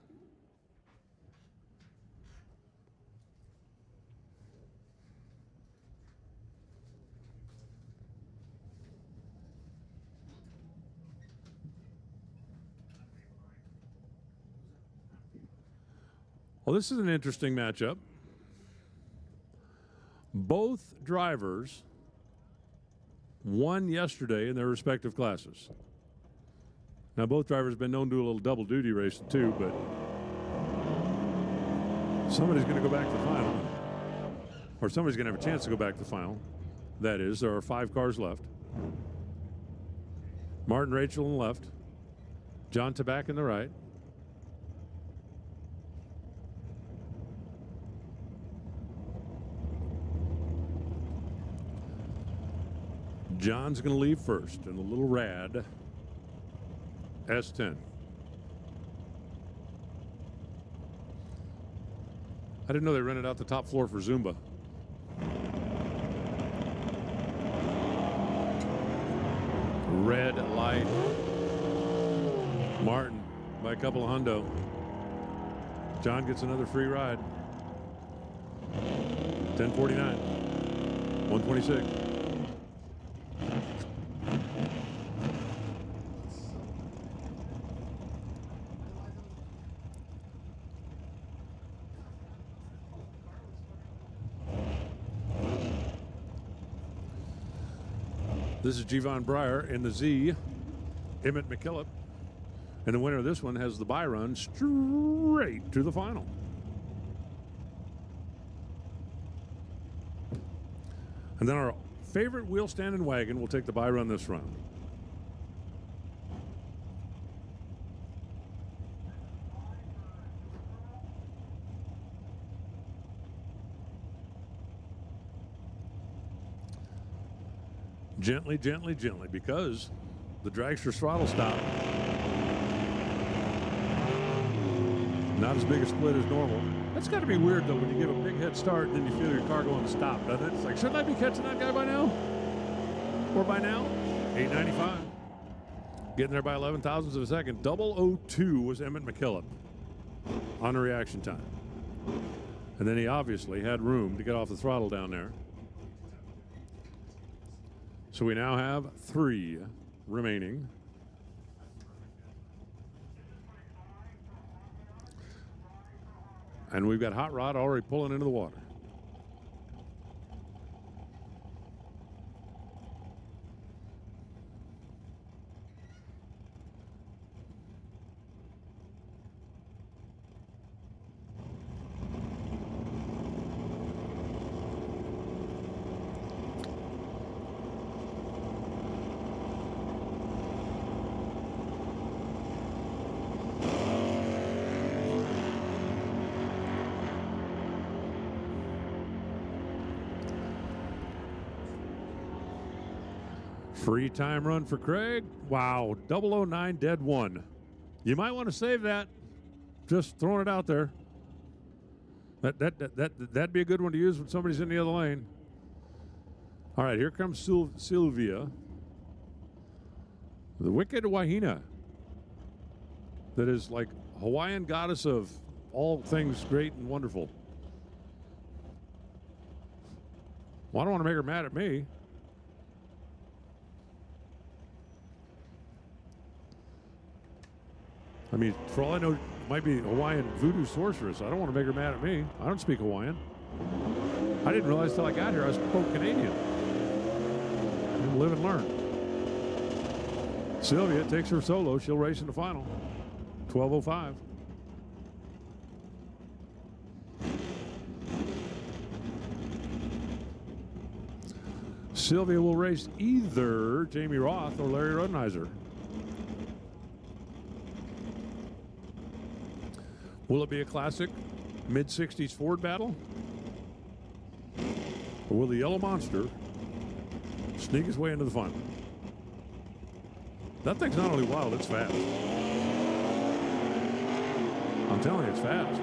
Well, this is an interesting matchup. Both drivers won yesterday in their respective classes. Now, both drivers have been known to do a little double duty racing too, but somebody's going to go back to the final, or somebody's going to have a chance to go back to the final. That is, there are 5 cars left. Martin Rachel on the left, John Tabak in the right. John's going to leave first in a little rad S10. I didn't know they rented out the top floor for Zumba. Red light. Martin by a couple of hundo. John gets another free ride. 10:49. 126. This is Javon Breyer in the Z, Emmett McKillop. And the winner of this one has the bye run straight to the final. And then our favorite wheel stand and wagon will take the bye run this round. Gently, gently, gently, because the dragster's throttle stop. Not as big a split as normal. That's got to be weird, though, when you give a big head start and then you feel your car going to stop, doesn't it? It's like, shouldn't I be catching that guy by now? Or by now? 895. Getting there by 11 thousandths of a second. 002 was Emmett McKillop on the reaction time. And then he obviously had room to get off the throttle down there. So we now have 3 remaining. And we've got Hot Rod already pulling into the water. Free time run for Craig. Wow, 009 dead 1. You might want to save that. Just throwing it out there. That'd be a good one to use when somebody's in the other lane. All right, here comes Sylvia. The wicked Wahina. That is like Hawaiian goddess of all things great and wonderful. Well, I don't want to make her mad at me. I mean, for all I know, it might be Hawaiian voodoo sorceress. I don't want to make her mad at me. I don't speak Hawaiian. I didn't realize till I got here I spoke Canadian. And live and learn. Sylvia takes her solo. She'll race in the final. 12:05. Sylvia will race either Jamie Roth or Larry Rudnizer. Will it be a classic mid-60s Ford battle? Or will the Yellow Monster sneak his way into the final? That thing's not only wild, it's fast. I'm telling you, it's fast.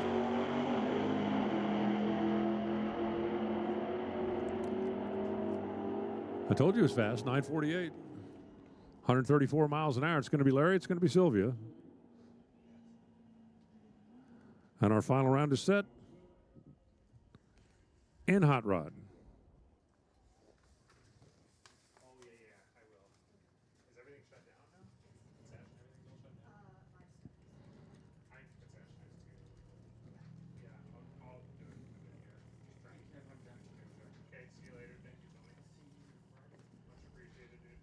I told you it was fast, 948. 134 miles an hour. It's going to be Larry, it's going to be Sylvia. And our final round is set in Hot Rod. Oh, yeah, I will. Is everything shut down now? Concession, everything's all shut down? I think concession is too. Yeah, I'll do it from the video. Okay, see you later. Thank you, Tony. Much appreciated, dude.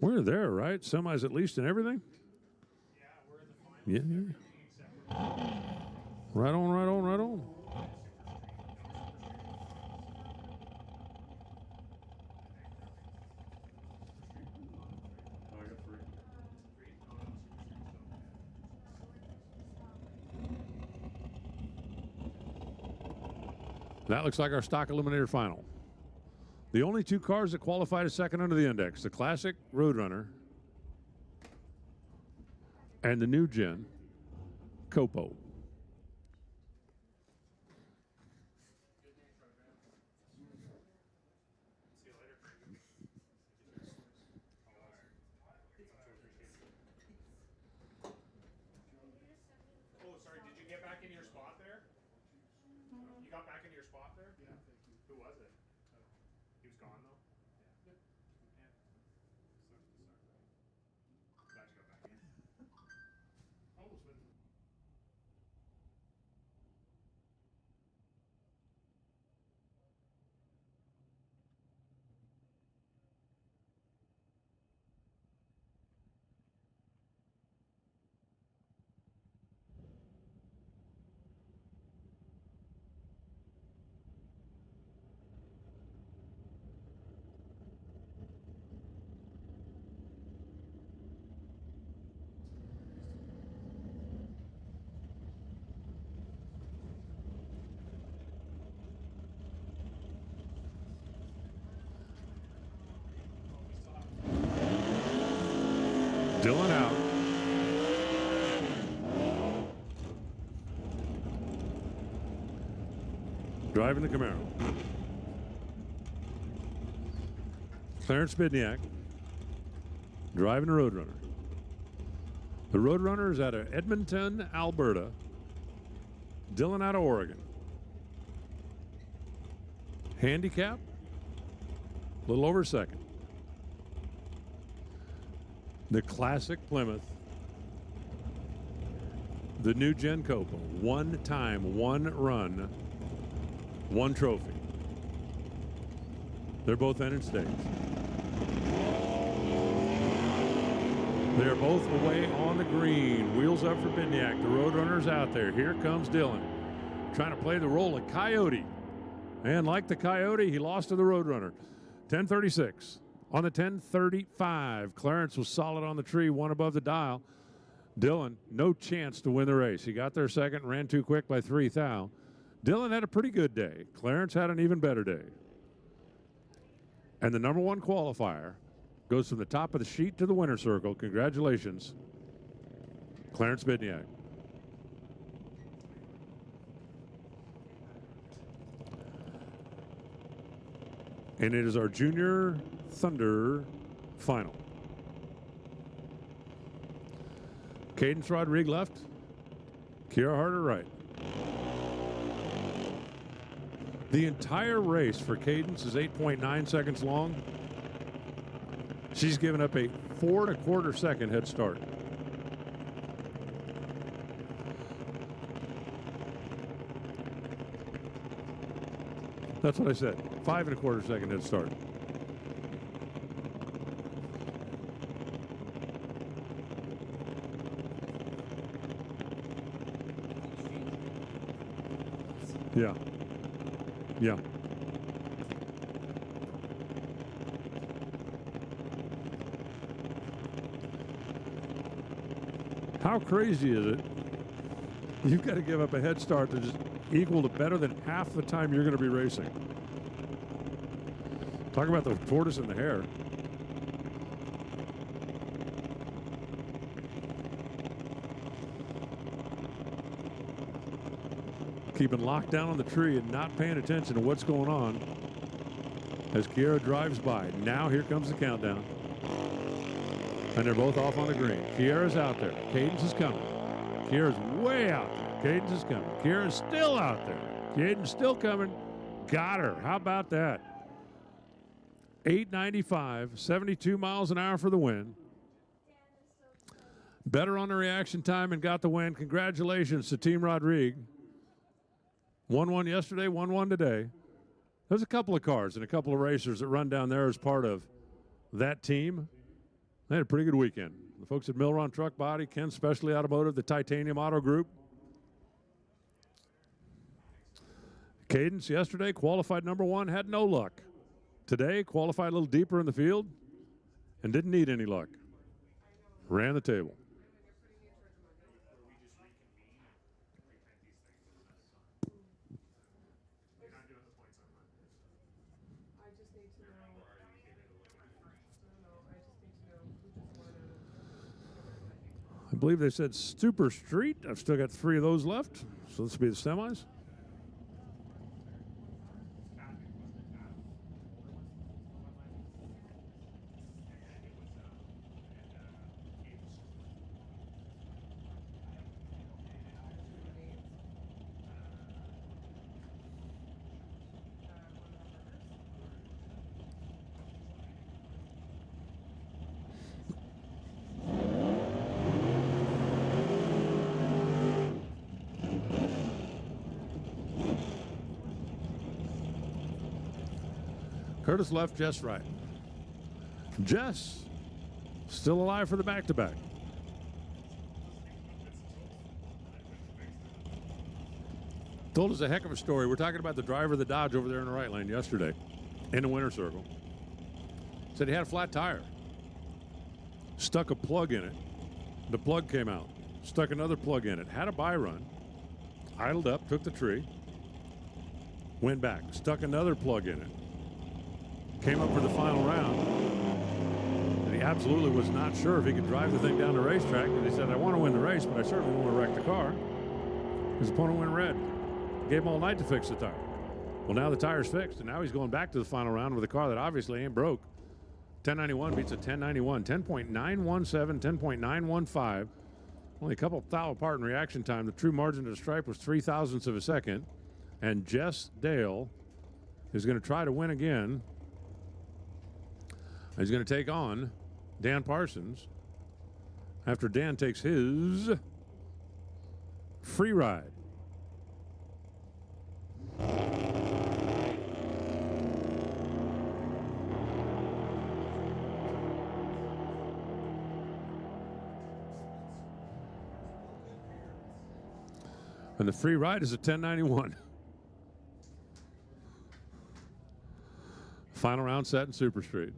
We're there, right? Semis at least and everything? Yeah, we're in the final. Yeah. Except for Right on, right on, right on. That looks like our stock eliminator final. The only two cars that qualified as second under the index, the Classic Roadrunner and the new gen Copo. Oh, sorry, did you get back in your spot there? You got back in your spot there? Yeah, thank you. Who was it? He was gone though? Yeah. Glad you got back in. Almost went. Dylan out. Driving the Camaro. Clarence Bidniak driving the Roadrunner. The Roadrunner is out of Edmonton, Alberta. Dylan out of Oregon. Handicap, a little over second. The Classic Plymouth. The new Gen Copa. One time, one run, one trophy. They're both entered states. They're both away on the green. Wheels up for Bidniak. The Roadrunner's out there. Here comes Dylan, trying to play the role of Coyote. And like the Coyote, he lost to the Roadrunner. 10:36. On the 10:35, Clarence was solid on the tree, one above the dial. Dylan, no chance to win the race. He got there second, ran too quick by 3 thou. Dylan had a pretty good day. Clarence had an even better day. And the number one qualifier goes from the top of the sheet to the winner's circle. Congratulations, Clarence Bidniak. And it is our Junior Thunder final. Cadence Rodriguez left, Kiera Harder right. The entire race for Cadence is 8.9 seconds long. She's given up a 4 1/4 second head start. That's what I said, 5 1/4 second head start. Yeah. Yeah. How crazy is it? You've got to give up a head start that is equal to better than half the time you're going to be racing. Talk about the tortoise and the hare. Keeping locked down on the tree and not paying attention to what's going on as Kiera drives by. Now here comes the countdown. And they're both off on the green. Kiera's out there. Cadence is coming. Kiera's way out there. Cadence is coming. Kiera's still out there. Cadence still coming. Got her. How about that? 895, 72 miles an hour for the win. Better on the reaction time and got the win. Congratulations to Team Rodrigue. 1-1 yesterday, 1-1 today. There's a couple of cars and a couple of racers that run down there as part of that team. They had a pretty good weekend. The folks at Milron Truck Body, Ken Specialty Automotive, the Titanium Auto Group. Cadence yesterday, qualified number 1, had no luck. Today, qualified a little deeper in the field and didn't need any luck. Ran the table. I believe they said Super Street. I've still got 3 of those left. So this will be the semis. Curtis left, Jess right. Jess still alive for the back-to-back. Told us a heck of a story. We're talking about the driver of the Dodge over there in the right lane yesterday in the winter circle. Said he had a flat tire. Stuck a plug in it. The plug came out. Stuck another plug in it. Had a buy run. Idled up, took the tree. Went back. Stuck another plug in it. Came up for the final round, and he absolutely was not sure if he could drive the thing down the racetrack. And he said, I want to win the race, but I certainly don't want to wreck the car. His opponent went red. Gave him all night to fix the tire. Well, now the tire's fixed, and now he's going back to the final round with a car that obviously ain't broke. 1091 beats a 1091. 10.917, 10.915. Only a couple thou apart in reaction time. The true margin to the stripe was 0.03 of a second. And Jess Dale is going to try to win again. He's going to take on Dan Parsons after Dan takes his free ride. And the free ride is a 1091. Final round set in Super Street.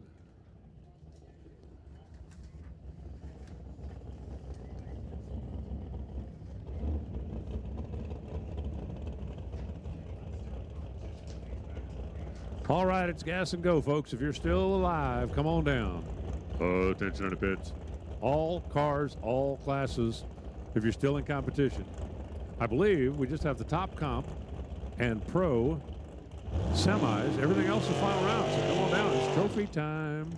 All right, it's gas and go, folks. If you're still alive, come on down. Attention in the pits. All cars, all classes, if you're still in competition. I believe we just have the top comp and pro semis. Everything else is final round, so come on down. It's trophy time.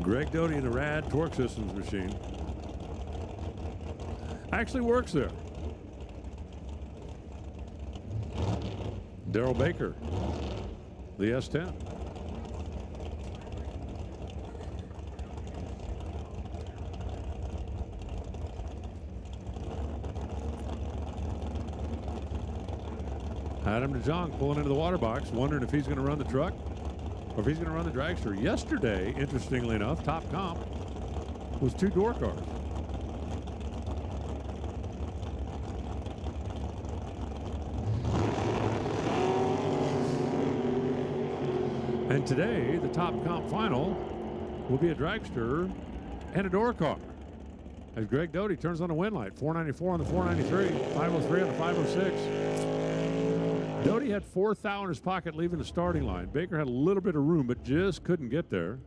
Greg Doty in the Rad Torque Systems machine. Actually works there. Daryl Baker, the S10. Adam DeJong pulling into the water box, wondering if he's going to run the truck or if he's going to run the dragster. Yesterday, interestingly enough, top comp was 2 door cars. And today, the top comp final will be a dragster and a door car. As Greg Doty turns on the win light, 494 on the 493, 503 on the 506. Doty had 4 thou in his pocket leaving the starting line. Baker had a little bit of room, but just couldn't get there.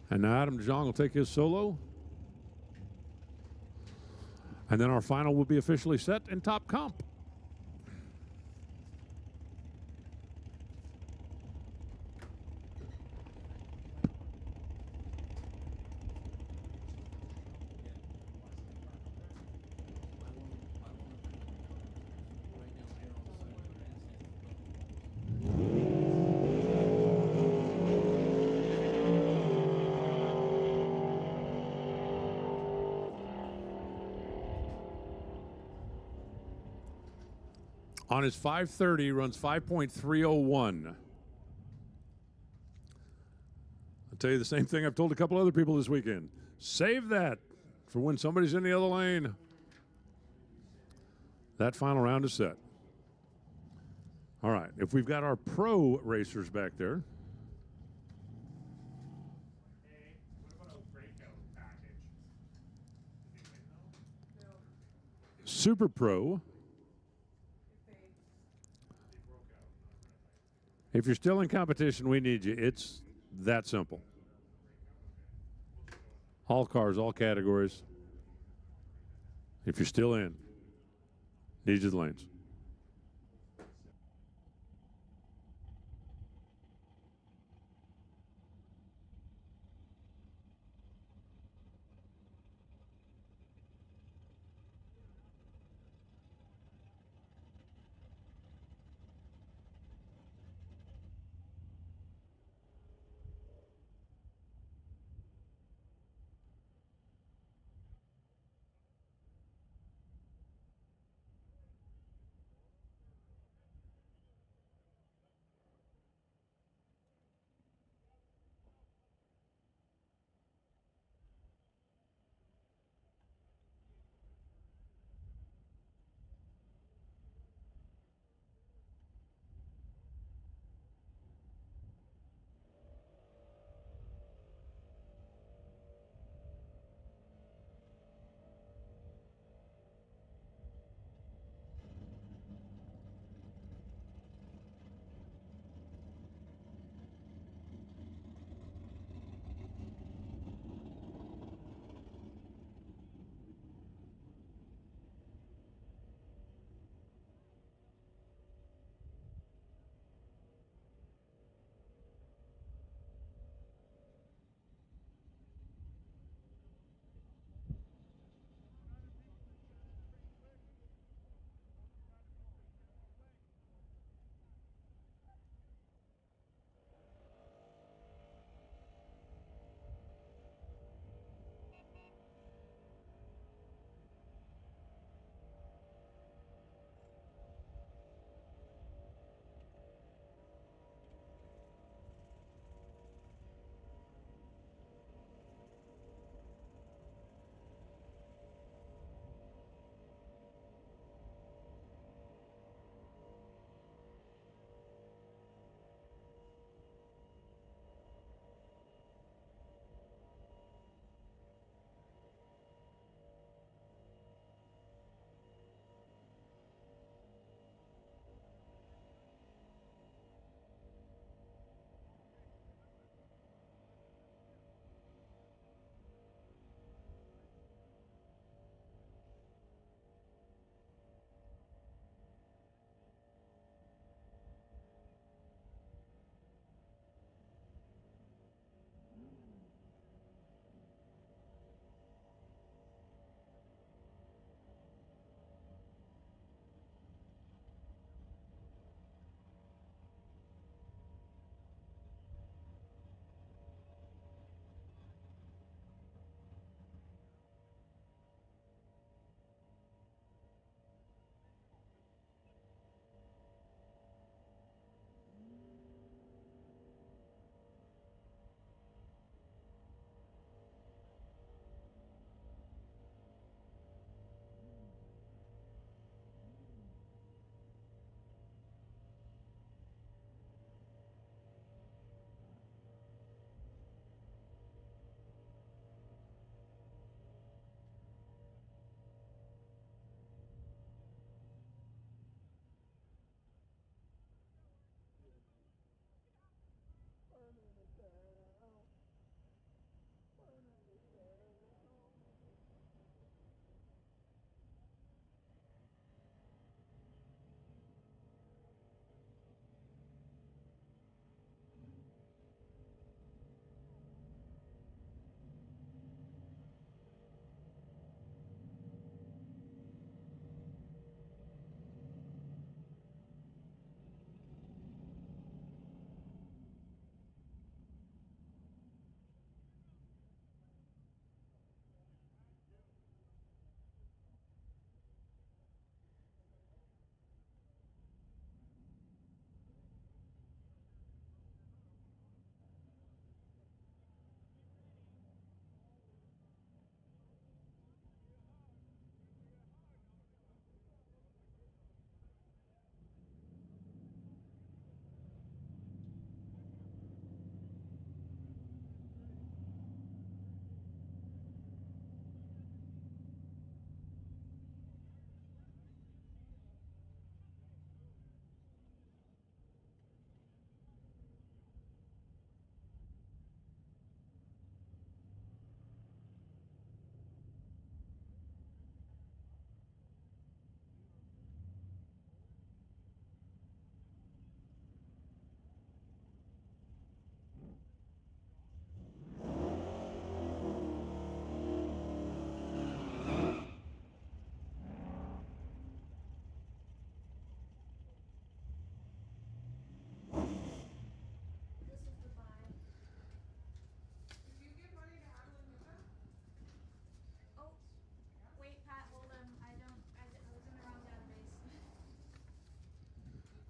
And now Adam DeJong will take his solo. And then our final will be officially set in top comp. On his 530, runs 5.301. I'll tell you the same thing I've told a couple other people this weekend. Save that for when somebody's in the other lane. That final round is set. All right, if we've got our pro racers back there. Hey, what about a breakout package? Did they win though? Super Pro. They broke out. If you're still in competition, we need you. It's that simple. All cars, all categories. If you're still in, need you the lanes.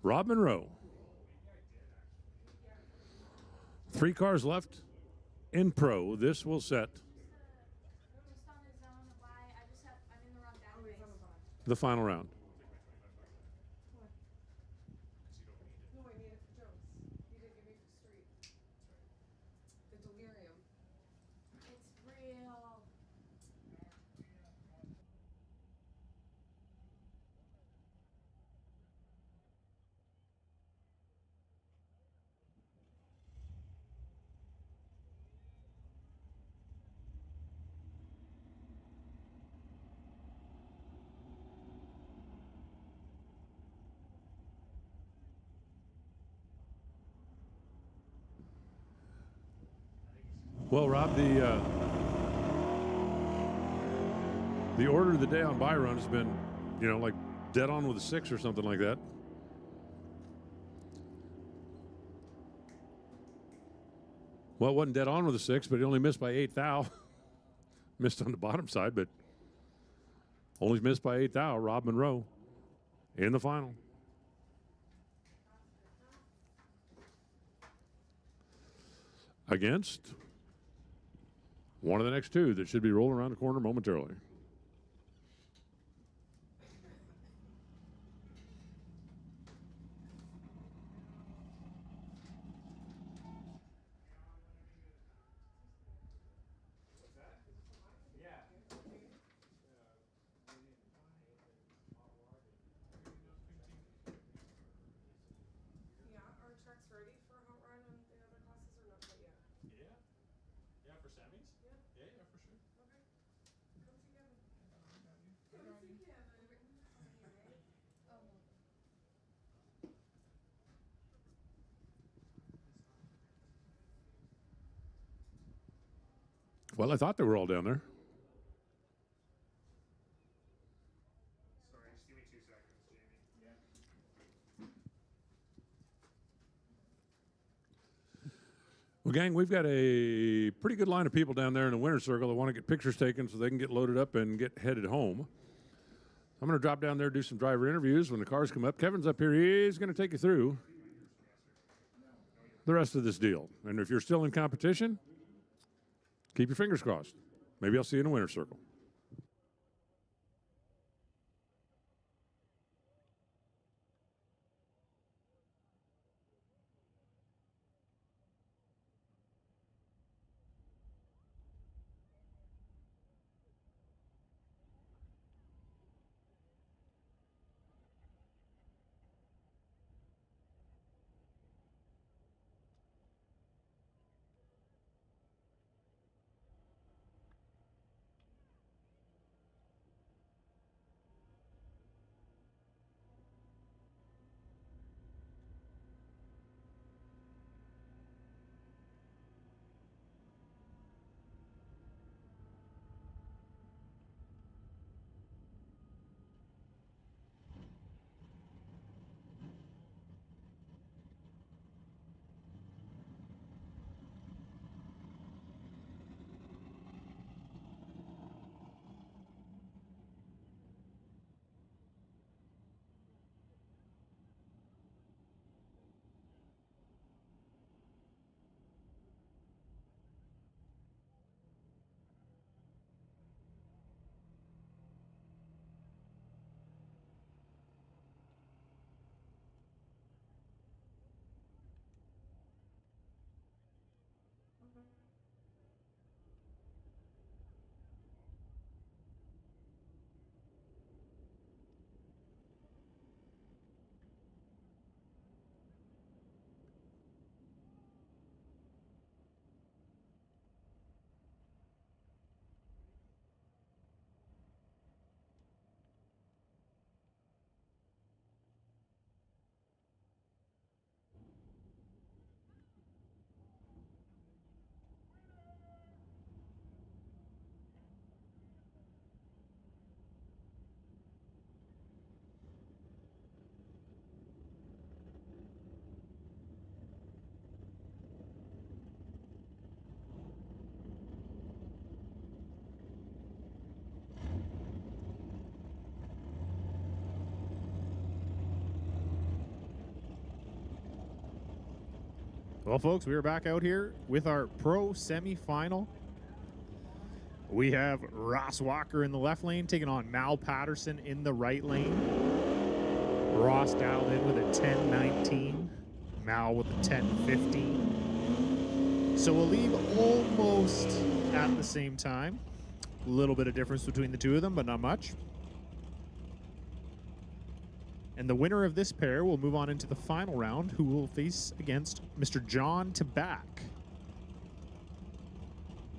Rob Monroe. 3 cars left in pro. This will set Just on his own, why? I'm in the wrong database. the final round. No, I need it for Jones. You didn't give me for street. The delirium. It's real. Well, Rob, the order of the day on buy run has been, you know, like dead on with a 6 or something like that. Well, it wasn't dead on with a 6, but he only missed by 8 thou. Missed on the bottom side, but only missed by 8 thou. Rob Monroe in the final. Against one of the next 2 that should be rolling around the corner momentarily. Yeah, are trucks ready for hot run and the other classes or not quite yet? Yeah. Yeah, for semis? Yeah. Yeah, for sure. Okay. Come together. Come together. Well, I thought they were all down there. Sorry, just give me 2 seconds, Jamie. Yeah. Well, gang, we've got a pretty good line of people down there in the winner's circle that want to get pictures taken so they can get loaded up and get headed home. I'm going to drop down there, do some driver interviews when the cars come up. Kevin's up here. He's going to take you through the rest of this deal. And if you're still in competition, keep your fingers crossed. Maybe I'll see you in the winner's circle. Well, folks, we are back out here with our pro semi-final. We have Ross Walker in the left lane taking on Mal Patterson in the right lane. Ross dialed in with a 10-19. Mal with a 10-15. So we'll leave almost at the same time. A little bit of difference between the two of them, but not much. And the winner of this pair will move on into the final round, who will face against Mr. John Tabak.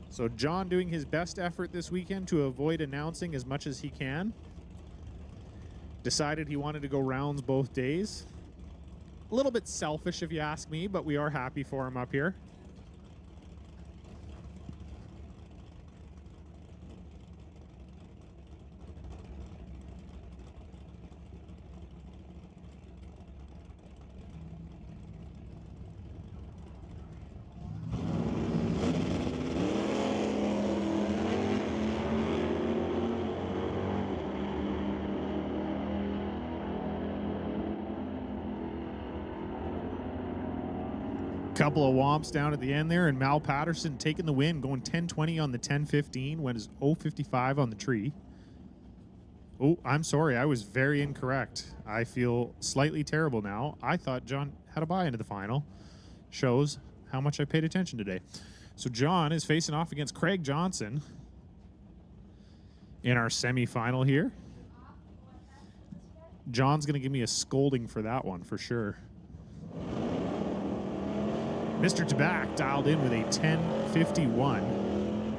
So John doing his best effort this weekend to avoid announcing as much as he can. Decided he wanted to go rounds both days. A little bit selfish if you ask me, but we are happy for him up here. Couple of womps down at the end there, and Mal Patterson taking the win, going 10-20 on the 10-15, went as 0-55 on the tree. Oh, I'm sorry, I was very incorrect. I feel slightly terrible now. I thought John had a bye into the final. Shows how much I paid attention today. So John is facing off against Craig Johnson in our semi-final here. John's going to give me a scolding for that one, for sure. Mr. Tabak dialed in with a 10-51.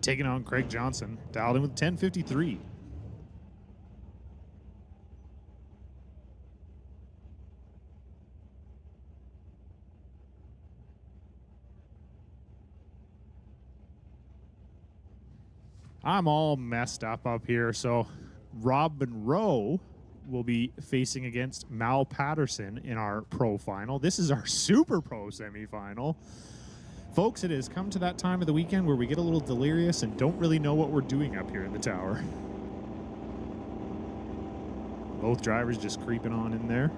Taking on Craig Johnson, dialed in with 10-53. I'm all messed up here, so Rob Monroe will be facing against Mal Patterson in our pro final. This is our super pro semifinal. Folks, it has come to that time of the weekend where we get a little delirious and don't really know what we're doing up here in the tower. Both drivers just creeping on in there.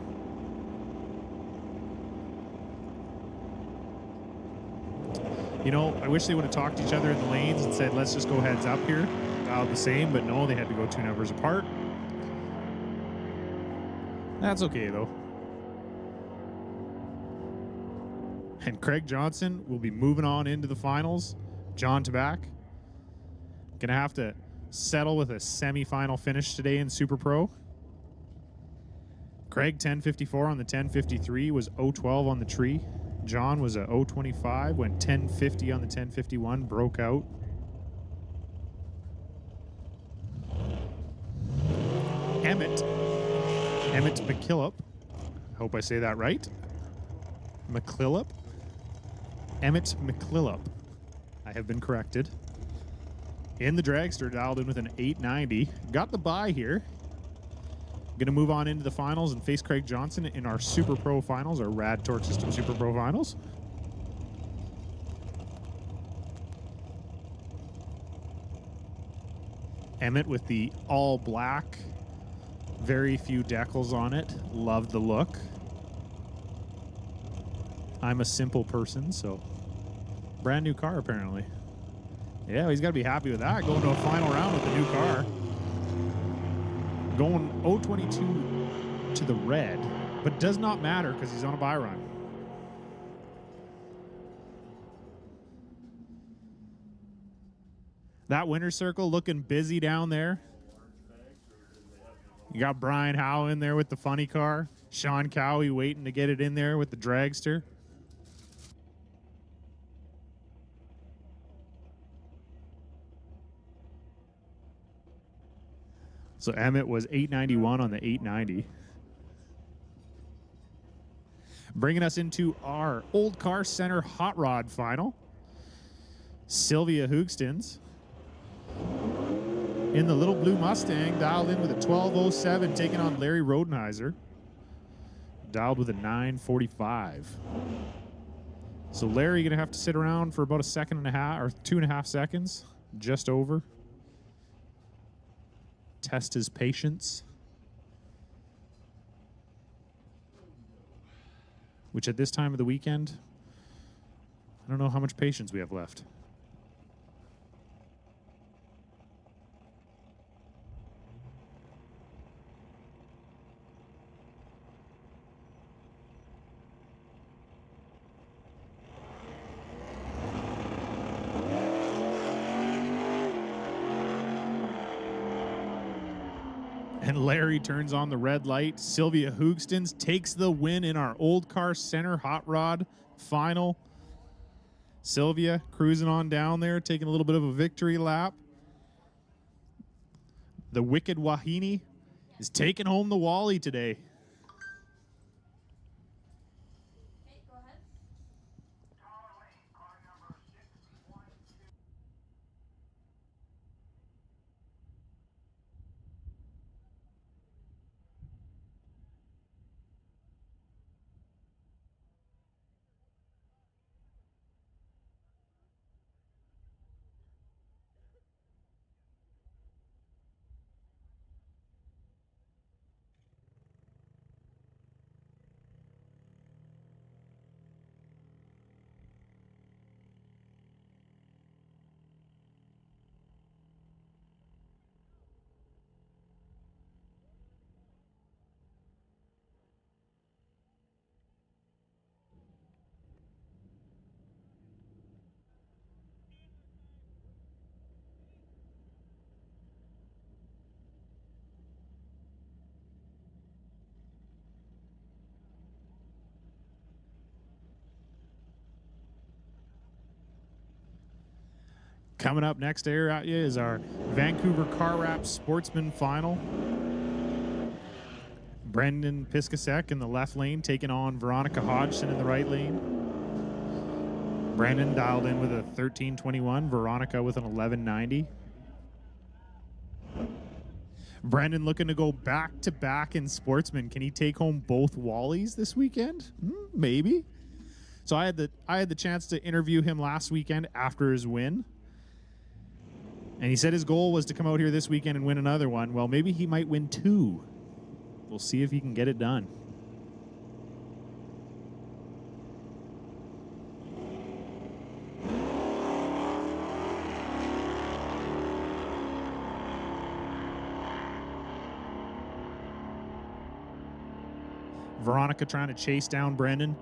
You know, I wish they would have talked to each other in the lanes and said, let's just go heads up here. Dialed the same, but no, they had to go two numbers apart. That's okay, though. And Craig Johnson will be moving on into the finals. John Tabak gonna have to settle with a semi-final finish today in Super Pro. Craig 10-54 on the 10-53, was 0-12 on the tree. John was a 0-25, went 10-50 on the 10-51, broke out. Emmett McKillop. Hope I say that right. McClillop. Emmett McClillop. I have been corrected. In the dragster, dialed in with an 890. Got the bye here. Going to move on into the finals and face Craig Johnson in our Super Pro Finals, our Rad Torque System Super Pro Finals. Emmett with the all black. Very few decals on it. Love the look. I'm a simple person, so brand new car apparently. Yeah, he's got to be happy with that. Going to a final round with a new car. Going 0-22 to the red, but does not matter because he's on a bye run. That winner's circle looking busy down there. You got Brian Howe in there with the funny car. Sean Cowie waiting to get it in there with the dragster. So Emmett was 891 on the 890. Bringing us into our Old Car Center Hot Rod Final. Sylvia Hoogstens in the little blue Mustang, dialed in with a 1207, taking on Larry Rodenheiser. Dialed with a 945. So Larry gonna have to sit around for about a second and a half, or 2.5 seconds, just over. Test his patience. which at this time of the weekend, I don't know how much patience we have left. And Larry turns on the red light. Sylvia Hoogstens takes the win in our old car center hot rod final. Sylvia cruising on down there, taking a little bit of a victory lap. The Wicked Wahine is taking home the Wally today. Okay, go ahead. Coming up next air at you is our Vancouver Car Wrap Sportsman Final. Brendan Piscasek in the left lane taking on Veronica Hodgson in the right lane. Brandon dialed in with a 1321, Veronica with an 1190. Brendan looking to go back to back in Sportsman. Can he take home both Wallies this weekend? Maybe. So I had the chance to interview him last weekend after his win. And he said his goal was to come out here this weekend and win another one. Well, maybe he might win two. We'll see if he can get it done. Veronica trying to chase down Brendan.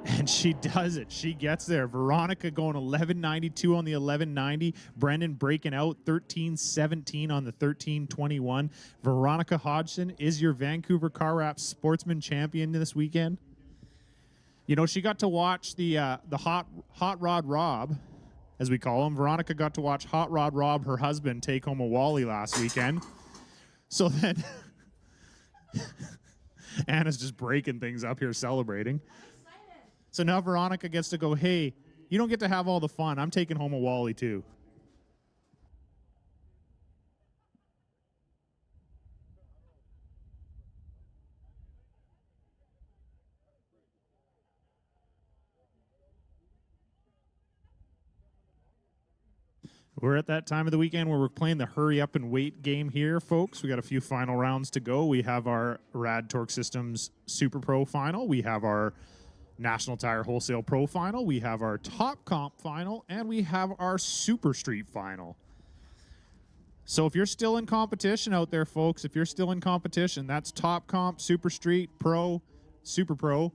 And she does it. She gets there. Veronica going 1192 on the 1190. Brendan breaking out 1317 on the 1321. Veronica Hodgson is your Vancouver Car Wrap Sportsman champion this weekend. You know, she got to watch the Hot Rod Rob, as we call him. Veronica got to watch Hot Rod Rob, her husband, take home a Wally last weekend. So then Anna's just breaking things up here celebrating. So now Veronica gets to go, hey, you don't get to have all the fun. I'm taking home a Wally too. We're at that time of the weekend where we're playing the hurry up and wait game here, folks. We got a few final rounds to go. We have our Rad Torque Systems Super Pro Final. We have our National Tire Wholesale Pro Final, we have our Top Comp Final, and we have our Super Street Final. So if you're still in competition out there, folks, if you're still in competition, that's Top Comp, Super Street, Pro, Super Pro.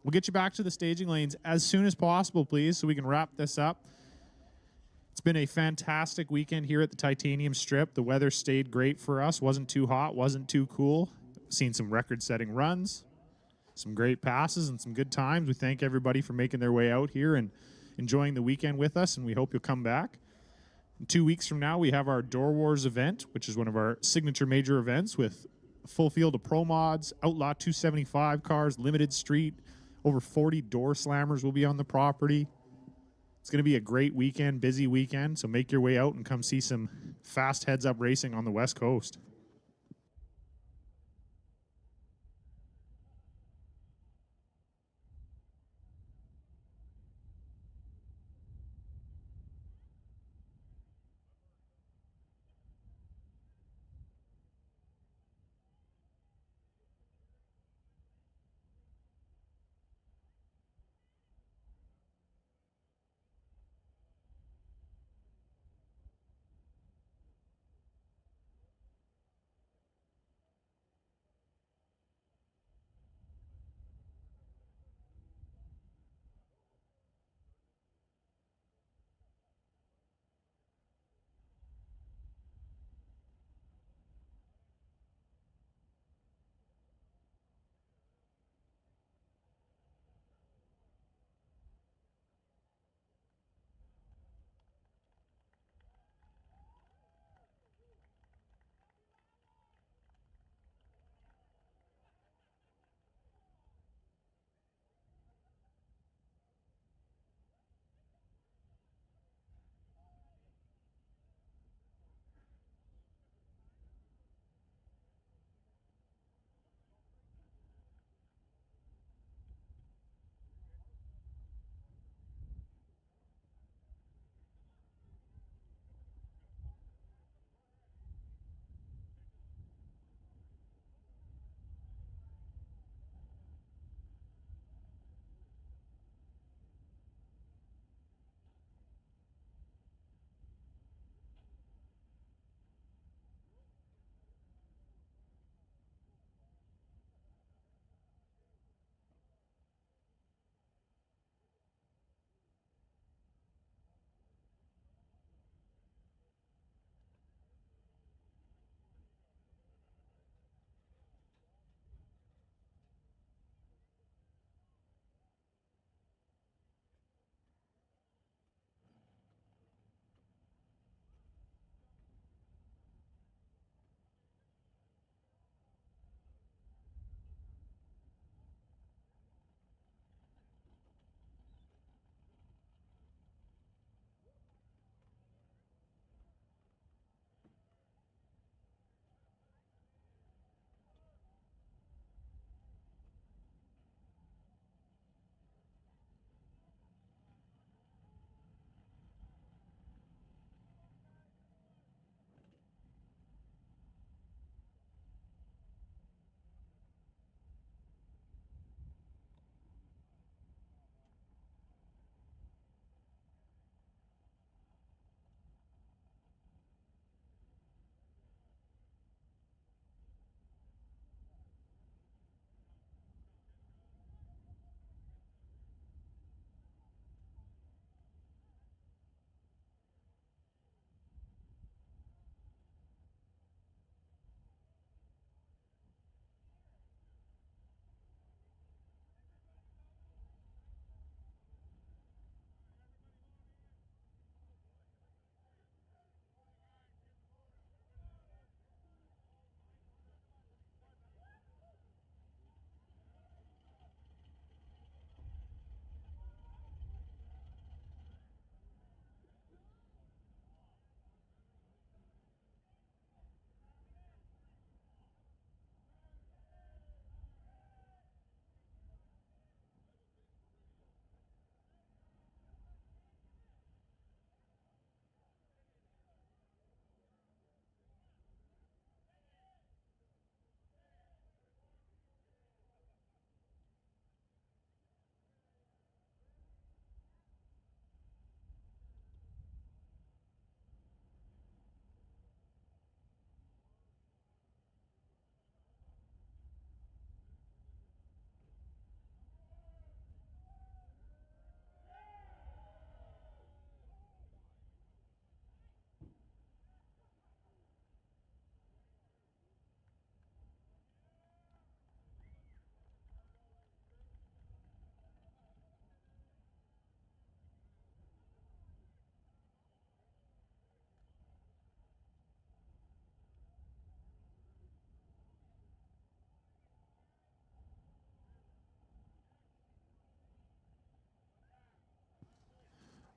We'll get you back to the staging lanes as soon as possible, please, so we can wrap this up. It's been a fantastic weekend here at the Titanium Strip. The weather stayed great for us. Wasn't too hot, wasn't too cool. Seen some record-setting runs. Some great passes and some good times. We thank everybody for making their way out here and enjoying the weekend with us, and we hope you'll come back. In 2 weeks from now, we have our Door Wars event, which is one of our signature major events with a full field of pro mods, Outlaw 275 cars, limited street, over 40 door slammers will be on the property. It's going to be a great weekend, busy weekend, so make your way out and come see some fast heads-up racing on the West Coast.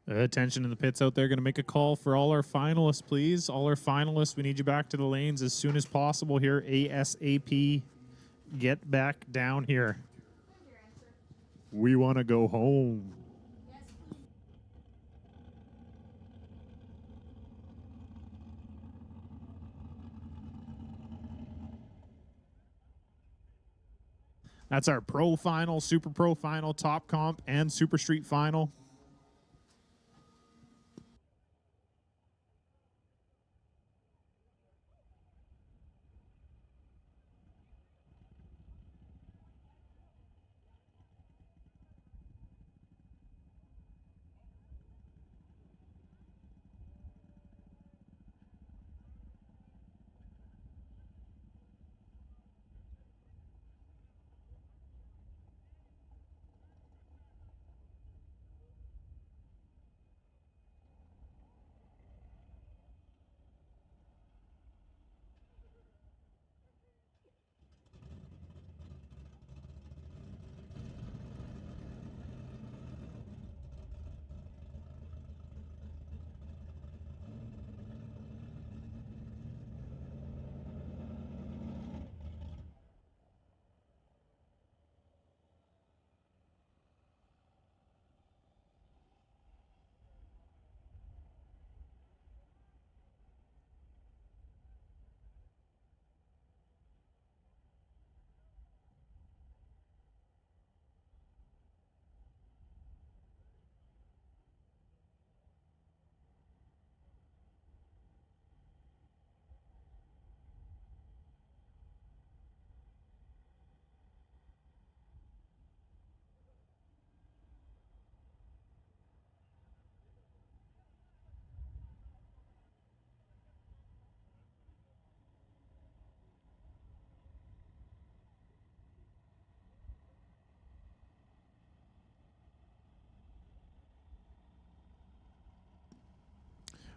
Attention in the pits out there. Going to make a call for all our finalists, please. All our finalists, we need you back to the lanes as soon as possible here. ASAP. Get back down here. Your answer. We want to go home. Yes, please. That's our pro final, super pro final, top comp, and super street final.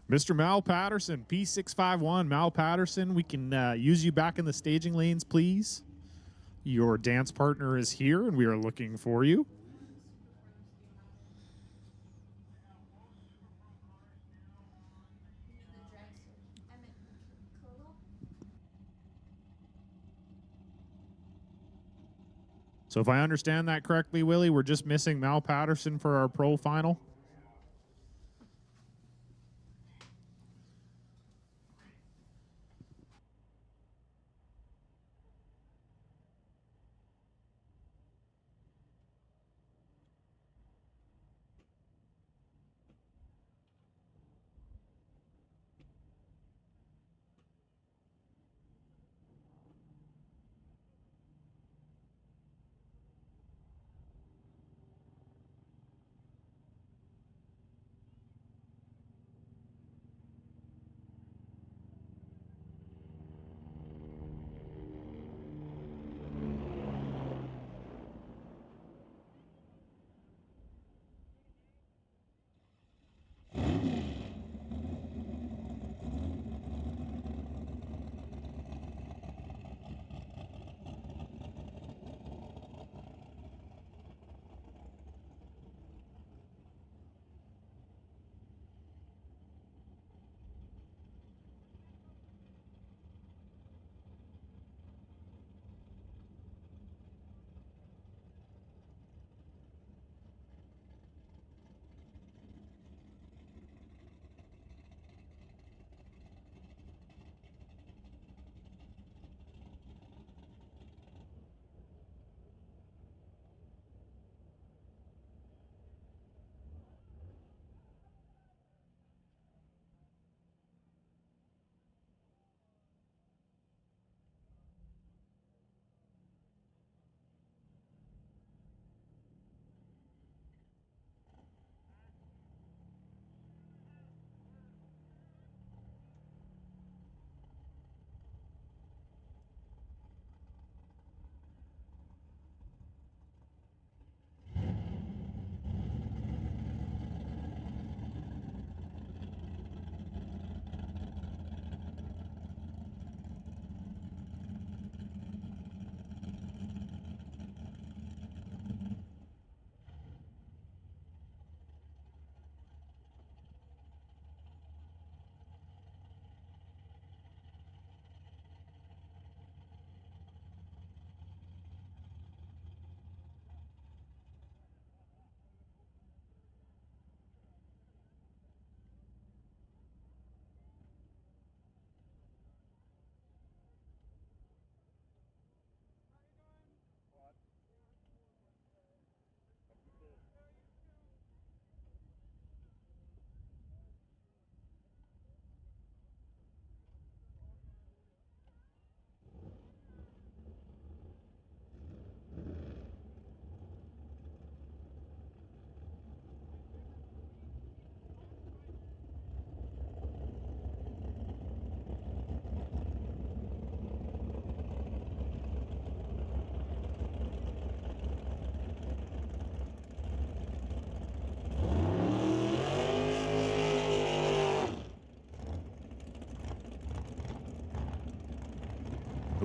Mr. Mal Patterson, P651. Mal Patterson, we can use you back in the staging lanes, please. Your dance partner is here, and we are looking for you. The dragster. Emmett Colo. So if I understand that correctly, Willie, we're just missing Mal Patterson for our pro final.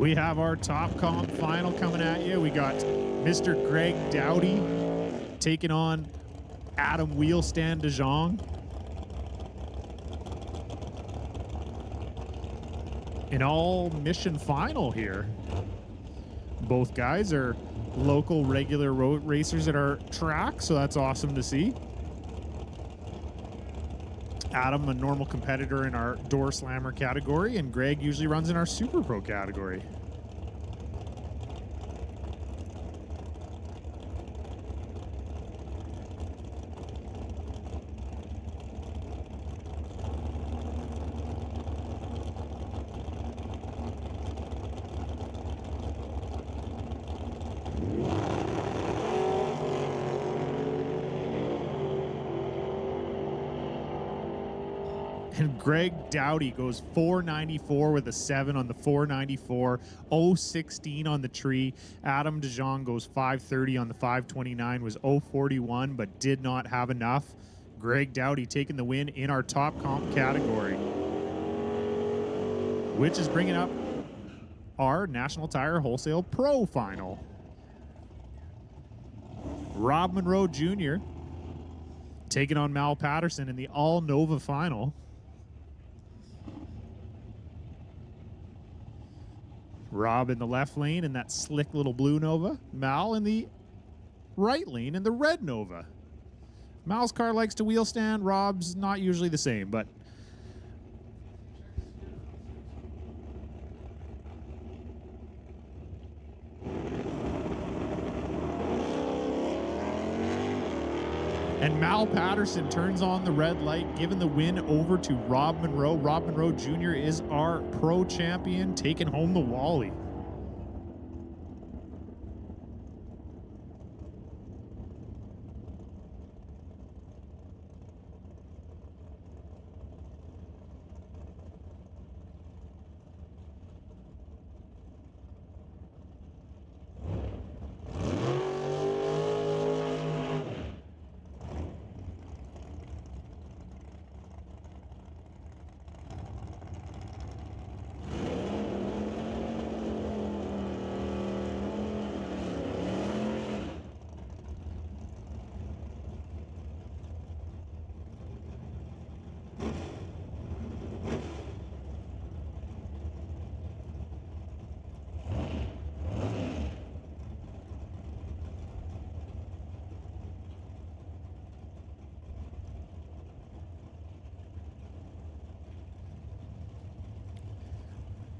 We have our top comp final coming at you. We got Mr. Greg Dowdy taking on Adam Wheelstand DeJong. An all mission final here. Both guys are local regular road racers at our track, so that's awesome to see. Adam, a normal competitor in our door slammer category, and Greg usually runs in our super pro category. And Greg Dowdy goes 494 with a 7 on the 494, 016 on the tree. Adam DeJong goes 530 on the 529, was 041, but did not have enough. Greg Dowdy taking the win in our top comp category, which is bringing up our National Tire Wholesale Pro Final. Rob Monroe Jr. taking on Mal Patterson in the All Nova Final. Rob in the left lane in that slick little blue Nova. Mal in the right lane in the red Nova. Mal's car likes to wheel stand. Rob's not usually the same, but and Mal Patterson turns on the red light, giving the win over to Rob Monroe. Rob Monroe Jr. is our pro champion, taking home the Wally.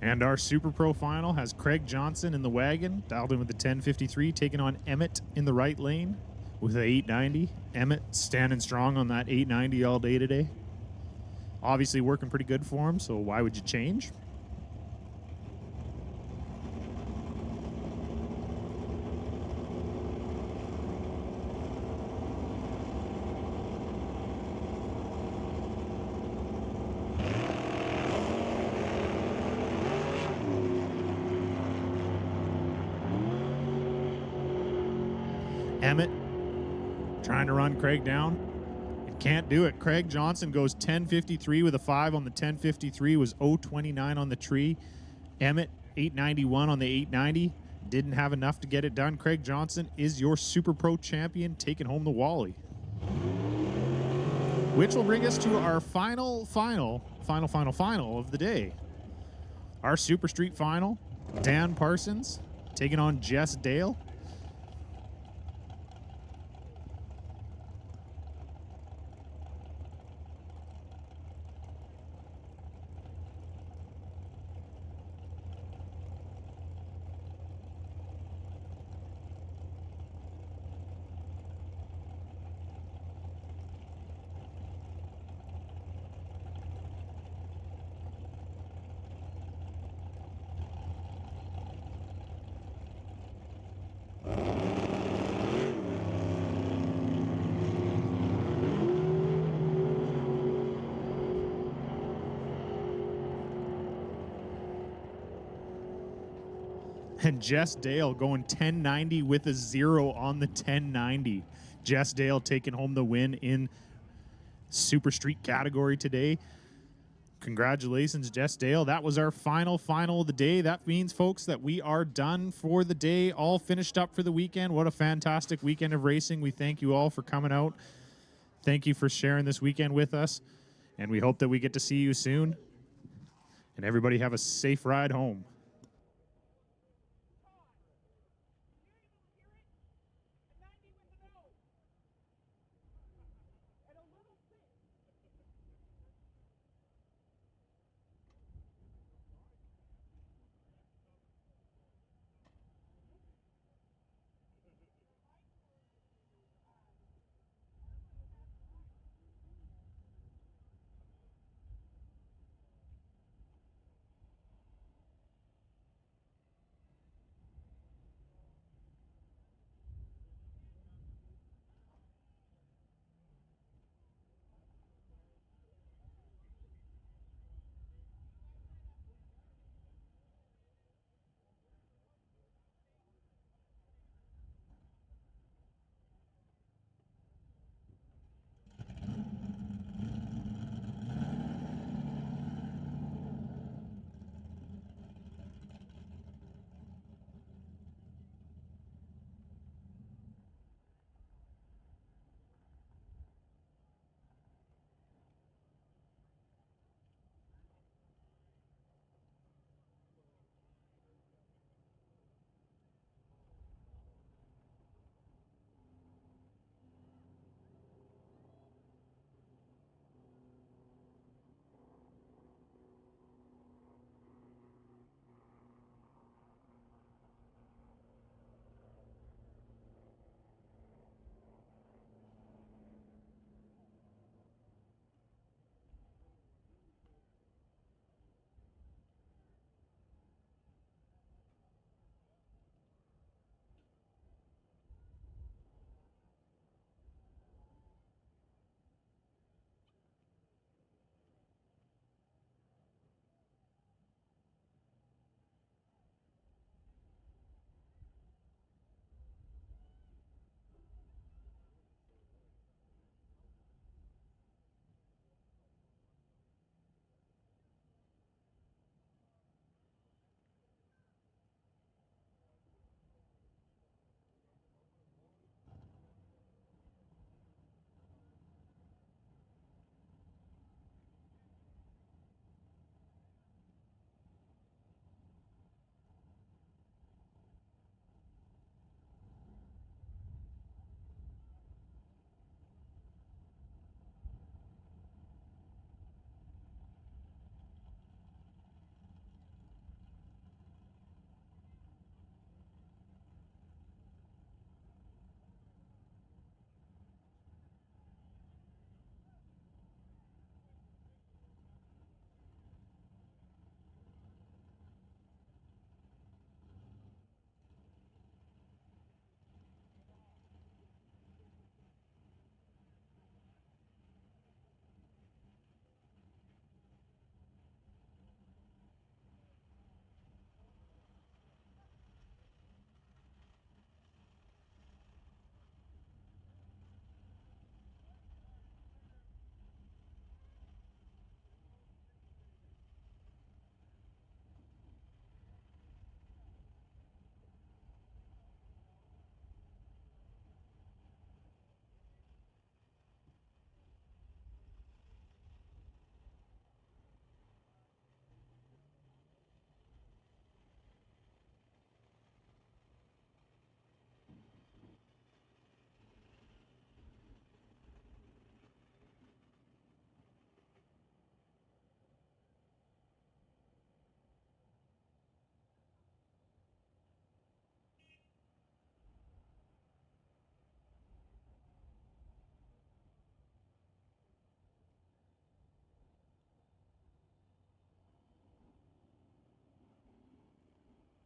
And our Super Pro final has Craig Johnson in the wagon, dialed in with the 1053, taking on Emmett in the right lane with the 890. Emmett standing strong on that 890 all day today. Obviously working pretty good for him, so why would you change? Emmett trying to run Craig down. It can't do it. Craig Johnson goes 1053 with a 5 on the 1053, was 029 on the tree. Emmett 891 on the 890. Didn't have enough to get it done. Craig Johnson is your Super Pro champion, taking home the Wally. Which will bring us to our final of the day. Our Super Street final, Dan Parsons taking on Jess Dale. And Jess Dale going 1090 with a 0 on the 1090. Jess Dale taking home the win in Super Street category today. Congratulations, Jess Dale. That was our final of the day. That means, folks, that we are done for the day, all finished up for the weekend. What a fantastic weekend of racing. We thank you all for coming out. Thank you for sharing this weekend with us, and we hope that we get to see you soon. And everybody have a safe ride home.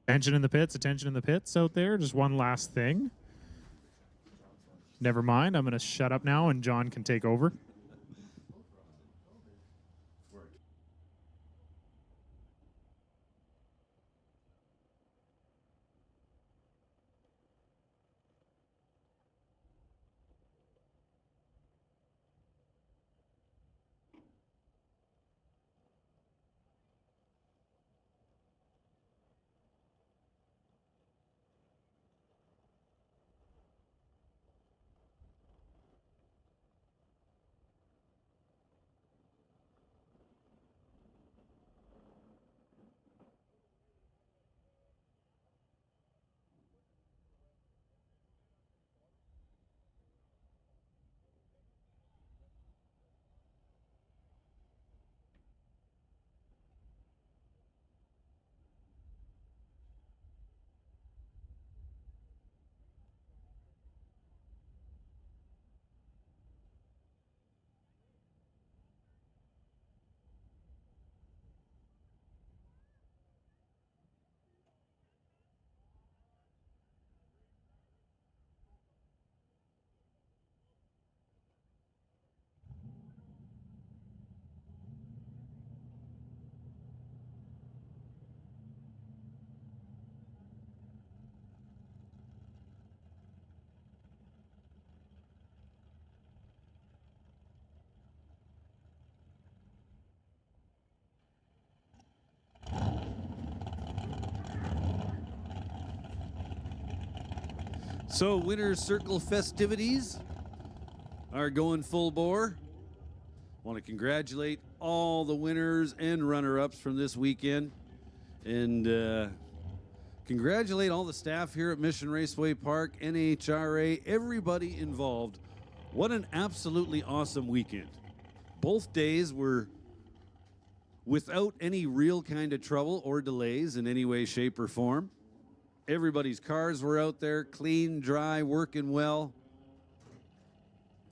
Attention in the pits out there. Just one last thing. Never mind. I'm going to shut up now and John can take over. So Winner's Circle festivities are going full bore. Want to congratulate all the winners and runner-ups from this weekend. And congratulate all the staff here at Mission Raceway Park, NHRA, everybody involved. What an absolutely awesome weekend. Both days were without any real kind of trouble or delays in any way, shape, or form. Everybody's cars were out there, clean, dry, working well.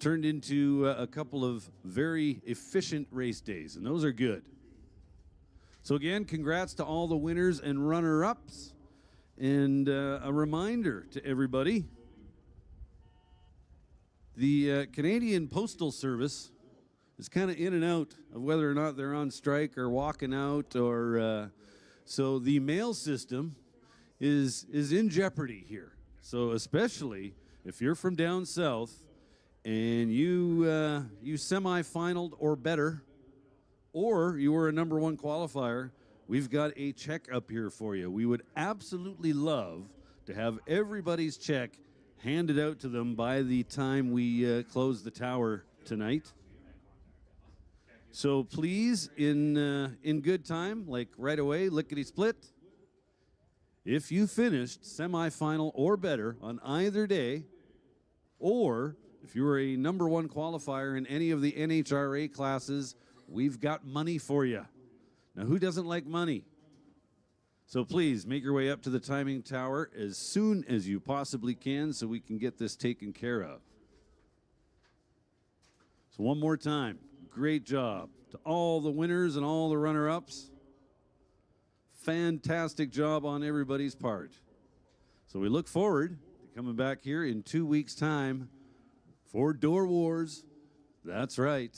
Turned into a couple of very efficient race days, and those are good. So again, congrats to all the winners and runner-ups. And a reminder to everybody, the Canadian Postal Service is kind of in and out of whether or not they're on strike or walking out, or so the mail system is in jeopardy here. So especially if you're from down south and you semi-finaled or better, or you were a #1 qualifier, we've got a check up here for you. We would absolutely love to have everybody's check handed out to them by the time we close the tower tonight. So please, in good time, like right away, lickety-split, if you finished semifinal or better on either day, or if you were a #1 qualifier in any of the NHRA classes, we've got money for you. Now, who doesn't like money? So please make your way up to the timing tower as soon as you possibly can so we can get this taken care of. So one more time, great job to all the winners and all the runner-ups. Fantastic job on everybody's part. So we look forward to coming back here in 2 weeks' time for Door Wars. That's right.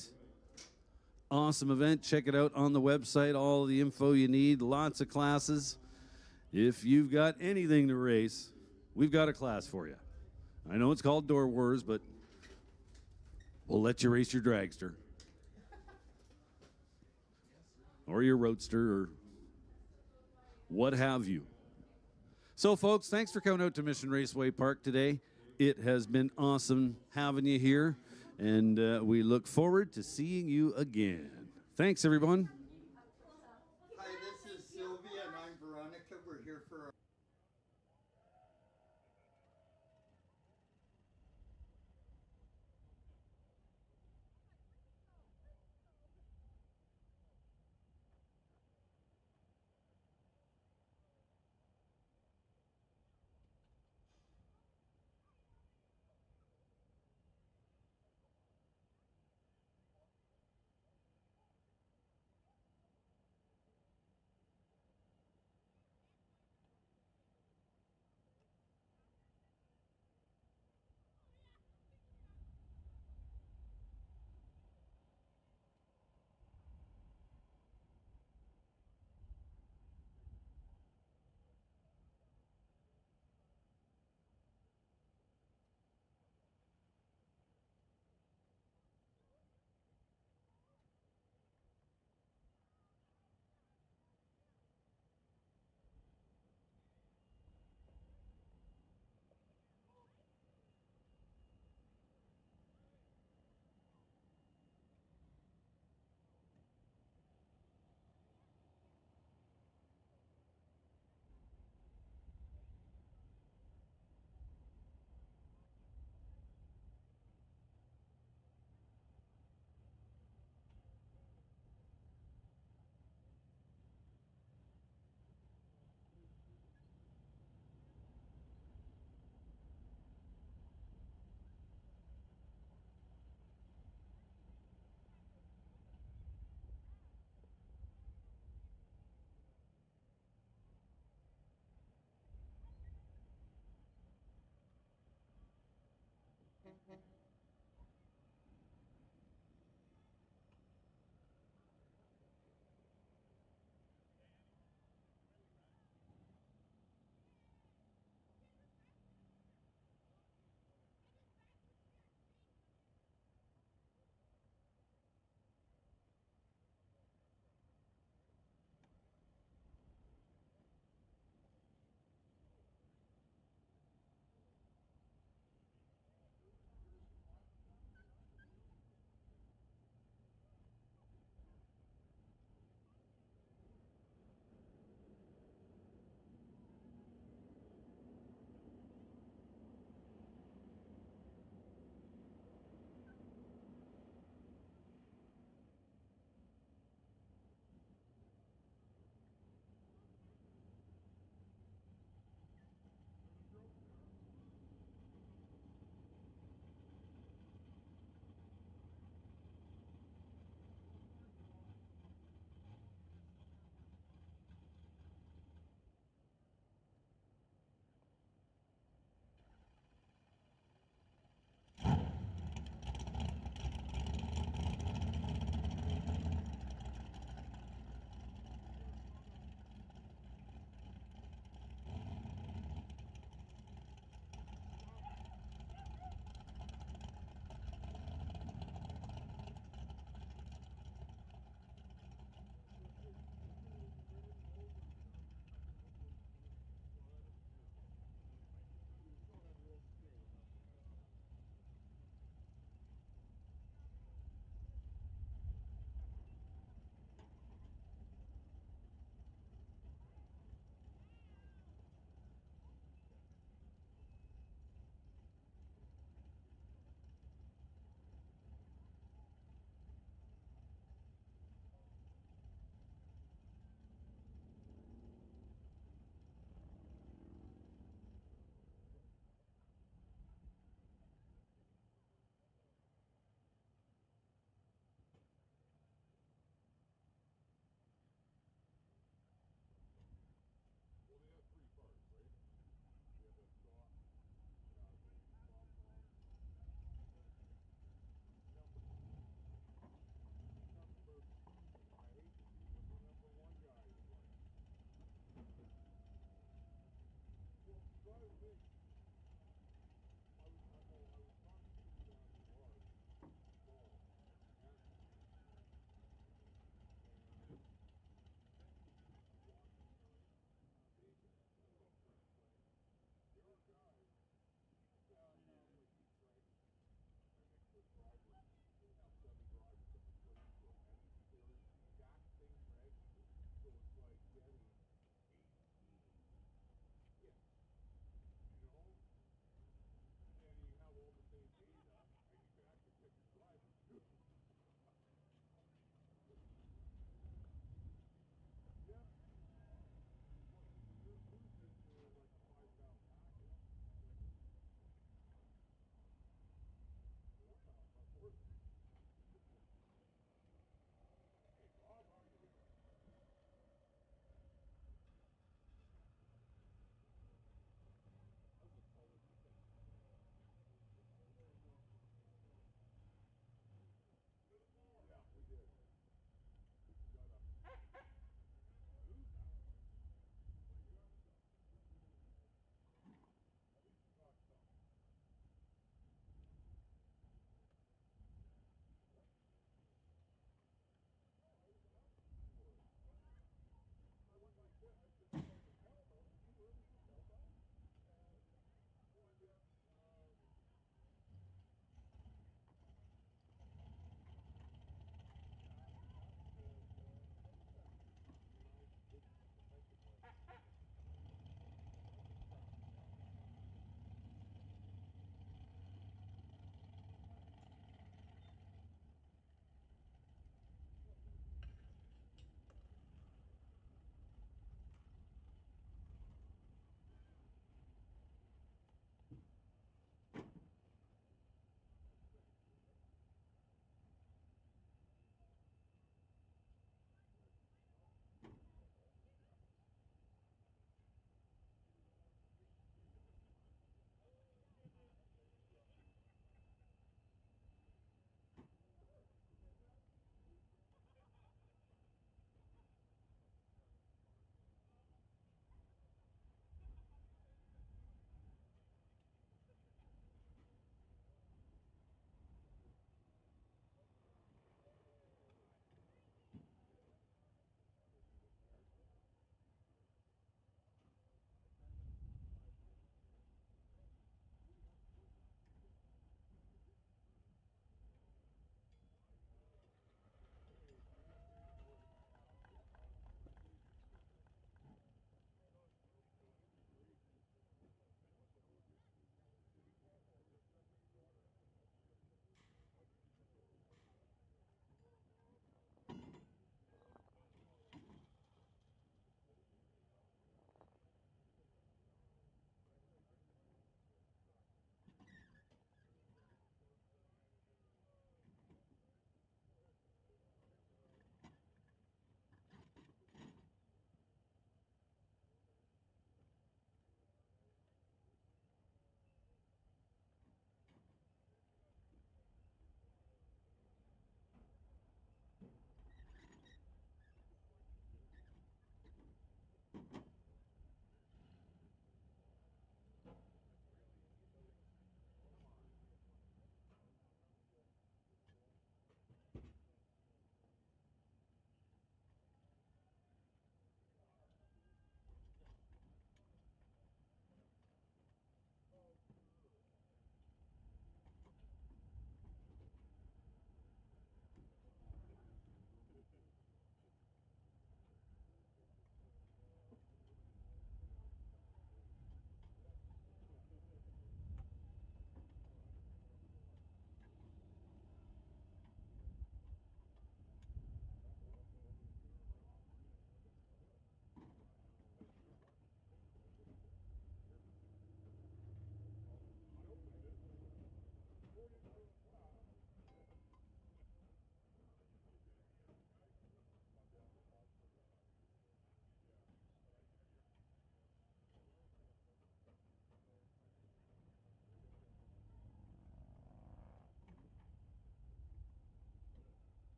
Awesome event. Check it out on the website. All the info you need. Lots of classes. If you've got anything to race, we've got a class for you. I know it's called Door Wars, but we'll let you race your dragster. Or your roadster, or what have you. So, folks, thanks for coming out to Mission Raceway Park today. It has been awesome having you here, and we look forward to seeing you again. Thanks, everyone. Hi, this is Sylvia, and I'm Veronica. We're here for our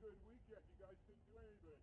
good weekend. You guys didn't do anything.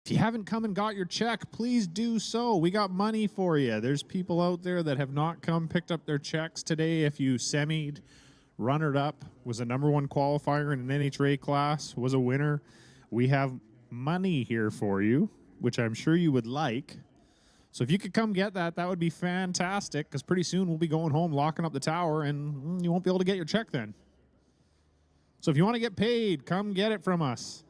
If you haven't come and got your check, please do so. We got money for you. There's people out there that have not picked up their checks today. If you semied, runner-up, was a #1 qualifier in an NHRA class, was a winner, we have money here for you, which I'm sure you would like. So if you could come get that, that would be fantastic, because pretty soon we'll be going home, locking up the tower, and you won't be able to get your check then. So if you want to get paid, come get it from us.